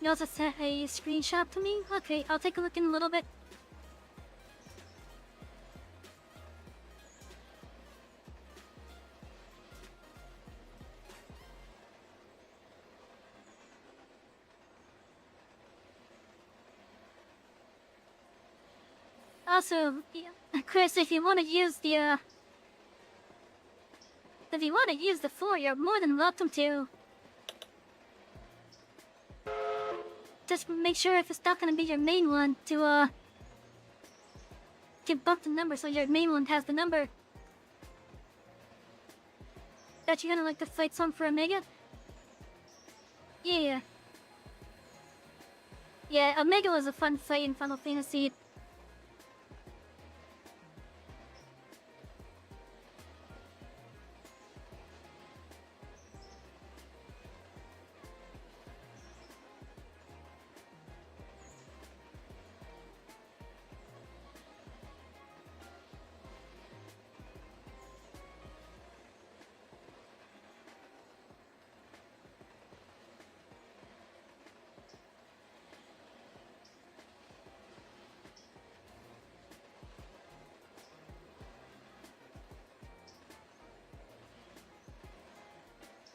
Speaker 2: You also sent a screenshot to me? Okay, I'll take a look in a little bit. Also, yeah, Chris, if you want to use the floor, you're more than welcome to. Just make sure if it's not gonna be your main one to bump the number so your main one has the number that you're gonna like to fight some for Omega. Yeah. Yeah, Omega was a fun fight in Final Fantasy.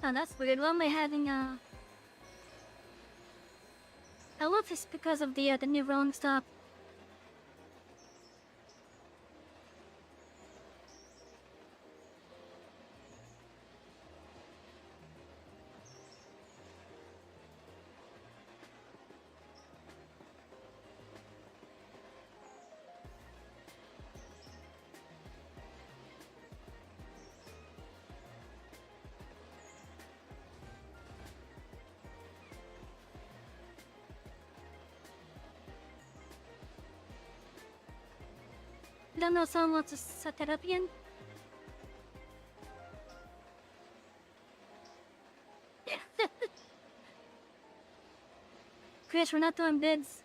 Speaker 2: Oh, that's weird. Why am I having I love this because of the new rolling stop. Don't know if someone wants to set that up again. Chris, we're not doing bids.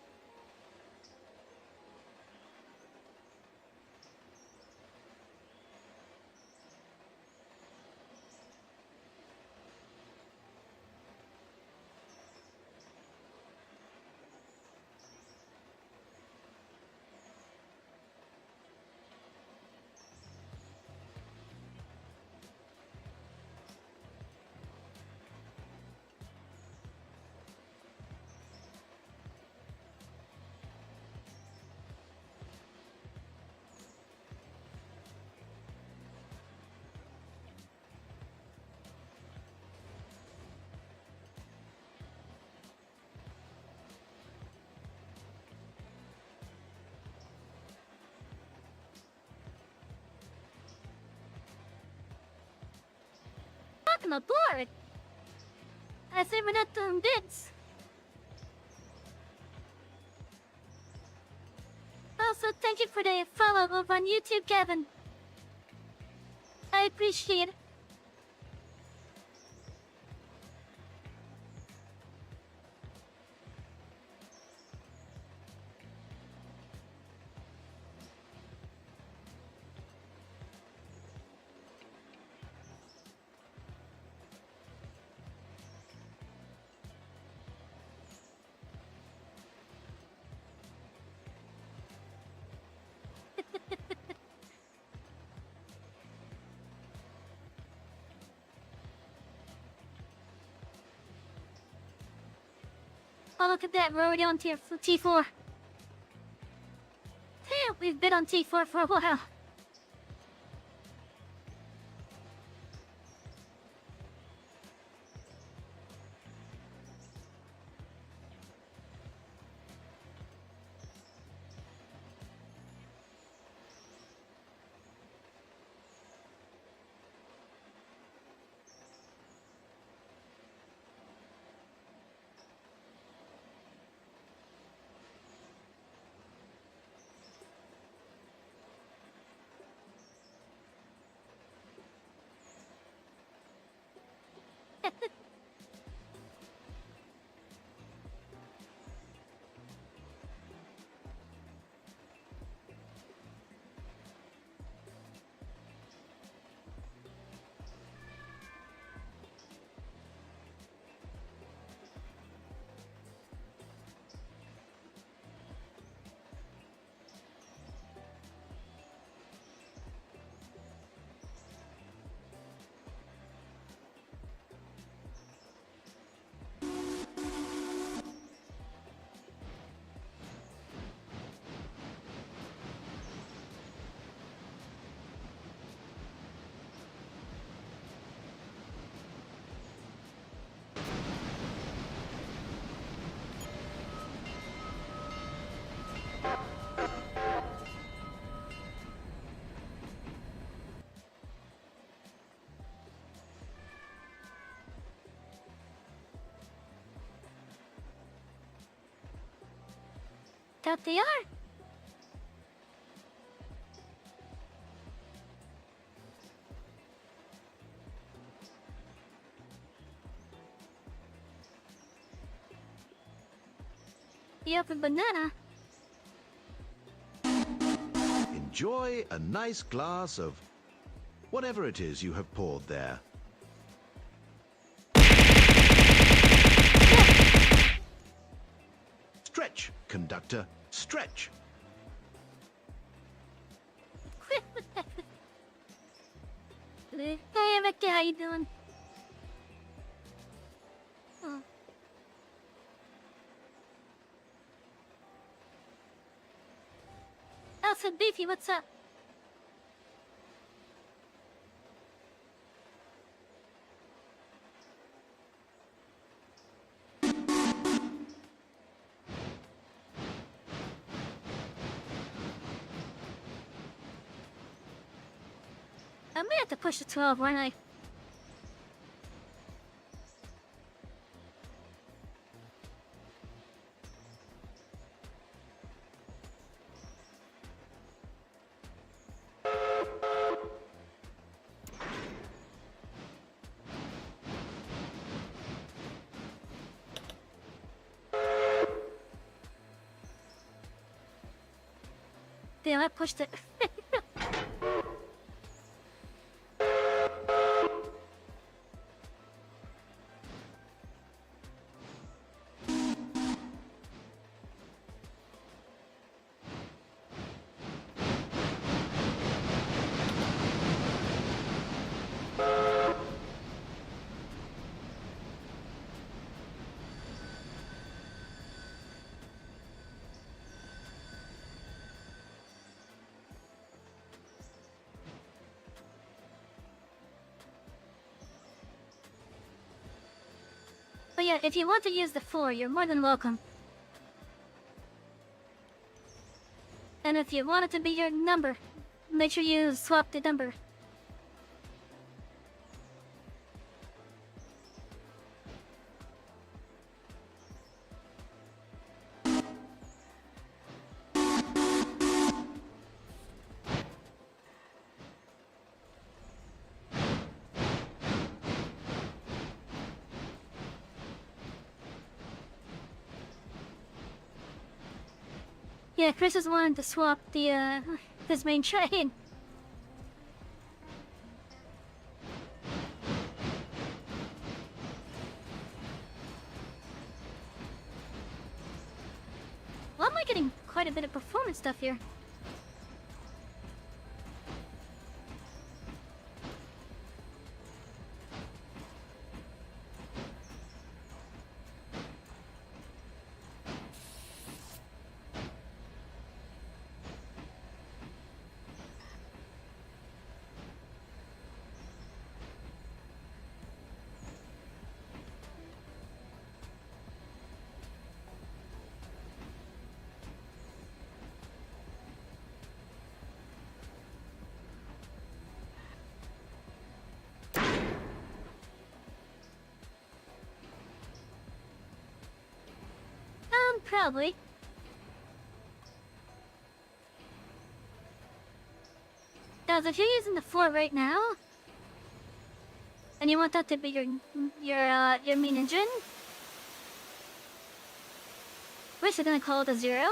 Speaker 2: Talking about it. I say we're not doing bids. Also, thank you for the follow over on YouTube, Kevin. I appreciate it. Oh, look at that. We're already on tier T4. We've been on T4 for a while. That they are. Yep, a banana.
Speaker 3: Enjoy a nice glass of whatever it is you have poured there. Stretch, conductor, stretch.
Speaker 2: Hey, Mickey, how you doing? Oh. Elsa Beefy, what's up? I may have to push the 12, why not? Damn, I pushed it. But yeah, if you want to use the floor, you're more than welcome. And if you want it to be your number, make sure you swap the number. Yeah, Chris is wanting to swap the, his main train. Well, am I getting quite a bit of performance stuff here? Probably. Guys, if you're using the 4 right now, and you want that to be your main engine, we're just gonna call it a 0.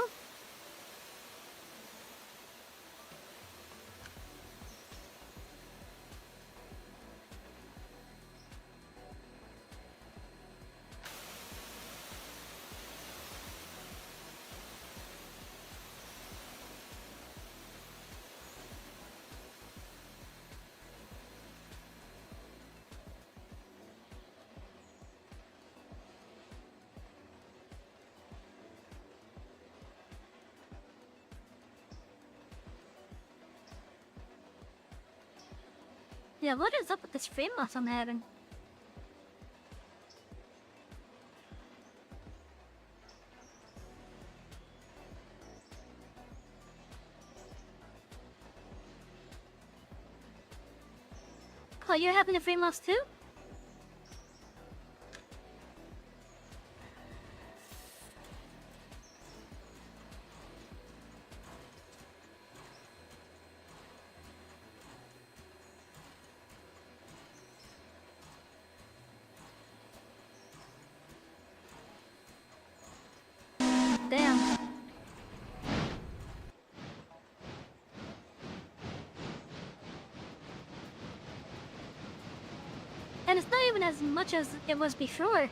Speaker 2: Yeah, what is up with this frame loss I'm having? Oh, you're having a frame loss too? Damn. And it's not even as much as it was before.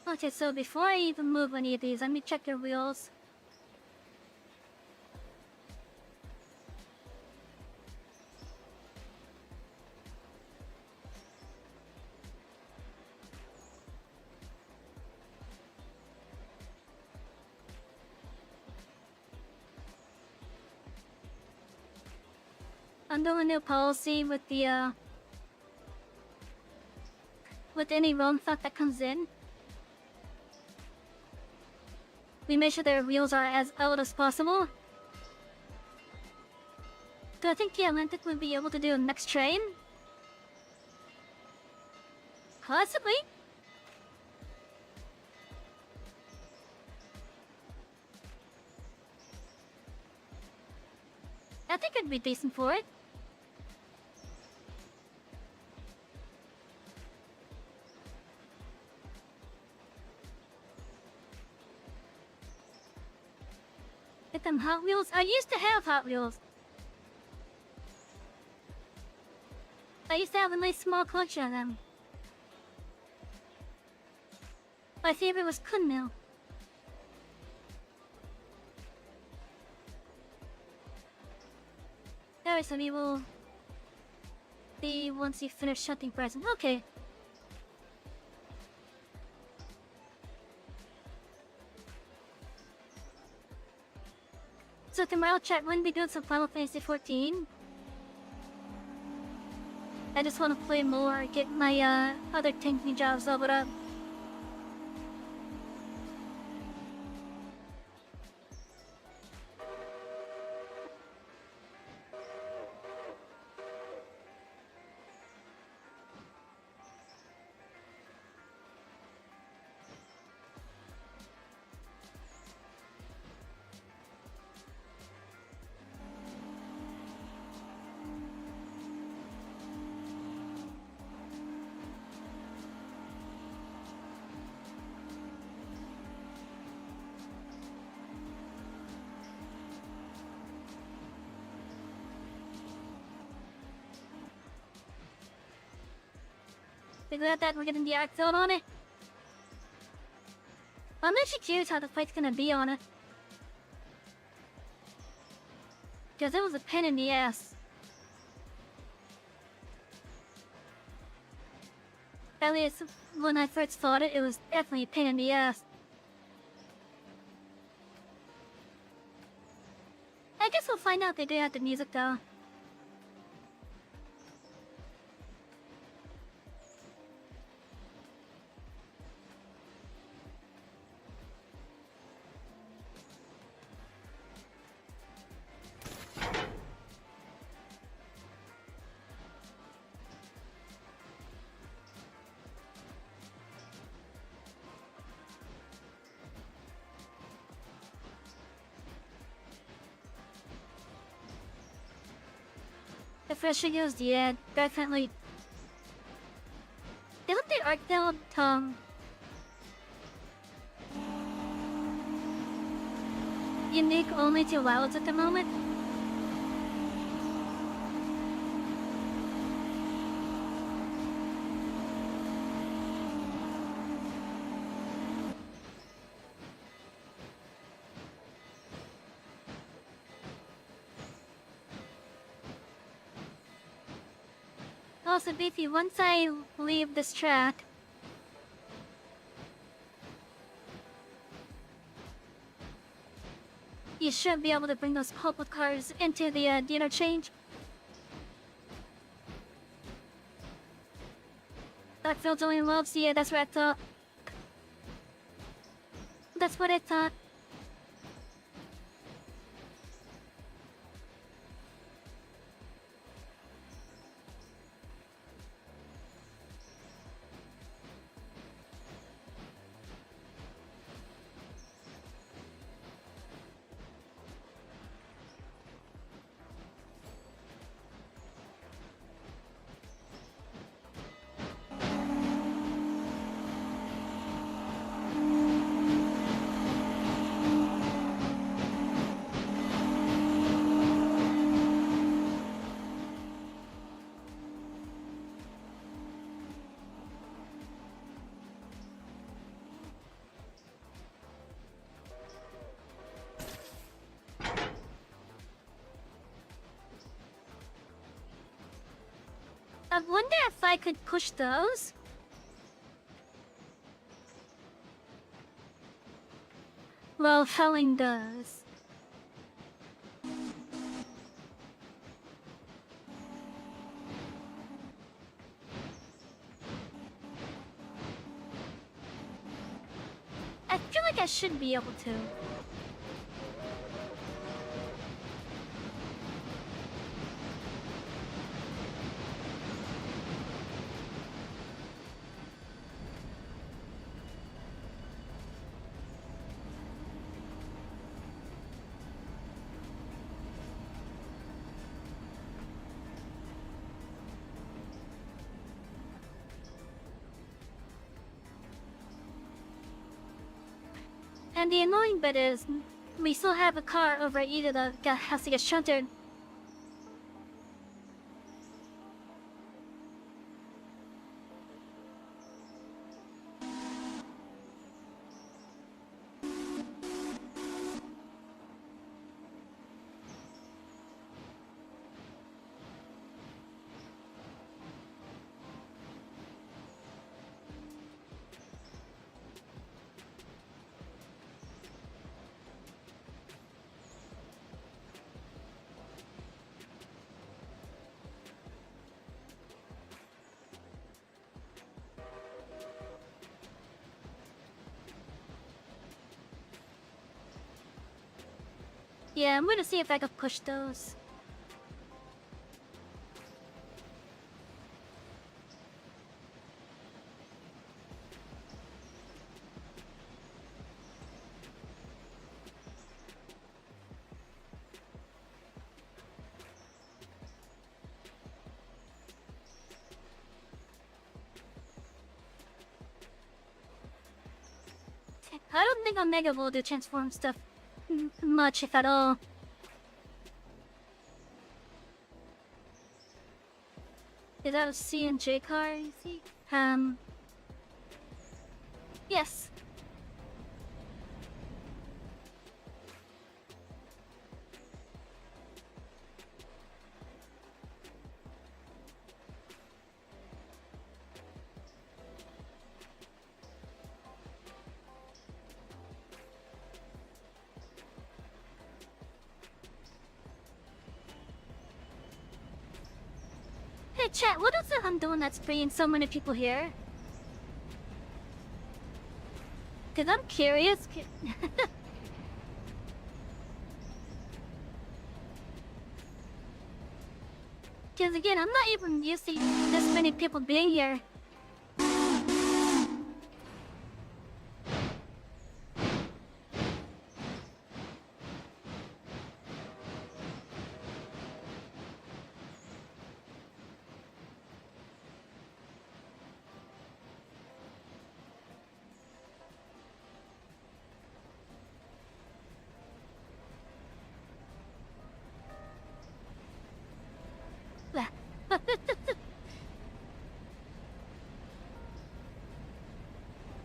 Speaker 2: Okay, so before I even move any of these, let me check your wheels. Under a new policy with the with any wrong thought that comes in, we make sure their wheels are as out as possible. Do I think the Atlantic would be able to do a next train? Possibly. I think it'd be decent for it. get them Hot Wheels. I used to have Hot Wheels. I used to have a nice small collection of them. My favorite was Kunmil. Alright, so we will see once you finish hunting present. Okay. So tomorrow chat when we do some Final Fantasy 14. I just want to play more, get my other tanking jobs leveled up. Figure out that we're getting the arc zone on it. I'm actually curious how the fight's gonna be on it. Because it was a pain in the ass. At least when I first fought it, it was definitely a pain in the ass. I guess we'll find out they do have the music though. The fresh videos, yeah, definitely. They look the arc down tongue. Unique only to Wilds at the moment. Also, Beefy, once I leave this track, you should be able to bring those purple cars into the interchange. Backfield's only loves, yeah, that's what I thought. That's what I thought. I wonder if I could push those. Well, Helen does. I feel like I should be able to. And the annoying bit is, We still have a car over either that has to get shunted. Yeah, I'm gonna see if I can push those. I don't think Omega will do transform stuff much, if at all. Is that a C and J car, you see? Yes. Hey chat, what is it I'm doing that's bringing so many people here? Cause I'm curious. Cause again, I'm not even used to this many people being here.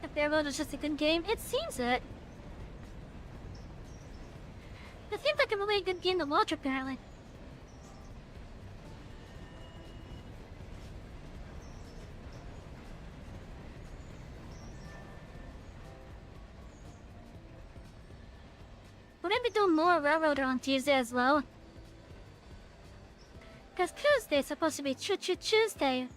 Speaker 2: If Railroad is just a good game, it seems it. It seems like a really good game to watch, apparently. We're gonna be doing more Railroader on Tuesday as well. Because Tuesday is supposed to be Choo Choo Tuesday.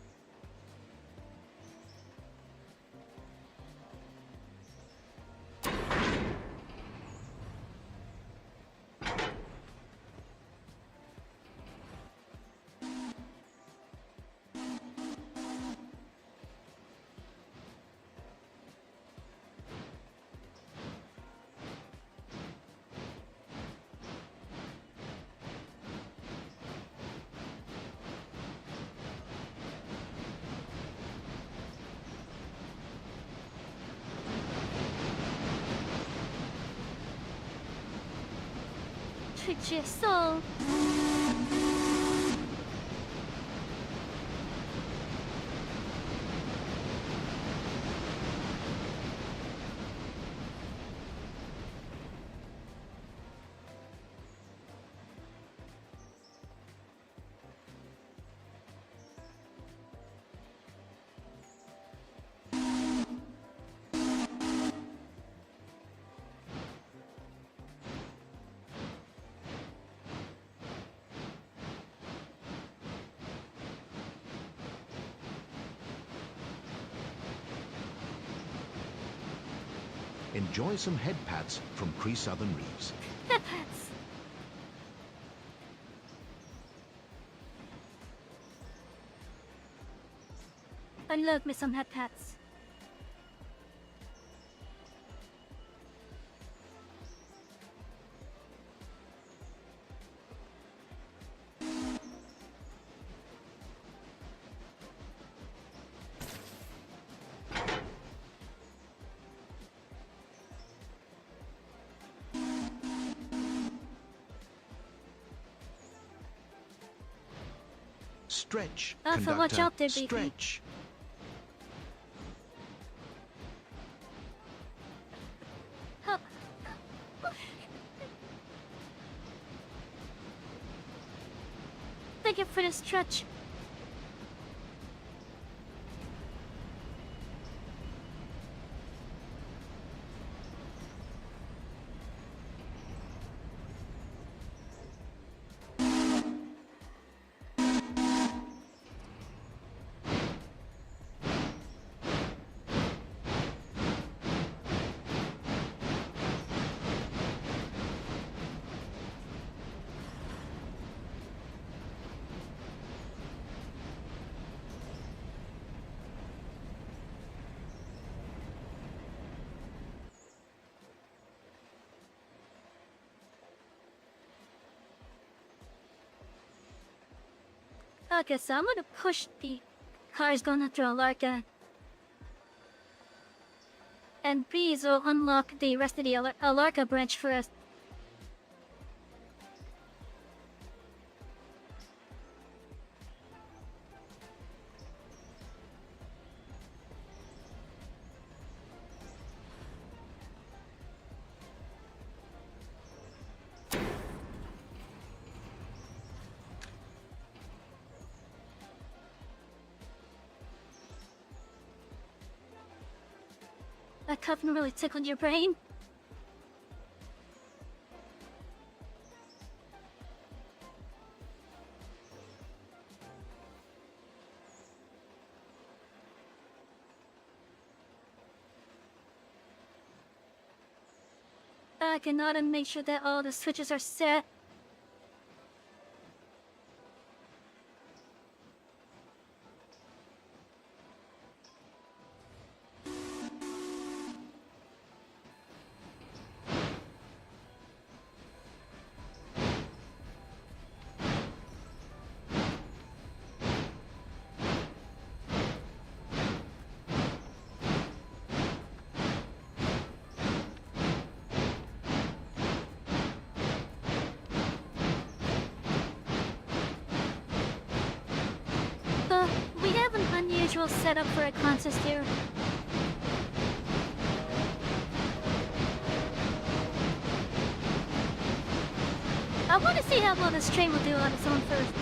Speaker 2: Treat your soul.
Speaker 3: Enjoy some head pats from Pre-Southern Reeves.
Speaker 2: Headpats. I love me some headpats.
Speaker 3: Stretch,
Speaker 2: So
Speaker 3: conductor,
Speaker 2: watch out there, baby.
Speaker 3: stretch.
Speaker 2: Help. Thank you for the stretch. Okay, so I'm gonna push the cars going through Alarka. And please will unlock the rest of the Alarka branch for us. That coffin really tickled your brain. I cannot and make sure that all the switches are set. We have an unusual setup for a contest here. I want to see how well this train will do on its own first.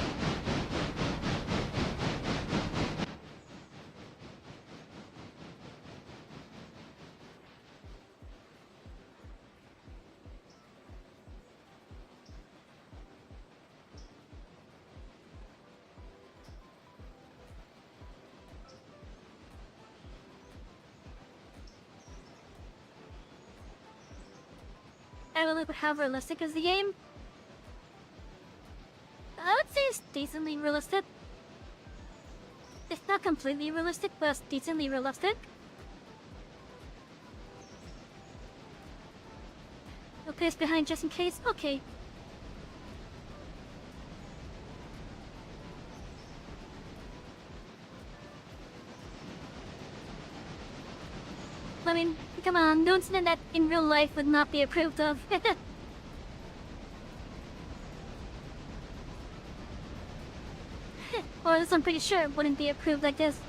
Speaker 2: I will look at how realistic is the game. I would say it's decently realistic. It's not completely realistic, but it's decently realistic. Okay, it's behind just in case. Okay. I mean, come on, don't say that in real life would not be approved of. Or this I'm pretty sure it wouldn't be approved like this.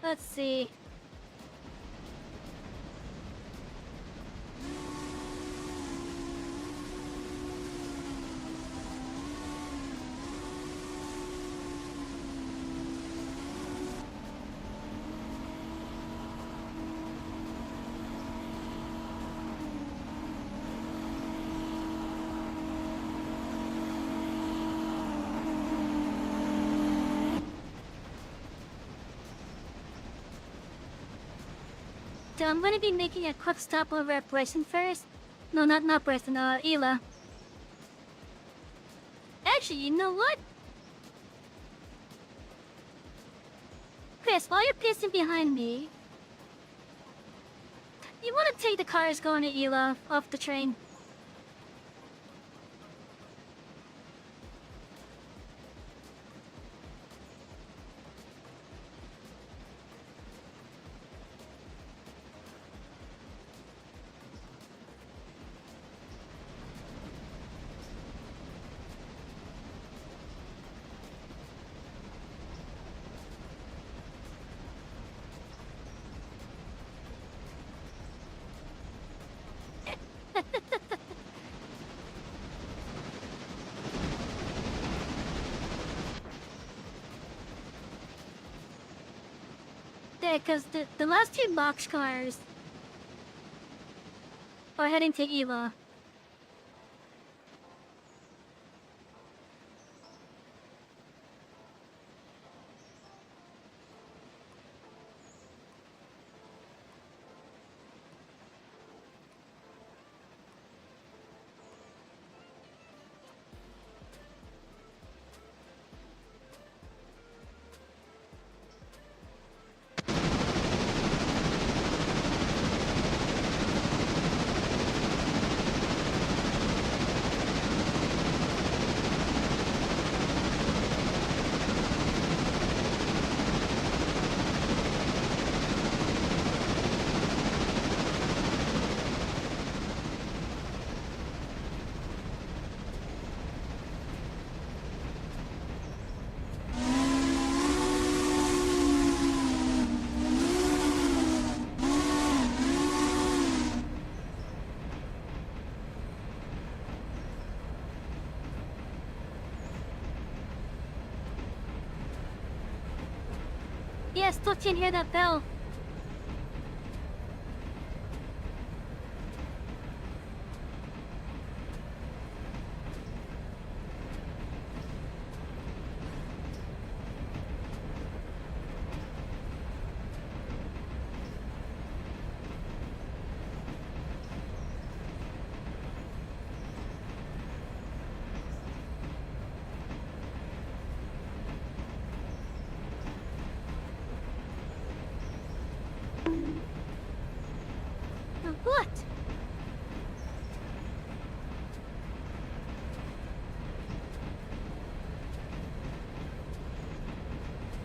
Speaker 2: Let's see. I'm gonna be making a quick stop over at Preston first. No, not Preston, Ela. Actually, you know what? Chris, while you're pissing behind me, you wanna take the cars going to Ela off the train? Yeah, because the last two boxcars are heading to Ela. Yeah, still can't hear that bell. What?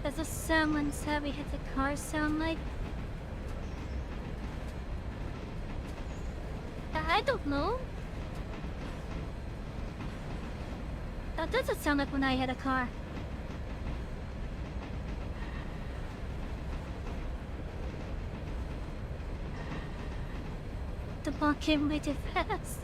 Speaker 2: Does the sound when Savy hits a car sound like? I don't know. That doesn't sound like when I hit a car. The ball came way too fast.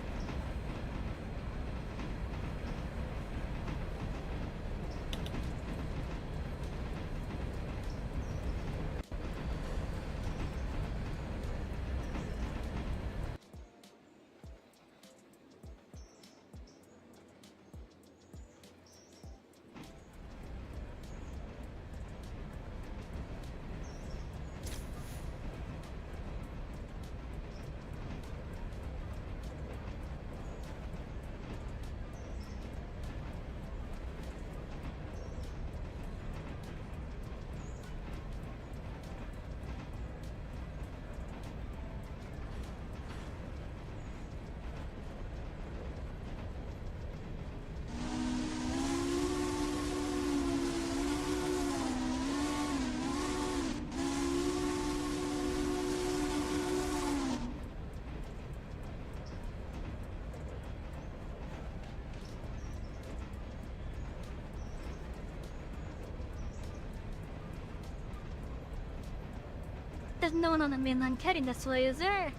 Speaker 2: There's no one on the mainland heading this way, is there?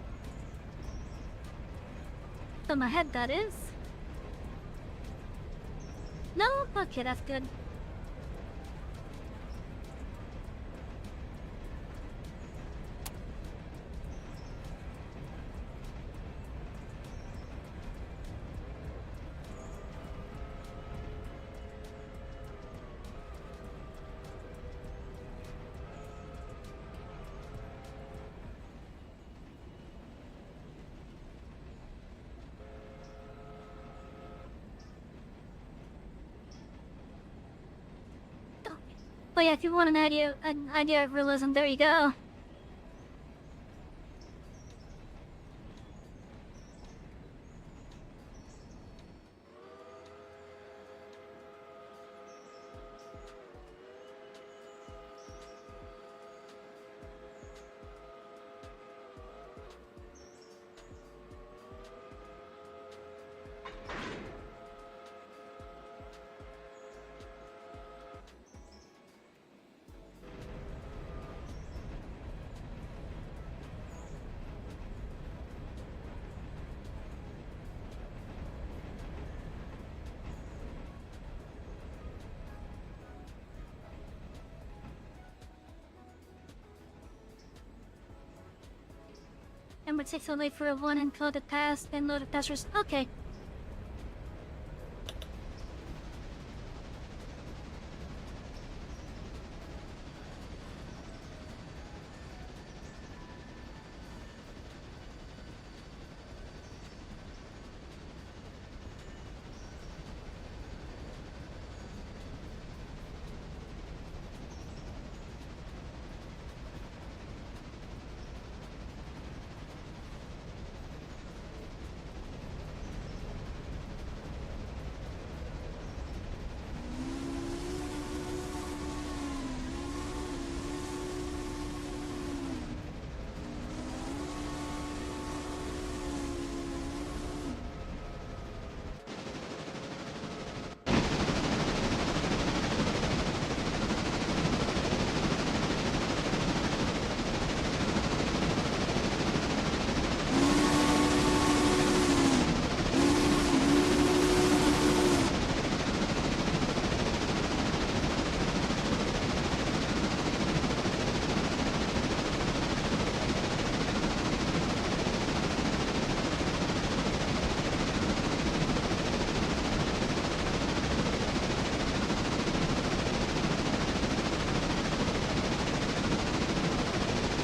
Speaker 2: From my head, that is. No? Okay, that's good. Oh yeah, if you want an idea of realism, there you go. Number 6 will wait for a 1 and close the task and load the testers. Okay.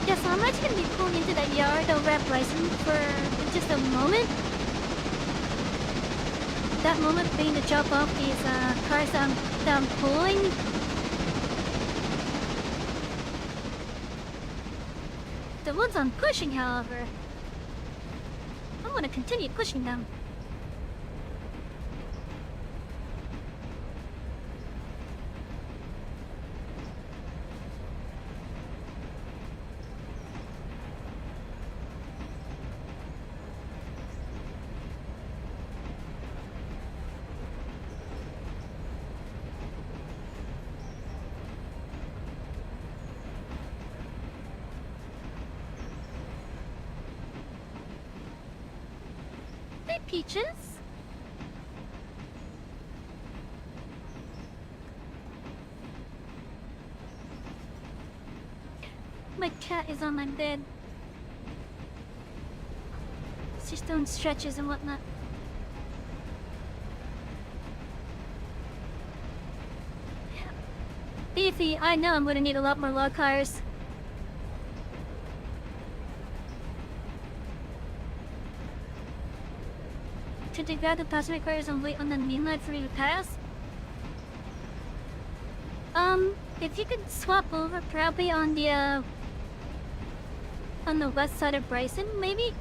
Speaker 2: Yeah, so I'm actually gonna be pulling into that yard of Rep Bryson for just a moment. That moment being to drop off these cars that I'm pulling. The ones I'm pushing, however, I'm gonna continue pushing them. Hey, Peaches. My cat is on my bed. She's doing stretches and whatnot. Beefy, I know I'm gonna need a lot more log cars. Should they grab the passenger cars and wait on the main line for you to pass? If you could swap over probably on the west side of Bryson, maybe?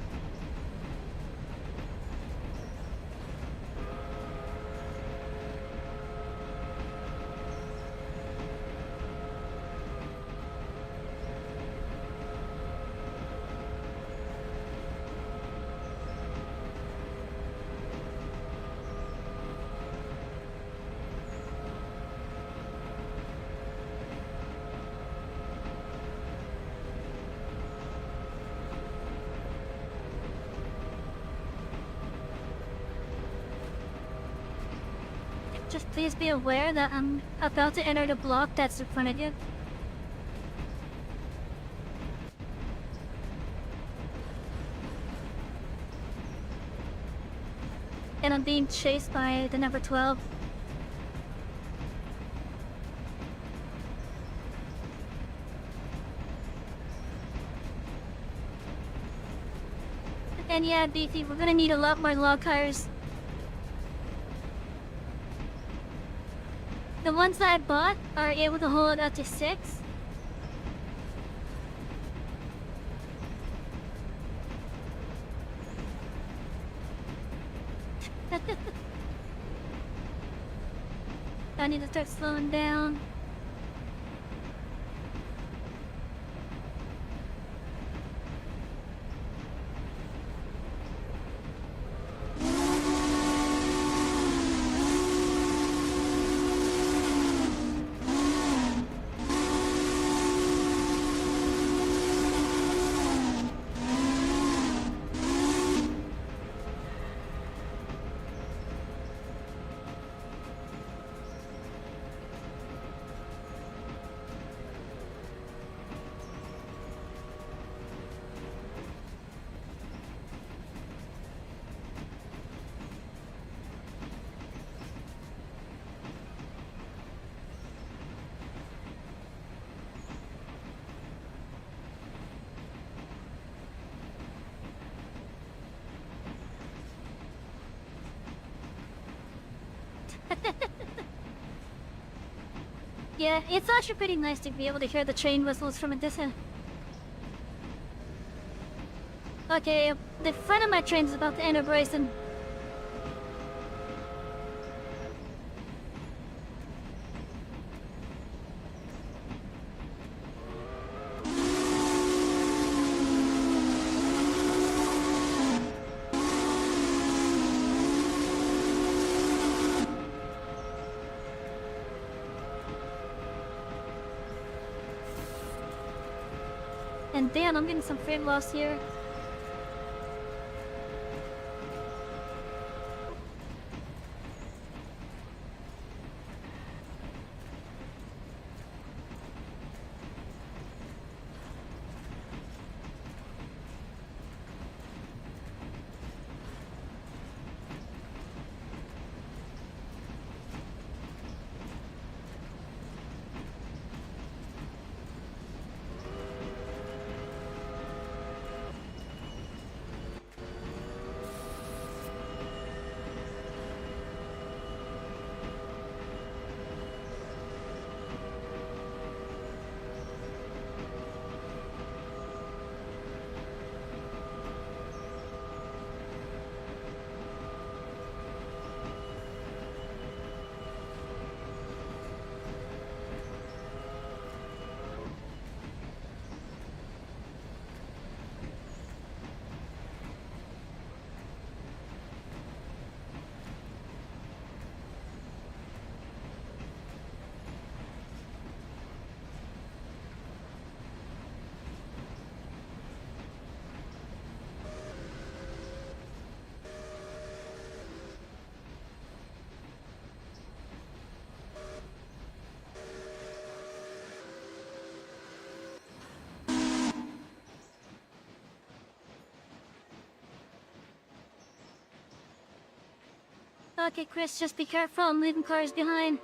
Speaker 2: Just please be aware that I'm about to enter the block that's in front of you. And I'm being chased by the number 12. And yeah, Beefy, we're gonna need a lot more log cars. The ones I bought are able to hold up to 6. I need to start slowing down. Yeah, it's actually pretty nice to be able to hear the train whistles from a distance. Okay, the front of my train is about to enter Bryson. And damn, I'm getting some frame loss here. Okay, Chris, just be careful. I'm leaving cars behind.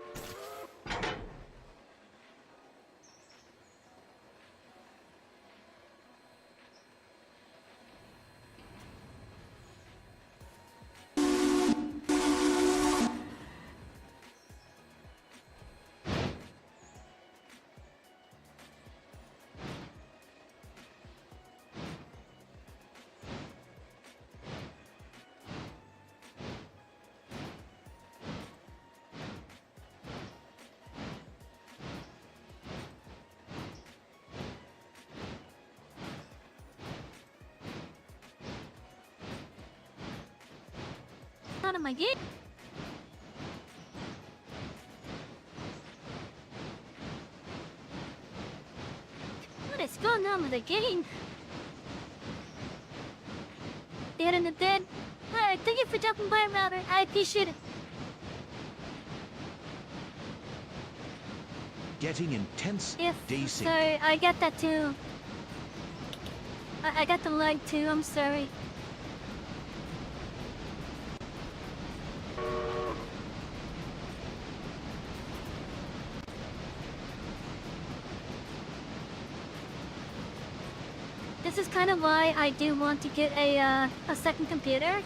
Speaker 2: Out of my gate. What is going on with the game? Dead in the dead. Alright, thank you for jumping by, Router. I appreciate it.
Speaker 3: Getting intense desync.
Speaker 2: Sorry, I get that too. I got the lag too, I'm sorry. This is kind of why I do want to get a second computer.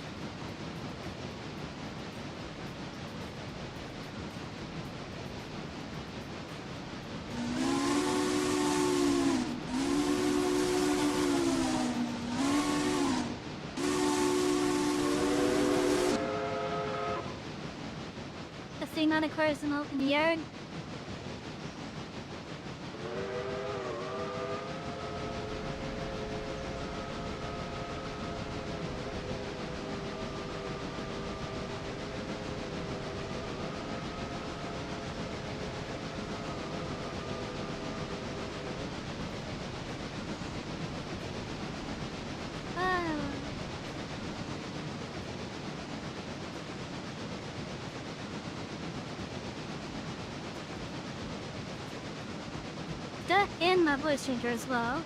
Speaker 2: waiting on the cars in the yard. And my voice changer as well.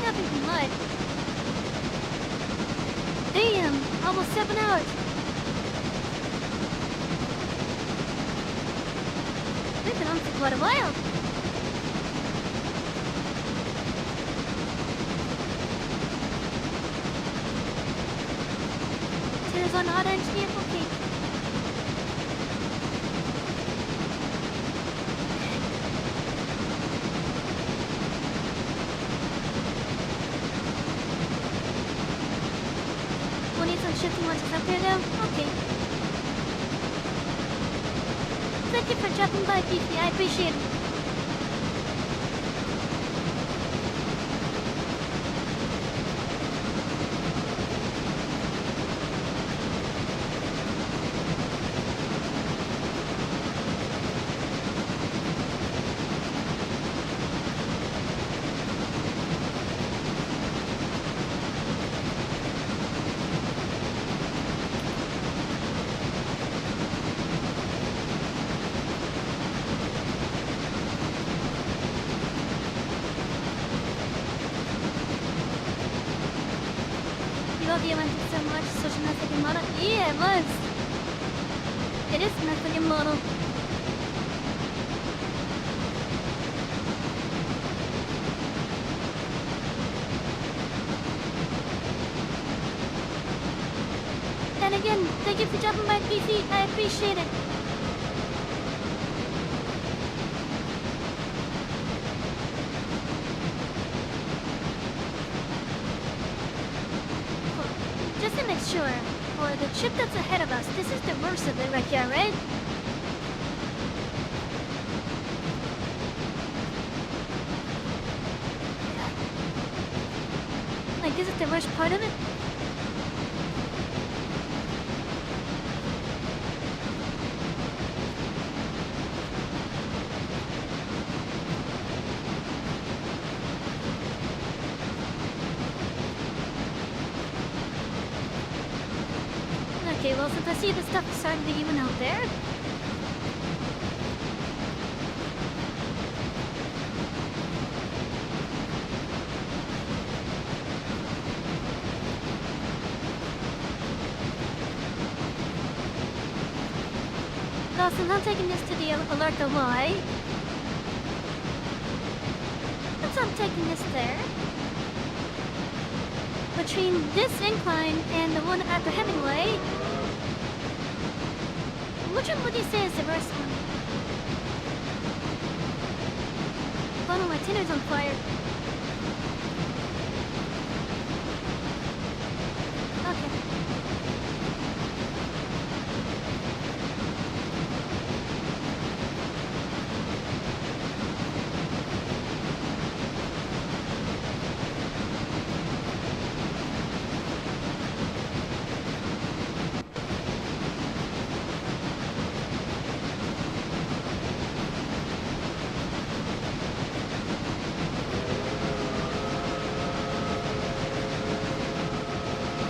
Speaker 2: Nothing mud. Damn, almost 7 hours. We've been on for quite a while. Tears on orange vehicle cake. Shifting watches up there now? Okay. Thank you for dropping by, Fifi. I appreciate it. You went through so much, such a Mexican model. Yeah, it was. It is a Mexican model. And again, thank you for dropping by, PC. I appreciate it. Sure, for the trip that's ahead of us, this is the worst of it right here, right? Like, this is the worst part of it? Okay, well, since I see the stuff is starting to even out there. Also, I'm taking this to the alert of Y. So I'm taking this there. Between this incline and the one after Hemingway, which one would you say is the worst one? Oh no, my tinner's on fire. Okay.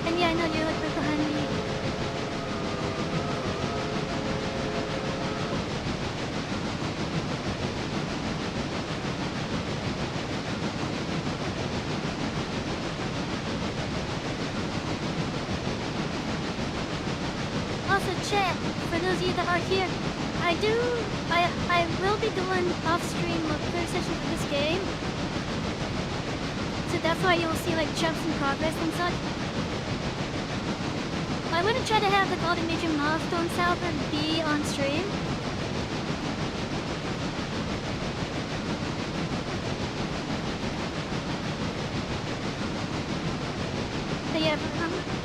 Speaker 2: And yeah, I know you're like right behind me. Also, chat, for those of you that are here, I will be doing off-stream multiplayer sessions of this game. So that's why you'll see like jumps in progress and such. I'm gonna try to have like all the major milestones, however, be on stream. But yeah,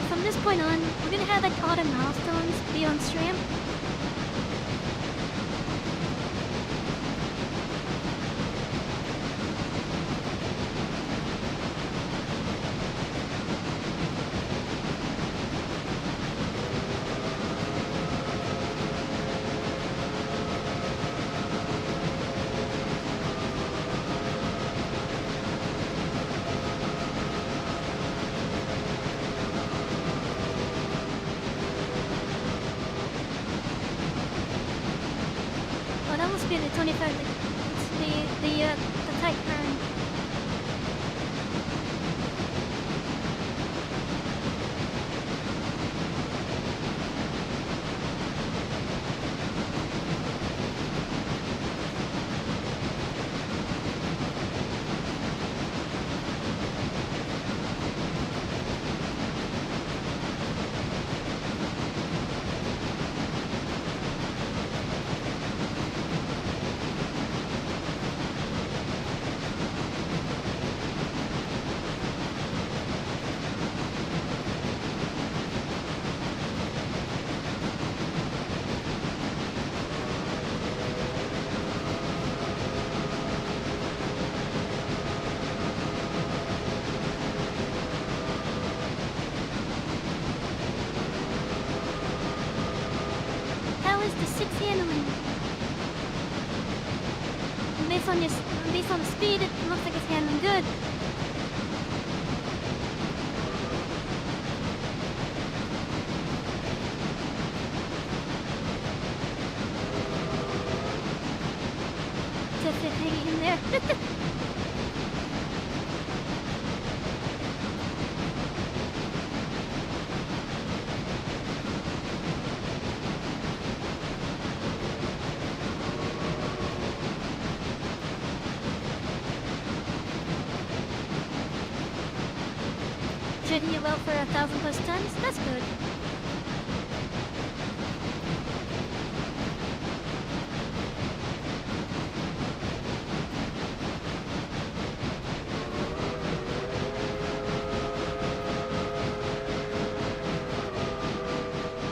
Speaker 2: from this point on, we're gonna have like all the milestones be on stream. Oh, that must be the 25, the tight turn. How is the 6 handling? Based on the speed, it looks like it's handling good. Just hanging in there. Treating you well for 1,000 plus tons? That's good.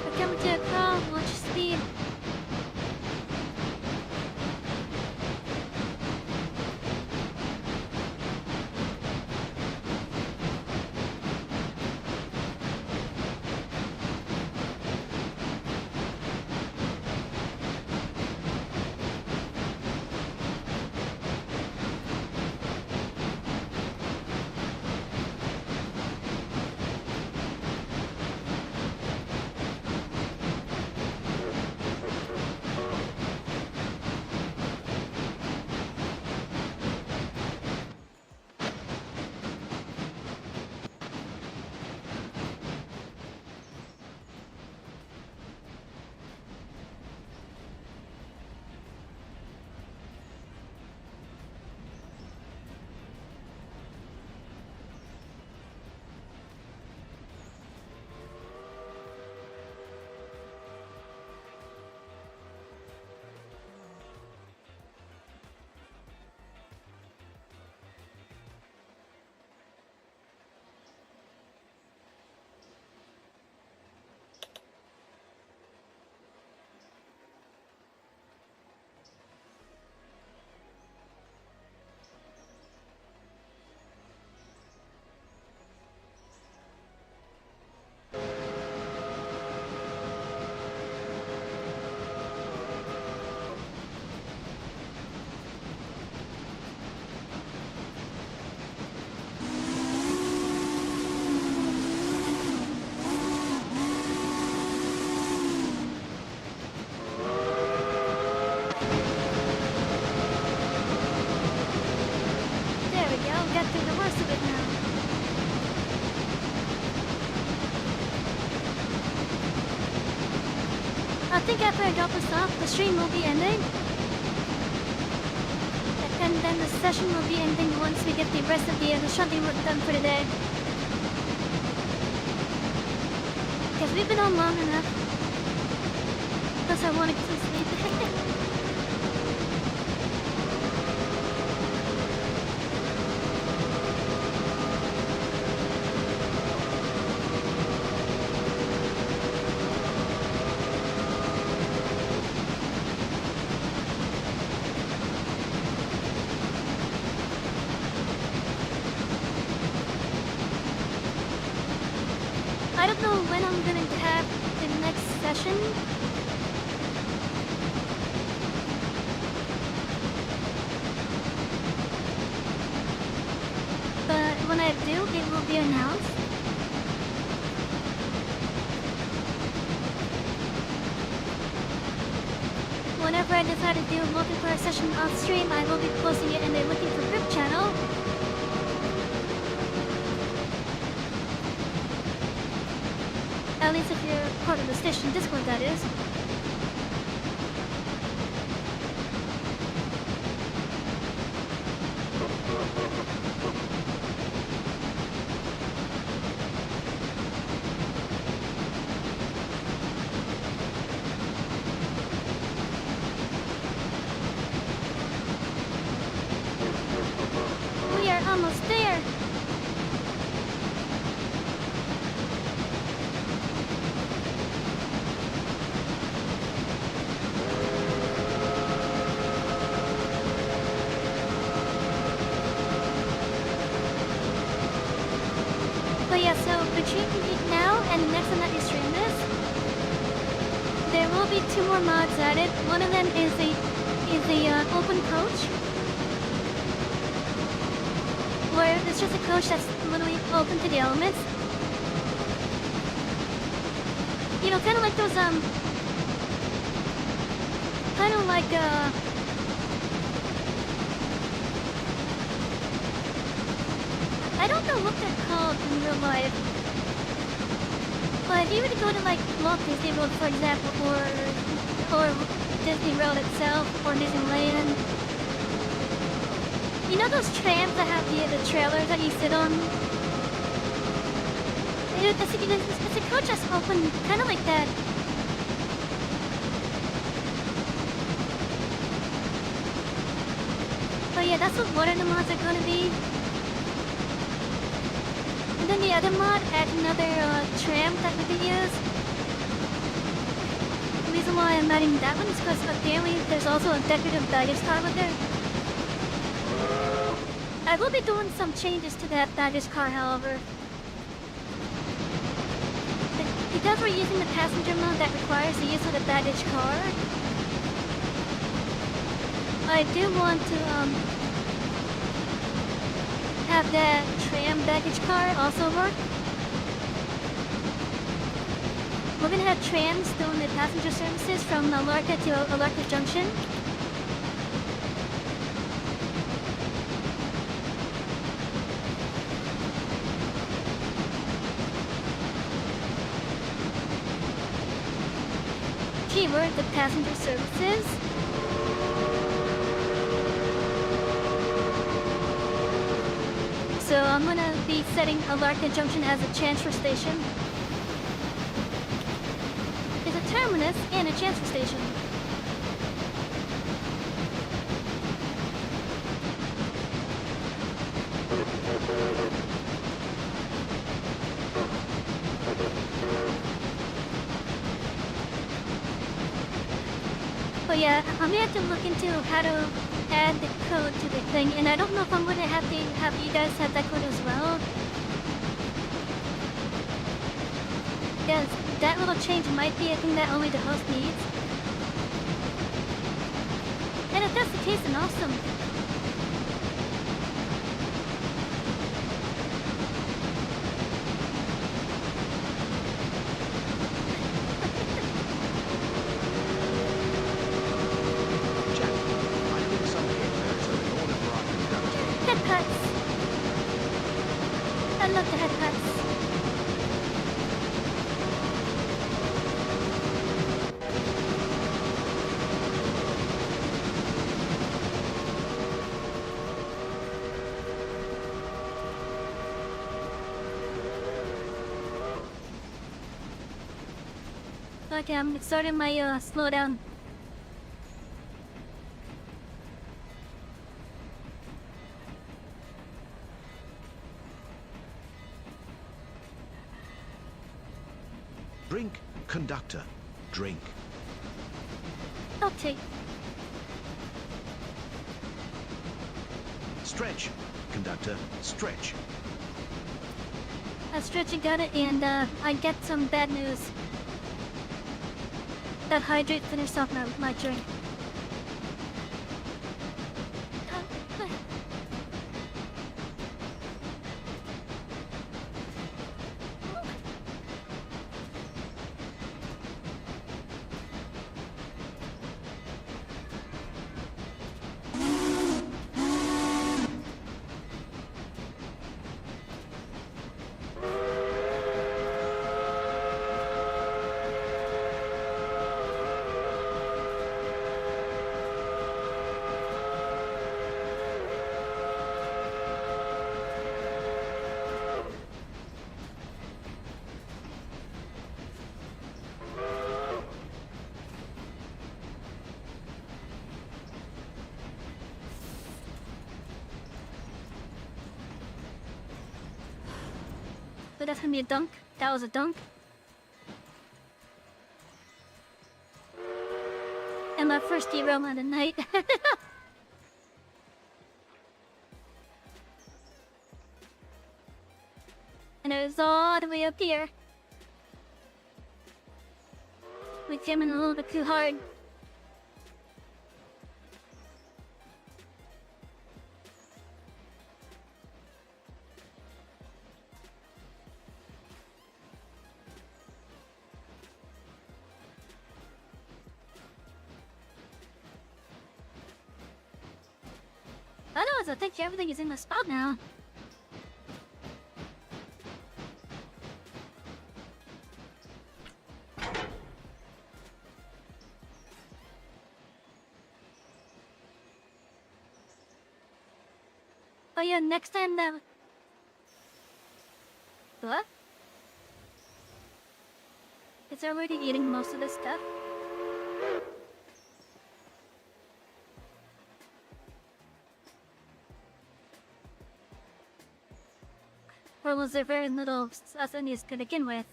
Speaker 2: We're coming to a crawl, watch speed. think after I drop this off, the stream will be ending. And then the session will be ending once we get the rest of the shunting work done for today. Because we've been on long enough. Plus I want to get some sleep. I don't know when I'm gonna have the next session. But when I do, it will be announced. Whenever I decide to do a multiplayer session off stream, I will be posting it in the Looking for Group channel. At least if you're part of the station Discord, that is. We are almost there. But yeah, so between now and the next time that you stream this, there will be 2 more mods added. One of them is the open coach, where it's just a coach that's literally open to the elements. You know, kind of like those kind of like I don't know what they're called in real life. But if you were to go to like Walt Disney World, for example, or Disney World itself, or Disneyland, you know those trams that have the trailers that you sit on? It's a coach that's open, kind of like that. But yeah, that's what one of the mods are going to be. And then the other mod adds another tram that we can use. The reason why I'm adding that one is because apparently there's also a decorative baggage car with it. I will be doing some changes to that baggage car, however. Because we're using the passenger mode that requires the use of the baggage car, I do want to have that tram baggage car also work. We're gonna have trams doing the passenger services from Alarka to Alarka Junction. Keyword, the passenger services. So I'm gonna be setting Alarka Junction as a transfer station. It's a terminus and a transfer station. But yeah, I'm gonna have to look into how to add the code to the thing, and I don't know if I'm gonna have to have you guys have that code as well. Yes, that little change might be a thing that only the host needs. And if that's the case, then awesome.
Speaker 3: Jack, I need some head so in order for our conductor.
Speaker 2: Head cuts. I love the head cuts. Okay, I'm starting my slowdown.
Speaker 3: Drink, conductor. Drink.
Speaker 2: Okay.
Speaker 3: Stretch, conductor. Stretch.
Speaker 2: Stretching got it, and I get some bad news. That hydrate finished off my drink. So that's gonna be a dunk. That was a dunk. And my first derailment of the night. And it was all the way up here. We came in a little bit too hard. Otherwise, I think everything is in the spot now. Oh yeah, next time what? It's already eating most of this stuff. Or was there very little Sasanis to begin with?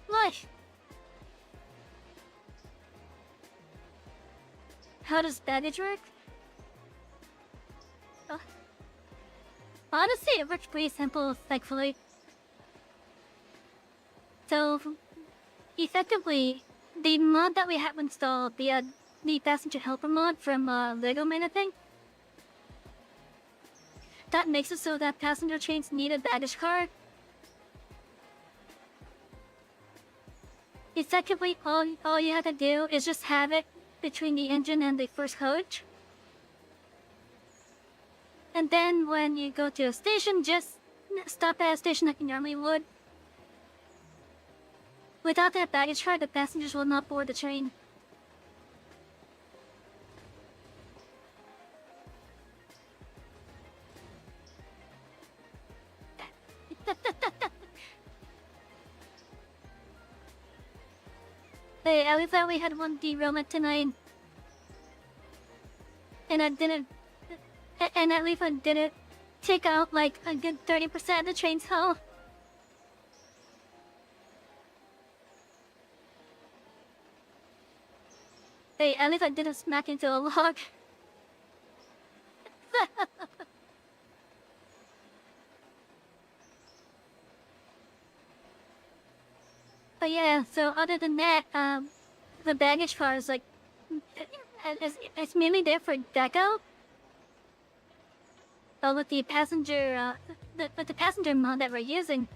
Speaker 2: What? How does baggage work? Honestly, it works pretty simple, thankfully. So, effectively, the mod that we have installed, the passenger helper mod from Lego Man, I think, that makes it so that passenger trains need a baggage car. Effectively, all you have to do is just have it between the engine and the first coach. And then when you go to a station, just stop at a station like you normally would. Without that baggage car, the passengers will not board the train. Hey, at least I only had one derailment tonight. And at least I didn't take out like a good 30% of the train's hull. Hey, at least I didn't smack into a log. But yeah, so other than that, the baggage car is like, it's mainly there for deco. But with the passenger, with the passenger mod that we're using,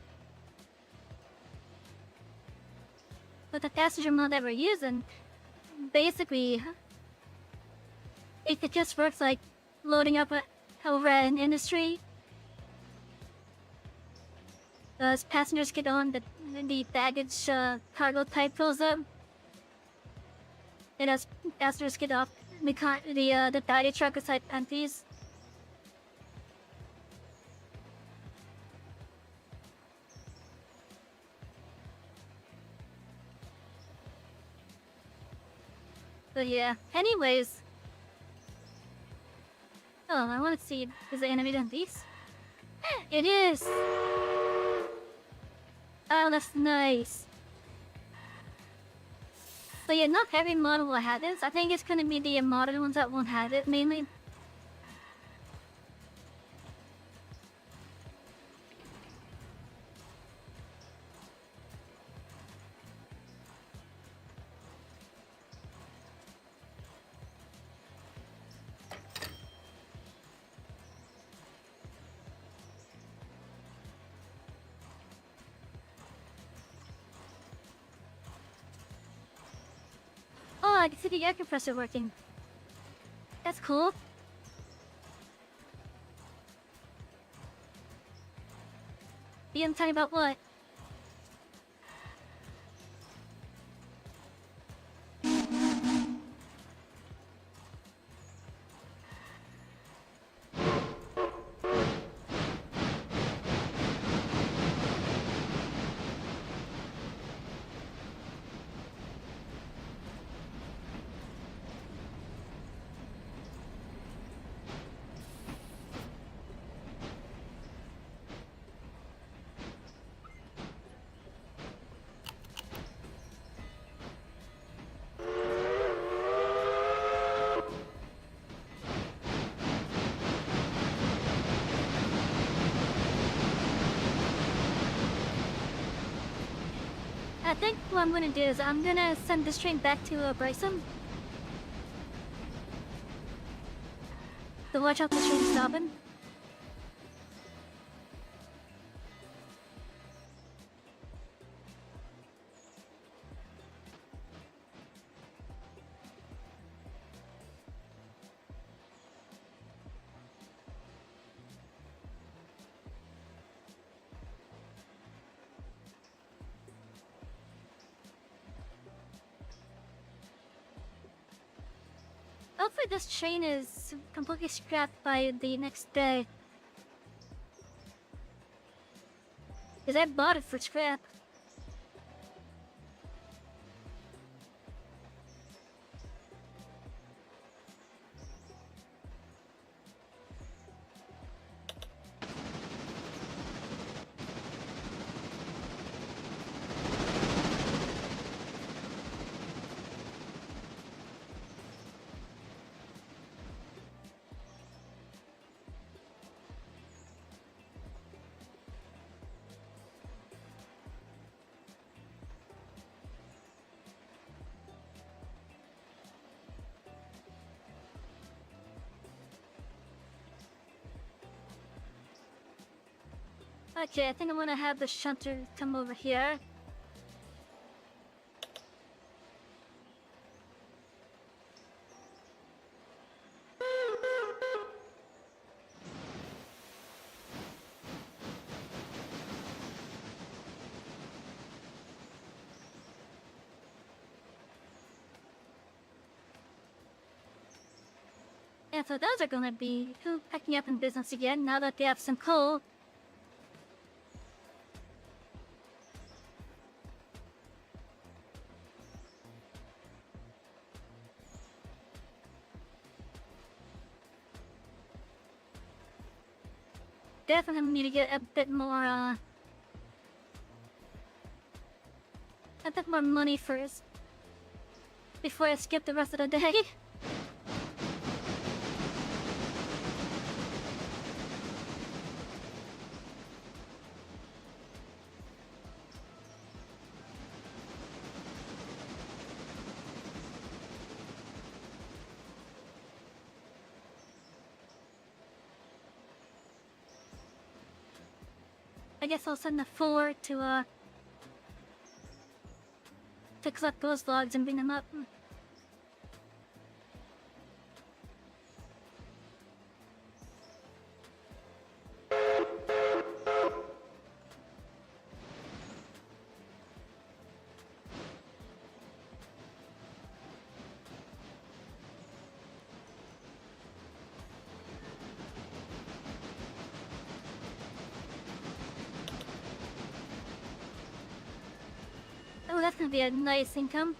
Speaker 2: basically, it just works like loading up over an industry. As passengers get on, the baggage cargo type fills up. And as passengers get off, the baggage truck type empties. But yeah, anyways. Oh, I want to see, is the enemy on these? It is! Oh, that's nice. So yeah, not every model will have this. I think it's gonna be the modern ones that won't have it, mainly. Oh, I can see the air compressor working. That's cool. Being talking about what? I think what I'm gonna do is I'm gonna send this train back to Bryson. So watch out the train stopping. Hopefully this train is completely scrapped by the next day. Because I bought it for scrap. Okay, I think I'm gonna have the shunter come over here. And so those are gonna be picking up in business again now that they have some coal. Definitely need to get a bit more money first before I skip the rest of the day. I guess I'll send the 4 to collect those logs and bring them up. That'd be a nice income.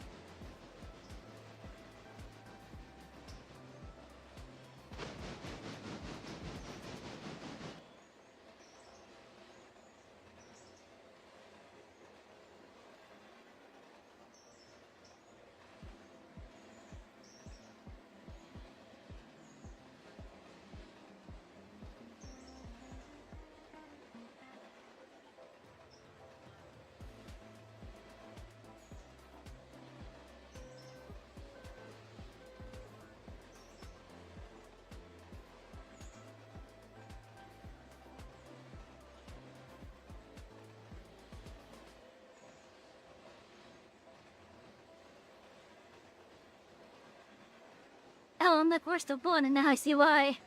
Speaker 2: Oh, I'm the worst of one, and now I see why.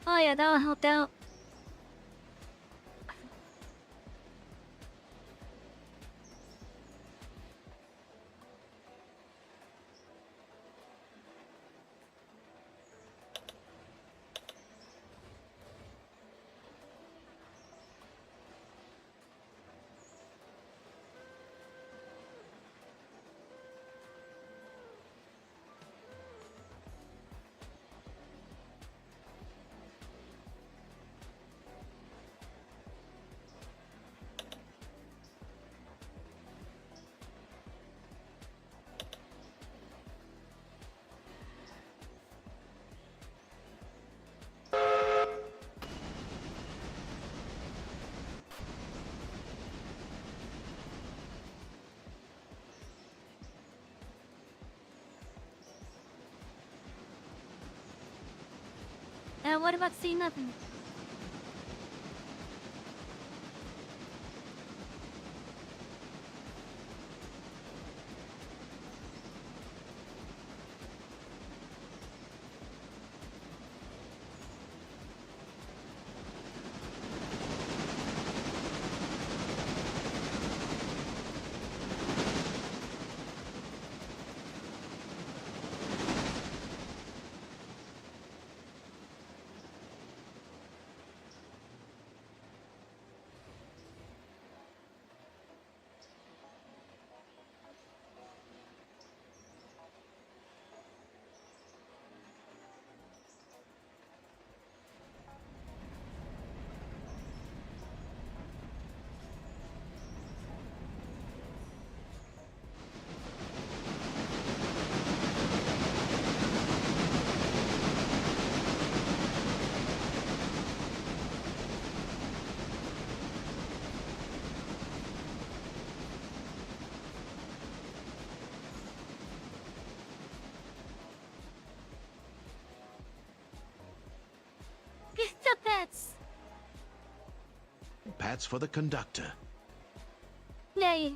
Speaker 2: Oh yeah, that'll help out. What about seeing nothing? The pets!
Speaker 3: Pats for the conductor.
Speaker 2: Yay!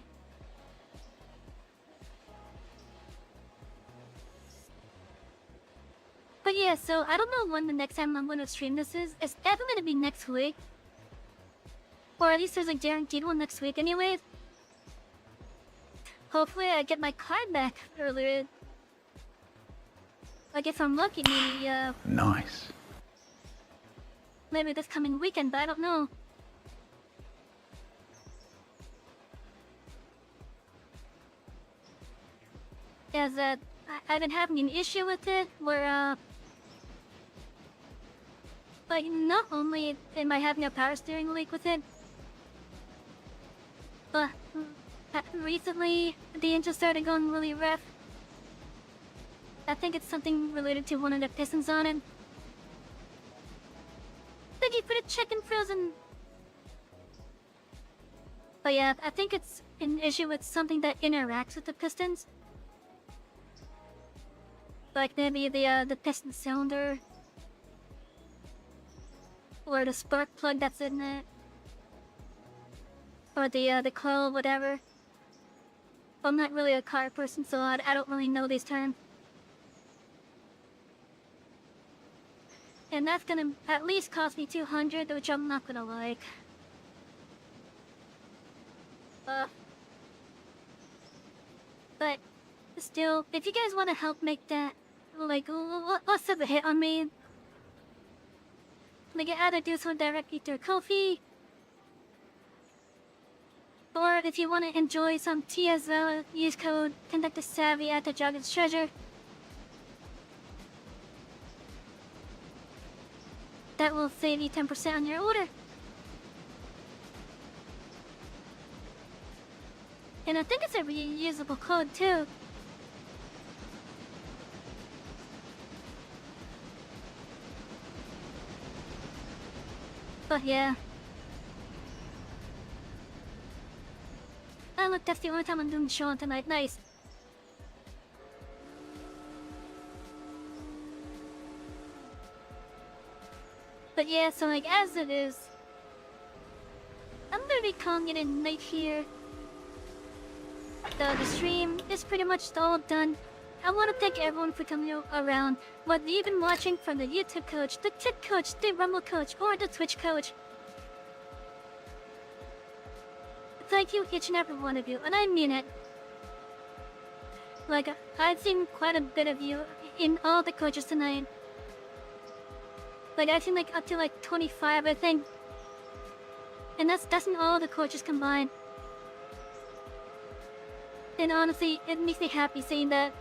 Speaker 2: But yeah, so I don't know when the next time I'm gonna stream this is. It's definitely gonna be next week. Or at least there's a guaranteed one next week anyway. Hopefully I get my card back earlier. Like if I'm lucky, maybe
Speaker 4: Nice.
Speaker 2: maybe this coming weekend, but I don't know. As I've been having an issue with it where like not only am I having a power steering leak with it, but recently the engine started going really rough. I think it's something related to one of the pistons on it. Thank you for the chicken frozen. But yeah, I think it's an issue with something that interacts with the pistons. Like maybe the piston cylinder. Or the spark plug that's in it. Or the coil, whatever. I'm not really a car person, so I don't really know these terms. And that's gonna at least cost me $200, which I'm not gonna like. still, if you guys want to help make that, like, what's the hit on me? Like, either do so directly through Ko-fi, or if you want to enjoy some tea as well, use code Conductor Savy at the Jargon's Treasure. That will save you 10% on your order. And I think it's a reusable code too. But yeah. Oh look, that's the only time I'm doing the show tonight. Nice. But yeah, so like as it is, I'm gonna be calling it a night here. The stream is pretty much all done. I want to thank everyone for coming around, whether you've been watching from the YouTube coach, the Tip coach, the Rumble coach, or the Twitch coach. Thank you, each and every one of you, and I mean it. Like, I've seen quite a bit of you in all the coaches tonight. Like, I've seen like up to like 25, I think. And that's in all the coaches combined. And honestly, it makes me happy seeing that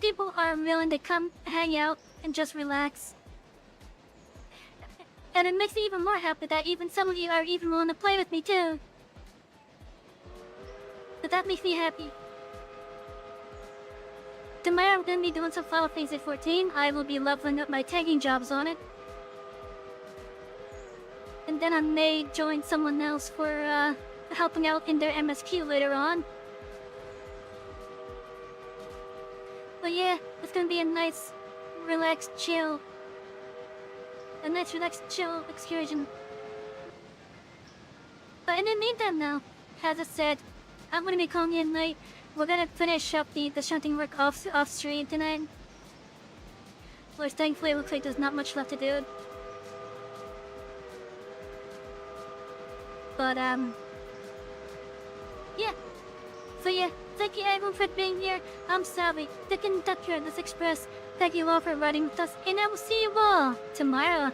Speaker 2: people are willing to come hang out and just relax. And it makes me even more happy that even some of you are even willing to play with me too. But that makes me happy. Tomorrow I'm gonna be doing some Final Fantasy 14. I will be leveling up my tagging jobs on it. And then I may join someone else for helping out in their MSQ later on. But yeah, it's gonna be a nice, relaxed, chill excursion. But in the meantime now, as I said, I'm gonna be calling it a night. We're gonna finish up the shunting work off stream tonight. Which thankfully it looks like there's not much left to do. But yeah. So yeah, thank you everyone for being here. I'm Savy, the conductor of this express. Thank you all for riding with us, and I will see you all tomorrow.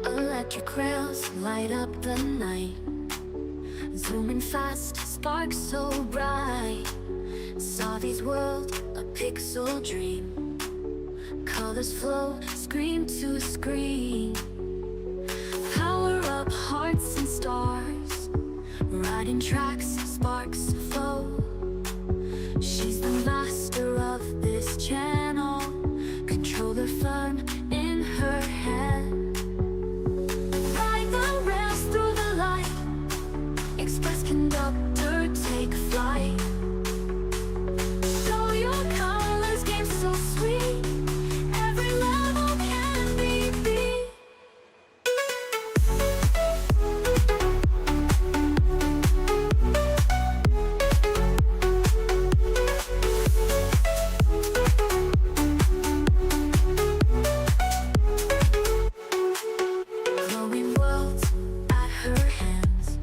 Speaker 1: Electric rails light up the night, zooming fast, sparks so bright. Savy's world, a pixel dream. Colors flow, screen to screen. Power up hearts and stars, riding tracks, sparks flow. She's the master of this channel, controller firm in her hand. Ride the rails through the light, express conductor, take flight. Show your colors, game so sweet. Every level can be beat. Glowing worlds at her hands,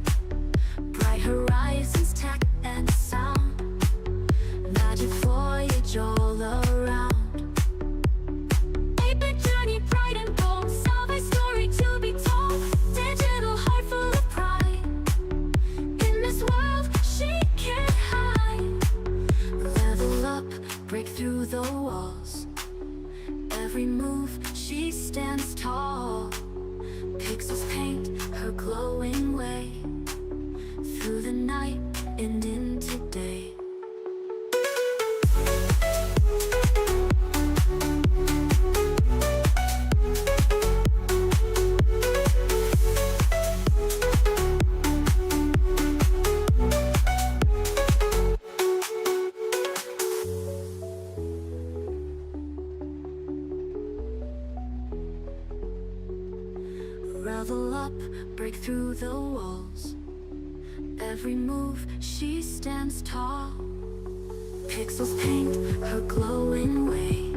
Speaker 1: bright horizons, tech and sound. Magic voyage all around. Epic journey, pride and bold. Savy story to be told. Digital heart full of pride. In this world she can't hide. Level up, break through the walls. Every move she stands tall. Pixels paint her glowing way through the night and into day. Level up, break through the walls. Every move she stands tall. Pixels paint her glowing way